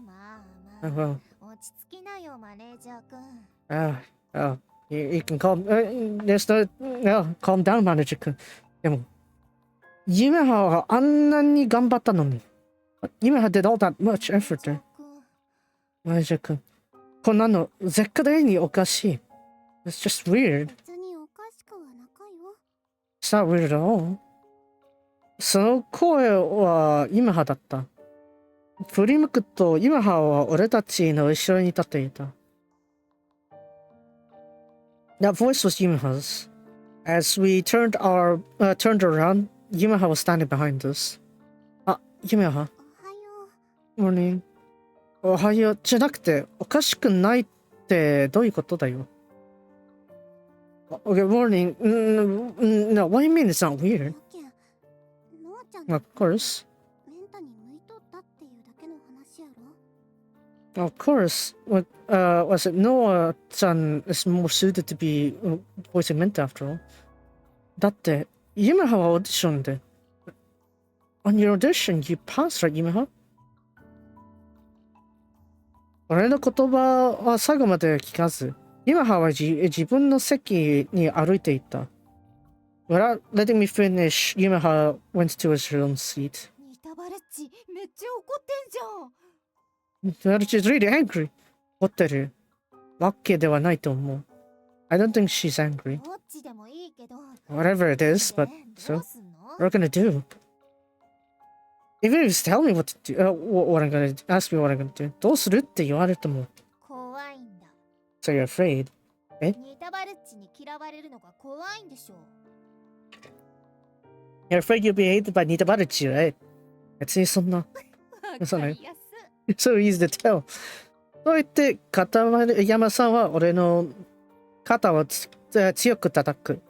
You can calm. There's no calm down, manager 君。でも、Yumeha があんなに頑張ったのに。Yumeha did all that much effort there. マネージャー君。こんなの絶対におかしい。It's just weird. It's not weird at all. その声はYumehaだった。振り向くとYumehaは俺たちの後ろに立っていた。That voice was Yumeha's. As we turned around, Yumeha was standing behind us. Yumeha. Morning. おはようじゃなくておかしくないってどういうことだよ。Okay, morning. No, what do you mean it's not weird? Of course. Of course. What was it? Noah-chan is more suited to be voicing Menta after all. だって、Yumeha はオーディションで。On your audition, you passed, right, Yumeha? 俺の言葉は最後まで聞かず、Yumehaは自分の席に歩いていた。Without letting me finish, Yumeha went to his own seat. ニタバレッチ、めっちゃ怒ってんじゃん。She's really angry. 怒ってるわけではないと思う。I don't think she's angry. どっちでもいいけど。Whatever it is, but so what we're gonna do? Even if you tell me what to do, what I'm gonna ask me what I'm gonna do. どうするって言われても。怖いんだ。So you're afraid? ニタバレッチに嫌われるのが怖いんでしょ。You're afraid you'll be hated by Nitabaruchi, right? 別にそんな。そんな。It's so easy to tell. そう言って、片山さんは俺の肩を強く叩く。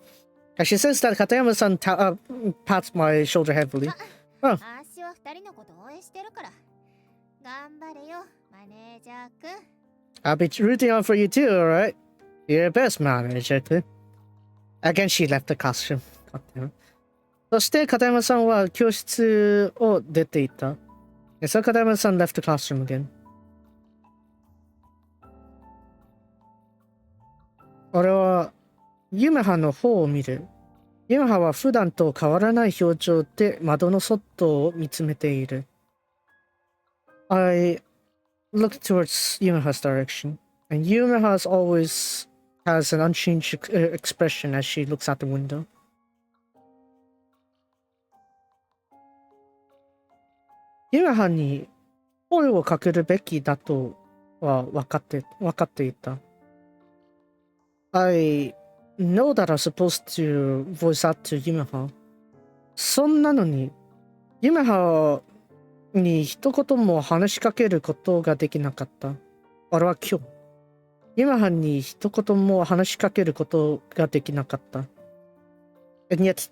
She says that 片山さんpats my shoulder heavily. 私は二人のこと応援してるから。頑張れよ、マネージャー君。I'll be rooting on for you too, alright? You're the best manager 君。Again, she left the costume. そして片山さんは教室を出ていた。So 片山さん left the classroom again. 俺はYumehaの方を見る。Yumehaは普段と変わらない表情で窓の外を見つめている。I looked towards Yumeha's direction, and Yumeha always has an unchanged expression as she looks out the window. Yumehaに声をかけるべきだとは分かっていた。I know that I'm supposed to voice out to Yumeha. そんなのに、Yumehaに一言も話しかけることができなかった。俺は今日、Yumehaに一言も話しかけることができなかった。And yet,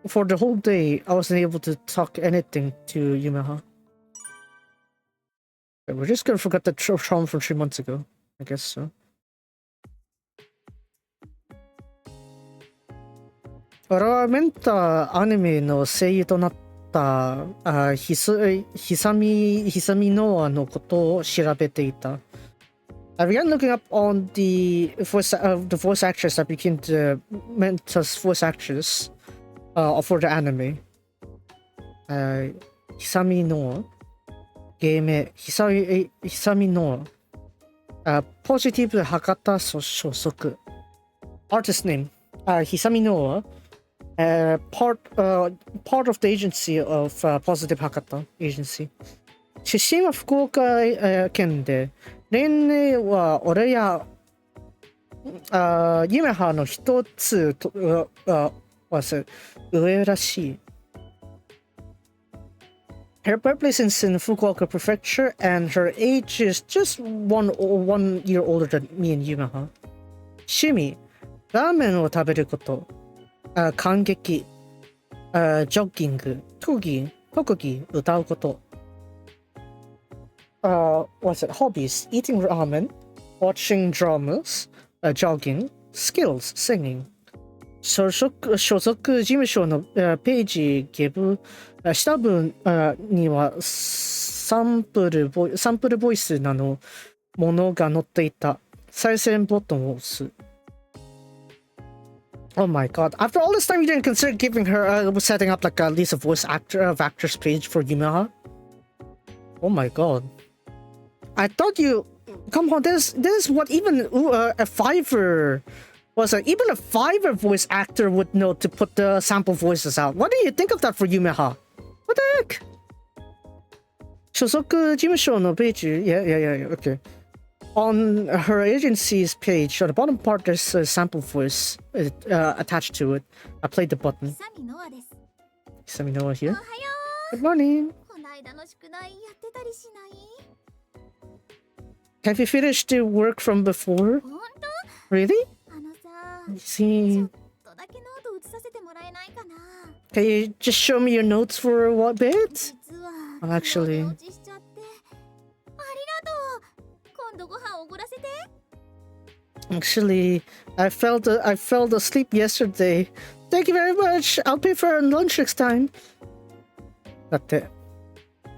for the whole day, I wasn't able to talk anything to Yumeha. We're just gonna forget the trauma from 3 months ago. I guess so. 俺はメンタアニメの声優となったひさみのことを調べていた。I began looking up on the voice actress that became the Menta's voice actress for the anime. 久美の芸名久美のポジティブ博多所属 Artist name 久美のpart of the agency of Positive Hakata Agency 出身は福岡県で年齢は俺やYumehaの一つ上らしい。Her birthplace is in Fukuoka Prefecture, and her age is just one year older than me and Yumeha. 趣味、ラーメンを食べること、感激、ジョッギング、特技、歌うこと。What's it? Hobbies, eating ramen, watching dramas, jogging, skills, singing. 所属事務所のページ下部にはサンプルボイスなのものが載っていた。再生ボタンを押す。Oh my god. After all this time, you didn't consider giving her setting up like at least a voice actors page for Yumeha? Oh my god. I thought you... Come on, this is what even a Fiverr... even a Fiverr voice actor would know to put the sample voices out. What do you think of that for Yumeha? What the heck? 所属事務所のページ Yeah, okay. On her agency's page, on the bottom part, there's a sample voice attached to it. I played the button. Isami Noah here. Good morning. Have you finished the work from before? Really? See. Can you just show me your notes for what bit? Actually. I fell asleep yesterday. Thank you very much. I'll pay for lunch next time. だって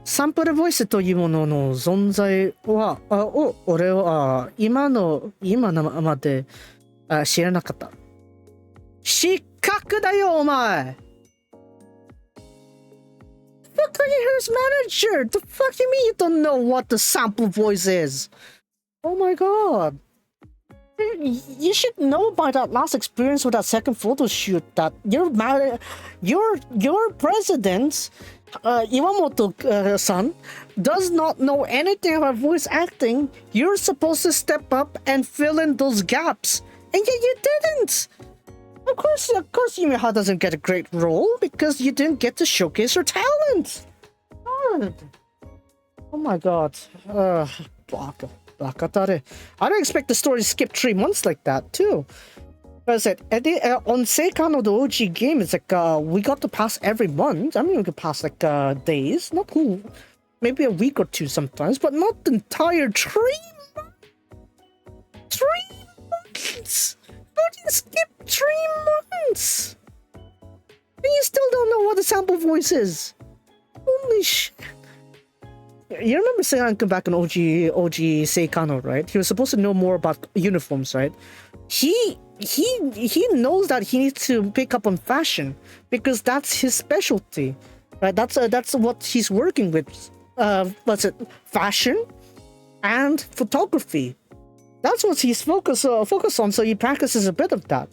サンプルボイスというものの存在は俺は今まで知らなかった。失格だよお前。Fuck are you his manager? The fuck you mean you don't know what the sample voice is? Oh my god. You should know by that last experience with that second photo shoot that your president, Iwamoto-san, does not know anything about voice acting. You're supposed to step up and fill in those gaps, and yet you didn't. Of course, Yumeha doesn't get a great role because you didn't get to showcase her talent. God. Oh my god. I don't expect the story to skip 3 months like that, too. But I said, on Seikano, the OG game, it's like we got to pass every month. I mean, we could pass like days, not whole, maybe a week or 2 sometimes, but not the entire 3 months. 3 months! How do you skip 3 months? And you still don't know what the sample voice is. Holy shit. You remember Seifuku back in OG Seikano, right? He was supposed to know more about uniforms, right? He knows that he needs to pick up on fashion because that's his specialty, right? That's what he's working with. What's it? Fashion and photography. That's what he's focused on. So he practices a bit of that.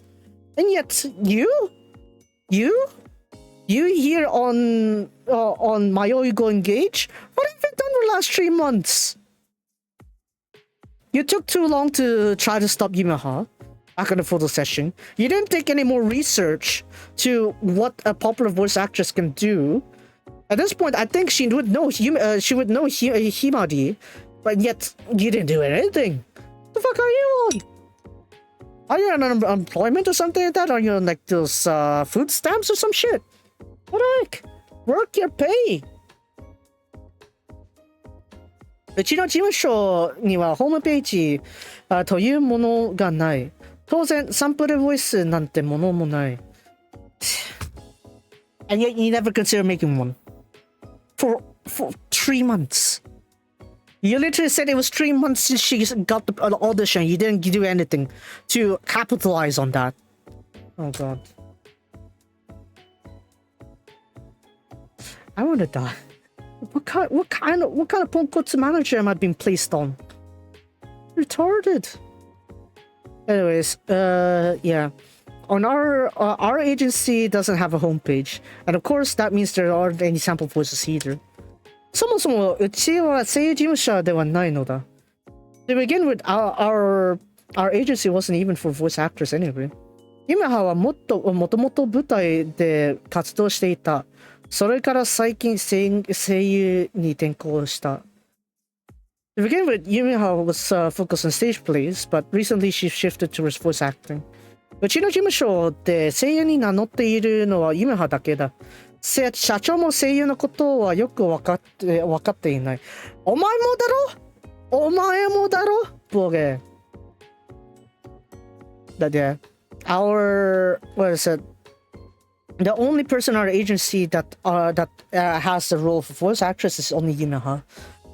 And yet you here on Mayoigo Engage, what have you done for the last 3 months? You took too long to try to stop Yumeha back in the photo session. You didn't take any more research to what a popular voice actress can do. At this point, I think she would know Himari, but yet you didn't do anything. What the fuck are you on? Are you on unemployment or something like that? Are you on like those food stamps or some shit? What the heck? Work your pay! うちの事務所にはホームページというものがない。当然、サンプルボイスなんてものもない。And yet you never consider making one. For 3 months. You literally said it was 3 months since she got the audition. You didn't do anything to capitalize on that. Oh god. I wanna die. What kind of ponkotsu manager am I being placed on? Retarded. Anyways, yeah. On our agency doesn't have a homepage, and of course that means there aren't any sample voices either. そもそもうちは声優事務所ではないのだ。To begin with, our agency wasn't even for voice actors anyway. Yumeha はもともと舞台で活動していた。それから最近声優に転向した。To begin with, Yumeha was focused on stage plays, but recently she shifted towards voice acting. うちの事務所で声優に名乗っているのはYumehaだけだ。社長も声優のことはよく分かっていない。お前もだろボケ。だって、what is it? The only person in our agency that has the role for voice actress is only Yumeha.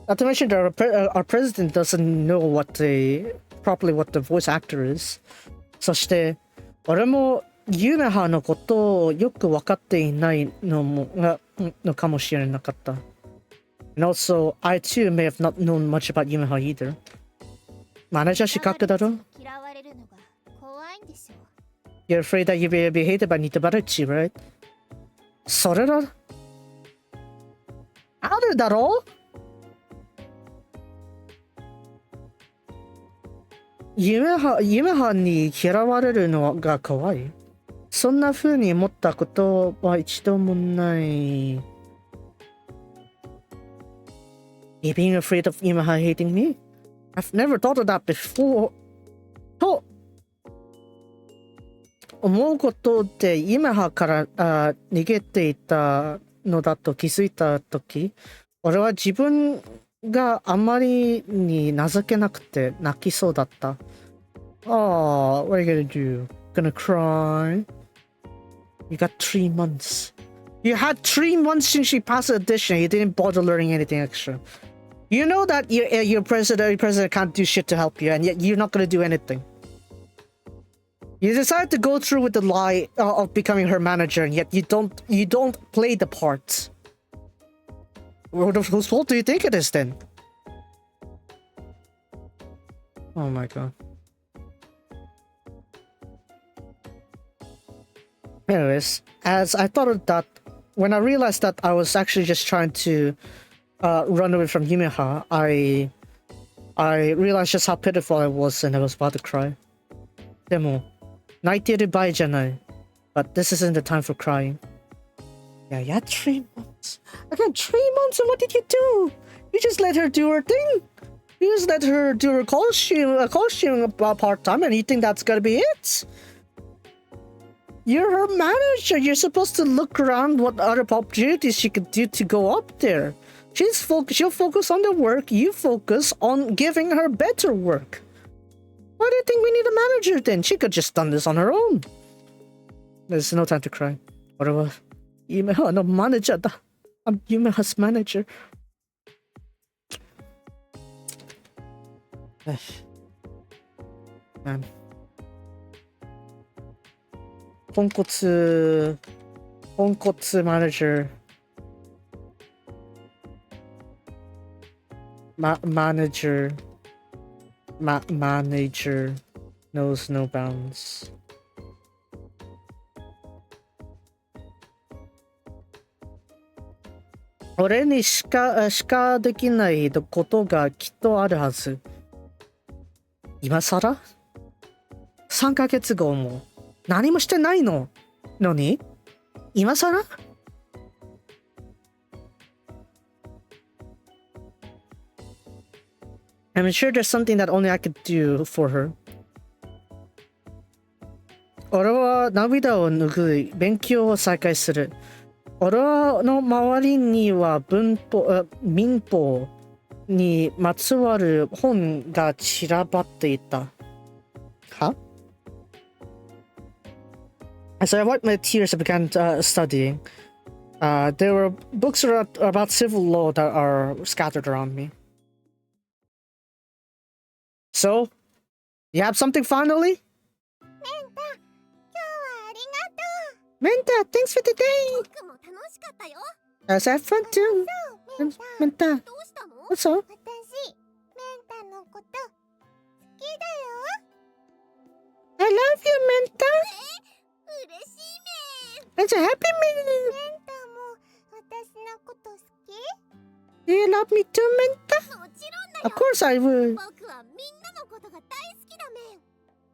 Not to mention that our president doesn't know properly what the voice actor is. そして、俺もYumehaのことをよく分かっていないのかもしれなかった。And also, I too may have not known much about Yumeha either. マネージャー資格だろ？ You're afraid that you will be hated by Nitabaruchi, right? それだ。あるだろYumehaに嫌われるのが怖い。そんな風に思ったことは一度もない。You being afraid of Yumeha hating me? I've never thought of that before. と思うことでYumehaから逃げていたのだと気づいたとき、俺は自分があまりに情けなくて泣きそうだった。Oh, what are you gonna do? Gonna cry? You got 3 months. You had 3 months since you passed the audition. You didn't bother learning anything extra. You know that your president can't do shit to help you, and yet you're not gonna do anything. You decided to go through with the lie of becoming her manager, and yet you don't play the part. Whose fault do you think it is then? Oh my god. Anyways, as I thought of that, when I realized that I was actually just trying to run away from Yumeha, I realized just how pitiful I was, and I was about to cry. でも、泣いてる場合じゃない。But this isn't the time for crying. Yeah, you had 3 months. Again, 3 months, and what did you do? You just let her do her thing. You just let her do her costume part-time, and you think that's gonna be it? You're her manager. You're supposed to look around what other opportunities she could do to go up there. She'll focus on the work. You focus on giving her better work. Why do you think we need a manager then? She could just done this on her own. There's no time to cry. Whatever. Yumeha no manager da. I'm Yumeha's manager. Man. Ponkotsu manager. Manager knows no bounds. 俺にしかできないことがきっとあるはず。今さら ?3 ヶ月後も何もしてないのに今さらI'm sure there's something that only I could do for her. 俺は涙を拭い、勉強を再開する。俺の周りには民法にまつわる本が散らばっていた。は As I wiped my tears, I began studying. There were books about civil law that are scattered around me. So, you have something finally? メンタ、今日はありがとう。 Menta, thanks for today. 僕も楽しかったよ。 Let's have fun too. メンタ、 Menta, どうしたの？ what's up? 私、メンタのこと好きだよ。 I love you, Menta. 嬉しいメン。 That's a happy メ man. ンタも私のこと好き？ Do you love me too, Menta? もちろんだよ。 Of course I would. 僕はみんなのことが大好きだメン。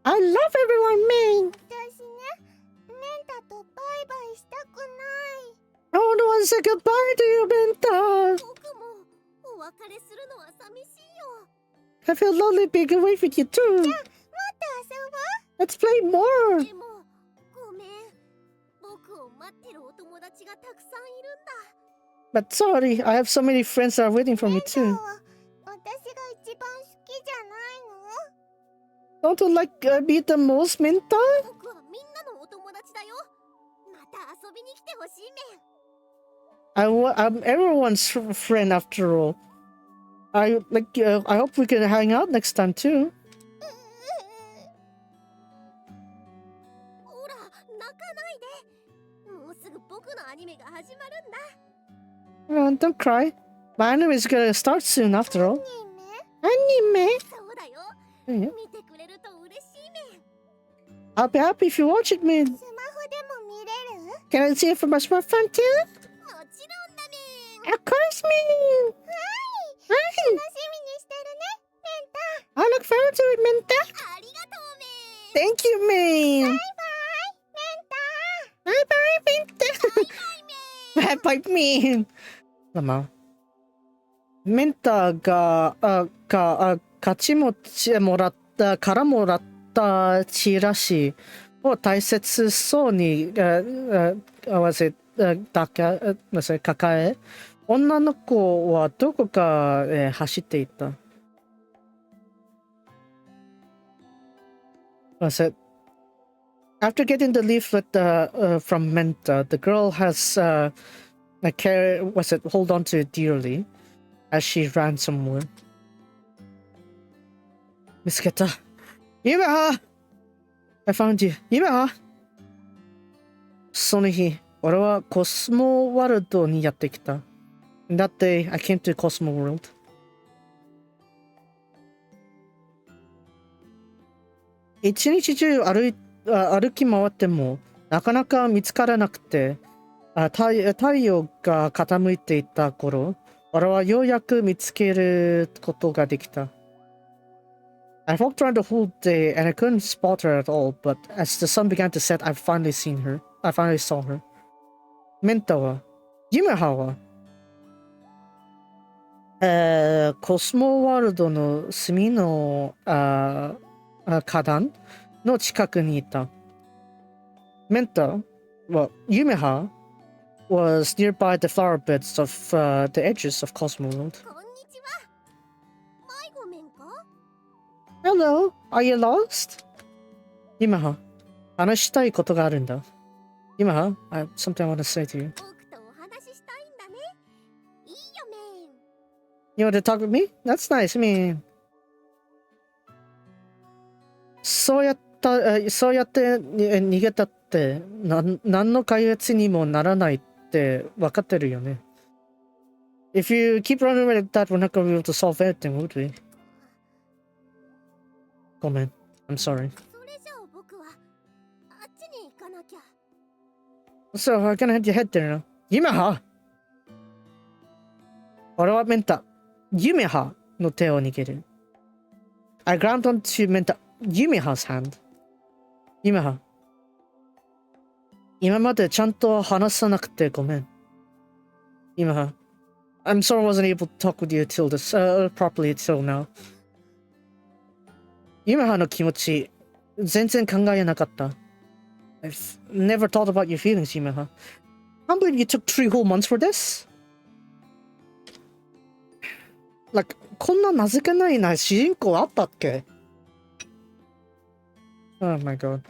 I love everyone, man. 私ね、メンタとバイバイしたくない。 I don't want to say goodbye to you, Menta. 僕もお別れするのは寂しいよ。 I feel lonely being away from you too. もっと遊ぼう。 Let's play more. でも、ごめん。僕を待ってるお友達がたくさんいるんだ。 But sorry, I have so many friends that are waiting for me メンタ too. は私が一番好きじゃないの？ Don't you like me the most, Menta? 僕はみんなのお友達だよ。また遊びに来てほしいメン。 I'm everyone's friend after all. I hope we can hang out next time too. ほら、泣かないで。もうすぐ僕のアニメが始まるんだ。 Don't cry. My anime is gonna start soon after all. アニメ？ Anime? そうだよ。 Yeah. 見てくれると嬉しいメン。 I'll be happy if you watch it, man. スマホでも見れる？ Can I see it from my smartphone too? もちろんだメン。 Of course, man. 楽しみにしてるね、メンタ。 I look forward to it, Menta. ありがとうメン。 Thank you, man. バイバイ、メンタ。 Bye bye, Menta. バイバイメン。 Bye bye, man. メンタが勝ち持ちもらったからもらったチラシを大切そうに合わせ抱え、女の子はどこかへ走っていた。After getting the leaflet from Menta, the girl has hold on to it dearly as she ran somewhere. 見つけた。Yumeha! I found you. Yumeha! その日、俺はコスモワールドにやってきた。That day, I came to Cosmo World. 一日中歩き回ってもなかなか見つからなくて、太陽が傾いていた頃、俺はようやく見つけることができた。I walked around the whole day and I couldn't spot her at all, but as the sun began to set, I finally saw her. メンタは、Yumehaは、コスモワールドの隅の花壇の近くにいた。メンタは、Yumeha was nearby the flower beds of the edges of Cosmo World. こんにちは。迷子メンか？ Hello, are you lost? Yumeha, 話したいことがあるんだ。Yumeha, I have something I want to say to you. 僕とお話ししたいんだね。いいよメン。 You want to talk with me? That's nice, man. そうやって逃げたって何の解決にもならないって分かってるよね。If you keep running like that, we're not going to be able to solve anything, would we? ごめん。I'm sorry. それじゃあ僕はあっちに行かなきゃ。 So, I'm gonna head there now. Yumeha! 俺はメンタ、Yumeha の手を握る。I grabbed onto Yumeha's hand. Yumeha. 今までちゃんと話さなくてごめん。Yumeha. I'm sorry I wasn't able to talk with you till properly till now. Yumeha の気持ち、全然考えなかった。I've never thought about your feelings, Yumeha. Can't believe you took 3 whole months for this. Like, こんな情けないな主人公あったっけ？ Oh my god.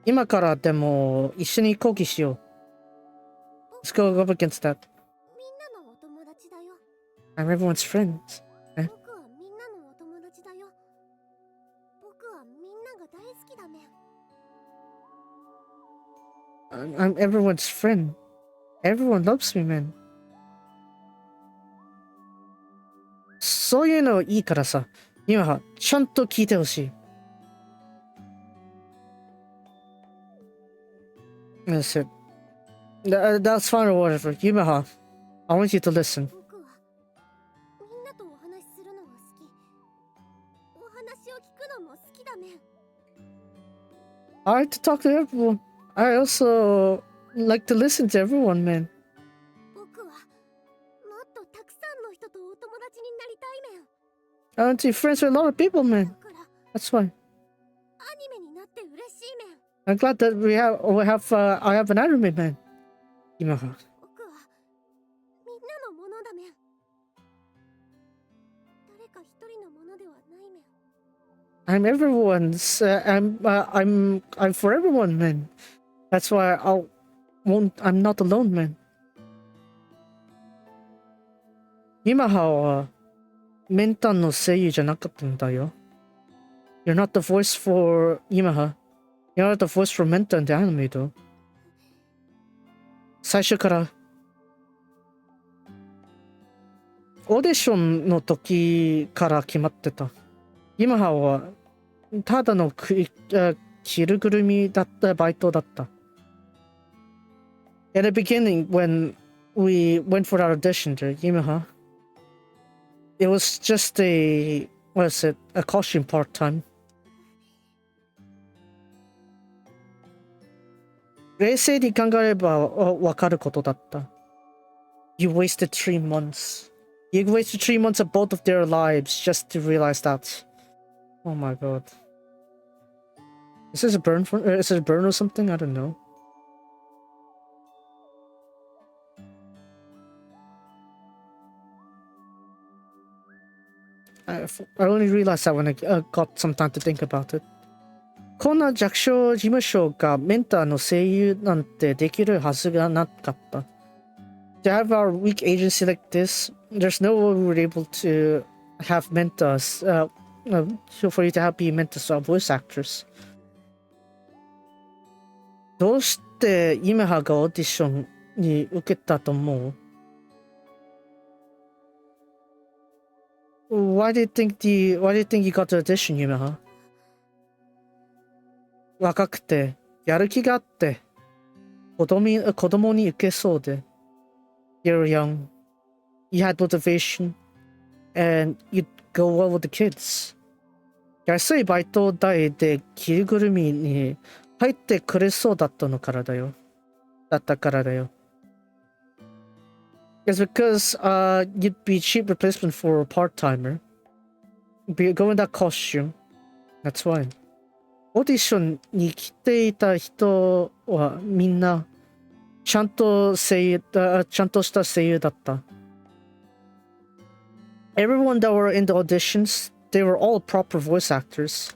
今からでも一緒に講義しよう。Let's go up against that. みんなのお友達だよ。 I'm everyone's friend. 僕はみんなのお友達だよ。僕はみんなが大好きだね。I'm everyone's friend. Everyone loves me, man. そういうのいいからさ、今ちゃんと聞いてほしい。That's it. That's fine or whatever. Yumeha, I want you to listen. 僕はみんなとお話しするのが好き。お話を聞くのも好きだね。I like to talk to everyone. I also like to listen to everyone, man. 僕はもっとたくさんの人とお友達になりたいねん。 I want to be friends with a lot of people, だ man. から That's why. アニメになって嬉しいねん。 I'm glad that I have an anime, man. Yumeha. 僕はみんなのものだねん。誰か一人のものではないねん。 I'm everyone's. I'm for everyone, man. That's why I'm not alone, man. Yumeha はメンタの声優じゃなかったんだよ。You're not the voice for Yumeha. You're not the voice for Menta in the anime, though. 最初からオーディションの時から決まってた。Yumehaはただの着るぐるみだったバイトだった。At the beginning, when we went for our audition to Yumeha, it was just a costume part-time. 冷静に考えればわかることだった。You wasted 3 months. You wasted 3 months of both of their lives just to realize that. Oh my god. Is this a burn or something? I don't know. I only realized that when I got some time to think about it. こんな弱小事務所がメンターの声優なんてできるはずがなかった。To have our weak agency like this, there's no way we were able to have mentors, for you to be mentors or voice actors. どうしてユメハがオーディションに受けたと思う？ Why do you think you got the audition, Yumeha? 若くて、やる気があって、子供に受けそうで。You're young. You had motivation. And you'd go well with the kids. 安いバイト代で着るぐるみに入ってくれそうだったからだよ。It's because you'd be cheap replacement for a part-timer. Go in that costume. That's why. オーディションに来ていた人はみんなちゃんとした声優だった。Everyone that were in the auditions, they were all proper voice actors.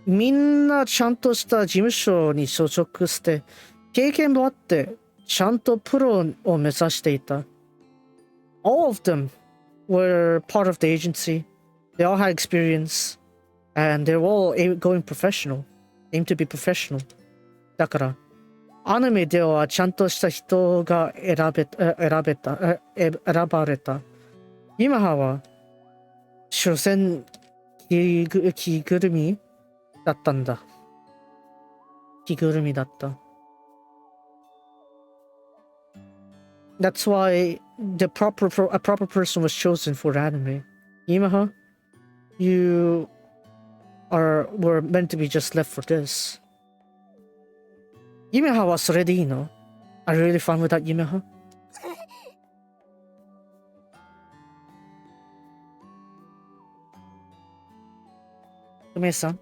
みんなちゃんとした事務所に所属して経験もあってちゃんとプロを目指していた。All of them were part of the agency. They all had experience. And they were all aim to be professional. だから、アニメではちゃんとした人が選ばれた。ユメハは、所詮、着ぐるみだったんだ。着ぐるみだった。That's why a proper person was chosen for the anime. Yumeha, you were meant to be just left for this. Yumeha はそれでいいの？ Are you really fine with that, Yumeha? 梅さん？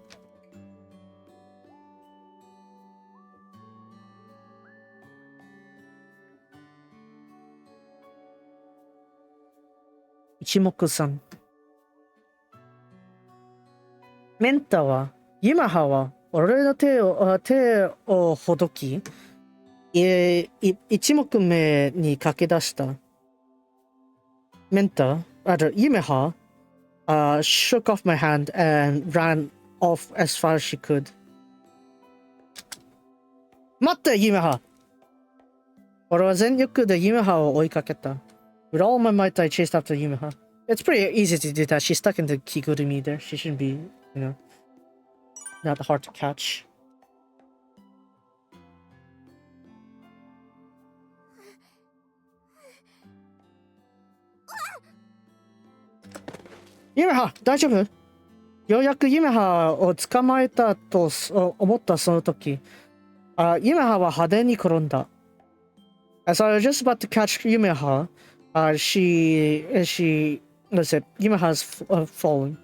一目散。メンタは、ユメハは、俺の手をほどき、1目目に駆け出した。Menta, rather Yumeha, shook off my hand and ran off as far as she could. 待って、Yumeha! 俺は全力でYumehaを追いかけた。With all my might, I chased after Yumeha. It's pretty easy to do that. She's stuck in the kigurumi there. She shouldn't be, not hard to catch. Yumeha, 大丈夫？ようやくYumehaを捕まえたと思ったその時、Yumehaは派手に転んだ。As I was just about to catch Yumeha, Yumeha's fallen.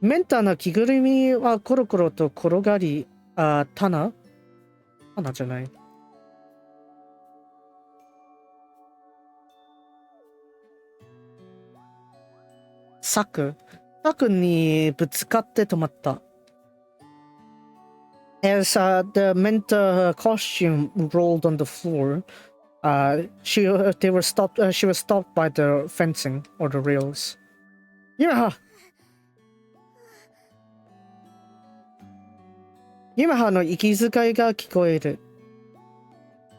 メンタの着ぐるみはコロコロと転がり、棚じゃない。柵にぶつかって止まった。As the Menta costume rolled on the floor, she was stopped by the fencing or the rails. Yumeha の息遣いが聞こえる。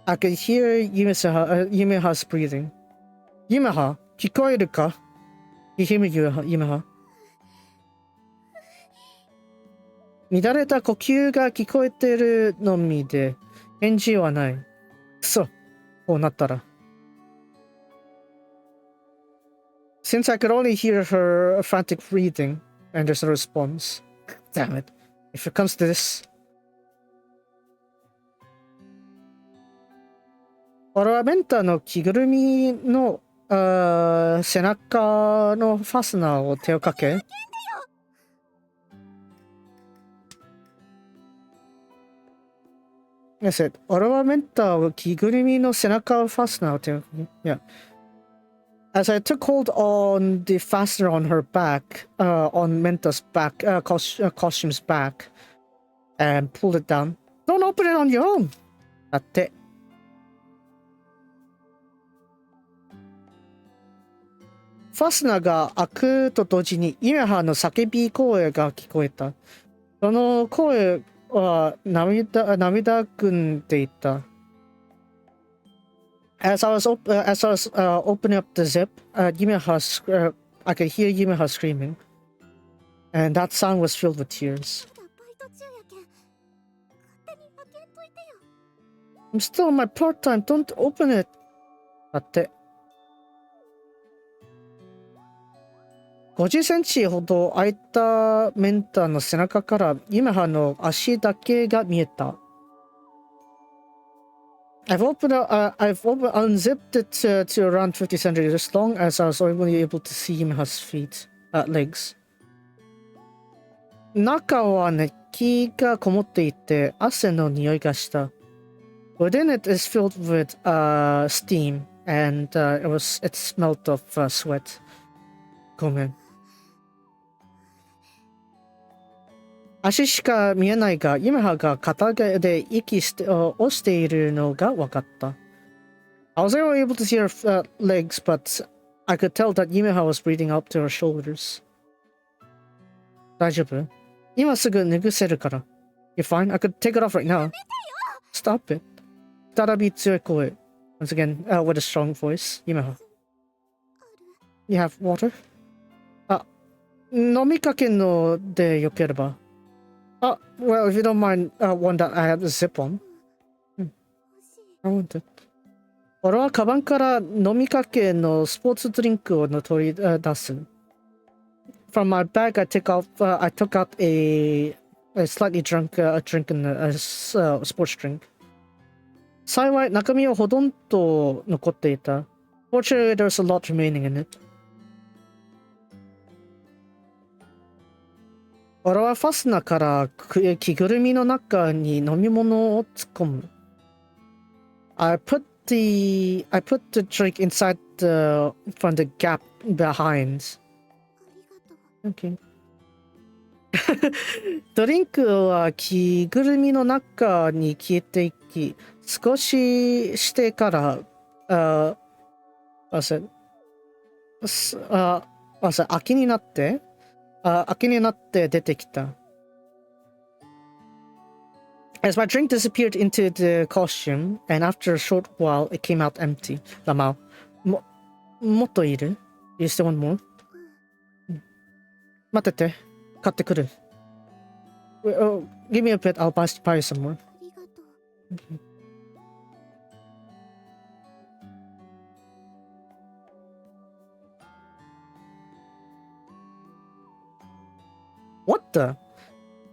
I could hear Yumeha's breathing. Yumeha, 聞こえるか？ You hear me, Yumeha? 乱れた呼吸が聞こえてるのみで、返事はない。くそ、こうなったら。Since I could only hear her frantic breathing, and there's no response. Damn it. If it comes to this. 俺はメンタの着ぐるみの背中のファスナーを手をかけ、俺はメンタを着ぐるみの背中ファスナーを手をかけ、yeah. As I took hold on the fastener on her back, on Menta's back, costume's back, and pulled it down. Don't open it on your own! だって。ファスナーが開くと同時にYumehaの叫び声が聞こえた。その声は涙ぐんでいた。As I was opening up the zip, I could hear Yumeha screaming, and that sound was filled with tears. I'm still on my part time. Don't open it. だって。50センチほど開いたメンタの背中からYumehaの足だけが見えた。I've unzipped it to around 50 centimeters long as I was only able to see Yumeha's legs. 中は熱気がこもっていて汗の匂いがした。Within it is filled with steam and it smelled of sweat. ごめん。足しか見えないが、Yumehaが片手で息をしているのが分かった。I was able to see her legs, but I could tell that Yumeha was breathing up to her shoulders. 大丈夫？今すぐ脱ぐせるから。You're fine? I could take it off right now. Stop it. 再び強い声。Once again, with a strong voice. Yumeha. You have water? 飲みかけのでよければ。Well, if you don't mind one that I have the zip on. I want it. 俺はカバンから飲みかけのスポーツドリンクを取り出す。From my bag, I took out a slightly drunk drink in a sports drink. 幸い中身はほとんど残っていた。Fortunately, there was a lot remaining in it. 俺はファスナーから着ぐるみの中に飲み物を突っ込む。I put the drink inside from the gap behind. Okay. ドリンクは着ぐるみの中に消えていき、少ししてから、秋になって出てきた。As my drink disappeared into the costume, and after a short while, it came out empty. ラマオ、もっといる？ You still want more? 待ってて、買ってくる。Give me a bit, I'll buy you some more. ありがとう。What the?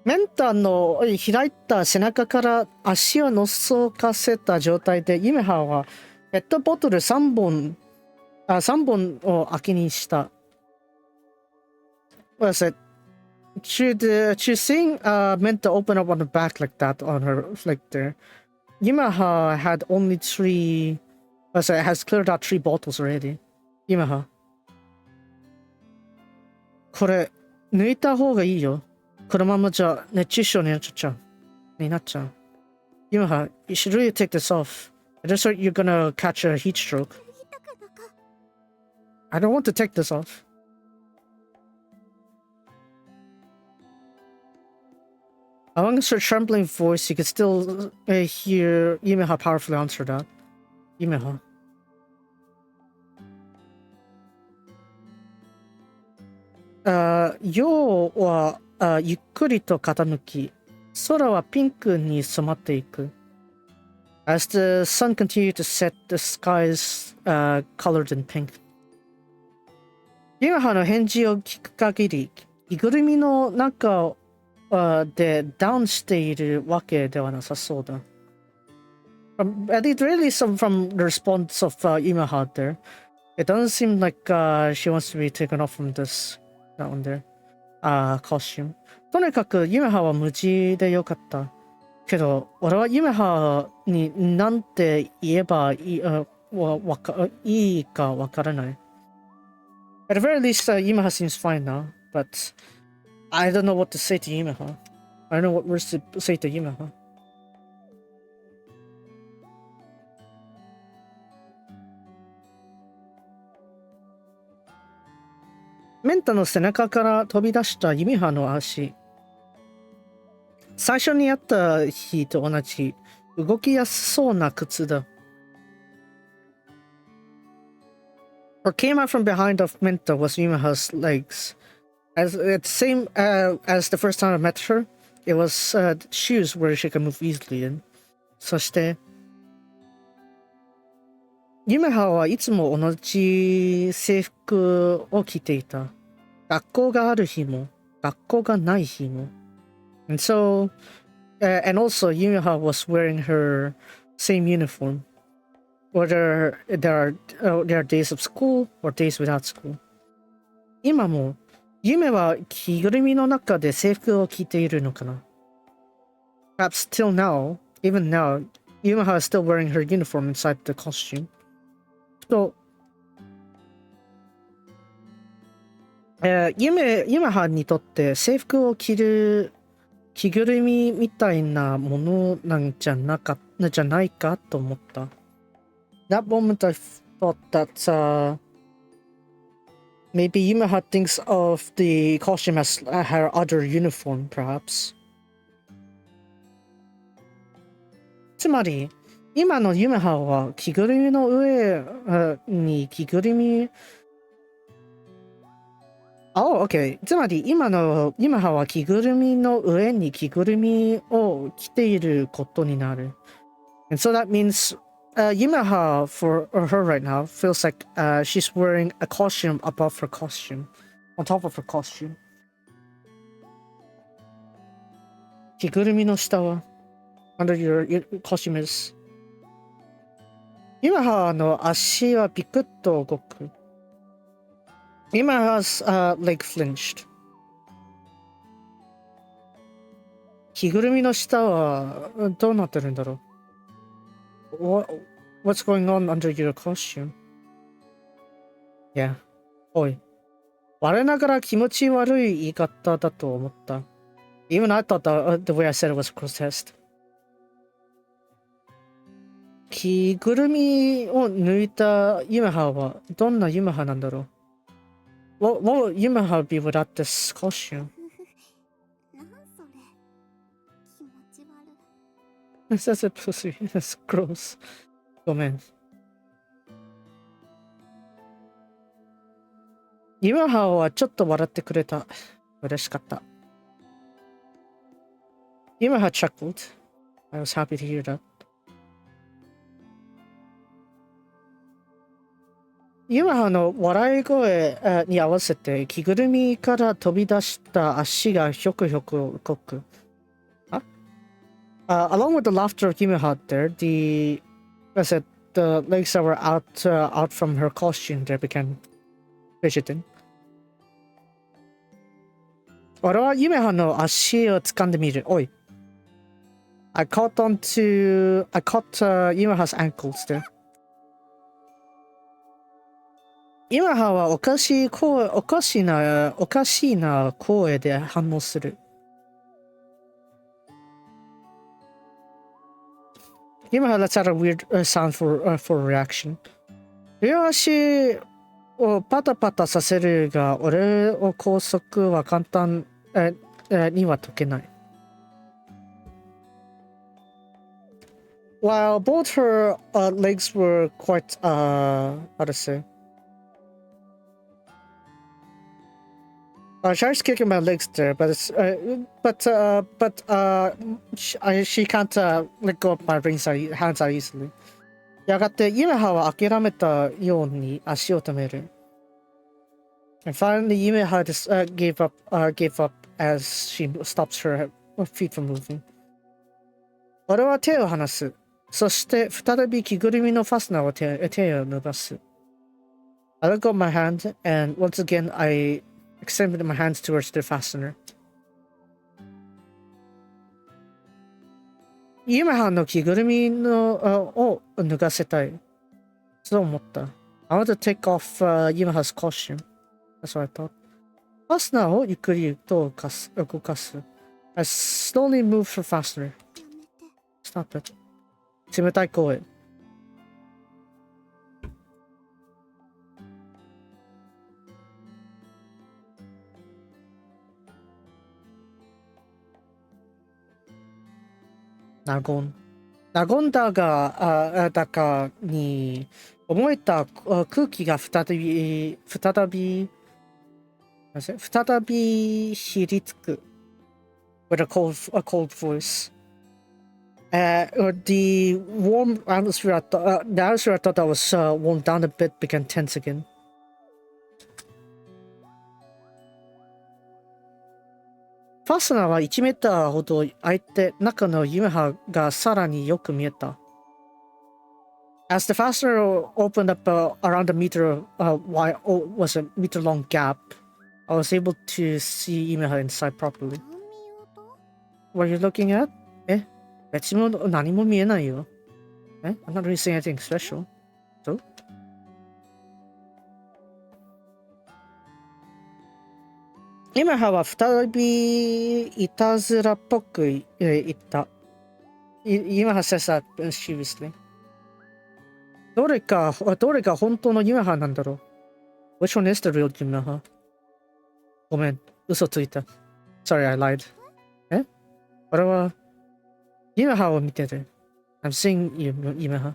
メンタの開いた背中から足を覗かせた状態で、ユメハはペットボトル3本を空きにした。What is it? Should seeing Menta open up on the back like that on her like there? Yumeha had only has cleared out 3 bottles already. Yumeha. これ抜いた方がいいよ。このままじゃ熱中症になっちゃう。Yumeha, you should really take this off. Just you're gonna catch a heat stroke. I don't want to take this off. Amongst her trembling voice, you could still hear Yumeha powerfully answer that. Yumeha. 陽はゆっくりと傾き、空はピンクに染まっていく。As the sun continued to set, the skies colored in pink. ユメハの返事を聞く限り、着ぐるみの中でダウンしているわけではなさそうだ。At least really from the response of Yumeha there, it doesn't seem like she wants to be taken off from that one there. Costume. とにかくユメハは無事でよかった。けど、俺はユメハになんて言えばいいかわからない。At the very least, Yumeha seems fine now, but I don't know what to say to Yumeha. I don't know what words to say to Yumeha. メンタの背中から飛び出したユメハの足。最初にやった日と同じ動きやすそうな靴だ。What came out from behind of Menta was Yumeha's legs. As same as the first time I met her, it was shoes where she could move easily in. そして、ユメハはいつも同じ制服を着ていた。学校がある日も、学校がない日も。And so, and also Yumeha was wearing her same uniform. Whether there are days of school or days without school. 今も、ユメは着ぐるみの中で制服を着ているのかな？ Perhaps till now, even now, Yumeha is still wearing her uniform inside the costume. と、ユメハにとって制服を着る着ぐるみみたいなものなんじゃないかと思った。That moment I thought that maybe Yumeha thinks of the costume as her other uniform, perhaps. つまり、今のユメハは着ぐるみの上に着ぐるみOK。つまり今のユメハは着ぐるみの上に着ぐるみを着ていることになる。And so that means Yumeha for her right now feels like she's wearing a costume above her costume, on top of her costume. 着ぐるみの下は under your costume is ユメハの足はピクッと動く。Yumeha's leg flinched. 着ぐるみの下はどうなってるんだろう？ What's going on under your costume? Yeah. おい。我ながら気持ち悪い言い方だと思った。Even I thought the way I said it was grotesque. 着ぐるみを抜いたユメハはどんなユメハなんだろう What will Yumeha be without this costume? なんそれ。気持ち悪い。That's a pussy. That's gross. ごめん。ユメハはちょっと笑ってくれた。嬉しかった。Yumeha chuckled. I was happy to hear that. ユメハの笑い声に合わせて着ぐるみから飛び出した足がひょくひょく動く。Along with the laughter of Yumeha there, the legs that were out from her costume there began fidgeting. 俺はユメハの足を掴んでみる。おい。I caught Yumeha's ankles there. ユメハはおかしな声で反応する。Yumeha lets out a weird sound for reaction. 両足をパタパタさせるが、俺を拘束は簡単には解けない。While both her legs were quite, how to say? She's kicking my legs there, but she can't let go of my hands out easily. やがてユメハは諦めたように足を止める。And finally, Yumeha gave up as she stops her feet from moving. 俺は手を離す。そして再び着ぐるみのファスナーを手を伸ばす。I let go of my hand, and once again I extended my hands towards the fastener. ユメハの着ぐるみを脱がせたい。そう思った。I want to take off Yumeha's costume. That's what I thought. ファスナーをゆっくりと動かす。I slowly moved her fastener. Stop it. 冷たい声。納言だに思えた空気が再びひりつく。With a cold voice. The warm atmosphere, the atmosphere I thought that was warmed down a bit began tense again. ファスナーは1メーターほど開いて中のユメハがさらによく見えた。As the fastener opened up around a meter wide, was a meter long gap, I was able to see Yumeha inside properly. What are you looking at? 別に何も見えないよ。I'm not really saying anything special. So? ユメハは再びいたずらっぽく言った。ユメハ says that mischievously. どれが本当のユメハなんだろう Which one is the real Yumeha? ごめん、嘘ついた。Sorry, I lied. 俺はユメハを見てる。I'm seeing Yumeha.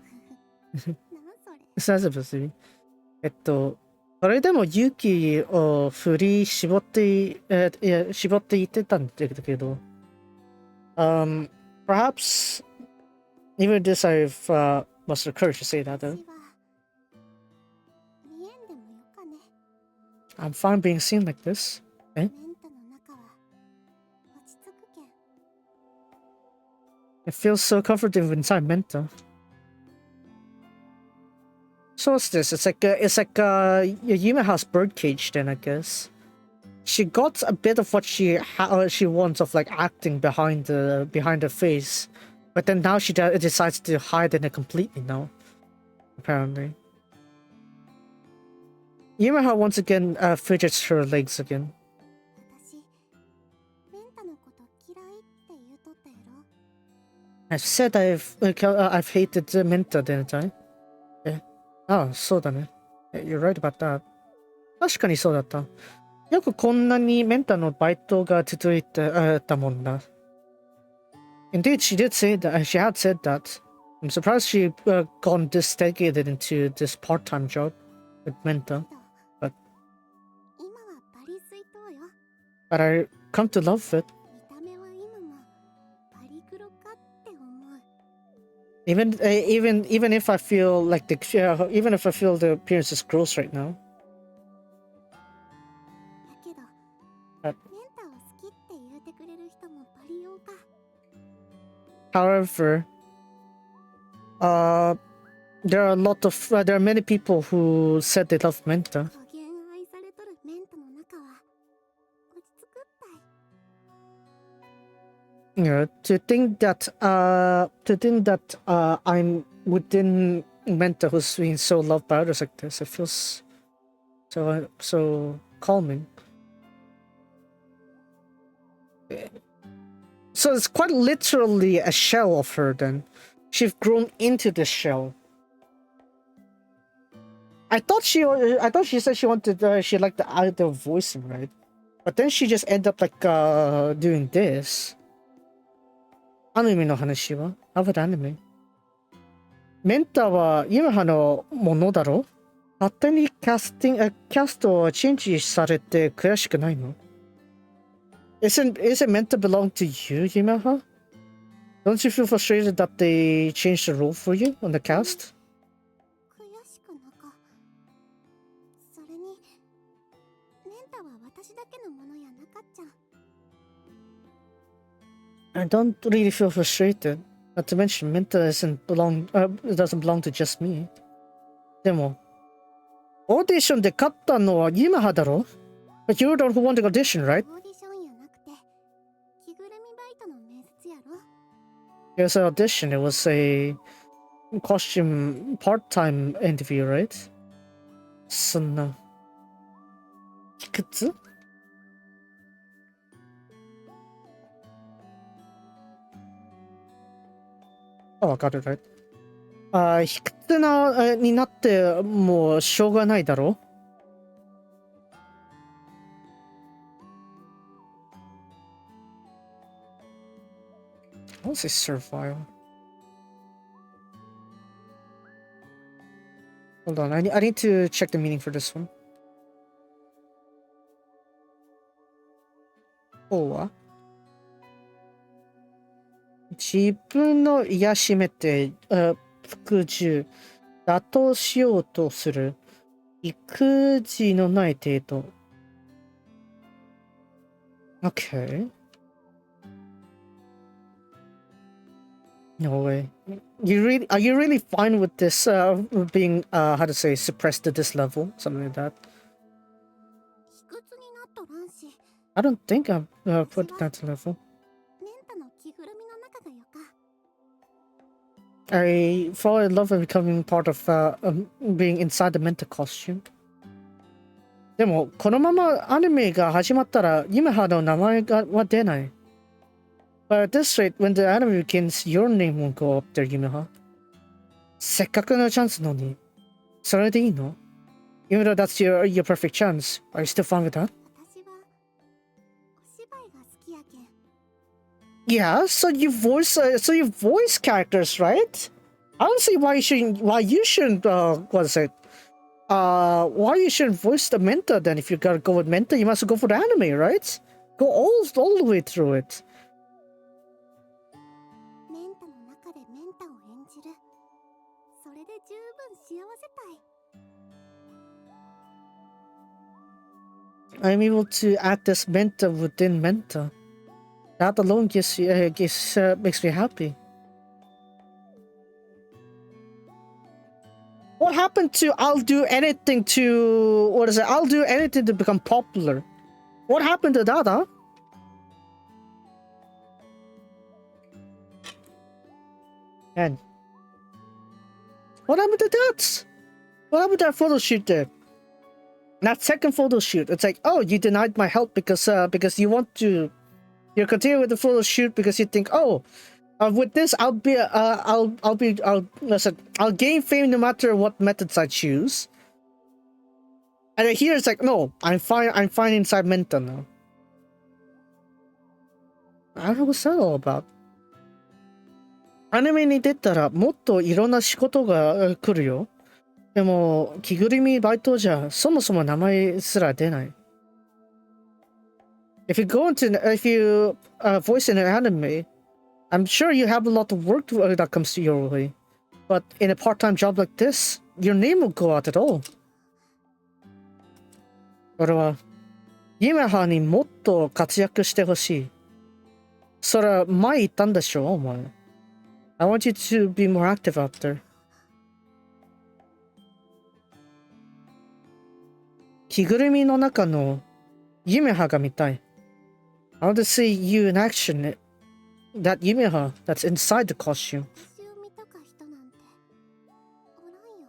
それそれでも勇気を振り絞って言ってたんだけど、perhaps even this I've mustered the courage to say that though. I'm fine being seen like this. It feels so comforting inside Menta. So what's this? It's like Yumeha's birdcage then, I guess. She got a bit of what she wants of like acting behind her face, but then now she decides to hide in it completely now. Apparently. Yumeha once again fidgets her legs again. I've said I've hated Menta, didn't I? Yeah. Ah, そうだね。You're right about that. 確かにそうだった。よくこんなにメンタのバイトが続いてたもんな。Indeed, she did say that. She had said that. I'm surprised she gone this dedicated into this part-time job with Menta. 今はバリ水筒よ。 But I come to love it. 見た目は今もバリ黒かって思う。 Even if I feel like even if I feel the appearance is gross right now. だけど、メンタを好きって言うてくれる人もバリ用か。 However, there are many people who said they love Menta. 加減愛されとるメンタの中は落ち着くったい。 Yeah, to think that I'm within Menta who's being so loved by others like this, it feels so calming. So it's quite literally a shell of her then. She's grown into this shell. I thought she said she liked the idea of voicing, right? But then she just ended up like doing this. Anime no hanashi wa? How about anime? Menta wa Yumeha no mono daro? 勝手にキャストをチェンジされて悔しくないの? Isn't it meant to belong to you, Yumeha? Don't you feel frustrated that they changed the role for you on the cast? 悔しくなか。それに、メンタは私だけのものやなかっちゃ。 I don't really feel frustrated. Not to mention, Menta doesn't belong to just me. でも、オーディションで勝ったのはYumehaだろ? But you're the one who won the audition, right? オーディションやなくて、着ぐるみバイトの面接やろ。 It was an audition. It was a costume part-time interview, right? そんな。卑屈? Oh, I got it right. 卑屈になってもうしょうがないだろ? What was a servile? Hold on, I need to check the meaning for this one. Oh, what? 自分の癒しめて、服従、妥当しようとする、育児のない程度。Okay. No way. Are you really fine with this being how to say suppressed to this level? Something like that. 卑屈になっとらんし、 I don't think I've put that level. メンタの着ぐるみの中がよか。 I fall in love with becoming part of being inside the Menta costume. でもこのままアニメが始まったらYumehaの名前は出ない。But at this rate, when the anime begins, your name won't go up there, Yumeha. せっかくのチャンスのに。それでいいの? Even though that's your perfect chance, are you still fine with that? 私はお芝居が好きやけん。 Yeah, so you voice characters, right? I don't see why you shouldn't why you shouldn't voice the Menta then. If you gotta go with Menta, you must go for the anime, right? Go all the way through it. メンタの中でメンタを演じる。それで十分幸せたい。 I'm able to act as Menta within Menta. That alone makes me happy. What happened to I'll do anything to become popular? What happened to that, huh? And what happened to that? What happened to that photo shoot there? That second photo shoot, it's like, oh, you denied my help because you want to, you're continuing with the photo shoot because you think, oh, With this, listen, I'll gain fame no matter what methods I choose. And here it's like, no, I'm fine inside Menta now. I don't know what's that all about. アニメに出たらもっといろんな仕事が来るよ。でも、着ぐるみバイトじゃそもそも名前すら出ない。If you voice in an anime, I'm sure you have a lot of work that comes to your way. But in a part-time job like this, your name will go out at all. 俺は、Yumehaにもっと活躍してほしい。それは前言ったんでしょ、お前。I want you to be more active out there. 着ぐるみの中のYumehaが見たい。I want to see you in action. That Yumeha that's inside the costume. 私を見たか人なんておらんよ。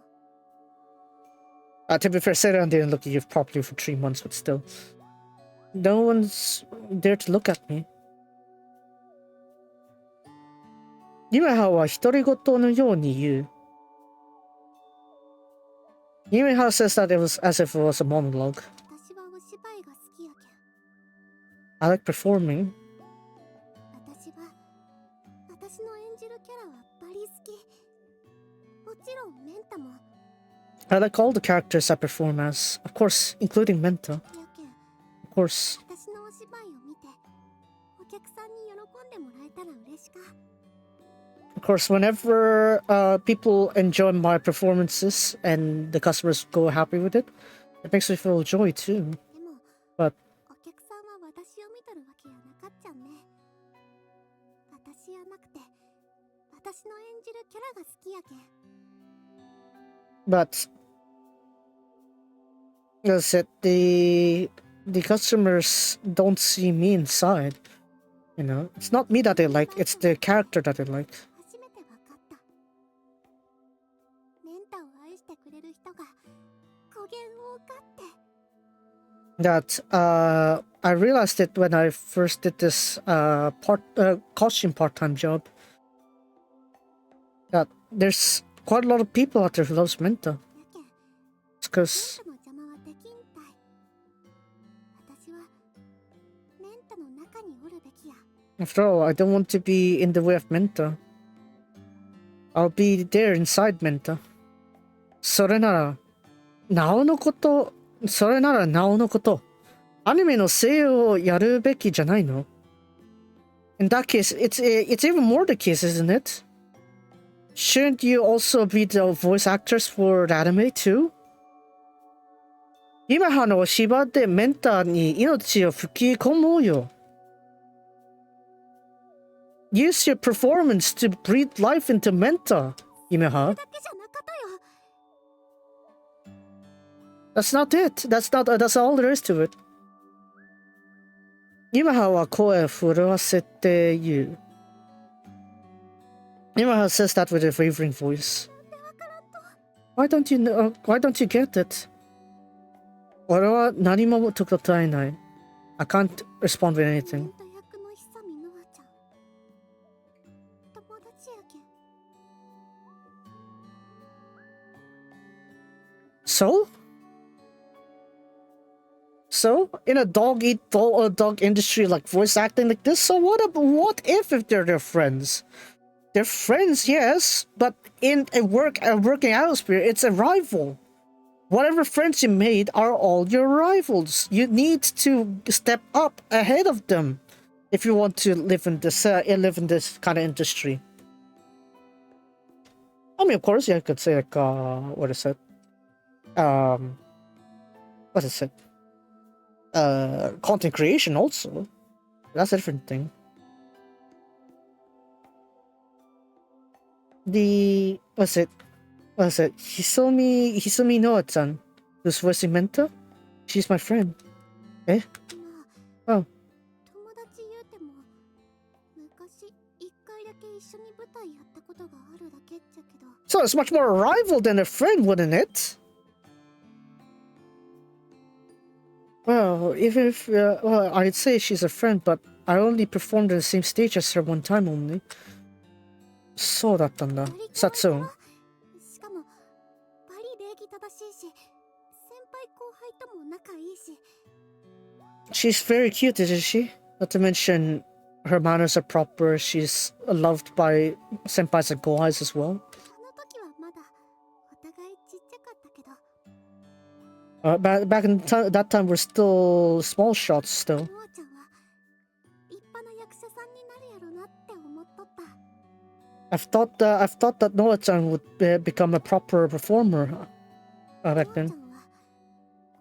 To be fair, Sarah didn't look at you properly for 3 months, but still. No one's there to look at me. Yumeha は独り言のように言う。Yumeha says that it was as if it was a monologue. 私はお芝居が好きやけん。 I like performing. 私の演じるキャラはバリ好き。もちろんメンタも。I like all the characters I perform as, of course, including Menta. やけん、 Of course. 私のお芝居を見て、お客さんに喜んでもらえたら嬉しか。Of course, whenever people enjoy my performances and the customers go happy with it, it makes me feel joy too. でも、But お客さんは私を見とるわけやなかっちゃんね。私やなくて、私の演じるキャラが好きやけん。But as I said, the customers don't see me inside. You know, it's not me that they like; it's the character that they like. 初めてわかった。メンタを愛してくれる人が語源を分かって。That I realized it when I first did this costume part-time job. That there's quite a lot of people out there who loves Menta. やけん、 It's because メンタの邪魔はできんたい。私はメンタの中におるべきや。 after all, I don't want to be in the way of Menta. I'll be there inside Menta. それならなおのこと。アニメの声優をやるべきじゃないの? In that case, it's even more the case, isn't it? Shouldn't you also be the voice actors for the anime too? Yumehaの芝でメンタに命を吹き込もうよ。Use your performance to breathe life into Menta, Yumeha. だけじゃなかったよ。 That's not it. That's all there is to it. Yumeha は声を震わせて言う。Yumeha says that with a wavering voice. Why don't you know? Why don't you get it? 俺は何も答えない。I can't respond with メ anything. ンタ役の久美ノアちゃん。友達やけん。 So, in a dog industry like voice acting like this, so what if they're their friends? They're friends, yes, but in a working atmosphere, it's a rival. Whatever friends you made are all your rivals. You need to step up ahead of them if you want to live in this kind of industry. I mean, of course, you could say like, what is it? What is it? Content creation also. That's a different thing. What's it? Hisumi Noa-chan, who's voicing Menta? She's my friend. Eh? まあ、 Oh. 友達言うても、昔一回だけ一緒に舞台やったことがあるだけっちゃけど。 So it's much more a rival than a friend, wouldn't it? Well, even if, well, I'd say she's a friend, but I only performed on the same stage as her one time only. そうだったんだ。サツン。しかもバリ礼儀正しいし、先輩後輩とも仲いいし。She's very cute, isn't she? Not to mention her manners are proper. She's loved by senpais and kohais as well. あの時はまだお互いちっちゃかったけど。Back in that time, we're still small shots still. ノアちゃんは立派な役者さんになるやろなって思っとった。I've thought that Noah-chan would become a proper performer back then. ノアちゃんは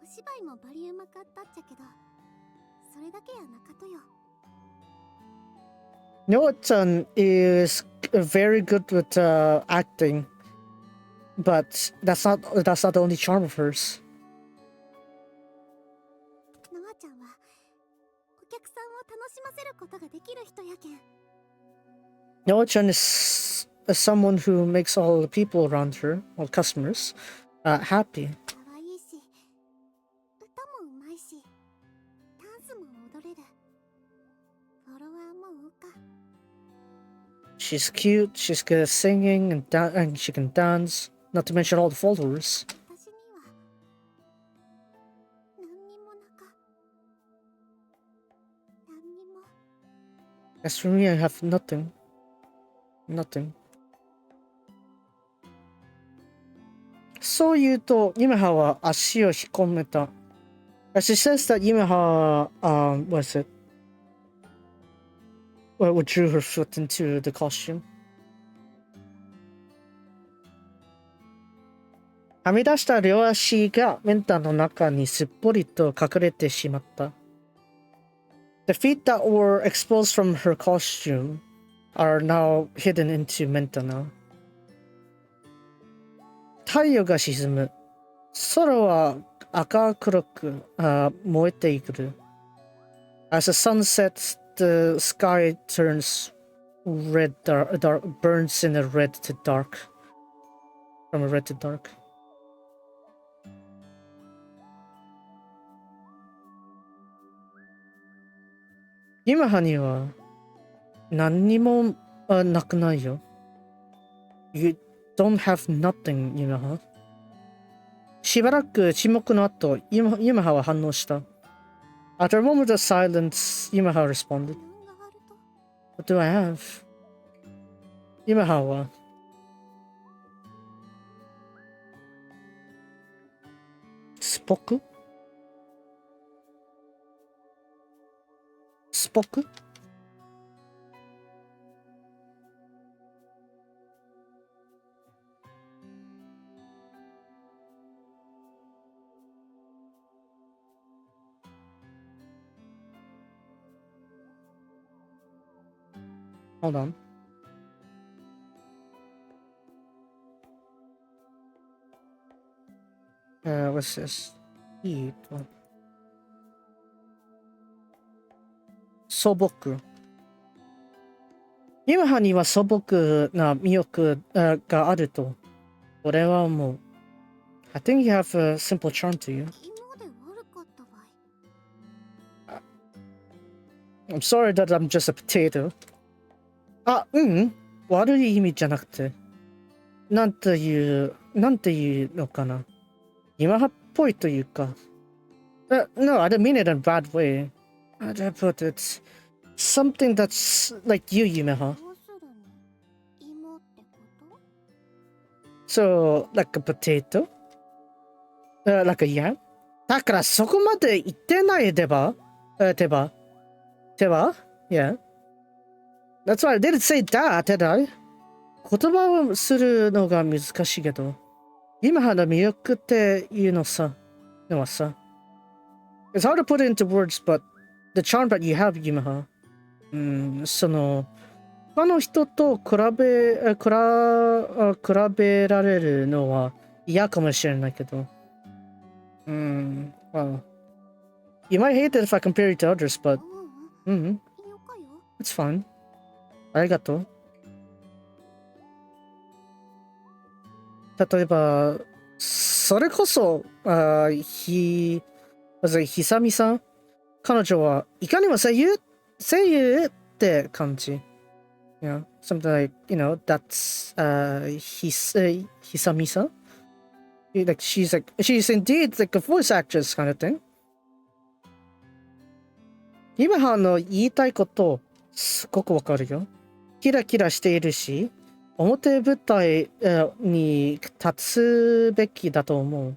お芝居もバリうまかったっちゃけど、それだけやなかとよ。Noah-chan is very good with acting, but that's not the only charm of hers. ノアちゃんはお客さんを楽しませることができる人やけん。Noah-chan is someone who makes all the people around her, all customers, happy. 可愛いし、歌もうまいし、ダンスも踊れる。フォロワーも多か。She's cute, she's good at singing, and she can dance, not to mention all the followers. 私には何にもなか。何にも。 As for me, I have nothing. Nothing. そう言うと、Yumehaは足を引っ込めた。She says that Yumeha, what is it? Withdrew her foot into the costume. はみ出した両足がメンタの中にすっぽりと隠れてしまった。The feet that were exposed from her costume are now hidden into Menta now. 太陽が沈む。空は赤黒く燃えている。As the sun sets, the sky turns red, dark, burns in a red to dark. From a red to dark. Yumehaには何にもなくないよ。You don't have nothing, Yumeha. しばらく沈黙の後、Yumehaは反応した。After a moment of silence, Yumeha responded. What do I have? Yumeha はスポクスポクHold on. What's this? Eat. What? 素朴。Yumehaには素朴な魅力があると。俺は思う。I think you have a simple charm to you. 今まで悪かったわい。I'm sorry that I'm just a potato. あ、悪い意味じゃなくて。なんていうのかな。Yumehaっぽいというか。No, I didn't mean it in a bad way. How do I put it? Something that's like you, Yumeha. 要するに芋ってこと？ So, like a potato? Like a yam? だからそこまで言ってないでば手羽 Yeah. That's why I didn't say that, did I? 言葉をするのが難しいけど。Yumehaの魅力っていうのはさ。It's hard to put it into words, but the charm that you have, Yumeha. その、他の人と比べられるのは嫌かもしれないけど。Well, you might hate it if I compare you to others, but よかよ。 it's fine. ありがとう。例えば、それこそ、久々、彼女はいかにも声優って感じ。Yeah. something like, you know, that's Hisamisa. Like she's indeed like a voice actress kind of thing. Yumeha の言いたいことすごくわかるよ。キラキラしているし、表舞台に立つべきだと思う。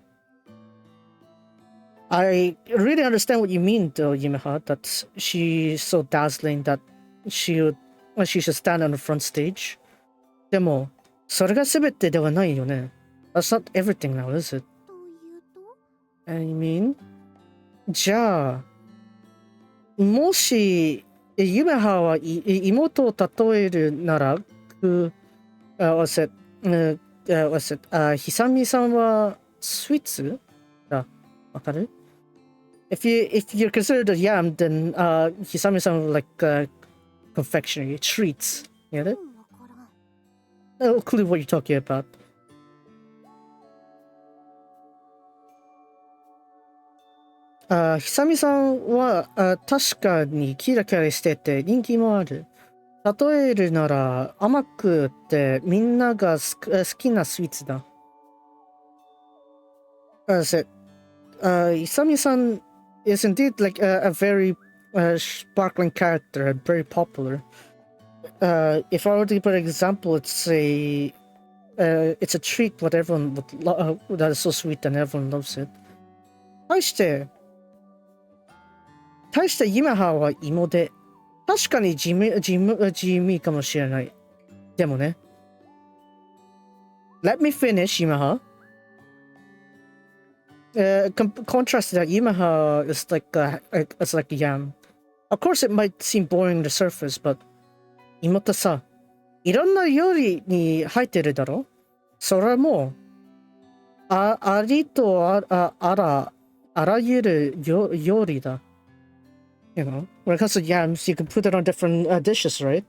I really understand what you mean, though, Yumeha, that she's so dazzling that she should stand on the front stage. でも、それが全てではないよね。That's not everything now, is it? というと I mean? じゃあ、もし、Yumeha は妹を例えるなら、was it, Hisami さんはスイーツだ。わかる？If you're considered a yam, then Hisami さんはlike confectionery, treats. Get it? わからん。 No clue what you're talking about. Hisami さんは確かにキラキラしてて人気もある。例えるなら甘くてみんなが好きなスイーツだ。Hisami さん is indeed like a very sparkling character and very popular. If I were to put an example, it's a treat what everyone would that is so sweet and everyone loves it. 対してYumeha は芋で確かに地味かもしれない。でもね。Let me finish, Yumeha. Contrast that Yumeha is like it's like a yam. Of course, it might seem boring on the surface, but 芋ってさ、いろんな料理に入ってるだろ？それもありとあらゆる料理だ。You know, when it comes to yams, you can put it on different dishes, right?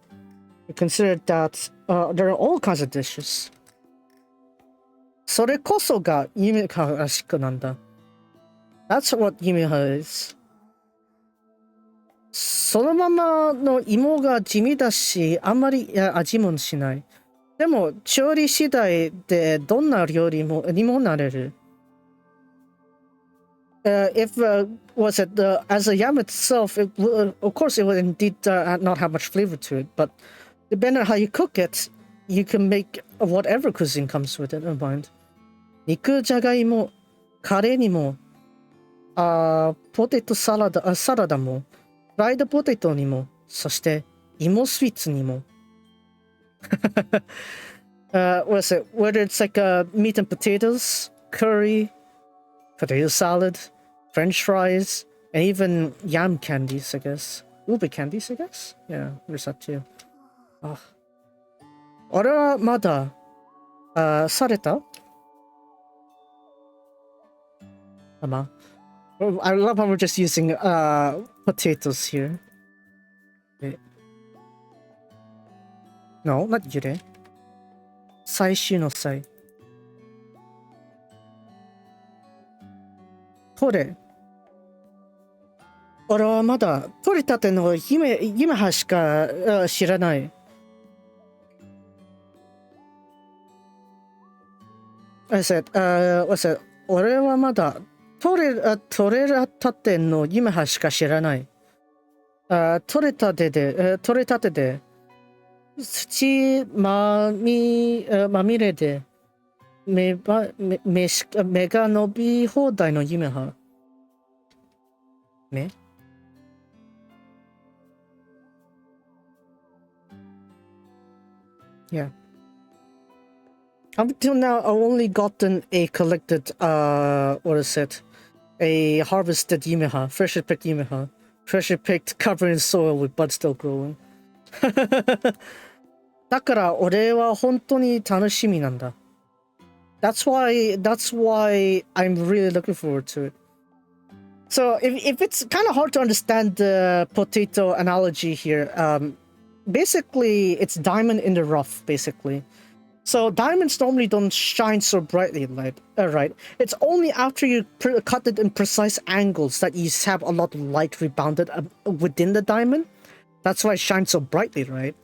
You consider that there are all kinds of dishes. それこそがYumehaらしくなんだ。That's what Yumeha is. そのままの芋が地味だし、あんまり味もしない。でも、調理次第でどんな料理にもなれる。If was it as a yam itself, of course it would indeed not have much flavor to it, but depending on how you cook it, you can make whatever cuisine comes with it in mind. 肉じゃがいも、カレーにも、ポテトサラダも、フライドポテトにも、そして芋スイーツにも。What is it? Whether it's like meat and potatoes, curry, potato salad, French fries, and even yam candies, I guess. Ube candies, I guess? Yeah, there's that too. 俺はまだ、されたまあ、I love how we're just using potatoes here. Wait. No, not ゆで。最終の際。取れ。俺はまだ取りたてのYumehaしか知らない。I said, what's it? 俺はまだ取れたてのYumehaしか知らない。取れたてで、土まみれで、目が伸び放題のYumeha。目？Yeah. Up until now, I've only gotten a collected, what is it? A harvested Yumeha, freshly picked Yumeha. Freshly picked, covered in soil with buds still growing. だから俺は本当に楽しみなんだ。That's why I'm really looking forward to it. So if it's kind of hard to understand the potato analogy here, basically it's diamond in the rough, basically. So diamonds normally don't shine so brightly, right? It's only after you cut it in precise angles that you have a lot of light rebounded within the diamond. That's why it shines so brightly, right?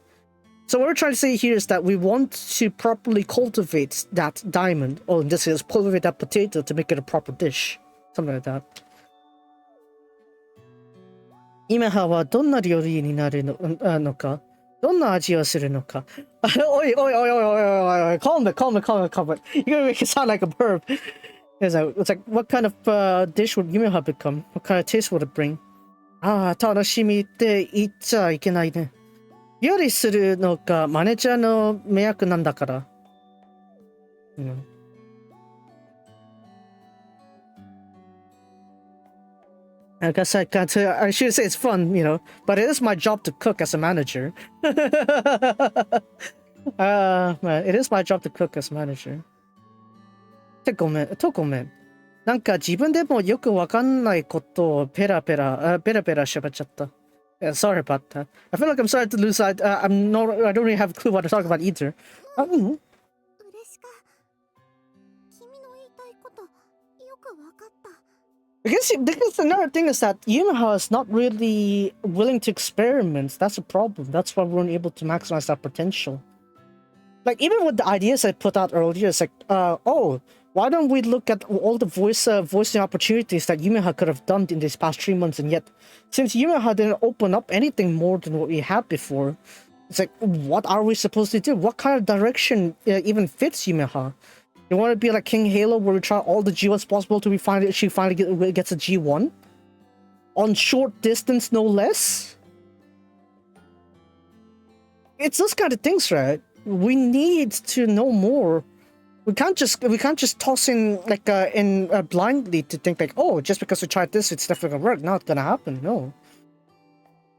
So what we're trying to say here is that we want to properly cultivate that diamond, or in this case, cultivate that potato to make it a proper dish. Something like that. Yumeha はどんな料理になるのか、どんな味をするのか。おいおいおいおいおいおいおい、calm it, calm it, calm it, calm it. You're gonna make it sound like a burp. It's like, what kind of dish would Yumeha become? What kind of taste would it bring? ああ、楽しみって言っちゃいけないね。料理するのがマネージャーの迷惑なんだから。I guess I can't. I should say it's fun, you know, but it is my job to cook as a manager. It is my job to cook as a manager. ごめん。なんか自分でもよくわかんないことをペラペラ喋っちゃった。Yeah, sorry about that. I feel like I'm starting to lose. I don't really have a clue what to talk about either. I guess because another thing is that Yumeha is not really willing to experiment. That's a problem. That's why we weren't able to maximize that potential. Like, even with the ideas I put out earlier, it's like, why don't we look at all the voicing opportunities that Yumeha could have done in these past 3 months, and yet, since Yumeha didn't open up anything more than what we had before, it's like, what are we supposed to do? What kind of direction even fits Yumeha? You want to be like King Halo, where we try all the G1s possible till she finally gets a G1? On short distance, no less? It's those kind of things, right? We need to know more. We can't just toss in like blindly to think like, oh, just because we tried this, it's definitely gonna work. Not gonna happen. No.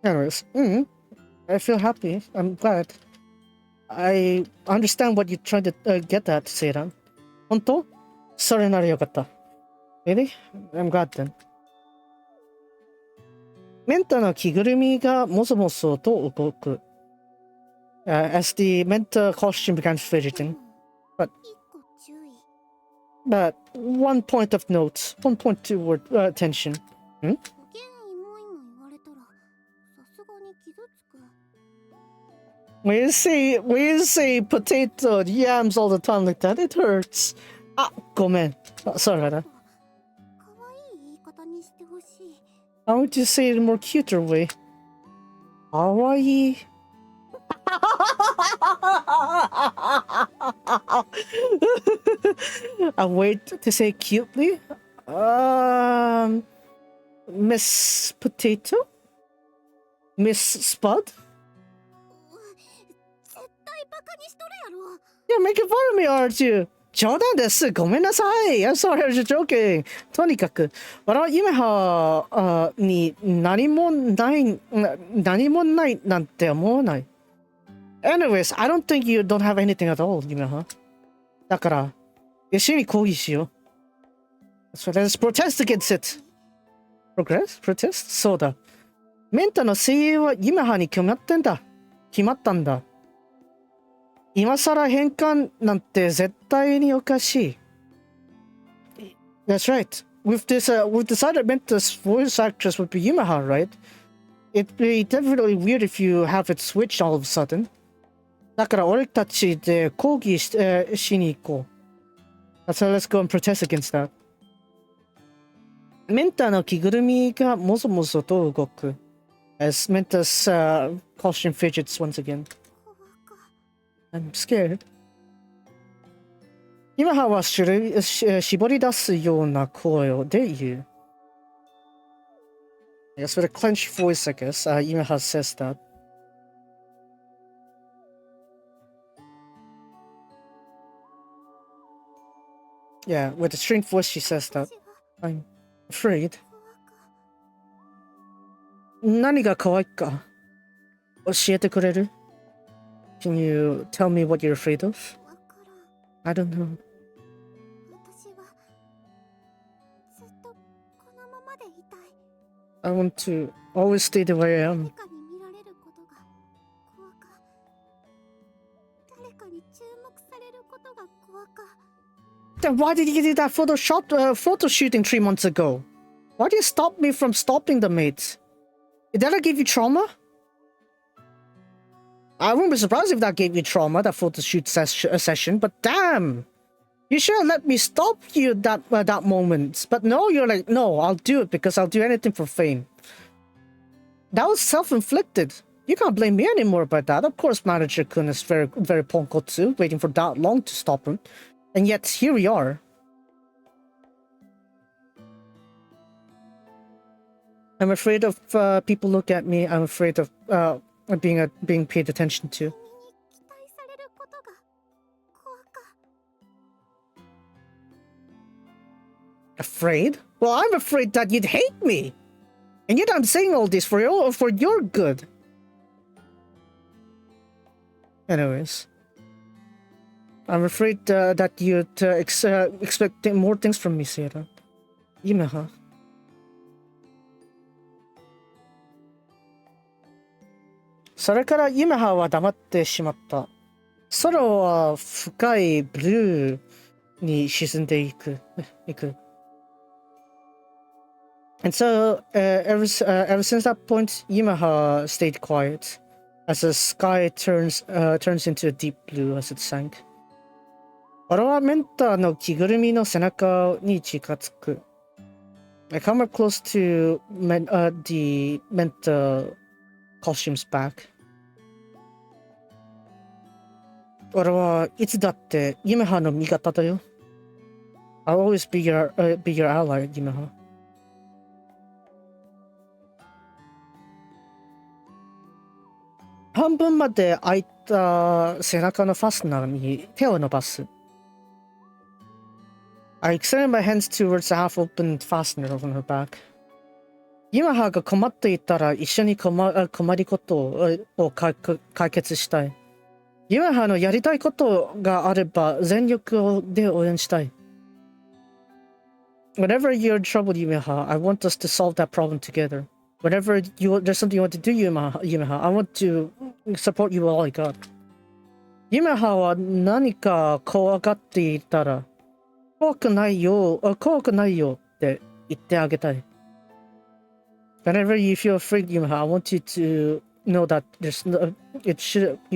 Anyways, I feel happy. I'm glad. I understand what you're trying to get at, Seiran. 本当? それならよかった。Really? I'm glad then. メンタの着ぐるみがもそもそと動く。As the Menta costume began fidgeting. But one point of note, 1 point toward attention. When you say potato, yams all the time like that, it hurts. Ah, ごめん. Sorry about that. I want to say it in a more cuter way. Kawaii. I wait to say cutely. Miss Potato? Miss Spud? You're making fun of me, aren't you? 冗談です。ごめんなさい。I'm sorry, I was just joking. とにかく、Yumehaに何もないなんて思わない。Anyways, I don't think you don't have anything at all, Yumeha. だから、一緒に抗議しよう。So let's protest against it. Protest? そうだ。メンタの声優はYumehaに決まったんだ。今更変換なんて絶対におかしい。That's right. We've decided Menta's voice actress would be Yumeha, right? It'd be definitely weird if you have it switched all of a sudden. だから俺たちで抗議しに行こう。So let's go and protest against that. メンタの着ぐるみがもぞもぞと動く。As Menta's costume fidgets once again. I'm scared. Yumeha は絞り出すような声で言う。I guess with a clenched voice, I guess, Yumeha says that. Yeah, with a strained voice she says that. I'm afraid. 何が可愛いか教えてくれる? Can you tell me what you're afraid of? I don't know. I want to always stay the way I am. Then why did you do that photo shooting 3 months ago? Why did you stop me from stopping the mates? Did that give you trauma? I wouldn't be surprised if that gave you trauma, that photo shoot session, but damn! You should have let me stop you that moment. But no, you're like, no, I'll do it because I'll do anything for fame. That was self-inflicted. You can't blame me anymore about that. Of course, Manager Kun is very, very ponkotsu, waiting for that long to stop him. And yet, here we are. I'm afraid of people look at me. I'm afraid of being paid attention to. Afraid? Well, I'm afraid that you'd hate me. And yet I'm saying all this for your good. Anyways. I'm afraid that you'd expect more things from me, Sarah. Yumeha. So then Yumeha wa damatte shimatta. Soro wa fukai blue ni shizunde iku. And so, ever since that point, Yumeha stayed quiet, as the sky turns into a deep blue as it sank. 俺はメンタの着ぐるみの背中に近づく。I come up close to the Menta costume's back. 俺はいつだってYumehaの味方だよ。I'll always be your ally, Yumeha. 半分まで開いた背中のファスナーに手を伸ばす。I extended my hands towards the half-opened fastener on her back. Yumeha が困っていたら一緒に困りごとを解決したい。Yumeha のやりたいことがあれば全力で応援したい。Whenever you're in trouble, Yumeha, I want us to solve that problem together. Whenever there's something you want to do, Yumeha, I want to support you all I got. Yumeha は何か怖がっていたら、怖くないよって言ってあげたい。Whenever you feel afraid, Yumeha, I want you to know that you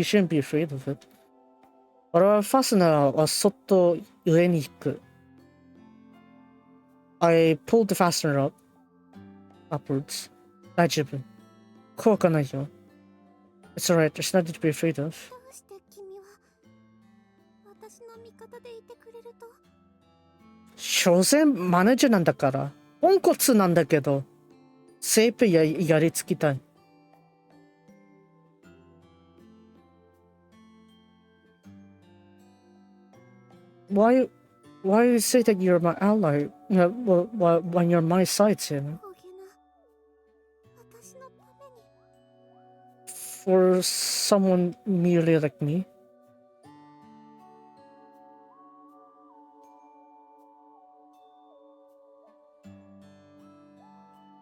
shouldn't be afraid of it. 俺はファスナーはそっと上に引く。I pulled the fastener upwards. 大丈夫。怖くないよ。It's alright, there's nothing to be afraid of. どうして君は私の味方でいてくれると？所詮マネージャーなんだから。ポンコツなんだけど、精一杯やりつきたい。Why you say that you're my ally when you're my side, Sam? For someone merely like me?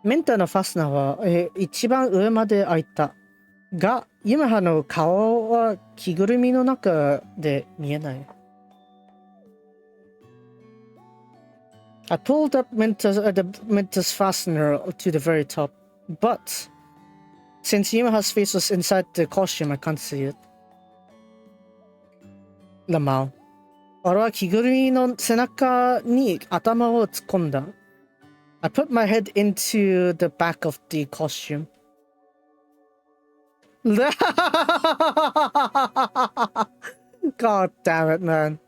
メンタのファスナーは、一番上まで開いた。が、Yumehaの顔は着ぐるみの中で見えない。I pulled up Menta's fastener to the very top, but since Yumeha's face was inside the costume, I can't see it. Lamau. 俺は着ぐるみの背中に頭を突っ込んだ。I put my head into the back of the costume. God damn it, man.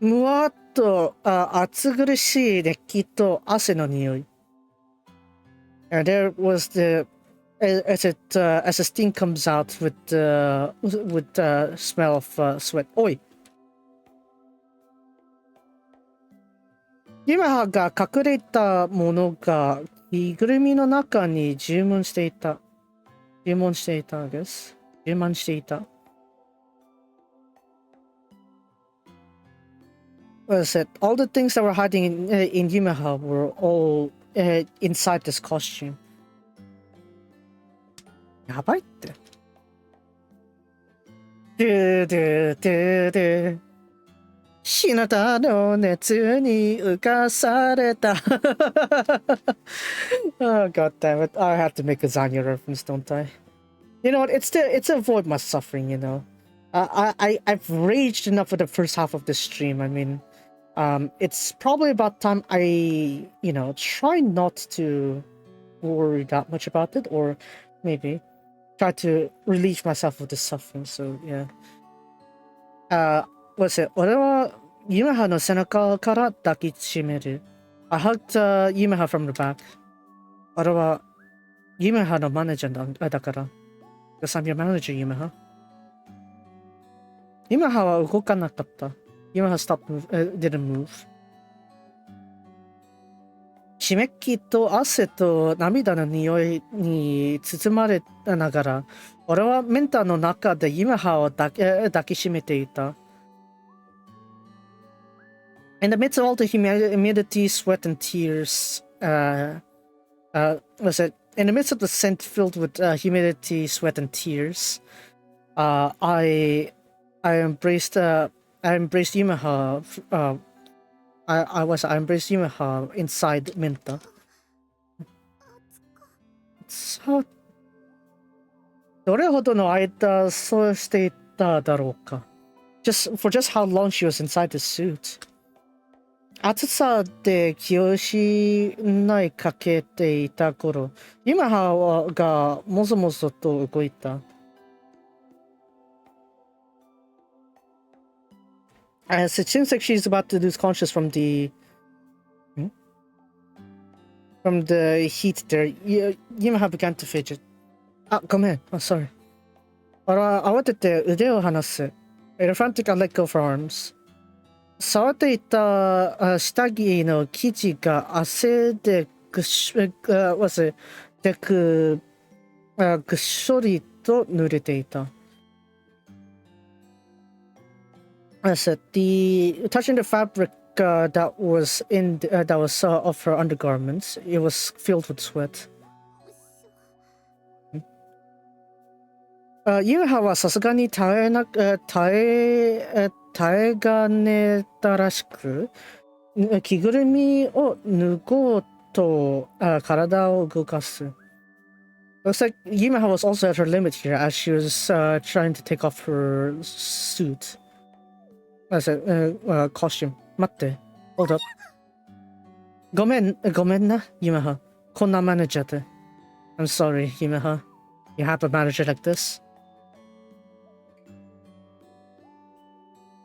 むわっと暑苦しい熱気と汗の匂い。And there was as the steam comes out with the smell of sweat. Oi! Yumeha が隠れたものが着ぐるみの中に充満していた。I guess. 充満していた。What is it? All the things that were hiding in Yumeha were all inside this costume. やばいって。ドゥドゥドゥドゥ。日向の熱に浮かされた。Oh, god damn it. I have to make a Zanya reference, don't I? You know what? It's to avoid my suffering. You know, I've raged enough for the first half of the stream. I mean, it's probably about time I try not to worry that much about it, or maybe try to relieve myself of the suffering. So yeah. Was it? 俺はYumehaの背中から抱きしめる. I hugged Yumeha from the back. 俺はYumehaのマネージャーだから。Because I'm your manager, Yumeha. Yumeha は動かなかった。Yumeha didn't move. 締め切と汗と涙の匂いに包まれながら、俺はメンターの中でYumehaを抱きしめていた。In the midst of all the humidity, sweat, and tears, was it? In the midst of the scent filled with humidity, sweat, and tears, I embraced Yumeha. I embraced Yumeha inside Minta. どれほどの間そうしていただろうか。For just how long she was inside the suit. 暑さで気を失いかけていた頃、Yumehaがもぞもぞと動いた。As it seems like she's about to lose conscious from the heat there, Yumeha began to fidget. あ、ごめん。sorry. 俺は慌てて腕を離す。In frantic, I let go of her arms. 触っていた下着の生地が汗でぐっしょりと濡れていた。Touching the fabric that was of her undergarments, it was filled with sweat. Yumeha はさすがに耐えがねたらしく、着ぐるみを脱ごうと体を動かす。Looks like Yumeha was also at her limit here as she was trying to take off her suit. Costume. 待って。Hold up. ごめんな、Yumeha. こんなマネージャーで。I'm sorry, Yumeha. You have a manager like this?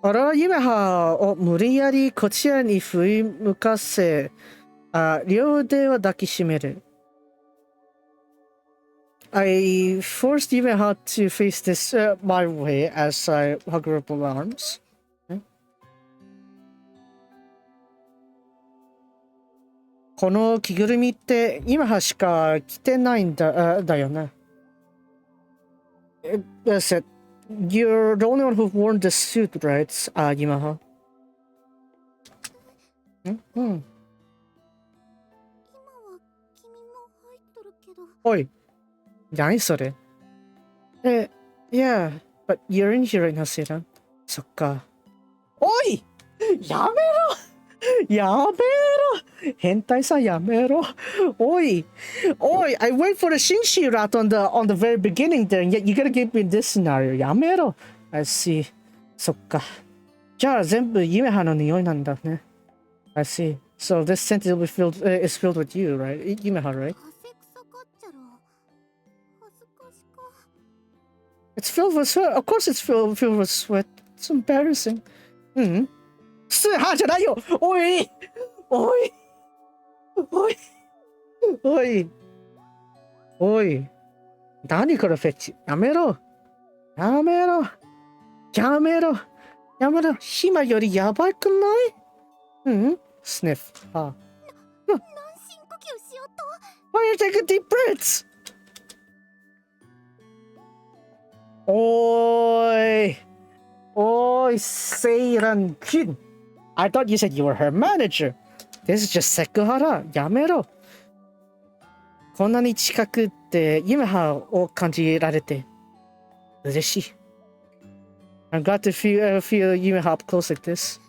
俺はYumehaを無理やりこちらに振り向かせ、両腕を抱きしめる。I forced Yumeha to face this my way as I hug her both arms. この着ぐるみってYumehaしか着てないんだよね。You're the only one who've worn this suit, right, Yumeha? おい、何それ? Yeah, but you're in here right now, Seiran. そっか。おい、やめろやめろ変態さんやめろおい I wait for the Shinshi route on the very beginning there, and yet you gotta give me this scenario. やめろ I see. そっか。じゃあ全部Yumehaの匂いなんだね。I see. So this scent is filled with you, right? Yumeha, right? It's filled with sweat. Of course it's filled with sweat. It's embarrassing. スーハーじゃないよおい何これフェチやめろ暇よりやばくないスニフ何深呼吸しようと Why are you taking deep breaths? おいSeiran君I thought you said you were her manager. This is just セクハラ。やめろ。こんなに近くってYumehaを感じられて嬉しい。I'm glad to feel Yumeha up close like this.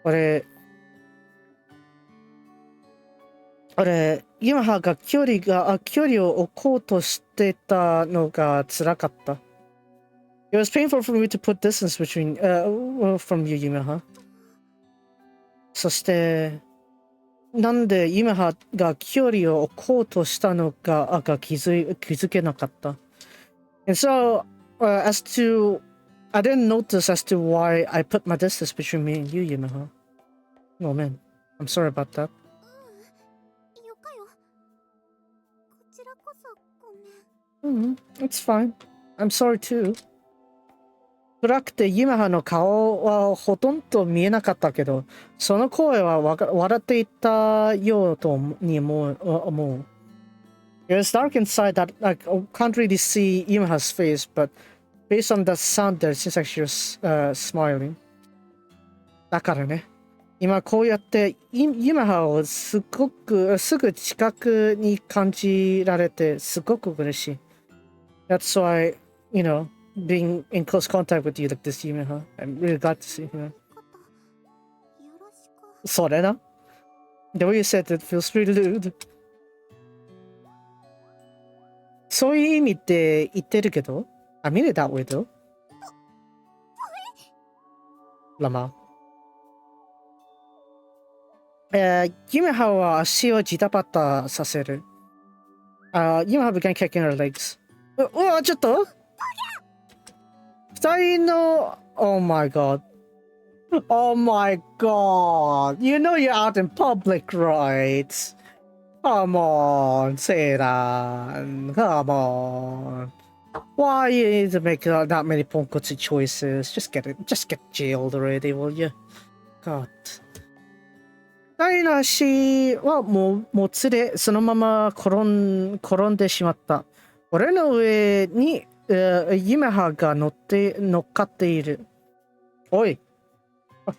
俺ユメハが距離を置こうとしてたのが辛かった。It was painful for me to put distance between, from you, Yumeha. そして、なんでユメハが距離を置こうとしたのか気づけなかった。And so, I didn't notice as to why I put my distance between me and you, Yumeha. Oh man, I'm sorry about that. よかよ。こちらこそごめん。It's fine. I'm sorry too. 暗くてユメハの顔はほとんど見えなかったけど、その声は笑っていたようとに思う。It was dark inside that I can't really see Yumeha's face, but based on the sound there, it seems like she was smiling. だからね、今こうやってユメハをすぐ近くに感じられてすごく嬉しい。That's why, being in close contact with you like this, Yumeha, I'm really glad to see you. よろしく。それな。The way you said it feels really rude. そういう意味って言ってるけど、I mean it that way though. ラマ。ユメハは足をジタバタさせる。ユメハ began kicking her legs. うわ、ちょっと二人の Oh my god. Oh my god. You know you're out in public, right? Come on, Seiran. Come on. Why you need to make that many ponkotsu choices? Just get jailed already, will you? God. 二人の足はもつれ、そのまま転んでしまった。俺の上にユメハが乗っかっている。おい、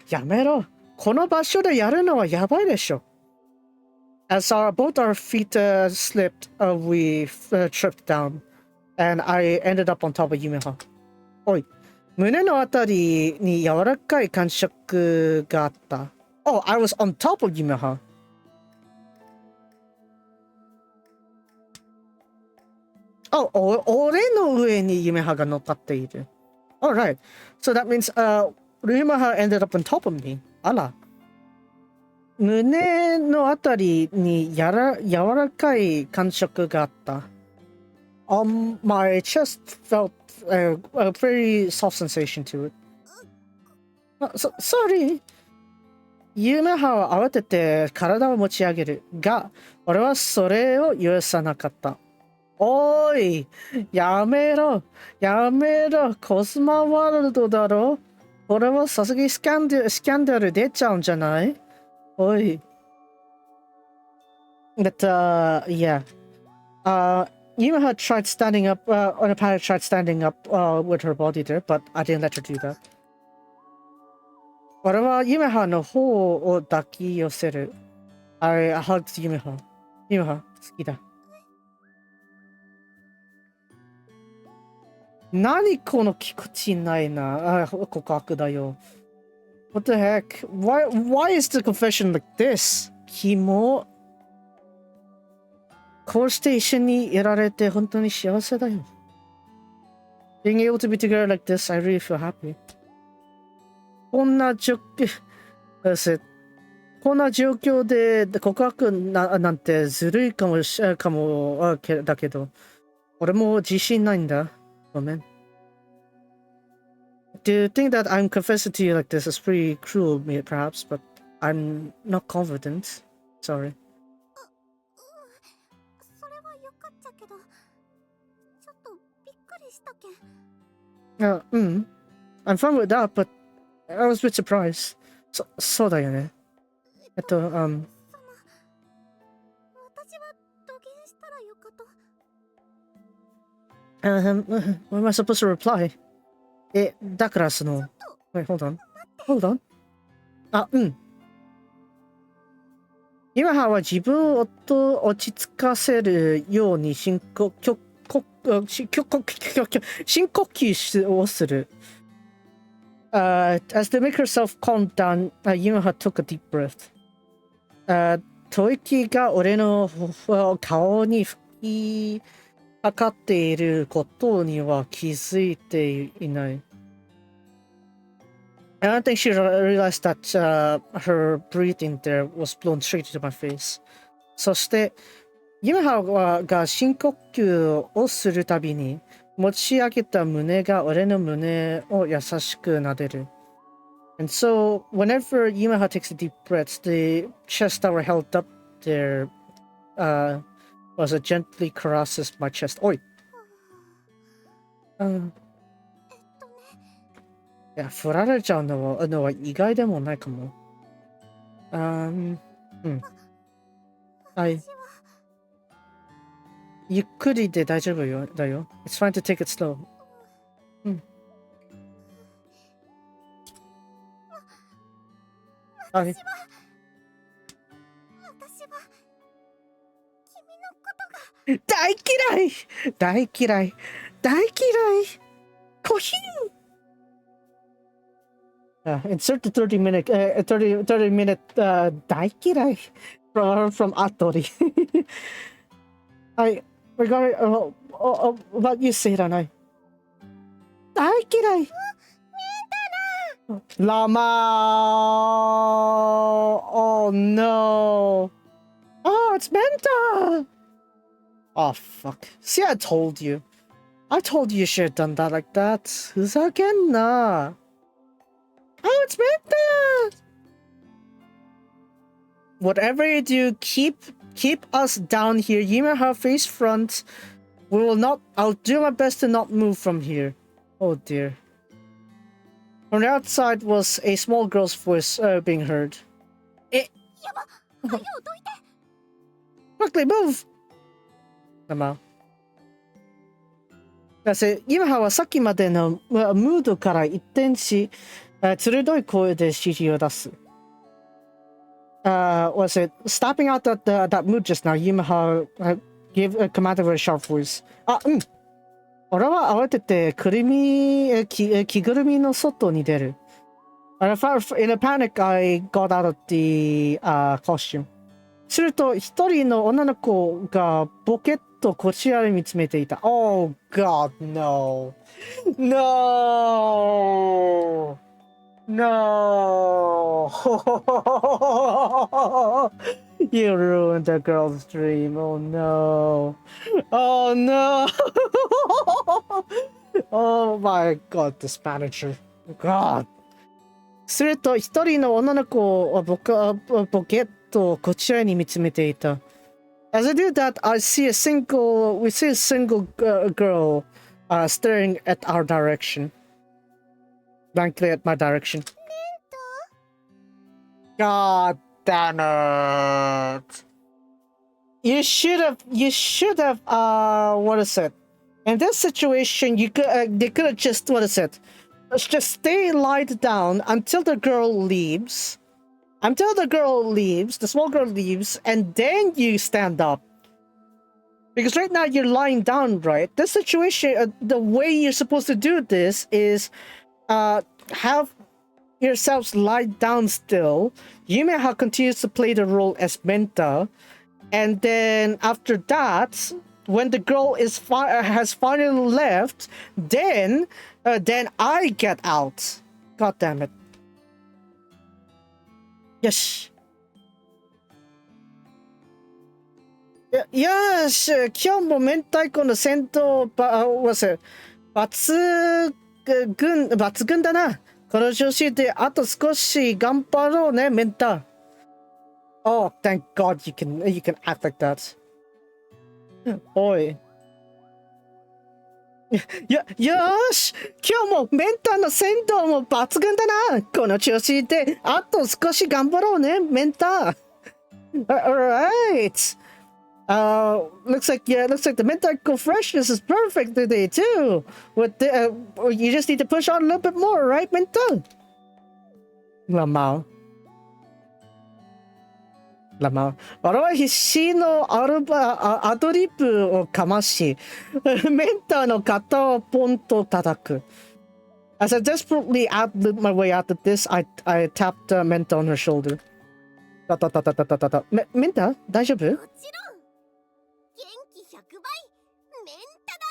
やめろ。この場所でやるのはやばいでしょ。As both our feet slipped, we tripped down, and I ended up on top of Yumeha. おい、胸のあたりに柔らかい感触があった。Oh, I was on top of Yumeha. Oh, 俺の上にYumehaが乗っかっている。Alright. So that means, Yumeha ended up on top of me. あら。胸のあたりに柔らかい感触があった。My chest felt a very soft sensation to it. Sorry. ユメハは慌てて体を持ち上げるが、俺はそれを許さなかった。おい、やめろ、コスマワールドだろ。これはさすがにスキャンダル出ちゃうんじゃない？おい。But, yeah. Yumeha tried standing up, Onapaya tried standing up with her body there, but I didn't let her do that. 俺はユメハの方を抱き寄せる。I hugged ユメハ。ユメハ、好きだ。何このぎこちないな告白だよ。What the heck? Why is the confession like this? キモ。こうして一緒にいられて本当に幸せだよ。Being able to be together like this, I really feel happy. こんな状況で告白なんてずるいかもだけど、俺も自信ないんだ。ごめん。Do you think that I'm confessing to you like this is pretty cruel, perhaps, but I'm not confident. Sorry. それはよかったけど、ちょっとびっくりしたけん。I'm fine with that, but I was a bit surprised. そうだよね。私は土下座したらよかと。What am I supposed to reply? だからその... Wait, hold on. ユメハは自分を落ち着かせるように深呼吸をする。As to make herself calm down, Yumeha took a deep breath. 吐息が俺の顔に吹きかかっていることには気づいていない。I don't think she realized that her breathing there was blown straight into my face. そして、ユメハが深呼吸をするたびに、持ち上げた胸が俺の胸を優しく撫でる。And so, whenever Yumeha takes a deep breath, the chest that were held up there was gently caresses my chest. Oi! いや、振られちゃうのは意外でもないかも。はい。ゆっくりで大丈夫だよ。It's fine to take it slow. はい。大嫌い大嫌い大嫌いコヒンinsert the 30 minute 大嫌い from Atori. I regarding what you say だない。大嫌いラマoh no oh it's Menta oh fuck see I told you should have done that like that ふざけんな oh it's Menta whatever you do keep us down here Yumeha face front we will not I'll do my best to not move from here oh dear. From the outside was a small girl's voice being heard. Quickly move! ユメハはさっきまでのムードから一転し、鋭い声で指示を出す。Was it stopping out that mood just now? Yumeha gave a command with a sharp voice. 俺は慌てて着ぐるみの外に出る。In a panic, I got out of the costume. すると、一人の女の子がボケっとこちらに見つめていた。Oh God, no. No. No. You ruined the girl's dream. Oh no. Oh no. Oh my God, this manager. God. すると一人の女の子はボケっとこちらに見つめていた。As I do that, we see a single girl staring at our direction. Blankly at my direction. God damn it. You should have what is it? In this situation, they could have just, what is it? Let's just stay lied down until the girl leaves. The small girl leaves, and then you stand up. Because right now you're lying down, right? This situation, the way you're supposed to do this is have yourselves lie down still. Yumeha continues to play the role as Menta. And then after that, when the girl has finally left, then I get out. God damn it. Yes. Yes. 今日も明太子の戦闘抜群だな。この調子であと少し頑張ろうね、メンタ。Oh, thank God you can act like that. おい。よし今日もメンタの戦闘も抜群だなこの調子であと少し頑張ろうねメンタ Alright looks like the mental freshness is perfect today too with you just need to push on a little bit more right mental 俺は必死のアドリブをかまし、メンターの肩をポンと叩く。As I desperately ad-libbed my way out of this, I tapped Menta on her shoulder. メンタ大丈夫？もちろん元気100倍メンタだ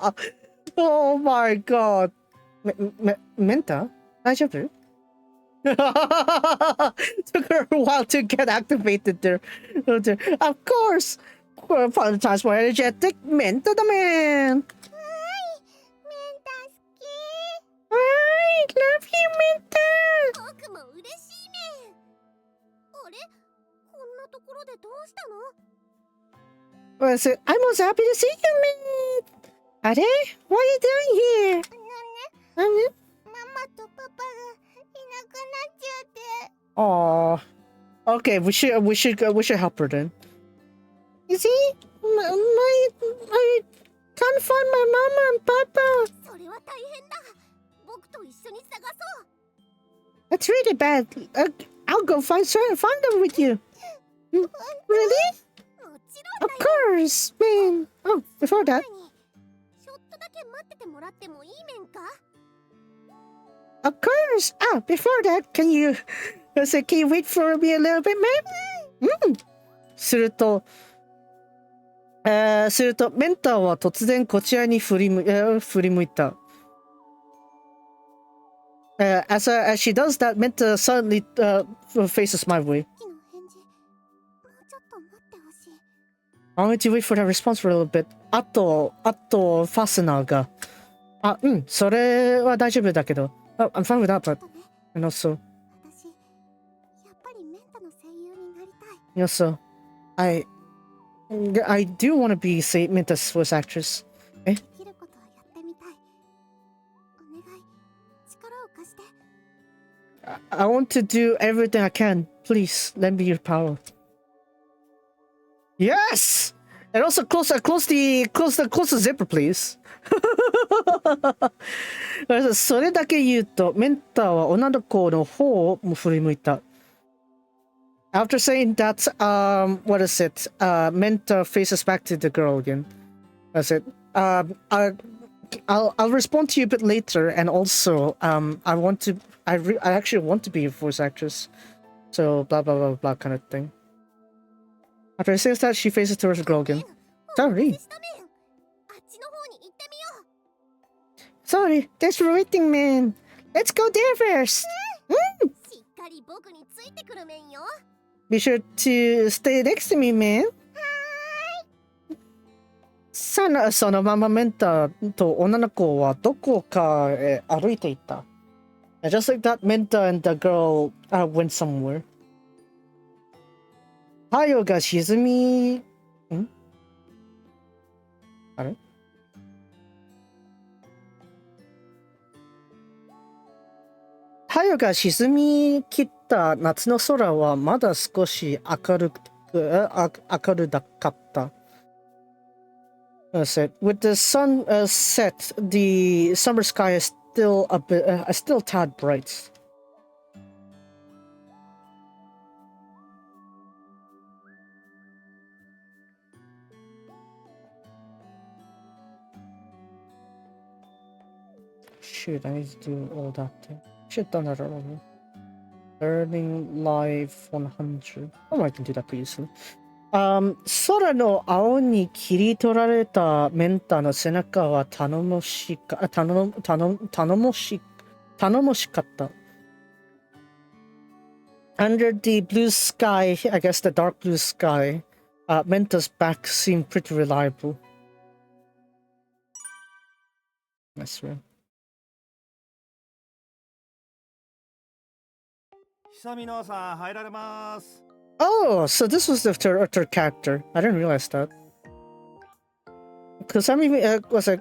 ね Oh my god. Menta? 大丈夫? Took her a while to get activated there. Of course. For the times more energetic, Menta the man. メンタ好き I love you, Menta. 僕も嬉しいねあれこんなところでどうしたの Well, so I'm also happy to see you, man. あれ What are you doing here? ママとパパがいなくなっちゃって Aw. Okay, we should help her then. You see? I can't find my mama and papa. それは大変だ僕と一緒に探そう That's really bad. I'll go find them with you. Really? もちろん Of course, man. Oh, before that, 前にちょっとだけ待っててもらってもいい面か of course. Before that, can you wait for me a little bit, man? すると、メンターは突然こちらに振り向いた。As she does that, Menta suddenly faces my way. さっきの返事もうちょっと待ってほしい I want to wait for that response for a little bit. あと、ファスナーが。それは大丈夫だけど。I'm fine with that, but とね and also, 私やっぱりメンタの声優になりたい also, I do want to be Menta's voice actress. できることはやってみたいお願い力を貸して I want to do everything I can. Please, lend me your power. Yes! And also close the zipper, please. それだけ言うと、メンターは女の子の方を振り向いた。After saying that, what is it? Menta faces back to the girl again. That's it. I'll respond to you a bit later, and also, I actually want to be a voice actress. So, blah blah blah blah kind of thing. After saying that, she faces towards the girl again. Sorry. した面あっちの方に行ってみよう Sorry, thanks for waiting, man. Let's go there first. しっかり僕についてくる面よ Be sure to stay next to me, man. そのままメンタと女の子はどこかへ歩いていた。Just like that, Menta and the girl went somewhere. 太陽が沈み、あれ太陽が沈み切った夏の空はまだ少し明るかった。With the sun set, the summer sky is still still tad bright. Shoot, I need to do all that thing. Should have done that earlier. Learning live 100. Oh, I can do that pretty easily. 空の青に切り取られたメンタの背中は頼もしかった。Under the blue sky, I guess the dark blue sky, Menta's back seemed pretty reliable. I swear. 久美のさん入られます Oh, so this was the third character. I didn't realize that. Kusami was a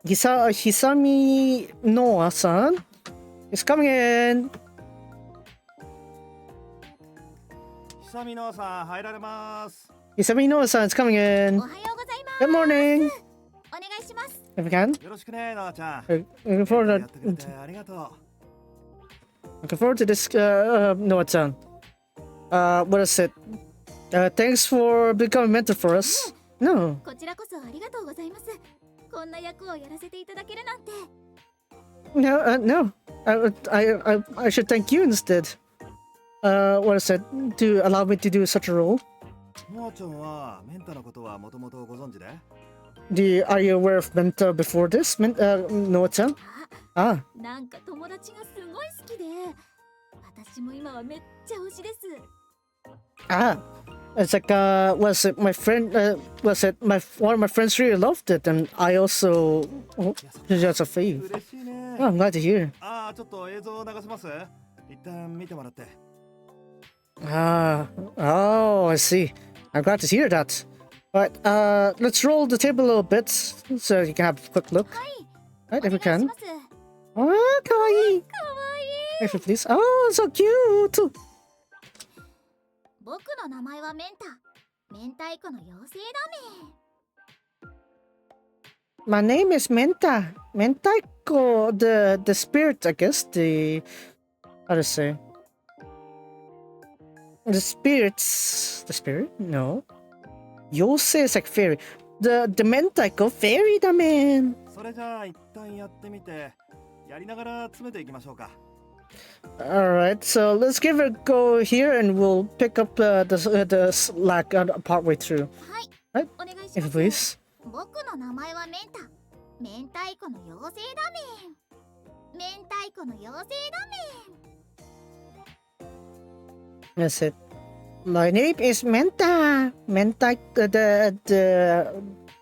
Hisami Noa-san is coming in. 久美のさん入られます Hisami Noa-san is coming お in. はようございます Good morning. お願いします If we can. よろしくねノアちゃん Looking forward やってくれてありがとう to this, Noa-chan. What is it? Thanks for becoming mentor for us. No. こちらこそありがとうございますこんな役をやらせていただけるなんて No, no. I should thank you instead. What is it? To allow me to do such a role. ノアちゃんはメンタのことはもともとご存知で？ Are you aware of Menta before this? Noa-chan? あ、 Ah, なんか友達がすごい好きで、私も今はめっちゃ推しです。 ah. It's like, was it my friend, was it one of my friends really loved it, and I also, just a fave. 嬉しいね。 Oh, I'm glad to hear. ああ、ちょっと映像流せます？一旦見てもらって。 Ah, oh, I see. I'm glad to hear that. But, let's roll the table a little bit, so you can have a quick look. Right, if we お願いし can. ます。 Oh, kawaii. かわいい。 If you please. Oh, so cute. 僕の名前はメンタ。明太子の妖精だめ。 My name is Menta. Mentaiko, the spirit, I guess. How to say? The spirits. The spirit? No. Yosei is like fairy. The Mentaiko fairy, da man. それじゃあ一旦やってみて、やりながら詰めていきましょうか。 Alright, so let's give it a go here and we'll pick up the slack partway through. はい、 はい、お願いし If ま you す。 please. 僕の名前はメンタ。明太子の妖精だめ。明太子の妖精だ That's it. My name is Menta.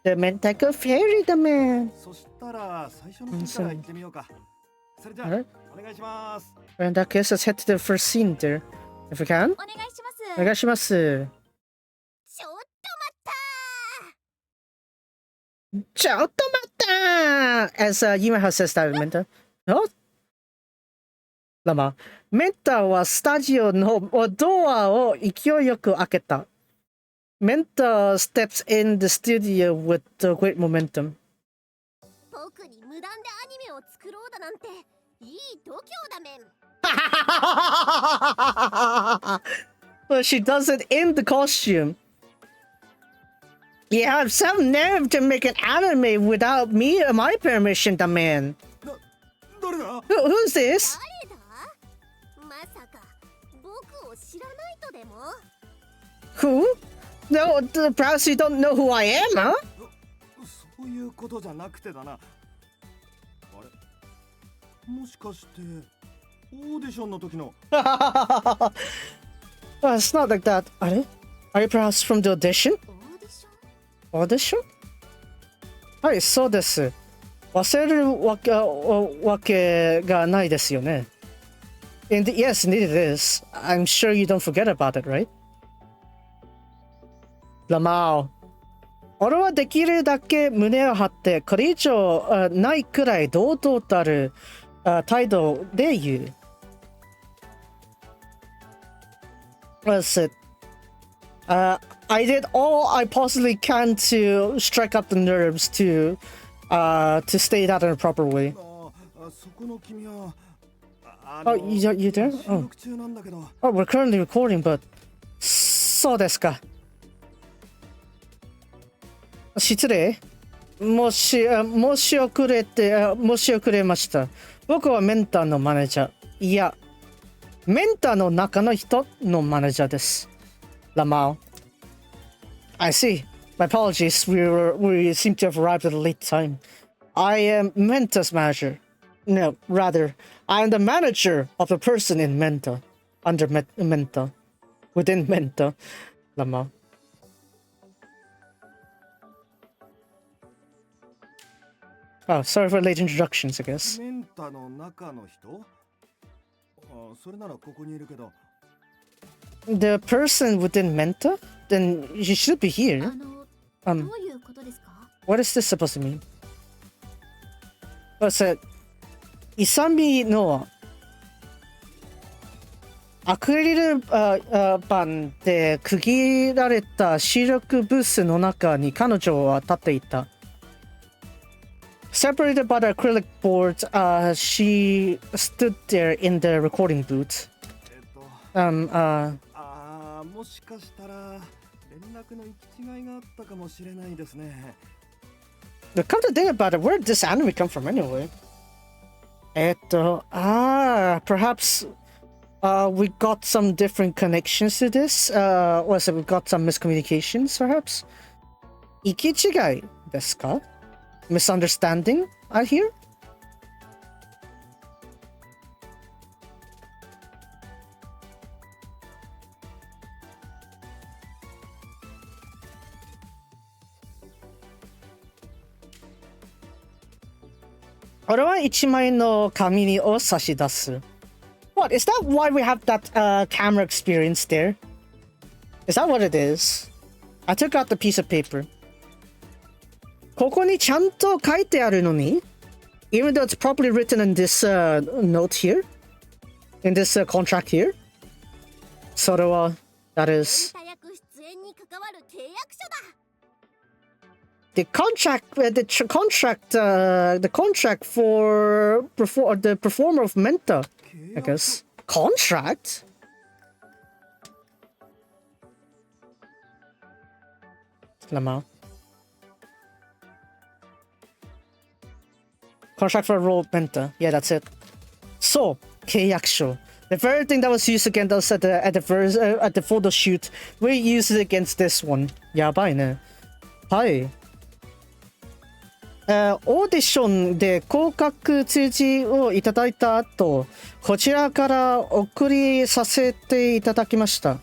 The Mentaiko fairy, da man. そしたら最初のシーンから行ってみようか。それじゃあ Alright. お願いします。 In that case, let's head to the first scene there. If we can. お願いします。お願いします。ちょっと待った。ちょっと待った As Yumeha says that, Menta. No? ラマ、メンタはスタジオのドアを勢いよく開けた。メンタ steps in the studio with great momentum. 僕に無断でアニメを作ろうだなんていい度胸だめん。 Well, she does it in the costume. You have some nerve to make an anime without me or my permission, the man. 誰だ？ Who's this? 誰だ？まさか僕を知らないとでも？ Who? No, perhaps you don't know who I am, huh? そういうことじゃなくてだな。あれ？もしかしてオーディションの時の？ Oh, it's not like that. Are you perhaps from the audition? オーディション？ Audition? はい、そうです。忘れるわけがないですよね。Yes, indeed it is. I'm sure you don't forget about it, right? ラマオ。俺はできるだけ胸を張って、これ以上ないくらい堂々たる態度で言う。That's it. I did all I possibly can to strike up the nerves to state that in a proper way. そこの君は。Oh, you there? 収 Oh. 録中なんだけど。 Oh, we're currently recording, but そうですか。失礼。申し遅れました。僕はメンターのマネージャー。いや、メンターの中の人のマネージャーです。ラマオ。I see. My apologies. We seem to have arrived at a late time. I am Menta's manager. No, rather, I am the manager of the person in Menta. Under Menta. Within Menta. Lama. Oh, sorry for late introductions, I guess. メンタの中の人？あ、それならここにいるけど。 The person within Menta? Then you should be here. どういうことですか？ What is this supposed to mean? What's it? イサミのアクリル板で区切られた視力ブースの中に彼女は立っていた。Separated by the acrylic board, she stood there in the recording booth. もしかしたら連絡の行き違いがあったかもしれないですね。 Come to think about it, where did this anime come from anyway? Perhaps we got some different connections to this. Or so we got some miscommunications, perhaps. 行き違いですか? Misunderstanding, I hear? What is that why we have that camera experience there? Is that what it is? I took out the piece of paper. ここにちゃんと書いてあるのに even though it's properly written in this note here, in this contract here. それは that is the contract for the performer of Menta, I guess. Contract? Lama. Contract for a role of Menta. Yeah, that's it. So, 契約書. The very thing that was used against us at the photo shoot, we used it against this one. やばいね。はい。オーディションで合格通知をいただいた後、こちらから送りさせていただきました。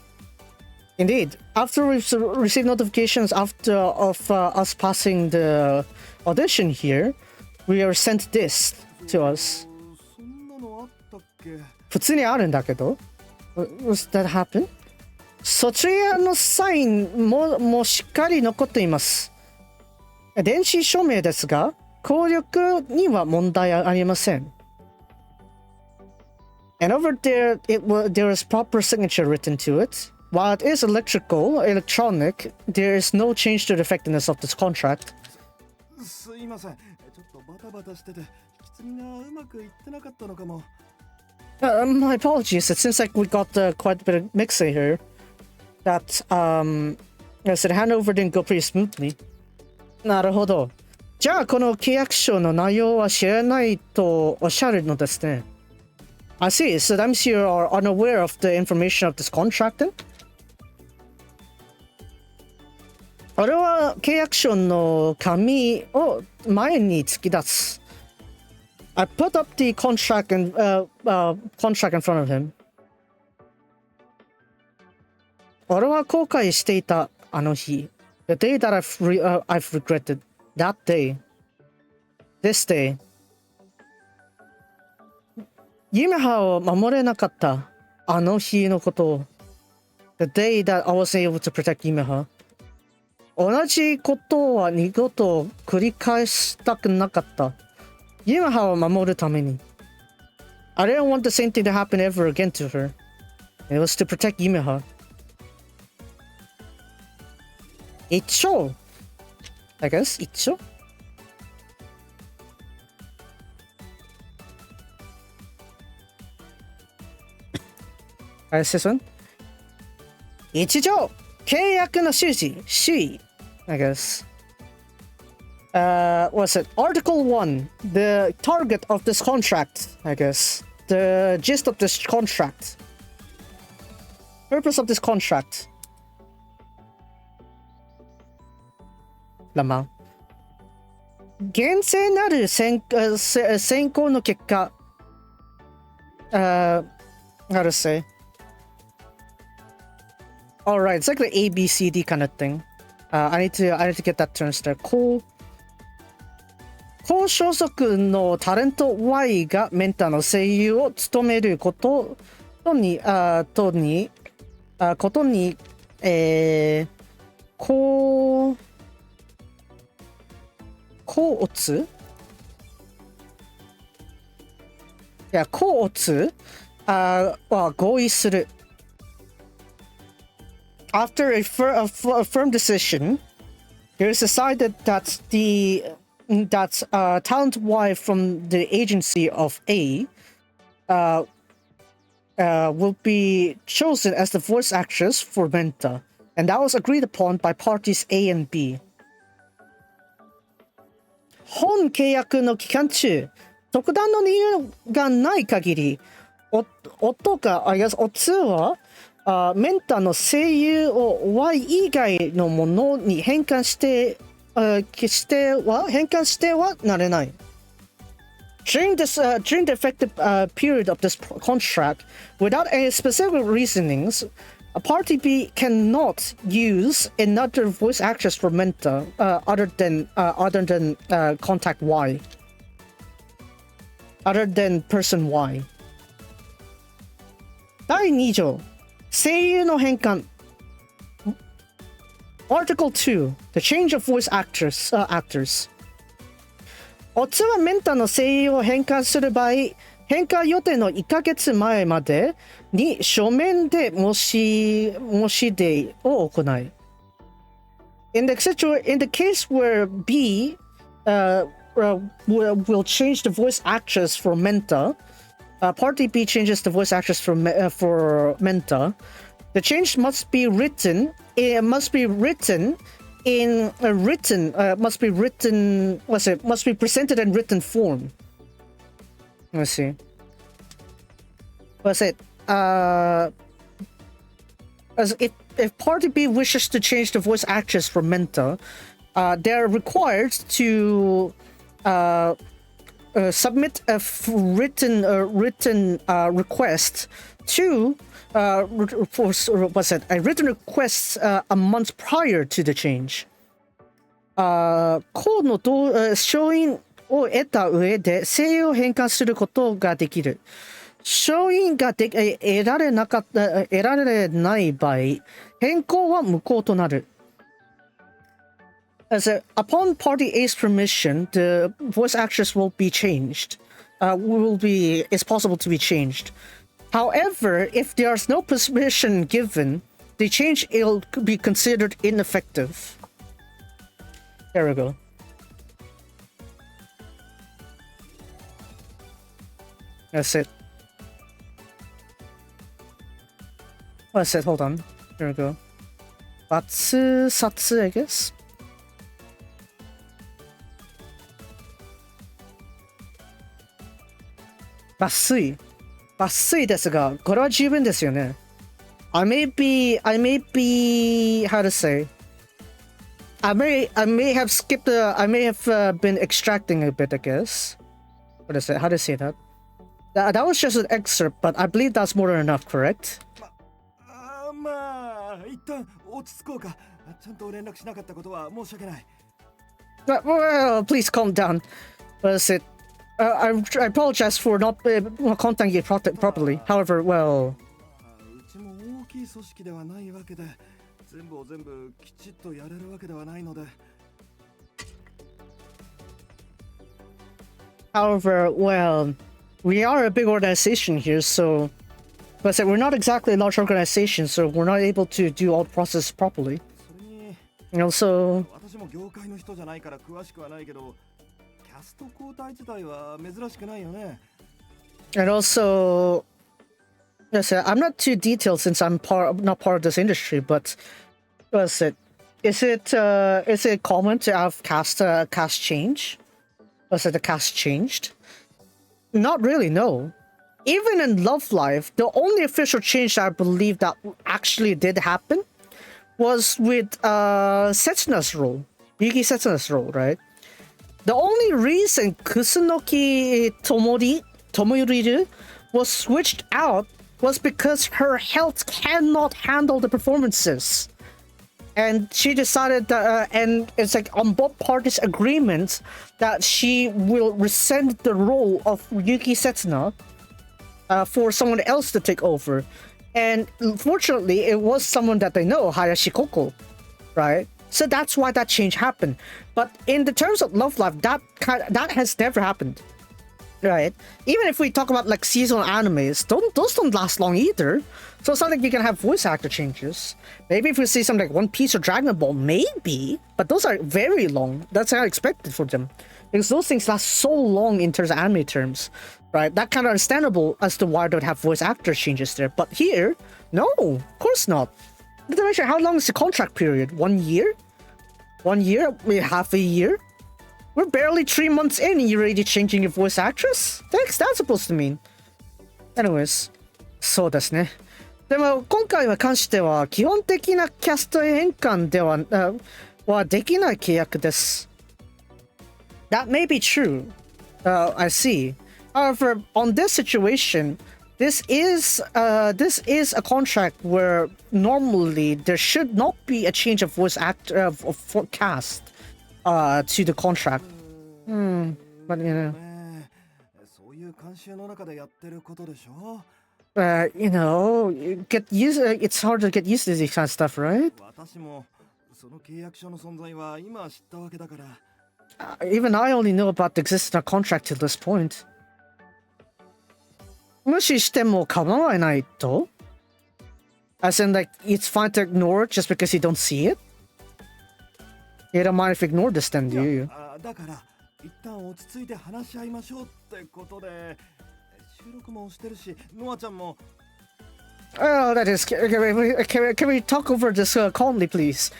Indeed, after we received notifications of us passing the audition here, we were sent this to us. 普通にあるんだけど。Was that happen? そちらのサインもしっかり残っています。電子署名ですが、効力には問題ありません。And over there, there is proper signature written to it. While it is electronic, there is no change to the effectiveness of this contract. すいません。ちょっとバタバタしてて、引き継ぎがうまくいってなかったのかも。My apologies. It seems like we got quite a bit of mix-up here. That, so the handover didn't go pretty smoothly. なるほど。じゃあこの契約書の内容は知らないとおっしゃるのですね。I see. So that means you are unaware of the information of this contract then? 俺は契約書の紙を前に突き出す。I put up the contract in front of him. 俺は後悔していたあの日。The day that I've regretted. That day. This day. Yumeha を守れなかったあの日のことを。The day that I was able to protect Yumeha. 同じことは二度と繰り返したくなかった。Yumeha を守るために。I didn't want the same thing to happen ever again to her. It was to protect Yumeha. 一丁 I guess 一丁 this one 一条契約の趣旨 she I guess what's it Article 1 the target of this contract I guess the gist of this contract purpose of this contractラマ厳正なる選考の結果how to say alright it's like the ABCD kind of thing I need to get that translated 高所属のタレント Y がメンターの声優を務めることにコーツは合意する。After a firm decision, it is decided that talent Y from the agency of A will be chosen as the voice actress for Menta, and that was agreed upon by parties A and B. 本契約の期間中、特段の理由がない限り、音が、I guess、音は、メンタの声優を Y 以外のものに変換してはなれない。During the effective period of this contract, without any specific reasonings, a party B cannot use another voice actress for Menta other than contact Y, other than person Y. 第2条、声優の変換。Article 2, the change of voice actors. オツはメンタの声優を変換する場合、変換予定の1ヶ月前までに書面で申し出を行い。In the case where B will change the voice actress for Menta, Party B changes the voice actress for Menta, the change must be presented in written form. Let's see. What's it? As if Party B wishes to change the voice actress for Menta, they're required to submit a written request to a written request a month prior to the change. この承認を得た上で声優を変換することができる。承認が得られない場合、変更は無効となる。Upon Party A's permission, the voice actress will be changed. It's possible to be changed. However, if there's no permission given, the change will be considered ineffective. There we go. That's it. That's it, hold on. There we go. Satsu, I guess? 抜粋ですが、これは十分ですよね。I may be, how to say? I may have skipped, I may have been extracting a bit, I guess. What is it? How to say that? That was just an excerpt, but I believe that's more than enough, correct? まあ、一旦落ち着こうか。ちゃんと連絡しなかったことは申し訳ない。Well, please calm down. What is it? I apologize for not contacting you properly. However, well... うちも大きい組織ではないわけで、全部を全部きちっとやれるわけではないので。However, well, we are a big organization here, so... But we're not exactly a large organization, so we're not able to do all the process properly. And also... 私も業界の人じゃないから詳しくはないけど、キャスト交代自体は珍しくないよね。And also... Yes, I'm not too detailed since I'm not part of this industry, but... What is it? Is it common to have cast change? Was it the cast changed? Not really, no. Even in Love Live, the only official change that I believe that actually did happen was with Setsuna's role. Yuki Setsuna's role, right? The only reason Kusunoki Tomoyuriru was switched out was because her health cannot handle the performances. And she decided that, and it's like on both parties' agreement that she will rescind the role of Yuki Setsuna for someone else to take over. And fortunately, it was someone that they know, Hayashi Koko, right? So that's why that change happened. But in the terms of Love Live, that has never happened, right? Even if we talk about like seasonal animes, those don't last long either. So it's not like you can have voice actor changes. Maybe if we see something like One Piece or Dragon Ball, maybe. But those are very long. That's not expected for them. Because those things last so long in terms of anime terms, right? That kind of understandable as to why they would have voice actor changes there. But here, no, of course not. Not to mention, how long is the contract period? 1 year? 1 year? Maybe half a year? We're barely 3 months in and you're already changing your voice actress? Thanks, that's supposed to mean. Anyways, そうですね。でも今回は関しては基本的なキャスト変換ではできない契約です。That may be true. I see. However, on this situation, this is a contract where normally there should not be a change of voice actor of cast to the contract. But you know. そういう慣習の中でやってることでしょ。You know, it's hard to get used to this kind of stuff, right? 私もその契約書の存在は今知ったわけだから。Even I only know about the existence of contract till this point. 無視しても構わないと? As in, like, it's fine to ignore it just because you don't see it? You don't mind if you ignore this then, do you? だから一旦落ち着いて話し合いましょうってことで収録もしてるし、ノアちゃんも。Oh, that is. Can we talk over this calmly, please?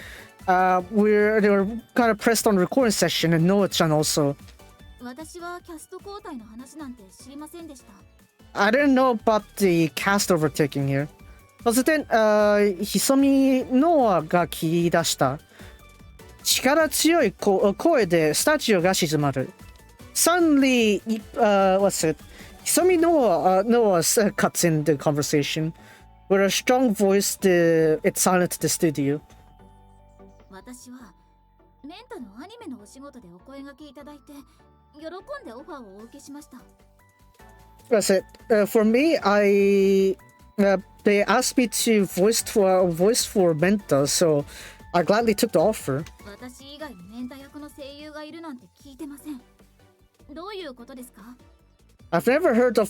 They were kind of pressed on recording session, and Noah-chan also. 私はキャスト交代の話なんて知りませんでした。I didn't know about the cast overtaking here. 突然、Hisomi Noah が切り出した。力強い声でスタジオが静まる。Suddenly, what's it? Hisomi Noah cuts in the conversation. With a strong voice, it silenced the studio. 私はメンタのアニメのお仕事でお声掛けいただいて喜んでオファーをお受けしました。That's it. For me, they asked me to voice for Menta, so I gladly took the offer. 私以外にメンタ役の声優がいるなんて聞いてません。どういうことですか？ I've never heard of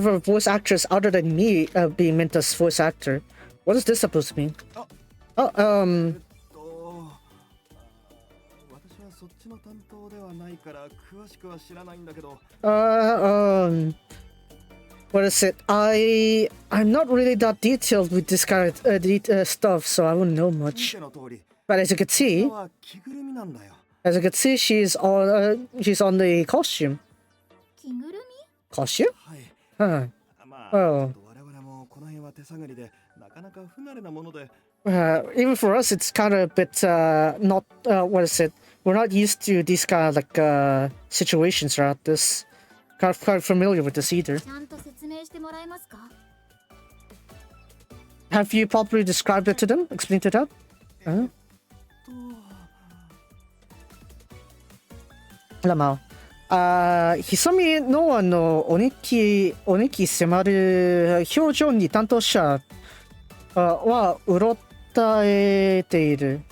a voice actress other than me being Menta's voice actor. What is this supposed to mean? Oh, 私はそっちの担当ではないから詳しくは知らないんだけど。What is it? I'm not really that detailed with this kind of stuff, so I wouldn't know much. But as you can see, she's on the costume. 着ぐるみ？ Costume? はい。Huh. まあ、 Well, 我々もこの辺は手探りでなかなか不慣れなもので。even for us, it's kind of a bit not. What is it? We're not used to these kind of like situations like this. Kind of familiar with this either. ちゃんと説明してもらえますか？ Have you properly described it to them? Explained it out? Lamau. Hisomi Noah のお日記迫る表情に担当者はうろたえている。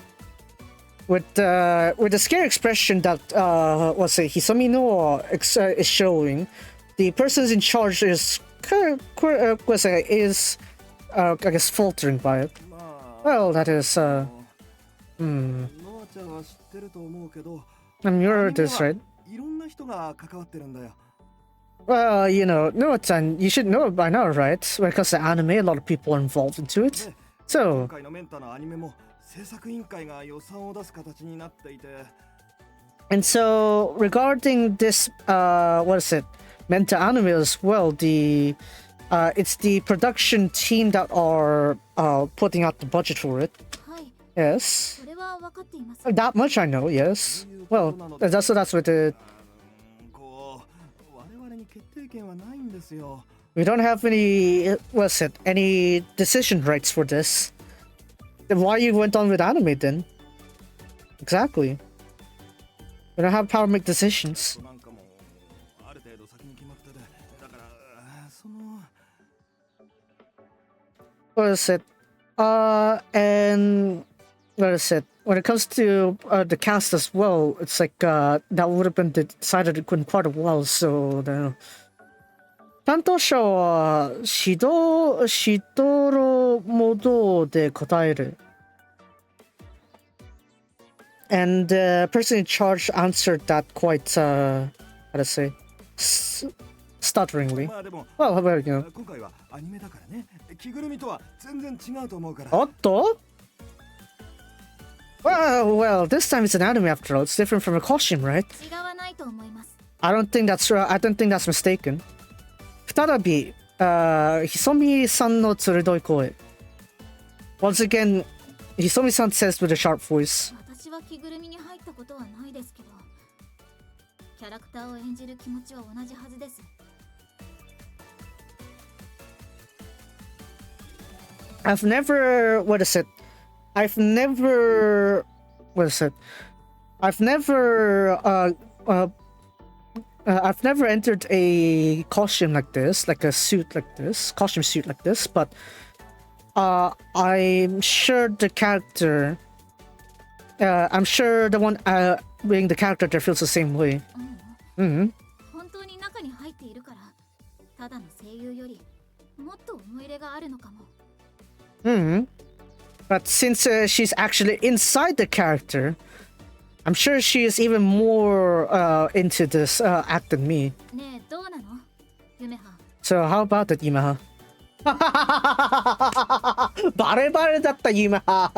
With the scary expression that Hisomi Noah is showing, the person in charge is I guess faltering by it. Well, that is you're this, right? いろんな人が関わってるんだよ。Well, you know, Noah-chan, you should know by now, right? When it comes to anime, a lot of people are involved into it. So, 今回のメンタのアニメも制作委員会が予算を出す形になっていて。and so regarding this, what is it? Menta anime as well. It's the production team that are putting out the budget for it. はい。 Yes. それは分かっています。 That much I know. Yes. Well, that's what the. こう我々に決定権はないんですよ。We don't have any decision rights for this. Then why you went on with anime then? Exactly. We don't have power to make decisions. なんかもある程度先に決まってて、だからその。What is it? And what is it? When it comes to the cast as well, it's like that would have been decided in quite a while. So the 担当者はしどろもどで答える。And the person in charge answered that quite, how to say, stutteringly. まあでも、 Well, how about you? 今回はアニメだからね。着ぐるみとは全然違うと思うから。おっと Well, this time it's an anime after all. It's different from a costume, right? 違わないと思います。 I don't think that's mistaken. 再び、ひそみさんの鋭い声。Once again, ひそみさん says with a sharp voice. 私は着ぐるみに入ったことはないですけど、キャラクターを演じる気持ちは同じはずです。I've never entered a costume like this, like a suit like this, costume suit like this, but I'm sure the character, I'm sure the one being the character there feels the same way. 本当に中に入っているから、ただの声優よりもっと思い入れがあるのかも。But since she's actually inside the character, I'm sure she is even more into this act than me. ねえ、どうなの？夢葉。 So how about that, Yumeha? バレバレだった、Yumeha. バ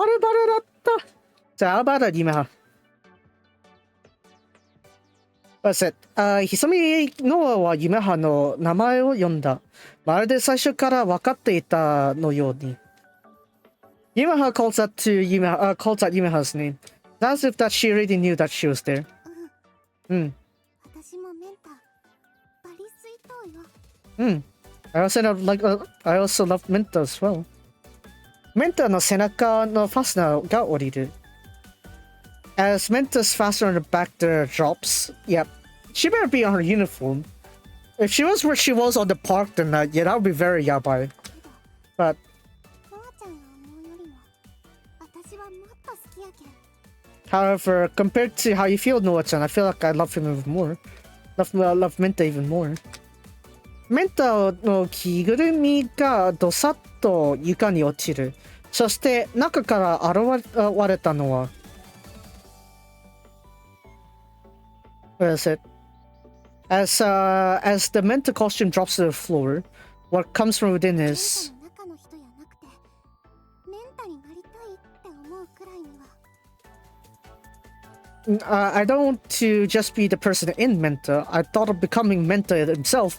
レバレだった。So how about that, Yumeha? What's it? ひそみのは夢葉の名前を呼んだ。まるで最初から分かっていたのように。Yumeha calls out Yumeha's name. As if that she already knew that she was there. 私もメンタバリスイトーよ。I also love Menta as well. Menta の背中のファスナーが降りる。As Menta's fastener on the back there drops, yep, she better be on her uniform. If she was where she was on the park, then yeah, that would be very yabai. But ノアちゃんが思うよりも私はもっと好きやけん。 however, compared to how you feel, Noah-chan, I feel like I love him even more. Love Menta even more. Menta の着ぐるみがどさっと床に落ちる。そして中から現れたのはWhere is it? As the Menta costume drops to the floor, what comes from within is 中の人やなくてメンタになりたいって思うくらいには。I don't want to just be the person in Menta. I thought of becoming Menta himself.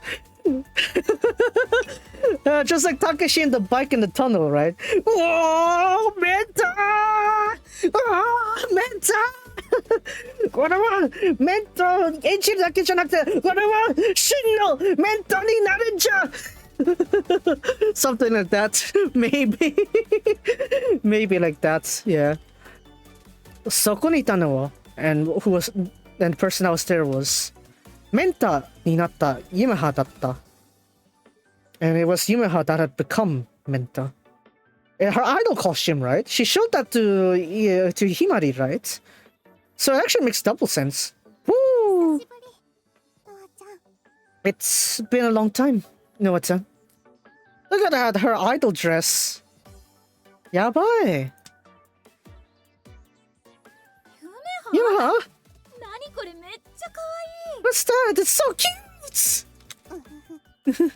Just like Takeshi in the bike in the tunnel, right? Whoa, Menta! Oh, Menta! これはメンタを演じるだけじゃなくて、これは真のメンタになるんじゃ Something like that. Maybe. Maybe like that, yeah. そこにいたのは and the person that was there was メンタになったYumehaだった and it was Yumeha that had become Menta. Her idol costume, right? She showed that to Himari, right? So it actually makes double sense. Woo! 久しぶりノアちゃん。 It's been a long time, Noah-chan. Look at that, her idol dress. Yabai. 夢葉。 Yumeha? 何これめっちゃ可愛い。 What's that? It's so cute! ちょっ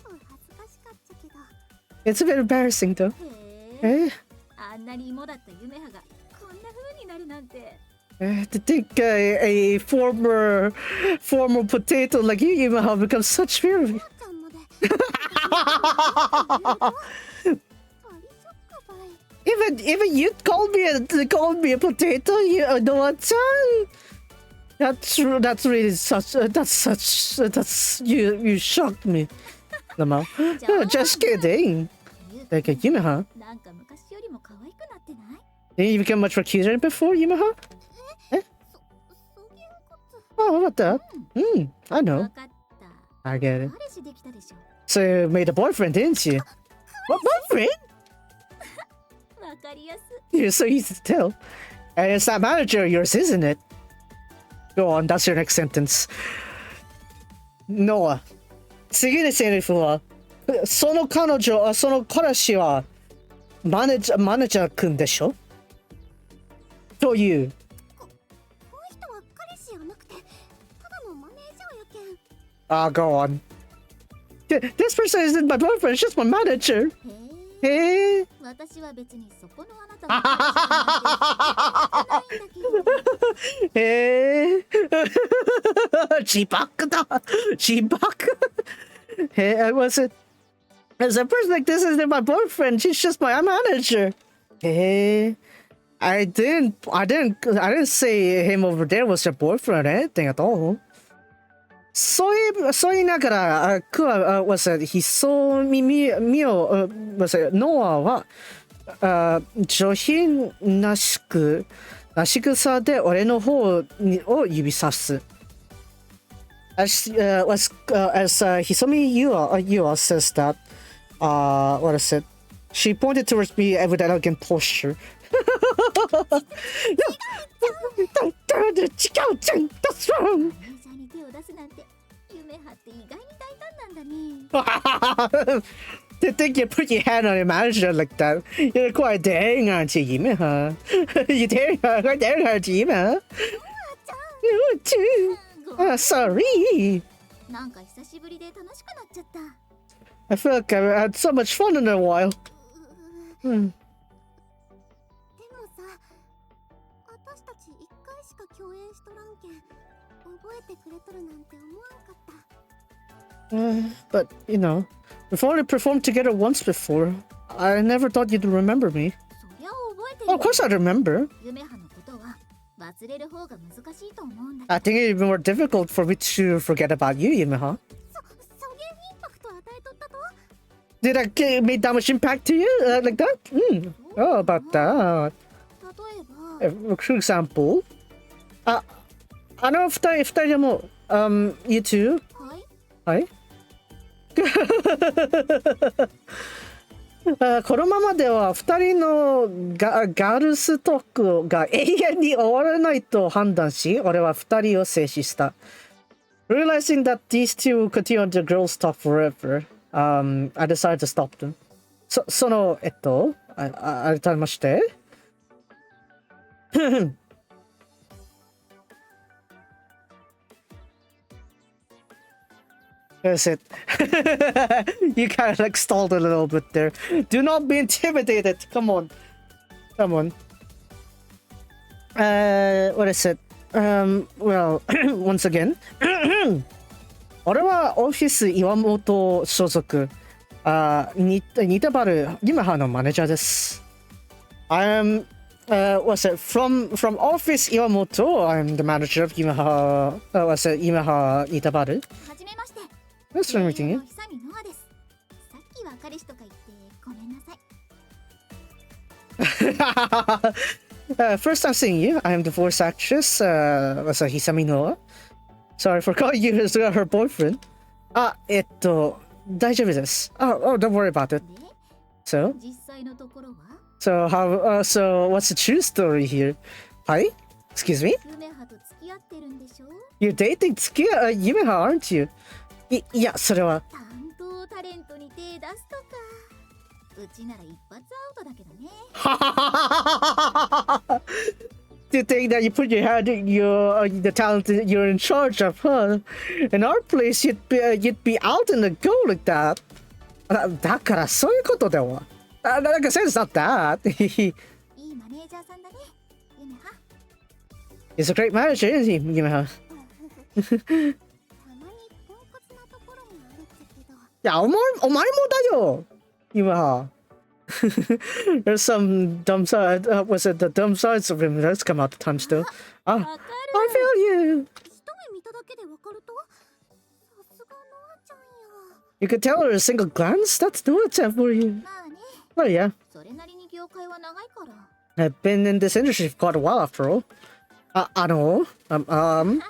と恥ずかしかったけど。 It's a bit embarrassing though. へえ。 Eh? あんなに芋だった夢葉がこんな風になるなんて。 To think a former potato like you, Yumeha, becomes such beauty. ノアちゃんまで。バリショックバイ。 Even you called me a potato, Noah-chan. That's really that's you shocked me. Lama. Just kidding. Like Yumeha. なんか昔よりも可愛くなってない？ Didn't you become much more cuter than before, Yumeha? そういうこと。 Oh, how about that? I わ know. かった。 I get it. 彼氏できたでしょ。 So you made a boyfriend, didn't you? What boyfriend? わかりやす。 You're so easy to tell. And it's that manager of yours, isn't it? Go on, that's your next sentence. Noah. 次のセリフは、その彼氏はマネージャーくんでしょという。この人は彼氏やなくてただのマネージャーやけん。Go on. This person isn't my boyfriend, she's my manager. へえ。へえ。私は別にそこのあなたの彼氏なんて言ってないんだけど。へえ。自爆だ。自爆。へえ、was it? As a person like this isn't my boyfriend, she's just my manager. Hey, I didn't say him over there was your boyfriend or anything at all. そう言いながら、was it, was it, ノアは、上品な仕草で俺の方を指さす。As Hisomi Yua says that, what is it? She pointed towards me with an elegant posture. No, don't do it, Chikao-chan, that's wrong. マネージャーに手を出すなんて、夢葉って意外に大胆なんだね。To think you put your hand on your manager like that, you're quite daring, aren't you, Yumeha? You're quite daring, aren't you, Yumeha? You too. Sorry. なんか久しぶりで楽しくなっちゃった。I feel like I had so much fun in a while. でもさ、私たち1回しか共演しとらんけん、覚えてくれとるなんて思わんかった。But, you know, we've already performed together once before. I never thought you'd remember me. そりゃ覚えてる。Oh, of course I remember. 夢葉のことは忘れる方が難しいと思うんだ I け think it'd be more difficult for me to forget about you, Yumeha. そげんインパクト与えとったと Did I make that much impact to you? Like that? Oh, about that. ど。例えば、For example, 二人でも、you two? はい。はいこのままでは二人のガールストークが永遠に終わらないと判断し、俺は二人を制止した。Realizing that these two continue on the girls' talk forever, I decided to stop them. 改めまして。That's it. You kind of like stalled a little bit there. Do not be intimidated. Come on. Come on. What is it? Well, once again. 俺はオフィス岩本所属。似たバル、ユメハのマネージャーです。I'm, what's it? From Office Iwamoto, I'm the manager of Yumeha, what's it? Yumeha Itabaru. はじめまして。 Nice to meet you. 久美ノアです。さっきは彼氏とか言ってごめんなさい。First time seeing you, I am the voice actress, Hisami Noa. Sorry for calling you her boyfriend. 大丈夫です。Oh, don't worry about it. で、 So, 実際のところは so what's the true story here? Hi? Excuse me? 夢葉と付き合ってるんでしょ。 You're dating Yumeha, aren't you? いや、それは。担当タレントに手出すとか。うちなら一発アウトだけどね。To think that you put your hand in the talent you're in charge of, huh? In our place, you'd be out in the go like that. だからそういうことだわ。Like I said, it's not that. いいマネージャーさんだね、夢葉。He's a great manager, isn't he, Yumeha? たまにポンコツなところもあるっちゃけど。いや、お前もだよ、Yumeha. There's some dumb side. Was it the dumb sides of him that's come out at times still? わ I かる。 feel you. 一目見ただけでわかるとさすがノアちゃんや。 You could tell her a single glance. That's no attempt for you. まあね、 Oh yeah, それなりに業界は長いから。 I've been in this industry for quite a while after all. No. I'm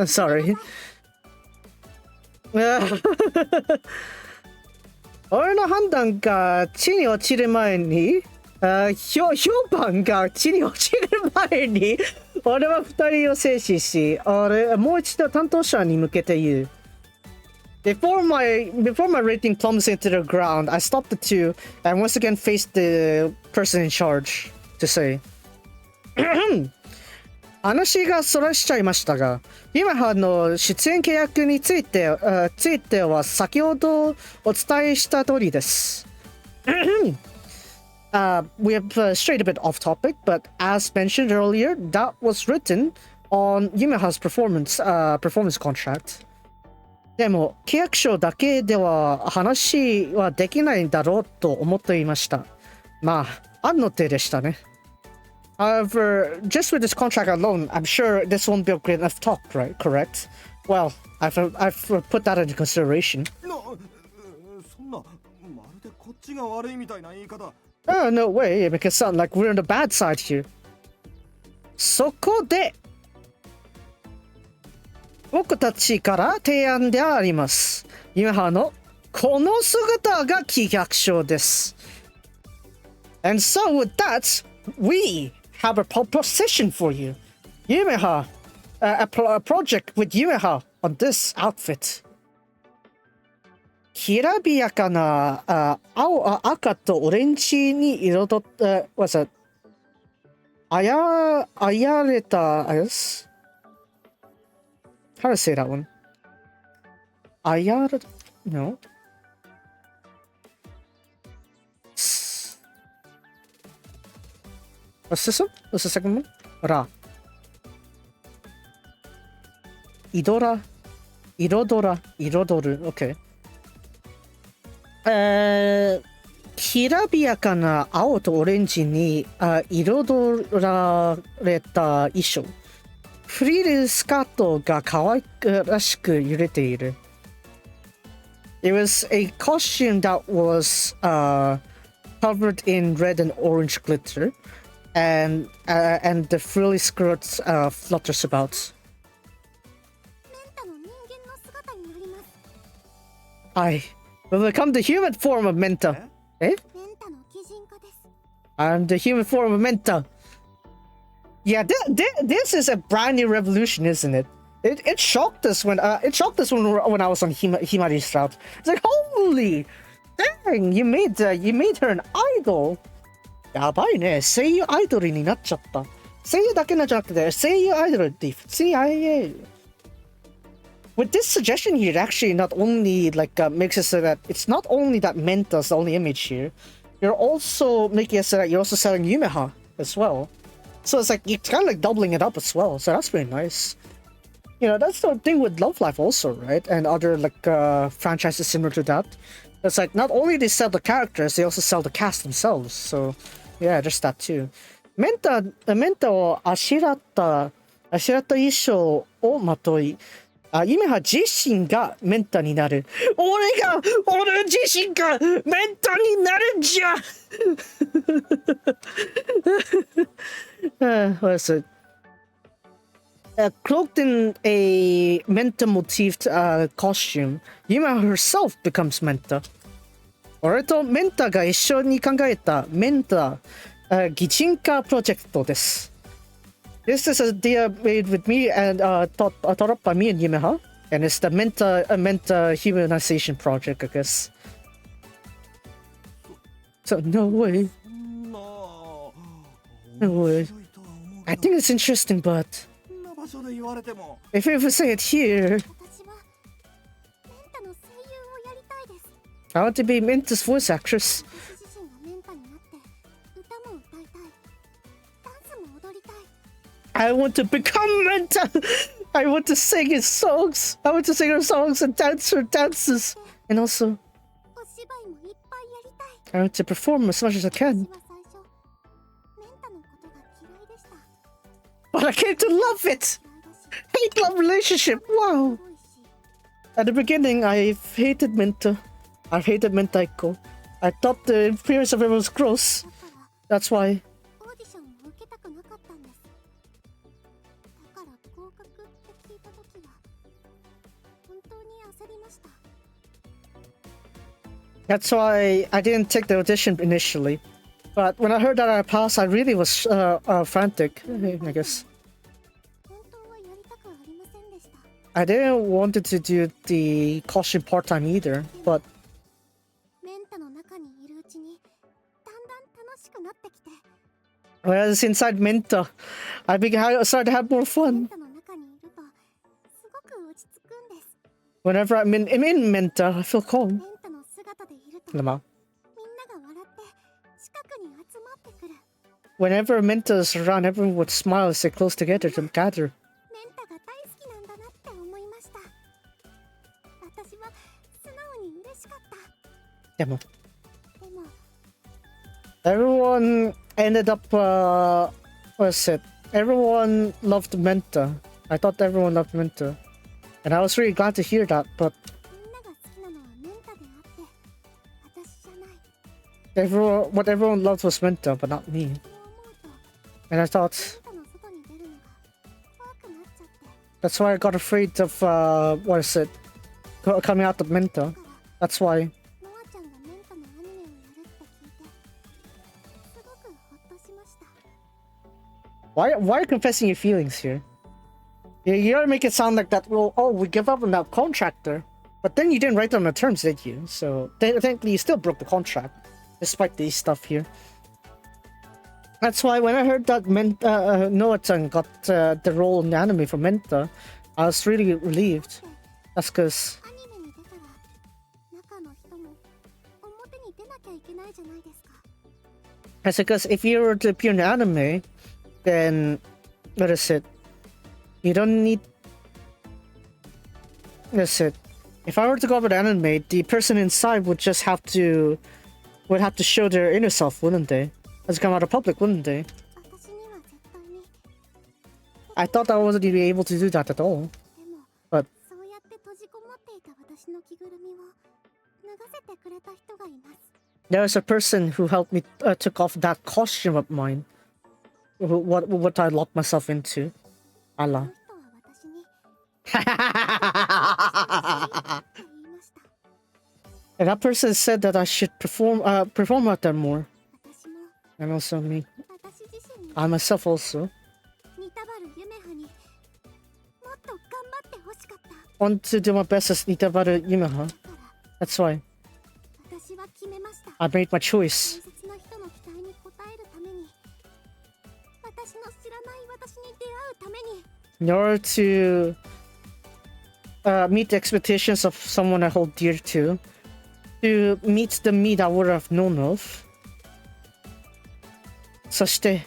sorry. 俺の判断が地に落ちる前に、評判が地に落ちる前に、俺は二人を制止し、もう一度担当者に向けて言う。Before my rating plummets into the ground, I stopped the two and once again faced the person in charge to say, 話がそらしちゃいましたが、今の出演契約については先ほどお伝えした通りです。We have strayed a bit off topic, but as mentioned earlier, that was written on Yumeha's performance contract. でも、契約書だけでは話はできないんだろうと思っていました。まあ、案の手でしたね。However, just with this contract alone, I'm sure this won't be a great enough talk, right? Correct? Well, I've put that into consideration. No, そんなまるでこっちが悪いみたいな言い方。Oh, no way, it makes it sound like we're on the bad side here. そこで、僕たちから提案であります。Yumehaのこの姿が契約書です。And so with that, we have a proposition for you. Yumeha, a project with Yumeha on this outfit. きらびやかな赤とオレンジに彩った、あやれた、How to say that one? No. What's this one? What's the second one? Ra. Irodoru. Okay. きらびやかな青とオレンジに彩られた衣装。フリルスカートが可愛らしく揺れている。It was a costume that was covered in red and orange glitter, and the frilly skirt flutters about. メンタの人間の姿になります。I will become the human form of Menta. Eh? メンタの擬人化です。I'm the human form of Menta. Yeah, this is a brand new revolution, isn't it? It shocked us when I was on Himari's route. It's like, holy dang, you made her an idol. やばいね、声優アイドルになっちゃった。声優だけなんじゃなくて、声優アイドルって普通にWith this suggestion here, it actually not only makes it so that it's not only that Menta's the only image here. You're also making it so that you're also selling Yumeha as well. So it's like you're kind of like doubling it up as well. So that's pretty nice. You know, that's the thing with Love Life also, right? And other franchises similar to that. It's like not only they sell the characters, they also sell the cast themselves. So yeah, just that too. メンタをあしらった衣装をまとい、Yumeha自身がメンタになる。俺自身がメンタになるんじゃWhat is it? Cloaked in a Menta motifed costume, Yumeha herself becomes Menta. 俺とメンタが一緒に考えたメンタ擬人化プロジェクトです。This is an idea made with me and thought up by me and Yumeha, and it's the Menta humanization project, I guess. So no way. No way. I think it's interesting, but if you ever say it here, 私はメンタの声優をやりたいです。I want to be Menta's voice actress. 私自身がメンタになって歌も歌いたい。ダンスも踊りたい。I want to become Menta. I want to sing his songs. I want to sing her songs and dance her dances. And also, お芝居もいっぱいやりたい。 I want to perform as much as I 私 can. は最初メンタのことが嫌いでした。 But I came to love it. 嫌いだし、 Hate-love relationship. Wow. すごいし、 At the beginning, I hated Menta. I hated Mentaiko. I thought the appearance of it was gross. だから That's why. オーディションを受けたくなかったんです。だから合格って聞いたときは本当に焦りました。 That's why I didn't take the audition initially. But when I heard that I passed, I really was frantic, I guess. 本当はやりたくありませんでした。 I didn't want to do the costume part-time either, but メンタの中にいるうちにだんだん楽しくなってきて、Whereas inside Menta, I started to have more メン fun. タの中にいるとすごく落ち着くんです。 Whenever I'm in Menta, I feel メ calm. ンタの姿でいるとみん Lama. なが笑って近くに集まってくる。 Whenever Menta is around, everyone would smile, stay close together to gather. メンタが大好きなんだなって思いました。私は素直に嬉しかった。 Demo. でも Everyone ended up, what is it? Everyone loved Menta. I thought everyone loved Menta. And I was really glad to hear that, but みんなが好きなのはメンタであって私じゃない。 what everyone loved was Menta, but not me. そう思うと And I thought メンタの外に出るのが怖くなっちゃって。 that's why I got afraid of, what is it? Coming out of Menta. だから That's why. ノアちゃんがメンタのアニメをやるって聞いてすごくホッとしました。 Why are you confessing your feelings here? You gotta make it sound like that, well, oh, we give up on that contractor. But then you didn't write down the terms, did you? So, technically, you still broke the contract. Despite this stuff here. That's why when I heard that Noah-chan got the role in the anime for Menta, I was really relieved. That's because アニメに出たら中の人も表に出なきゃいけないじゃないですか。 that's because if you were to appear in the anime, then what is it? You don't need. That's it. If I were to go over the anime, the person inside would just have to show their inner self, wouldn't they? As come out of public, wouldn't they? 私には絶対に。 I thought I wasn't even able to do that at all. でも、 But そうやって閉じこもっていた私の着ぐるみを脱がせてくれた人がいます。 there was a person who helped me took off that costume of mine. What I locked myself into. その Allah. 人は私にって言いました。 And that person said that I should perform out there more. 私も And also me. 私自身に I myself also 似たばる夢葉にもっと頑張ってほしかった。 want to do my best as Nitabaru Yumeha. だから That's why 私は決めました。 I made my choice. 大切な人の期待に応えるために私の知らない私に出会うために In order to meet the expectations of someone I hold dear to meet the me that I would have known of. そして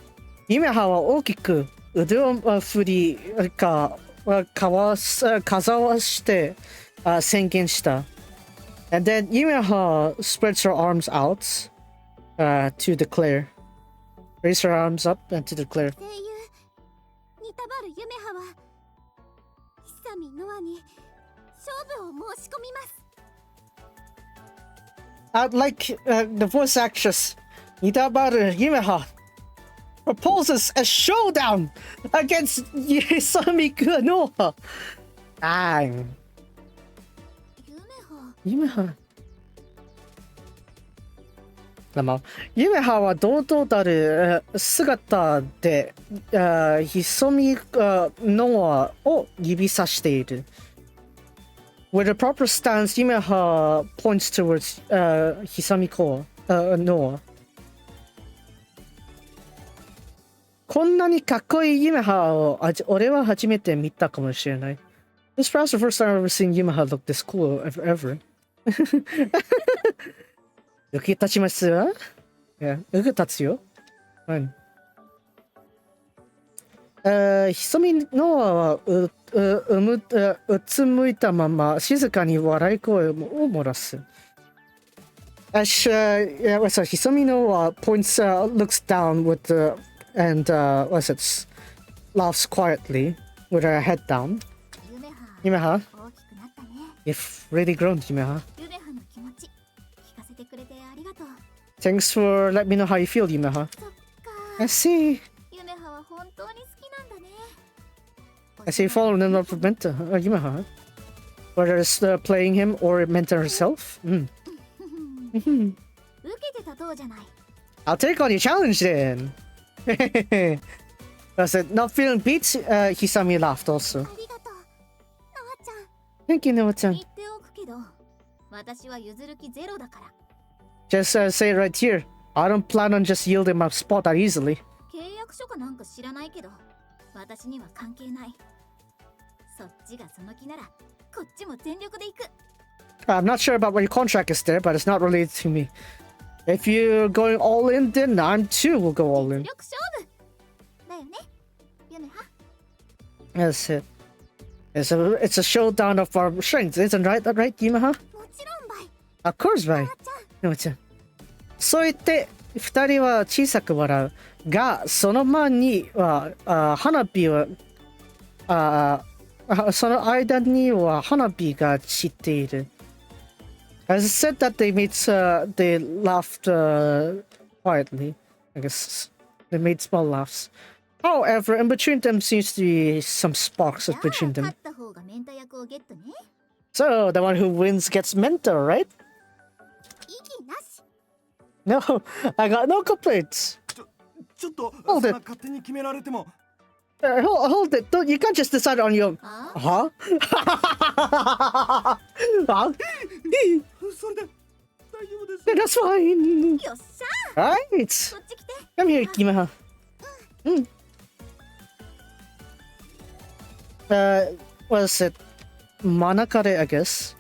Yumehaは大きく腕を振りかわして宣言した。And then Yumeha spreads her arms out to declare. Raise her arms up and to declare. 声優似たばる夢葉は久見ノアに勝負を申し込みます。 I'd like the voice actress Nitabaru Yumeha proposes a showdown against Seifuku Kanojo. Dang. 夢葉 Yumeha. Yumeha は堂々たる姿でHisomi Noa を指さしている。With a proper stance, Yumeha points towards Hisomi Noa. こんなにかっこいいYumehaを俺は初めて見たかもしれない。This is perhaps the first time I've ever seen Yumeha look this cool ever. 受け立ちますわ。いや、受け立つよ。はい。Hisomi Noa はうつむいたまま静かに笑い声を漏らす。Hisomi Noa looks down and laughs quietly with her head down. 夢葉 Yumeha, 大きくなったね。 you've really grown, Yumeha. 夢葉の気持ち聞かせてくれてありがとう。 Thanks for letting me know how you feel, Yumeha. そっか I see. 夢葉は本当に好きなんだね。 I see you fall in love with Menta, Yumeha. Whether it's playing him or Menta herself. 受けて立とうじゃない。 I'll take on your challenge then. Was it not feeling beat? Hisami laughed also. ありがとうノアちゃん。 Thank you, Noa-chan. 言っておくけど、私は譲る気ゼロだから。 Just say it right here. I don't plan on just yielding my spot that easily. 契約書かなんか知らないけど、私には関係ない。そっちがその気なら、こっちも全力で行く。I'm not sure about what your contract is there, but it's not related to me. If you're going all in, then I'm too will go all in. 実力勝負だよね、ユメハ。That's it. It's a showdown of our strengths, isn't right? That right, Yumeha? もちろんばい。 Of course, right. ちゃん、 Yumeha-chan. そう言って二人は小さく笑うが、その前には花火はその間には花火が散っている。As it said that they laughed quietly. I guess they made small laughs. However, in between them seems to be some sparks じゃあ between 勝 them. った方がメンタ役をゲットね。 So the one who wins gets mentor, right? 意義なし。 No, I got no complaints. ちょっと Hold そ it. んな勝手に決められても。 Hold it. You can't just decide on your. あ Huh? Huh? それで大丈夫です。 That's fine. よっしゃ Right. こっち来て。 Come here, Yumeha. What is it? Manakare, I guess.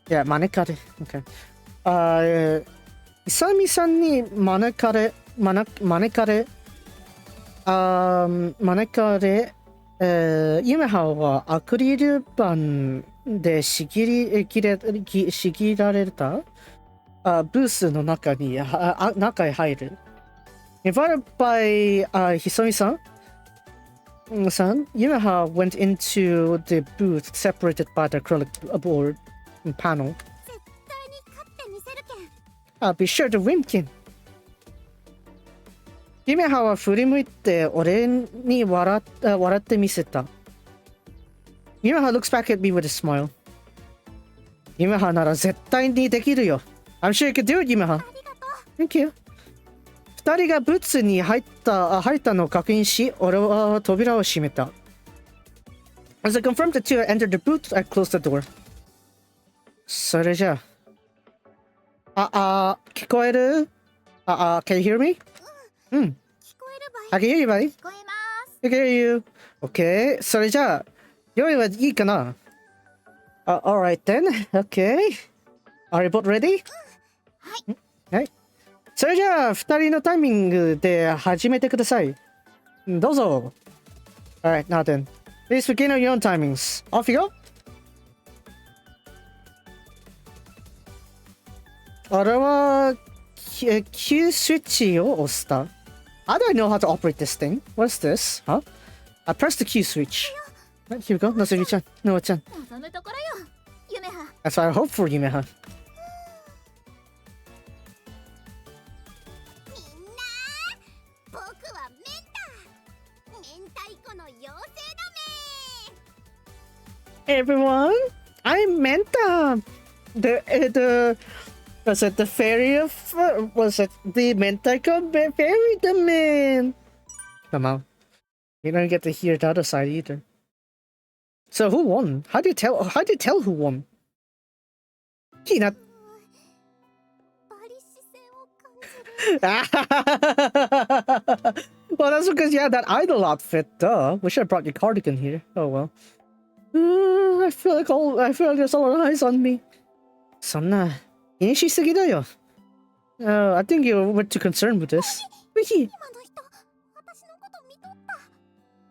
Yeah, manekare. Okay. イサミさんに招かれ、ユメハはアクリル板で仕切られたブースの中に中へ入る。Invited by ひそみさん、Yumeha went into the booth separated by the acrylic board and panel. 絶対に勝ってみせるけん。 I'll be sure to win, Kin. Yumeha は振り向いて俺に笑ってみせた。Yumeha looks back at me with a smile. Yumeha なら絶対にできるよ。I'm sure you can do it, Yumeha. ありがとう。 Thank you. 二人がブーツに入ったのを確認し、俺は扉を閉めた。As I confirmed the two entered the booth, I closed the door. それじゃあ。聞こえるcan you hear me? うん。聞こえるば I い。 can hear you, buddy. 聞こえます。 I can hear you. Okay. それじゃあ、用意はいいかなalright then. Okay. Are you both ready? はい。それじゃあ、二人のタイミングで始めてください。どうぞ。Alright, now then. Please begin on your own timings. Off you go. 俺は、Q スイッチを押した。How do I know how to operate this thing? What's this? Huh? I pressed the Q switch. Right, here we go. Nozomi-chan. Noah-chan. 望むところよ、ユメハ。 That's what I hope for, Yumeha. みんな、僕はメンタ。明太子の妖精だめ。 Everyone, I'm Menta. Was it the fairy of... was it the Mentaiko fairy? The man. Come on. You don't get to hear the other side either. So who won? How do you tell who won? Kina. バリ視線を感じる。 Well, that's because you had that idol outfit, duh. Wish I brought your cardigan here. Oh well. I feel like there's all eyes on me. そんな気にしすぎだよ。I think you're too concerned with this. 今の人、私のこと見とっ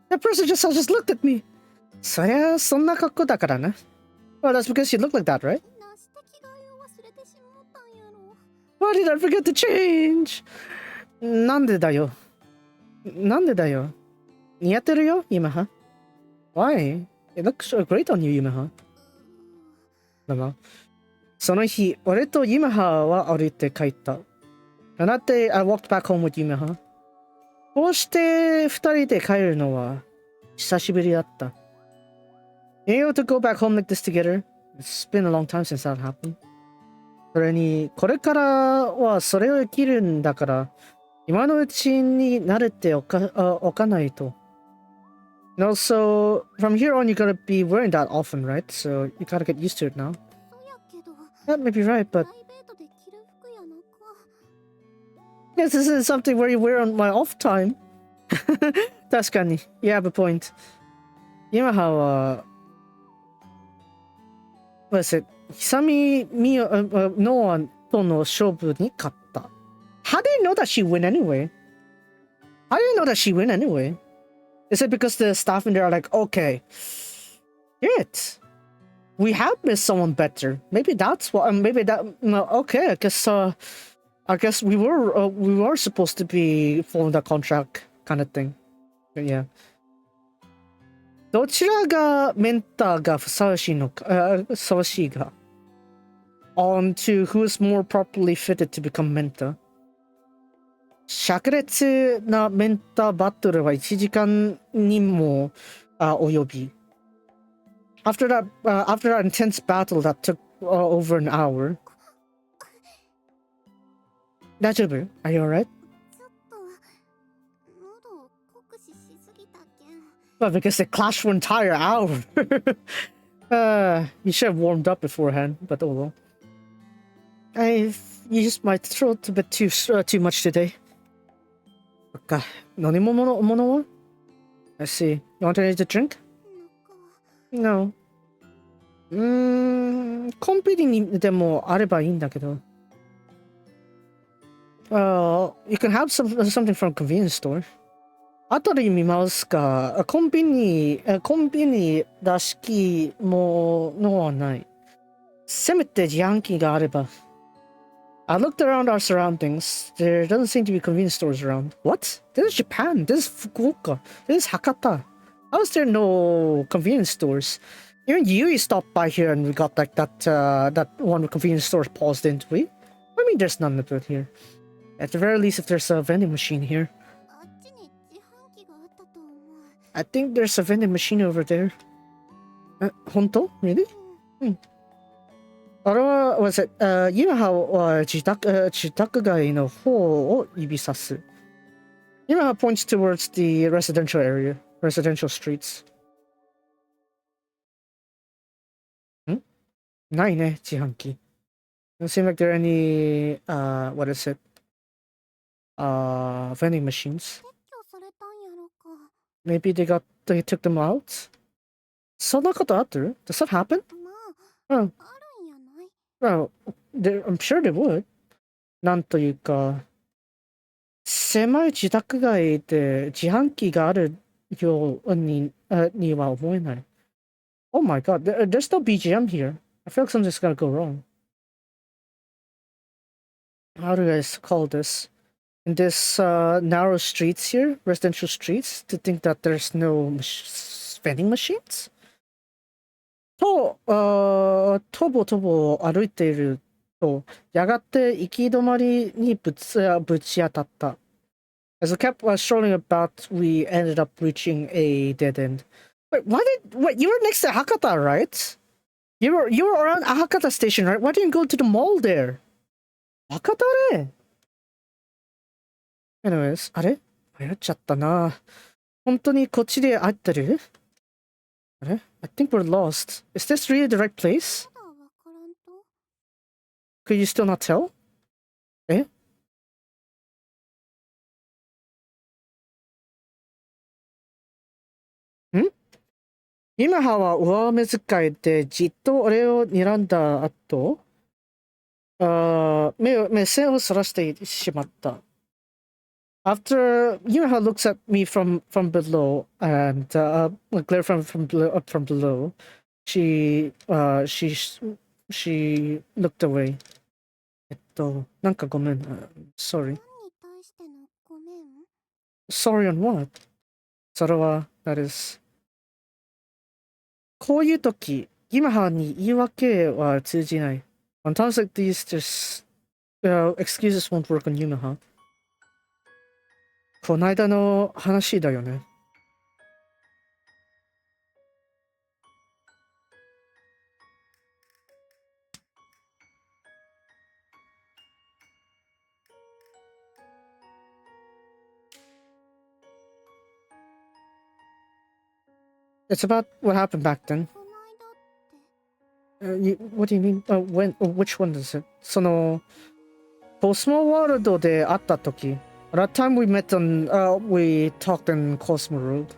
た。 That person just looked at me. そりゃそんな格好だからな。Well, that's because you look like that, right? なして着替えを忘れてしまったんやろ。 Why did I forget to change? なんでだよ。似合ってるよ、Yumeha. Why? It looks so great on you, Yumeha. でも、その日、俺とYumehaは歩いて帰った。なって、I walked back home with Yumeha. こうして二人で帰るのは久しぶりだった。Being able to go back home like this together, it's been a long time since that happened. それに、これからはそれを生きるんだから、今のうちに慣れておかないと。And also, from here on, you gotta be wearing that often, right? So you gotta get used to it now. そうやけど That may be right, プラ but イベートで着る服やなか this isn't something where you wear on my off time. 確かに You have a point. Yumeha は What is it? 久見みよノアとの勝負に勝った。How do you know that she win anyway? How do you know that she win anyway? Is it because the staff in there are like, okay, shit, we have missed someone better. Maybe that's what. Maybe that. No, okay, I guess we were supposed to be following that contract kind of thing. But yeah. どちらがメンターがふさわしいのか、ふさわしいが on to who's more properly fitted to become mentor. 灼烈なメンターバトルは1時間にも及び after that intense battle that took over an hour. 大丈夫 Are you alright? ちょっと喉を酷使しすぎたけん Well, because they clashed for an entire hour. You should have warmed up beforehand, but oh well. I used my throat a bit too much today. Okay. 飲み物は I see. You want anything to drink? なんか No. コンビニにでもあればいいんだけど。You can have something from convenience store. 後で見ますか。コンビニ出しきものはない。せめて自販機があれば。I looked around our surroundings. There doesn't seem to be convenience stores around. What? This is Japan. This is Fukuoka. This is Hakata. How is there no convenience stores? Even Yui stopped by here and we got like that one convenience store paused into it. I mean, there's none of it here. At the very least, if there's a vending machine here. あっちに自販機があったと思う I think there's a vending machine over there. 本当 Really? あれは、was it? Yumeha は自宅街の方を指さす。Yumeha points towards the residential area, residential streets. ないね、自販機。Doesn't seem like there are any, what is it? Vending machines. 撤去されたんやろか Maybe they took them out? そんなことあってる Does that happen? まあ、うん。あるんやない Well, I'm sure they would. なんというか、狭い自宅街で自販機があるようには思えない。Oh my god, there's no BGM here. I feel like something's gonna go wrong. How do I call this? In this narrow streets here, residential streets, to think that there's no vending machines? とぼとぼ歩いていると、やがて行き止まりにぶち当たった。As we kept strolling about, we ended up reaching a dead end. Wait, you were next to Hakata, right? You were around Hakata station, right? Why didn't you go to the mall there? Hakata ね。Anyways, あれ迷っちゃったな。本当にこっちで合ってるあれ I think we're lost. Is this really the right place? まだわからんと Could you still not tell? え今は上目遣いでじっと俺を睨んだ後、目線をそらしてしまった。After Yumeha looks at me from below and glare from below, she looked away. なんかごめん。Sorry. 何に対してのごめん Sorry on what? それは、that is. こういう時、Yumehaに言い訳は通じない。On times like these, just excuses won't work on Yumeha. こないだの話だよね。It's about what happened back then. この間って What do you mean? Which one is it? その、コスモワールドで会った時。That time we met on, we talked in Cosmo Road.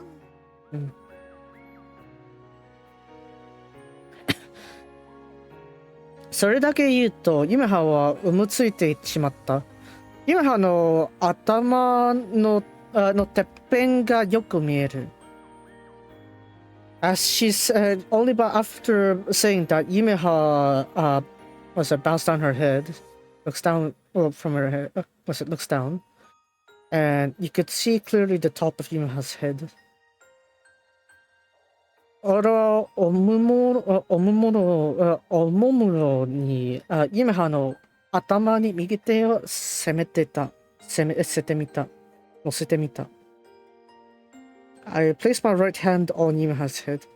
それだけ言うと、ユメハはうむついていってしまった。ユメハの頭のてっぺんがよく見える。As she said, only but after saying that, Yumeha bounce down her head, looks down from her head, looks down, and you could see clearly the top of Yumeha's head. 俺はおもむろにユメハの頭に右手を攻めてみた。乗せてみた。I placed my right hand on Yumeha's head.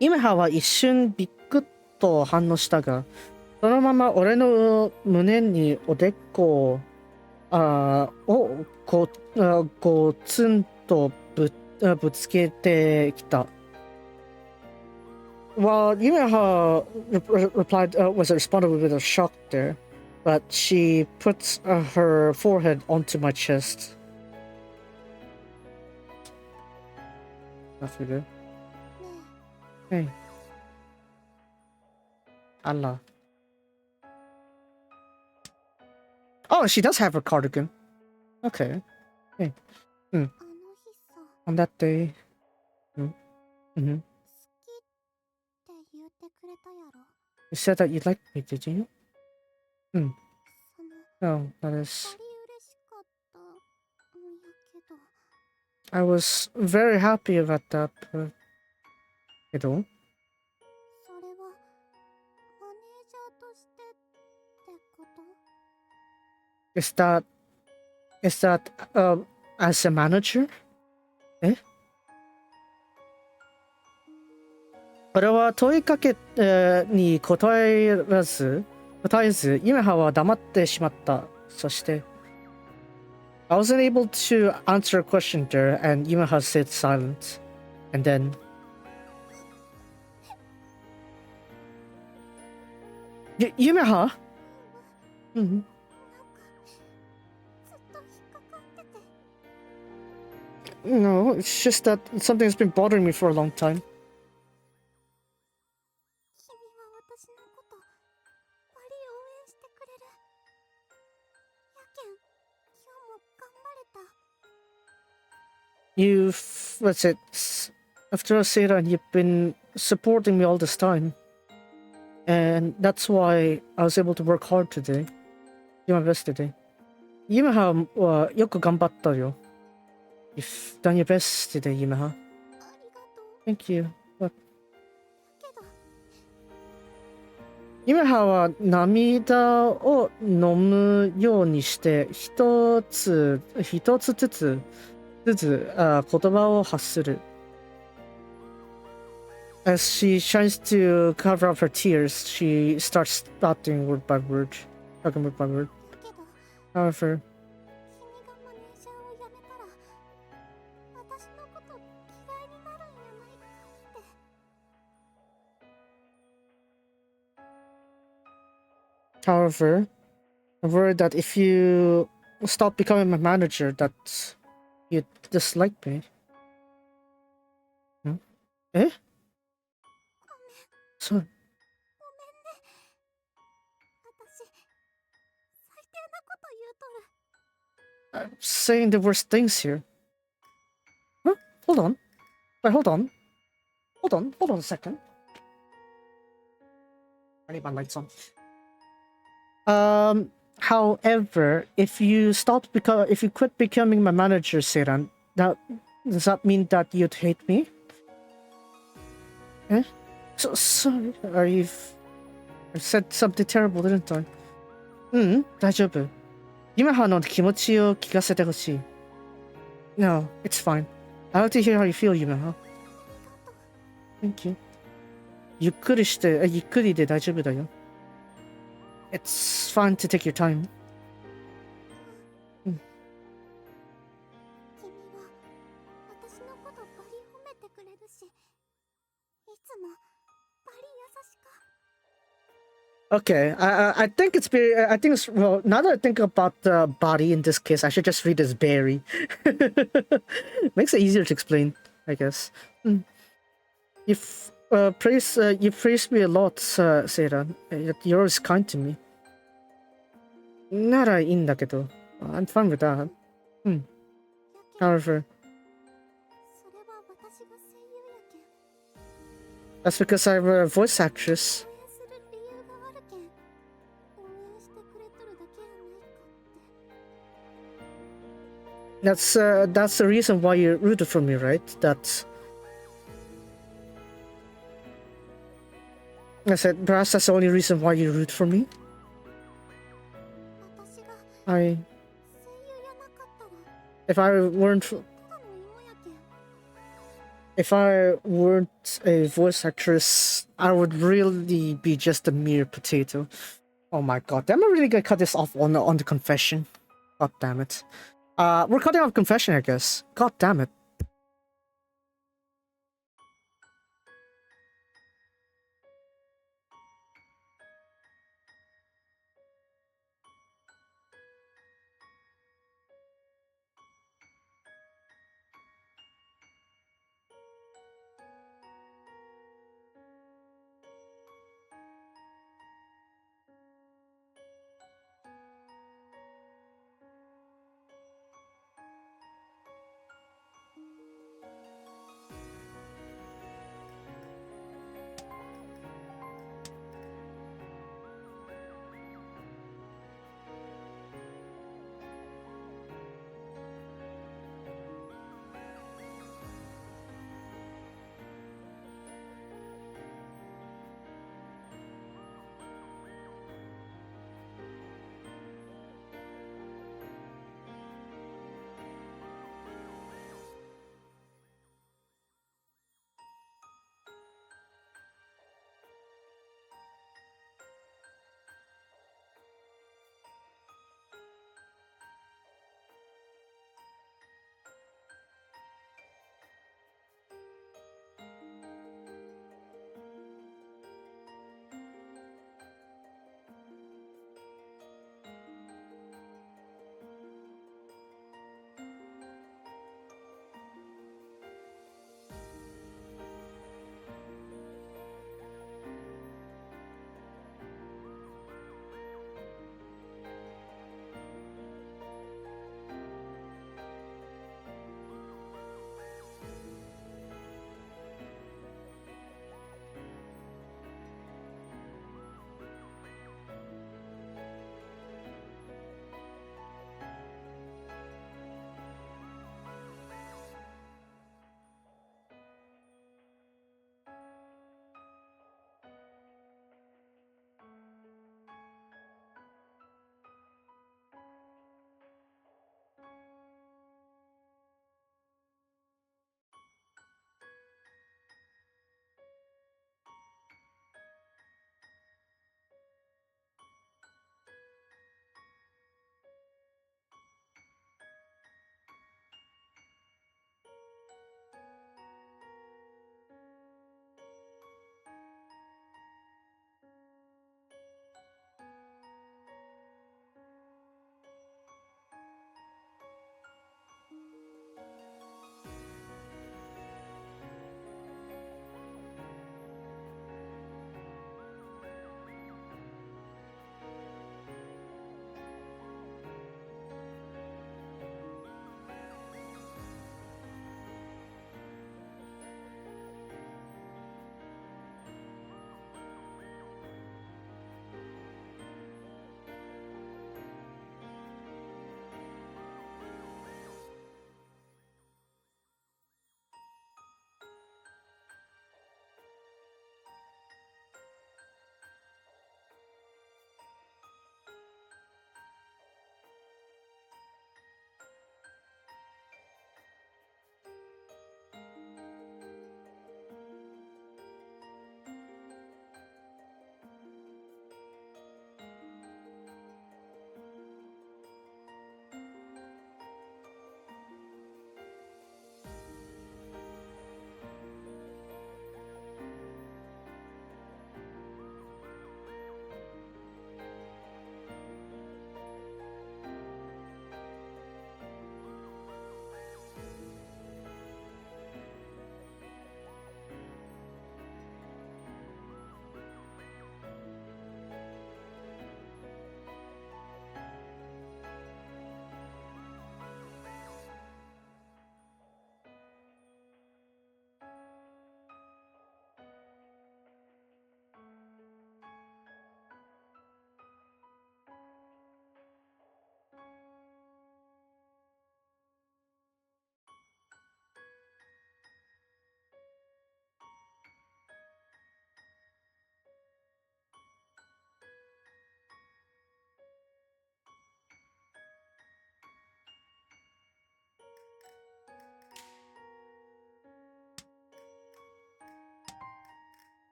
ユメハは一瞬ビクッと反応したが、そのまま俺の胸におでこをゴツンとぶつけてきた。Well, Yumeha responded with a shock there, but she puts her forehead onto my chest. That's good. Hey. Allah. Oh, she does have her cardigan. Okay. Hey. あの日さ On that day. 好きって言ってくれたやろ You said that you liked me, did you? その No, that 二 is. 人嬉しかったんやけど I was very happy about that, but. けどそれはマネージャーとしてってこと Is that as a manager? え俺は問いかけに答えず、ユメハは黙ってしまった。そして、I wasn't able to answer a question there, and Yumeha stayed silent. And then, Yumeha? うんずっと引っかかってて No, it's just that something's been bothering me for a long time. 君は私のことバリ応援してくれるやけん今日も頑張れた What's it? After Sarah, you've been supporting me all this time. And that's why I was able to work hard today. Do my best today. Yumeha wa yoku ganbatta yo. You've done your best today, Yumeha. ありがとう Thank you. But けど Yumehaは涙を飲むようにして一つずつ言葉を発する。As she tries to cover up her tears, she starts talking word by word. だけど However, 君がマネージャーを辞めたら私のこと嫌いになるんやないかって However, I'm worried that if you stop becoming my manager, that you dislike me. Hmm? Eh? So, ごめんね私最低なこと言うとる I'm saying the worst things here. Huh? Hold on. Wait, hold on. Hold on a second. I need my lights on. However, if you quit becoming my manager, Seiran, does that mean that you'd hate me? Eh? So sorry. I said something terrible, didn't I? 大丈夫。Yumehaの気持ちを聞かせてほしい。No, it's fine. I like to hear how you feel, Yumeha. Thank you. ゆっくりで大丈夫だよ。It's fine to take your time. Okay, I think it's very. I think it's well. Now that I think about the body in this case, I should just read as berry. Makes it easier to explain, I guess. You've you praised me a lot, Seiran. You're always kind to me. ならいいんだけど. I'm fine with that. However, それは私が声優やけん that's because I'm a voice actress. 応援する理由があるけん応援してくれとるだけやないかって That's the reason why you rooted for me, right? I said, perhaps that's the only reason why you root for me. 私が I, 声優やなかったら if I weren't, ただの芋やけん if I weren't a voice actress, I would really be just a mere potato. Oh my god, am I really gonna cut this off on the confession? God damn it. We're cutting off confession, I guess. God damn it.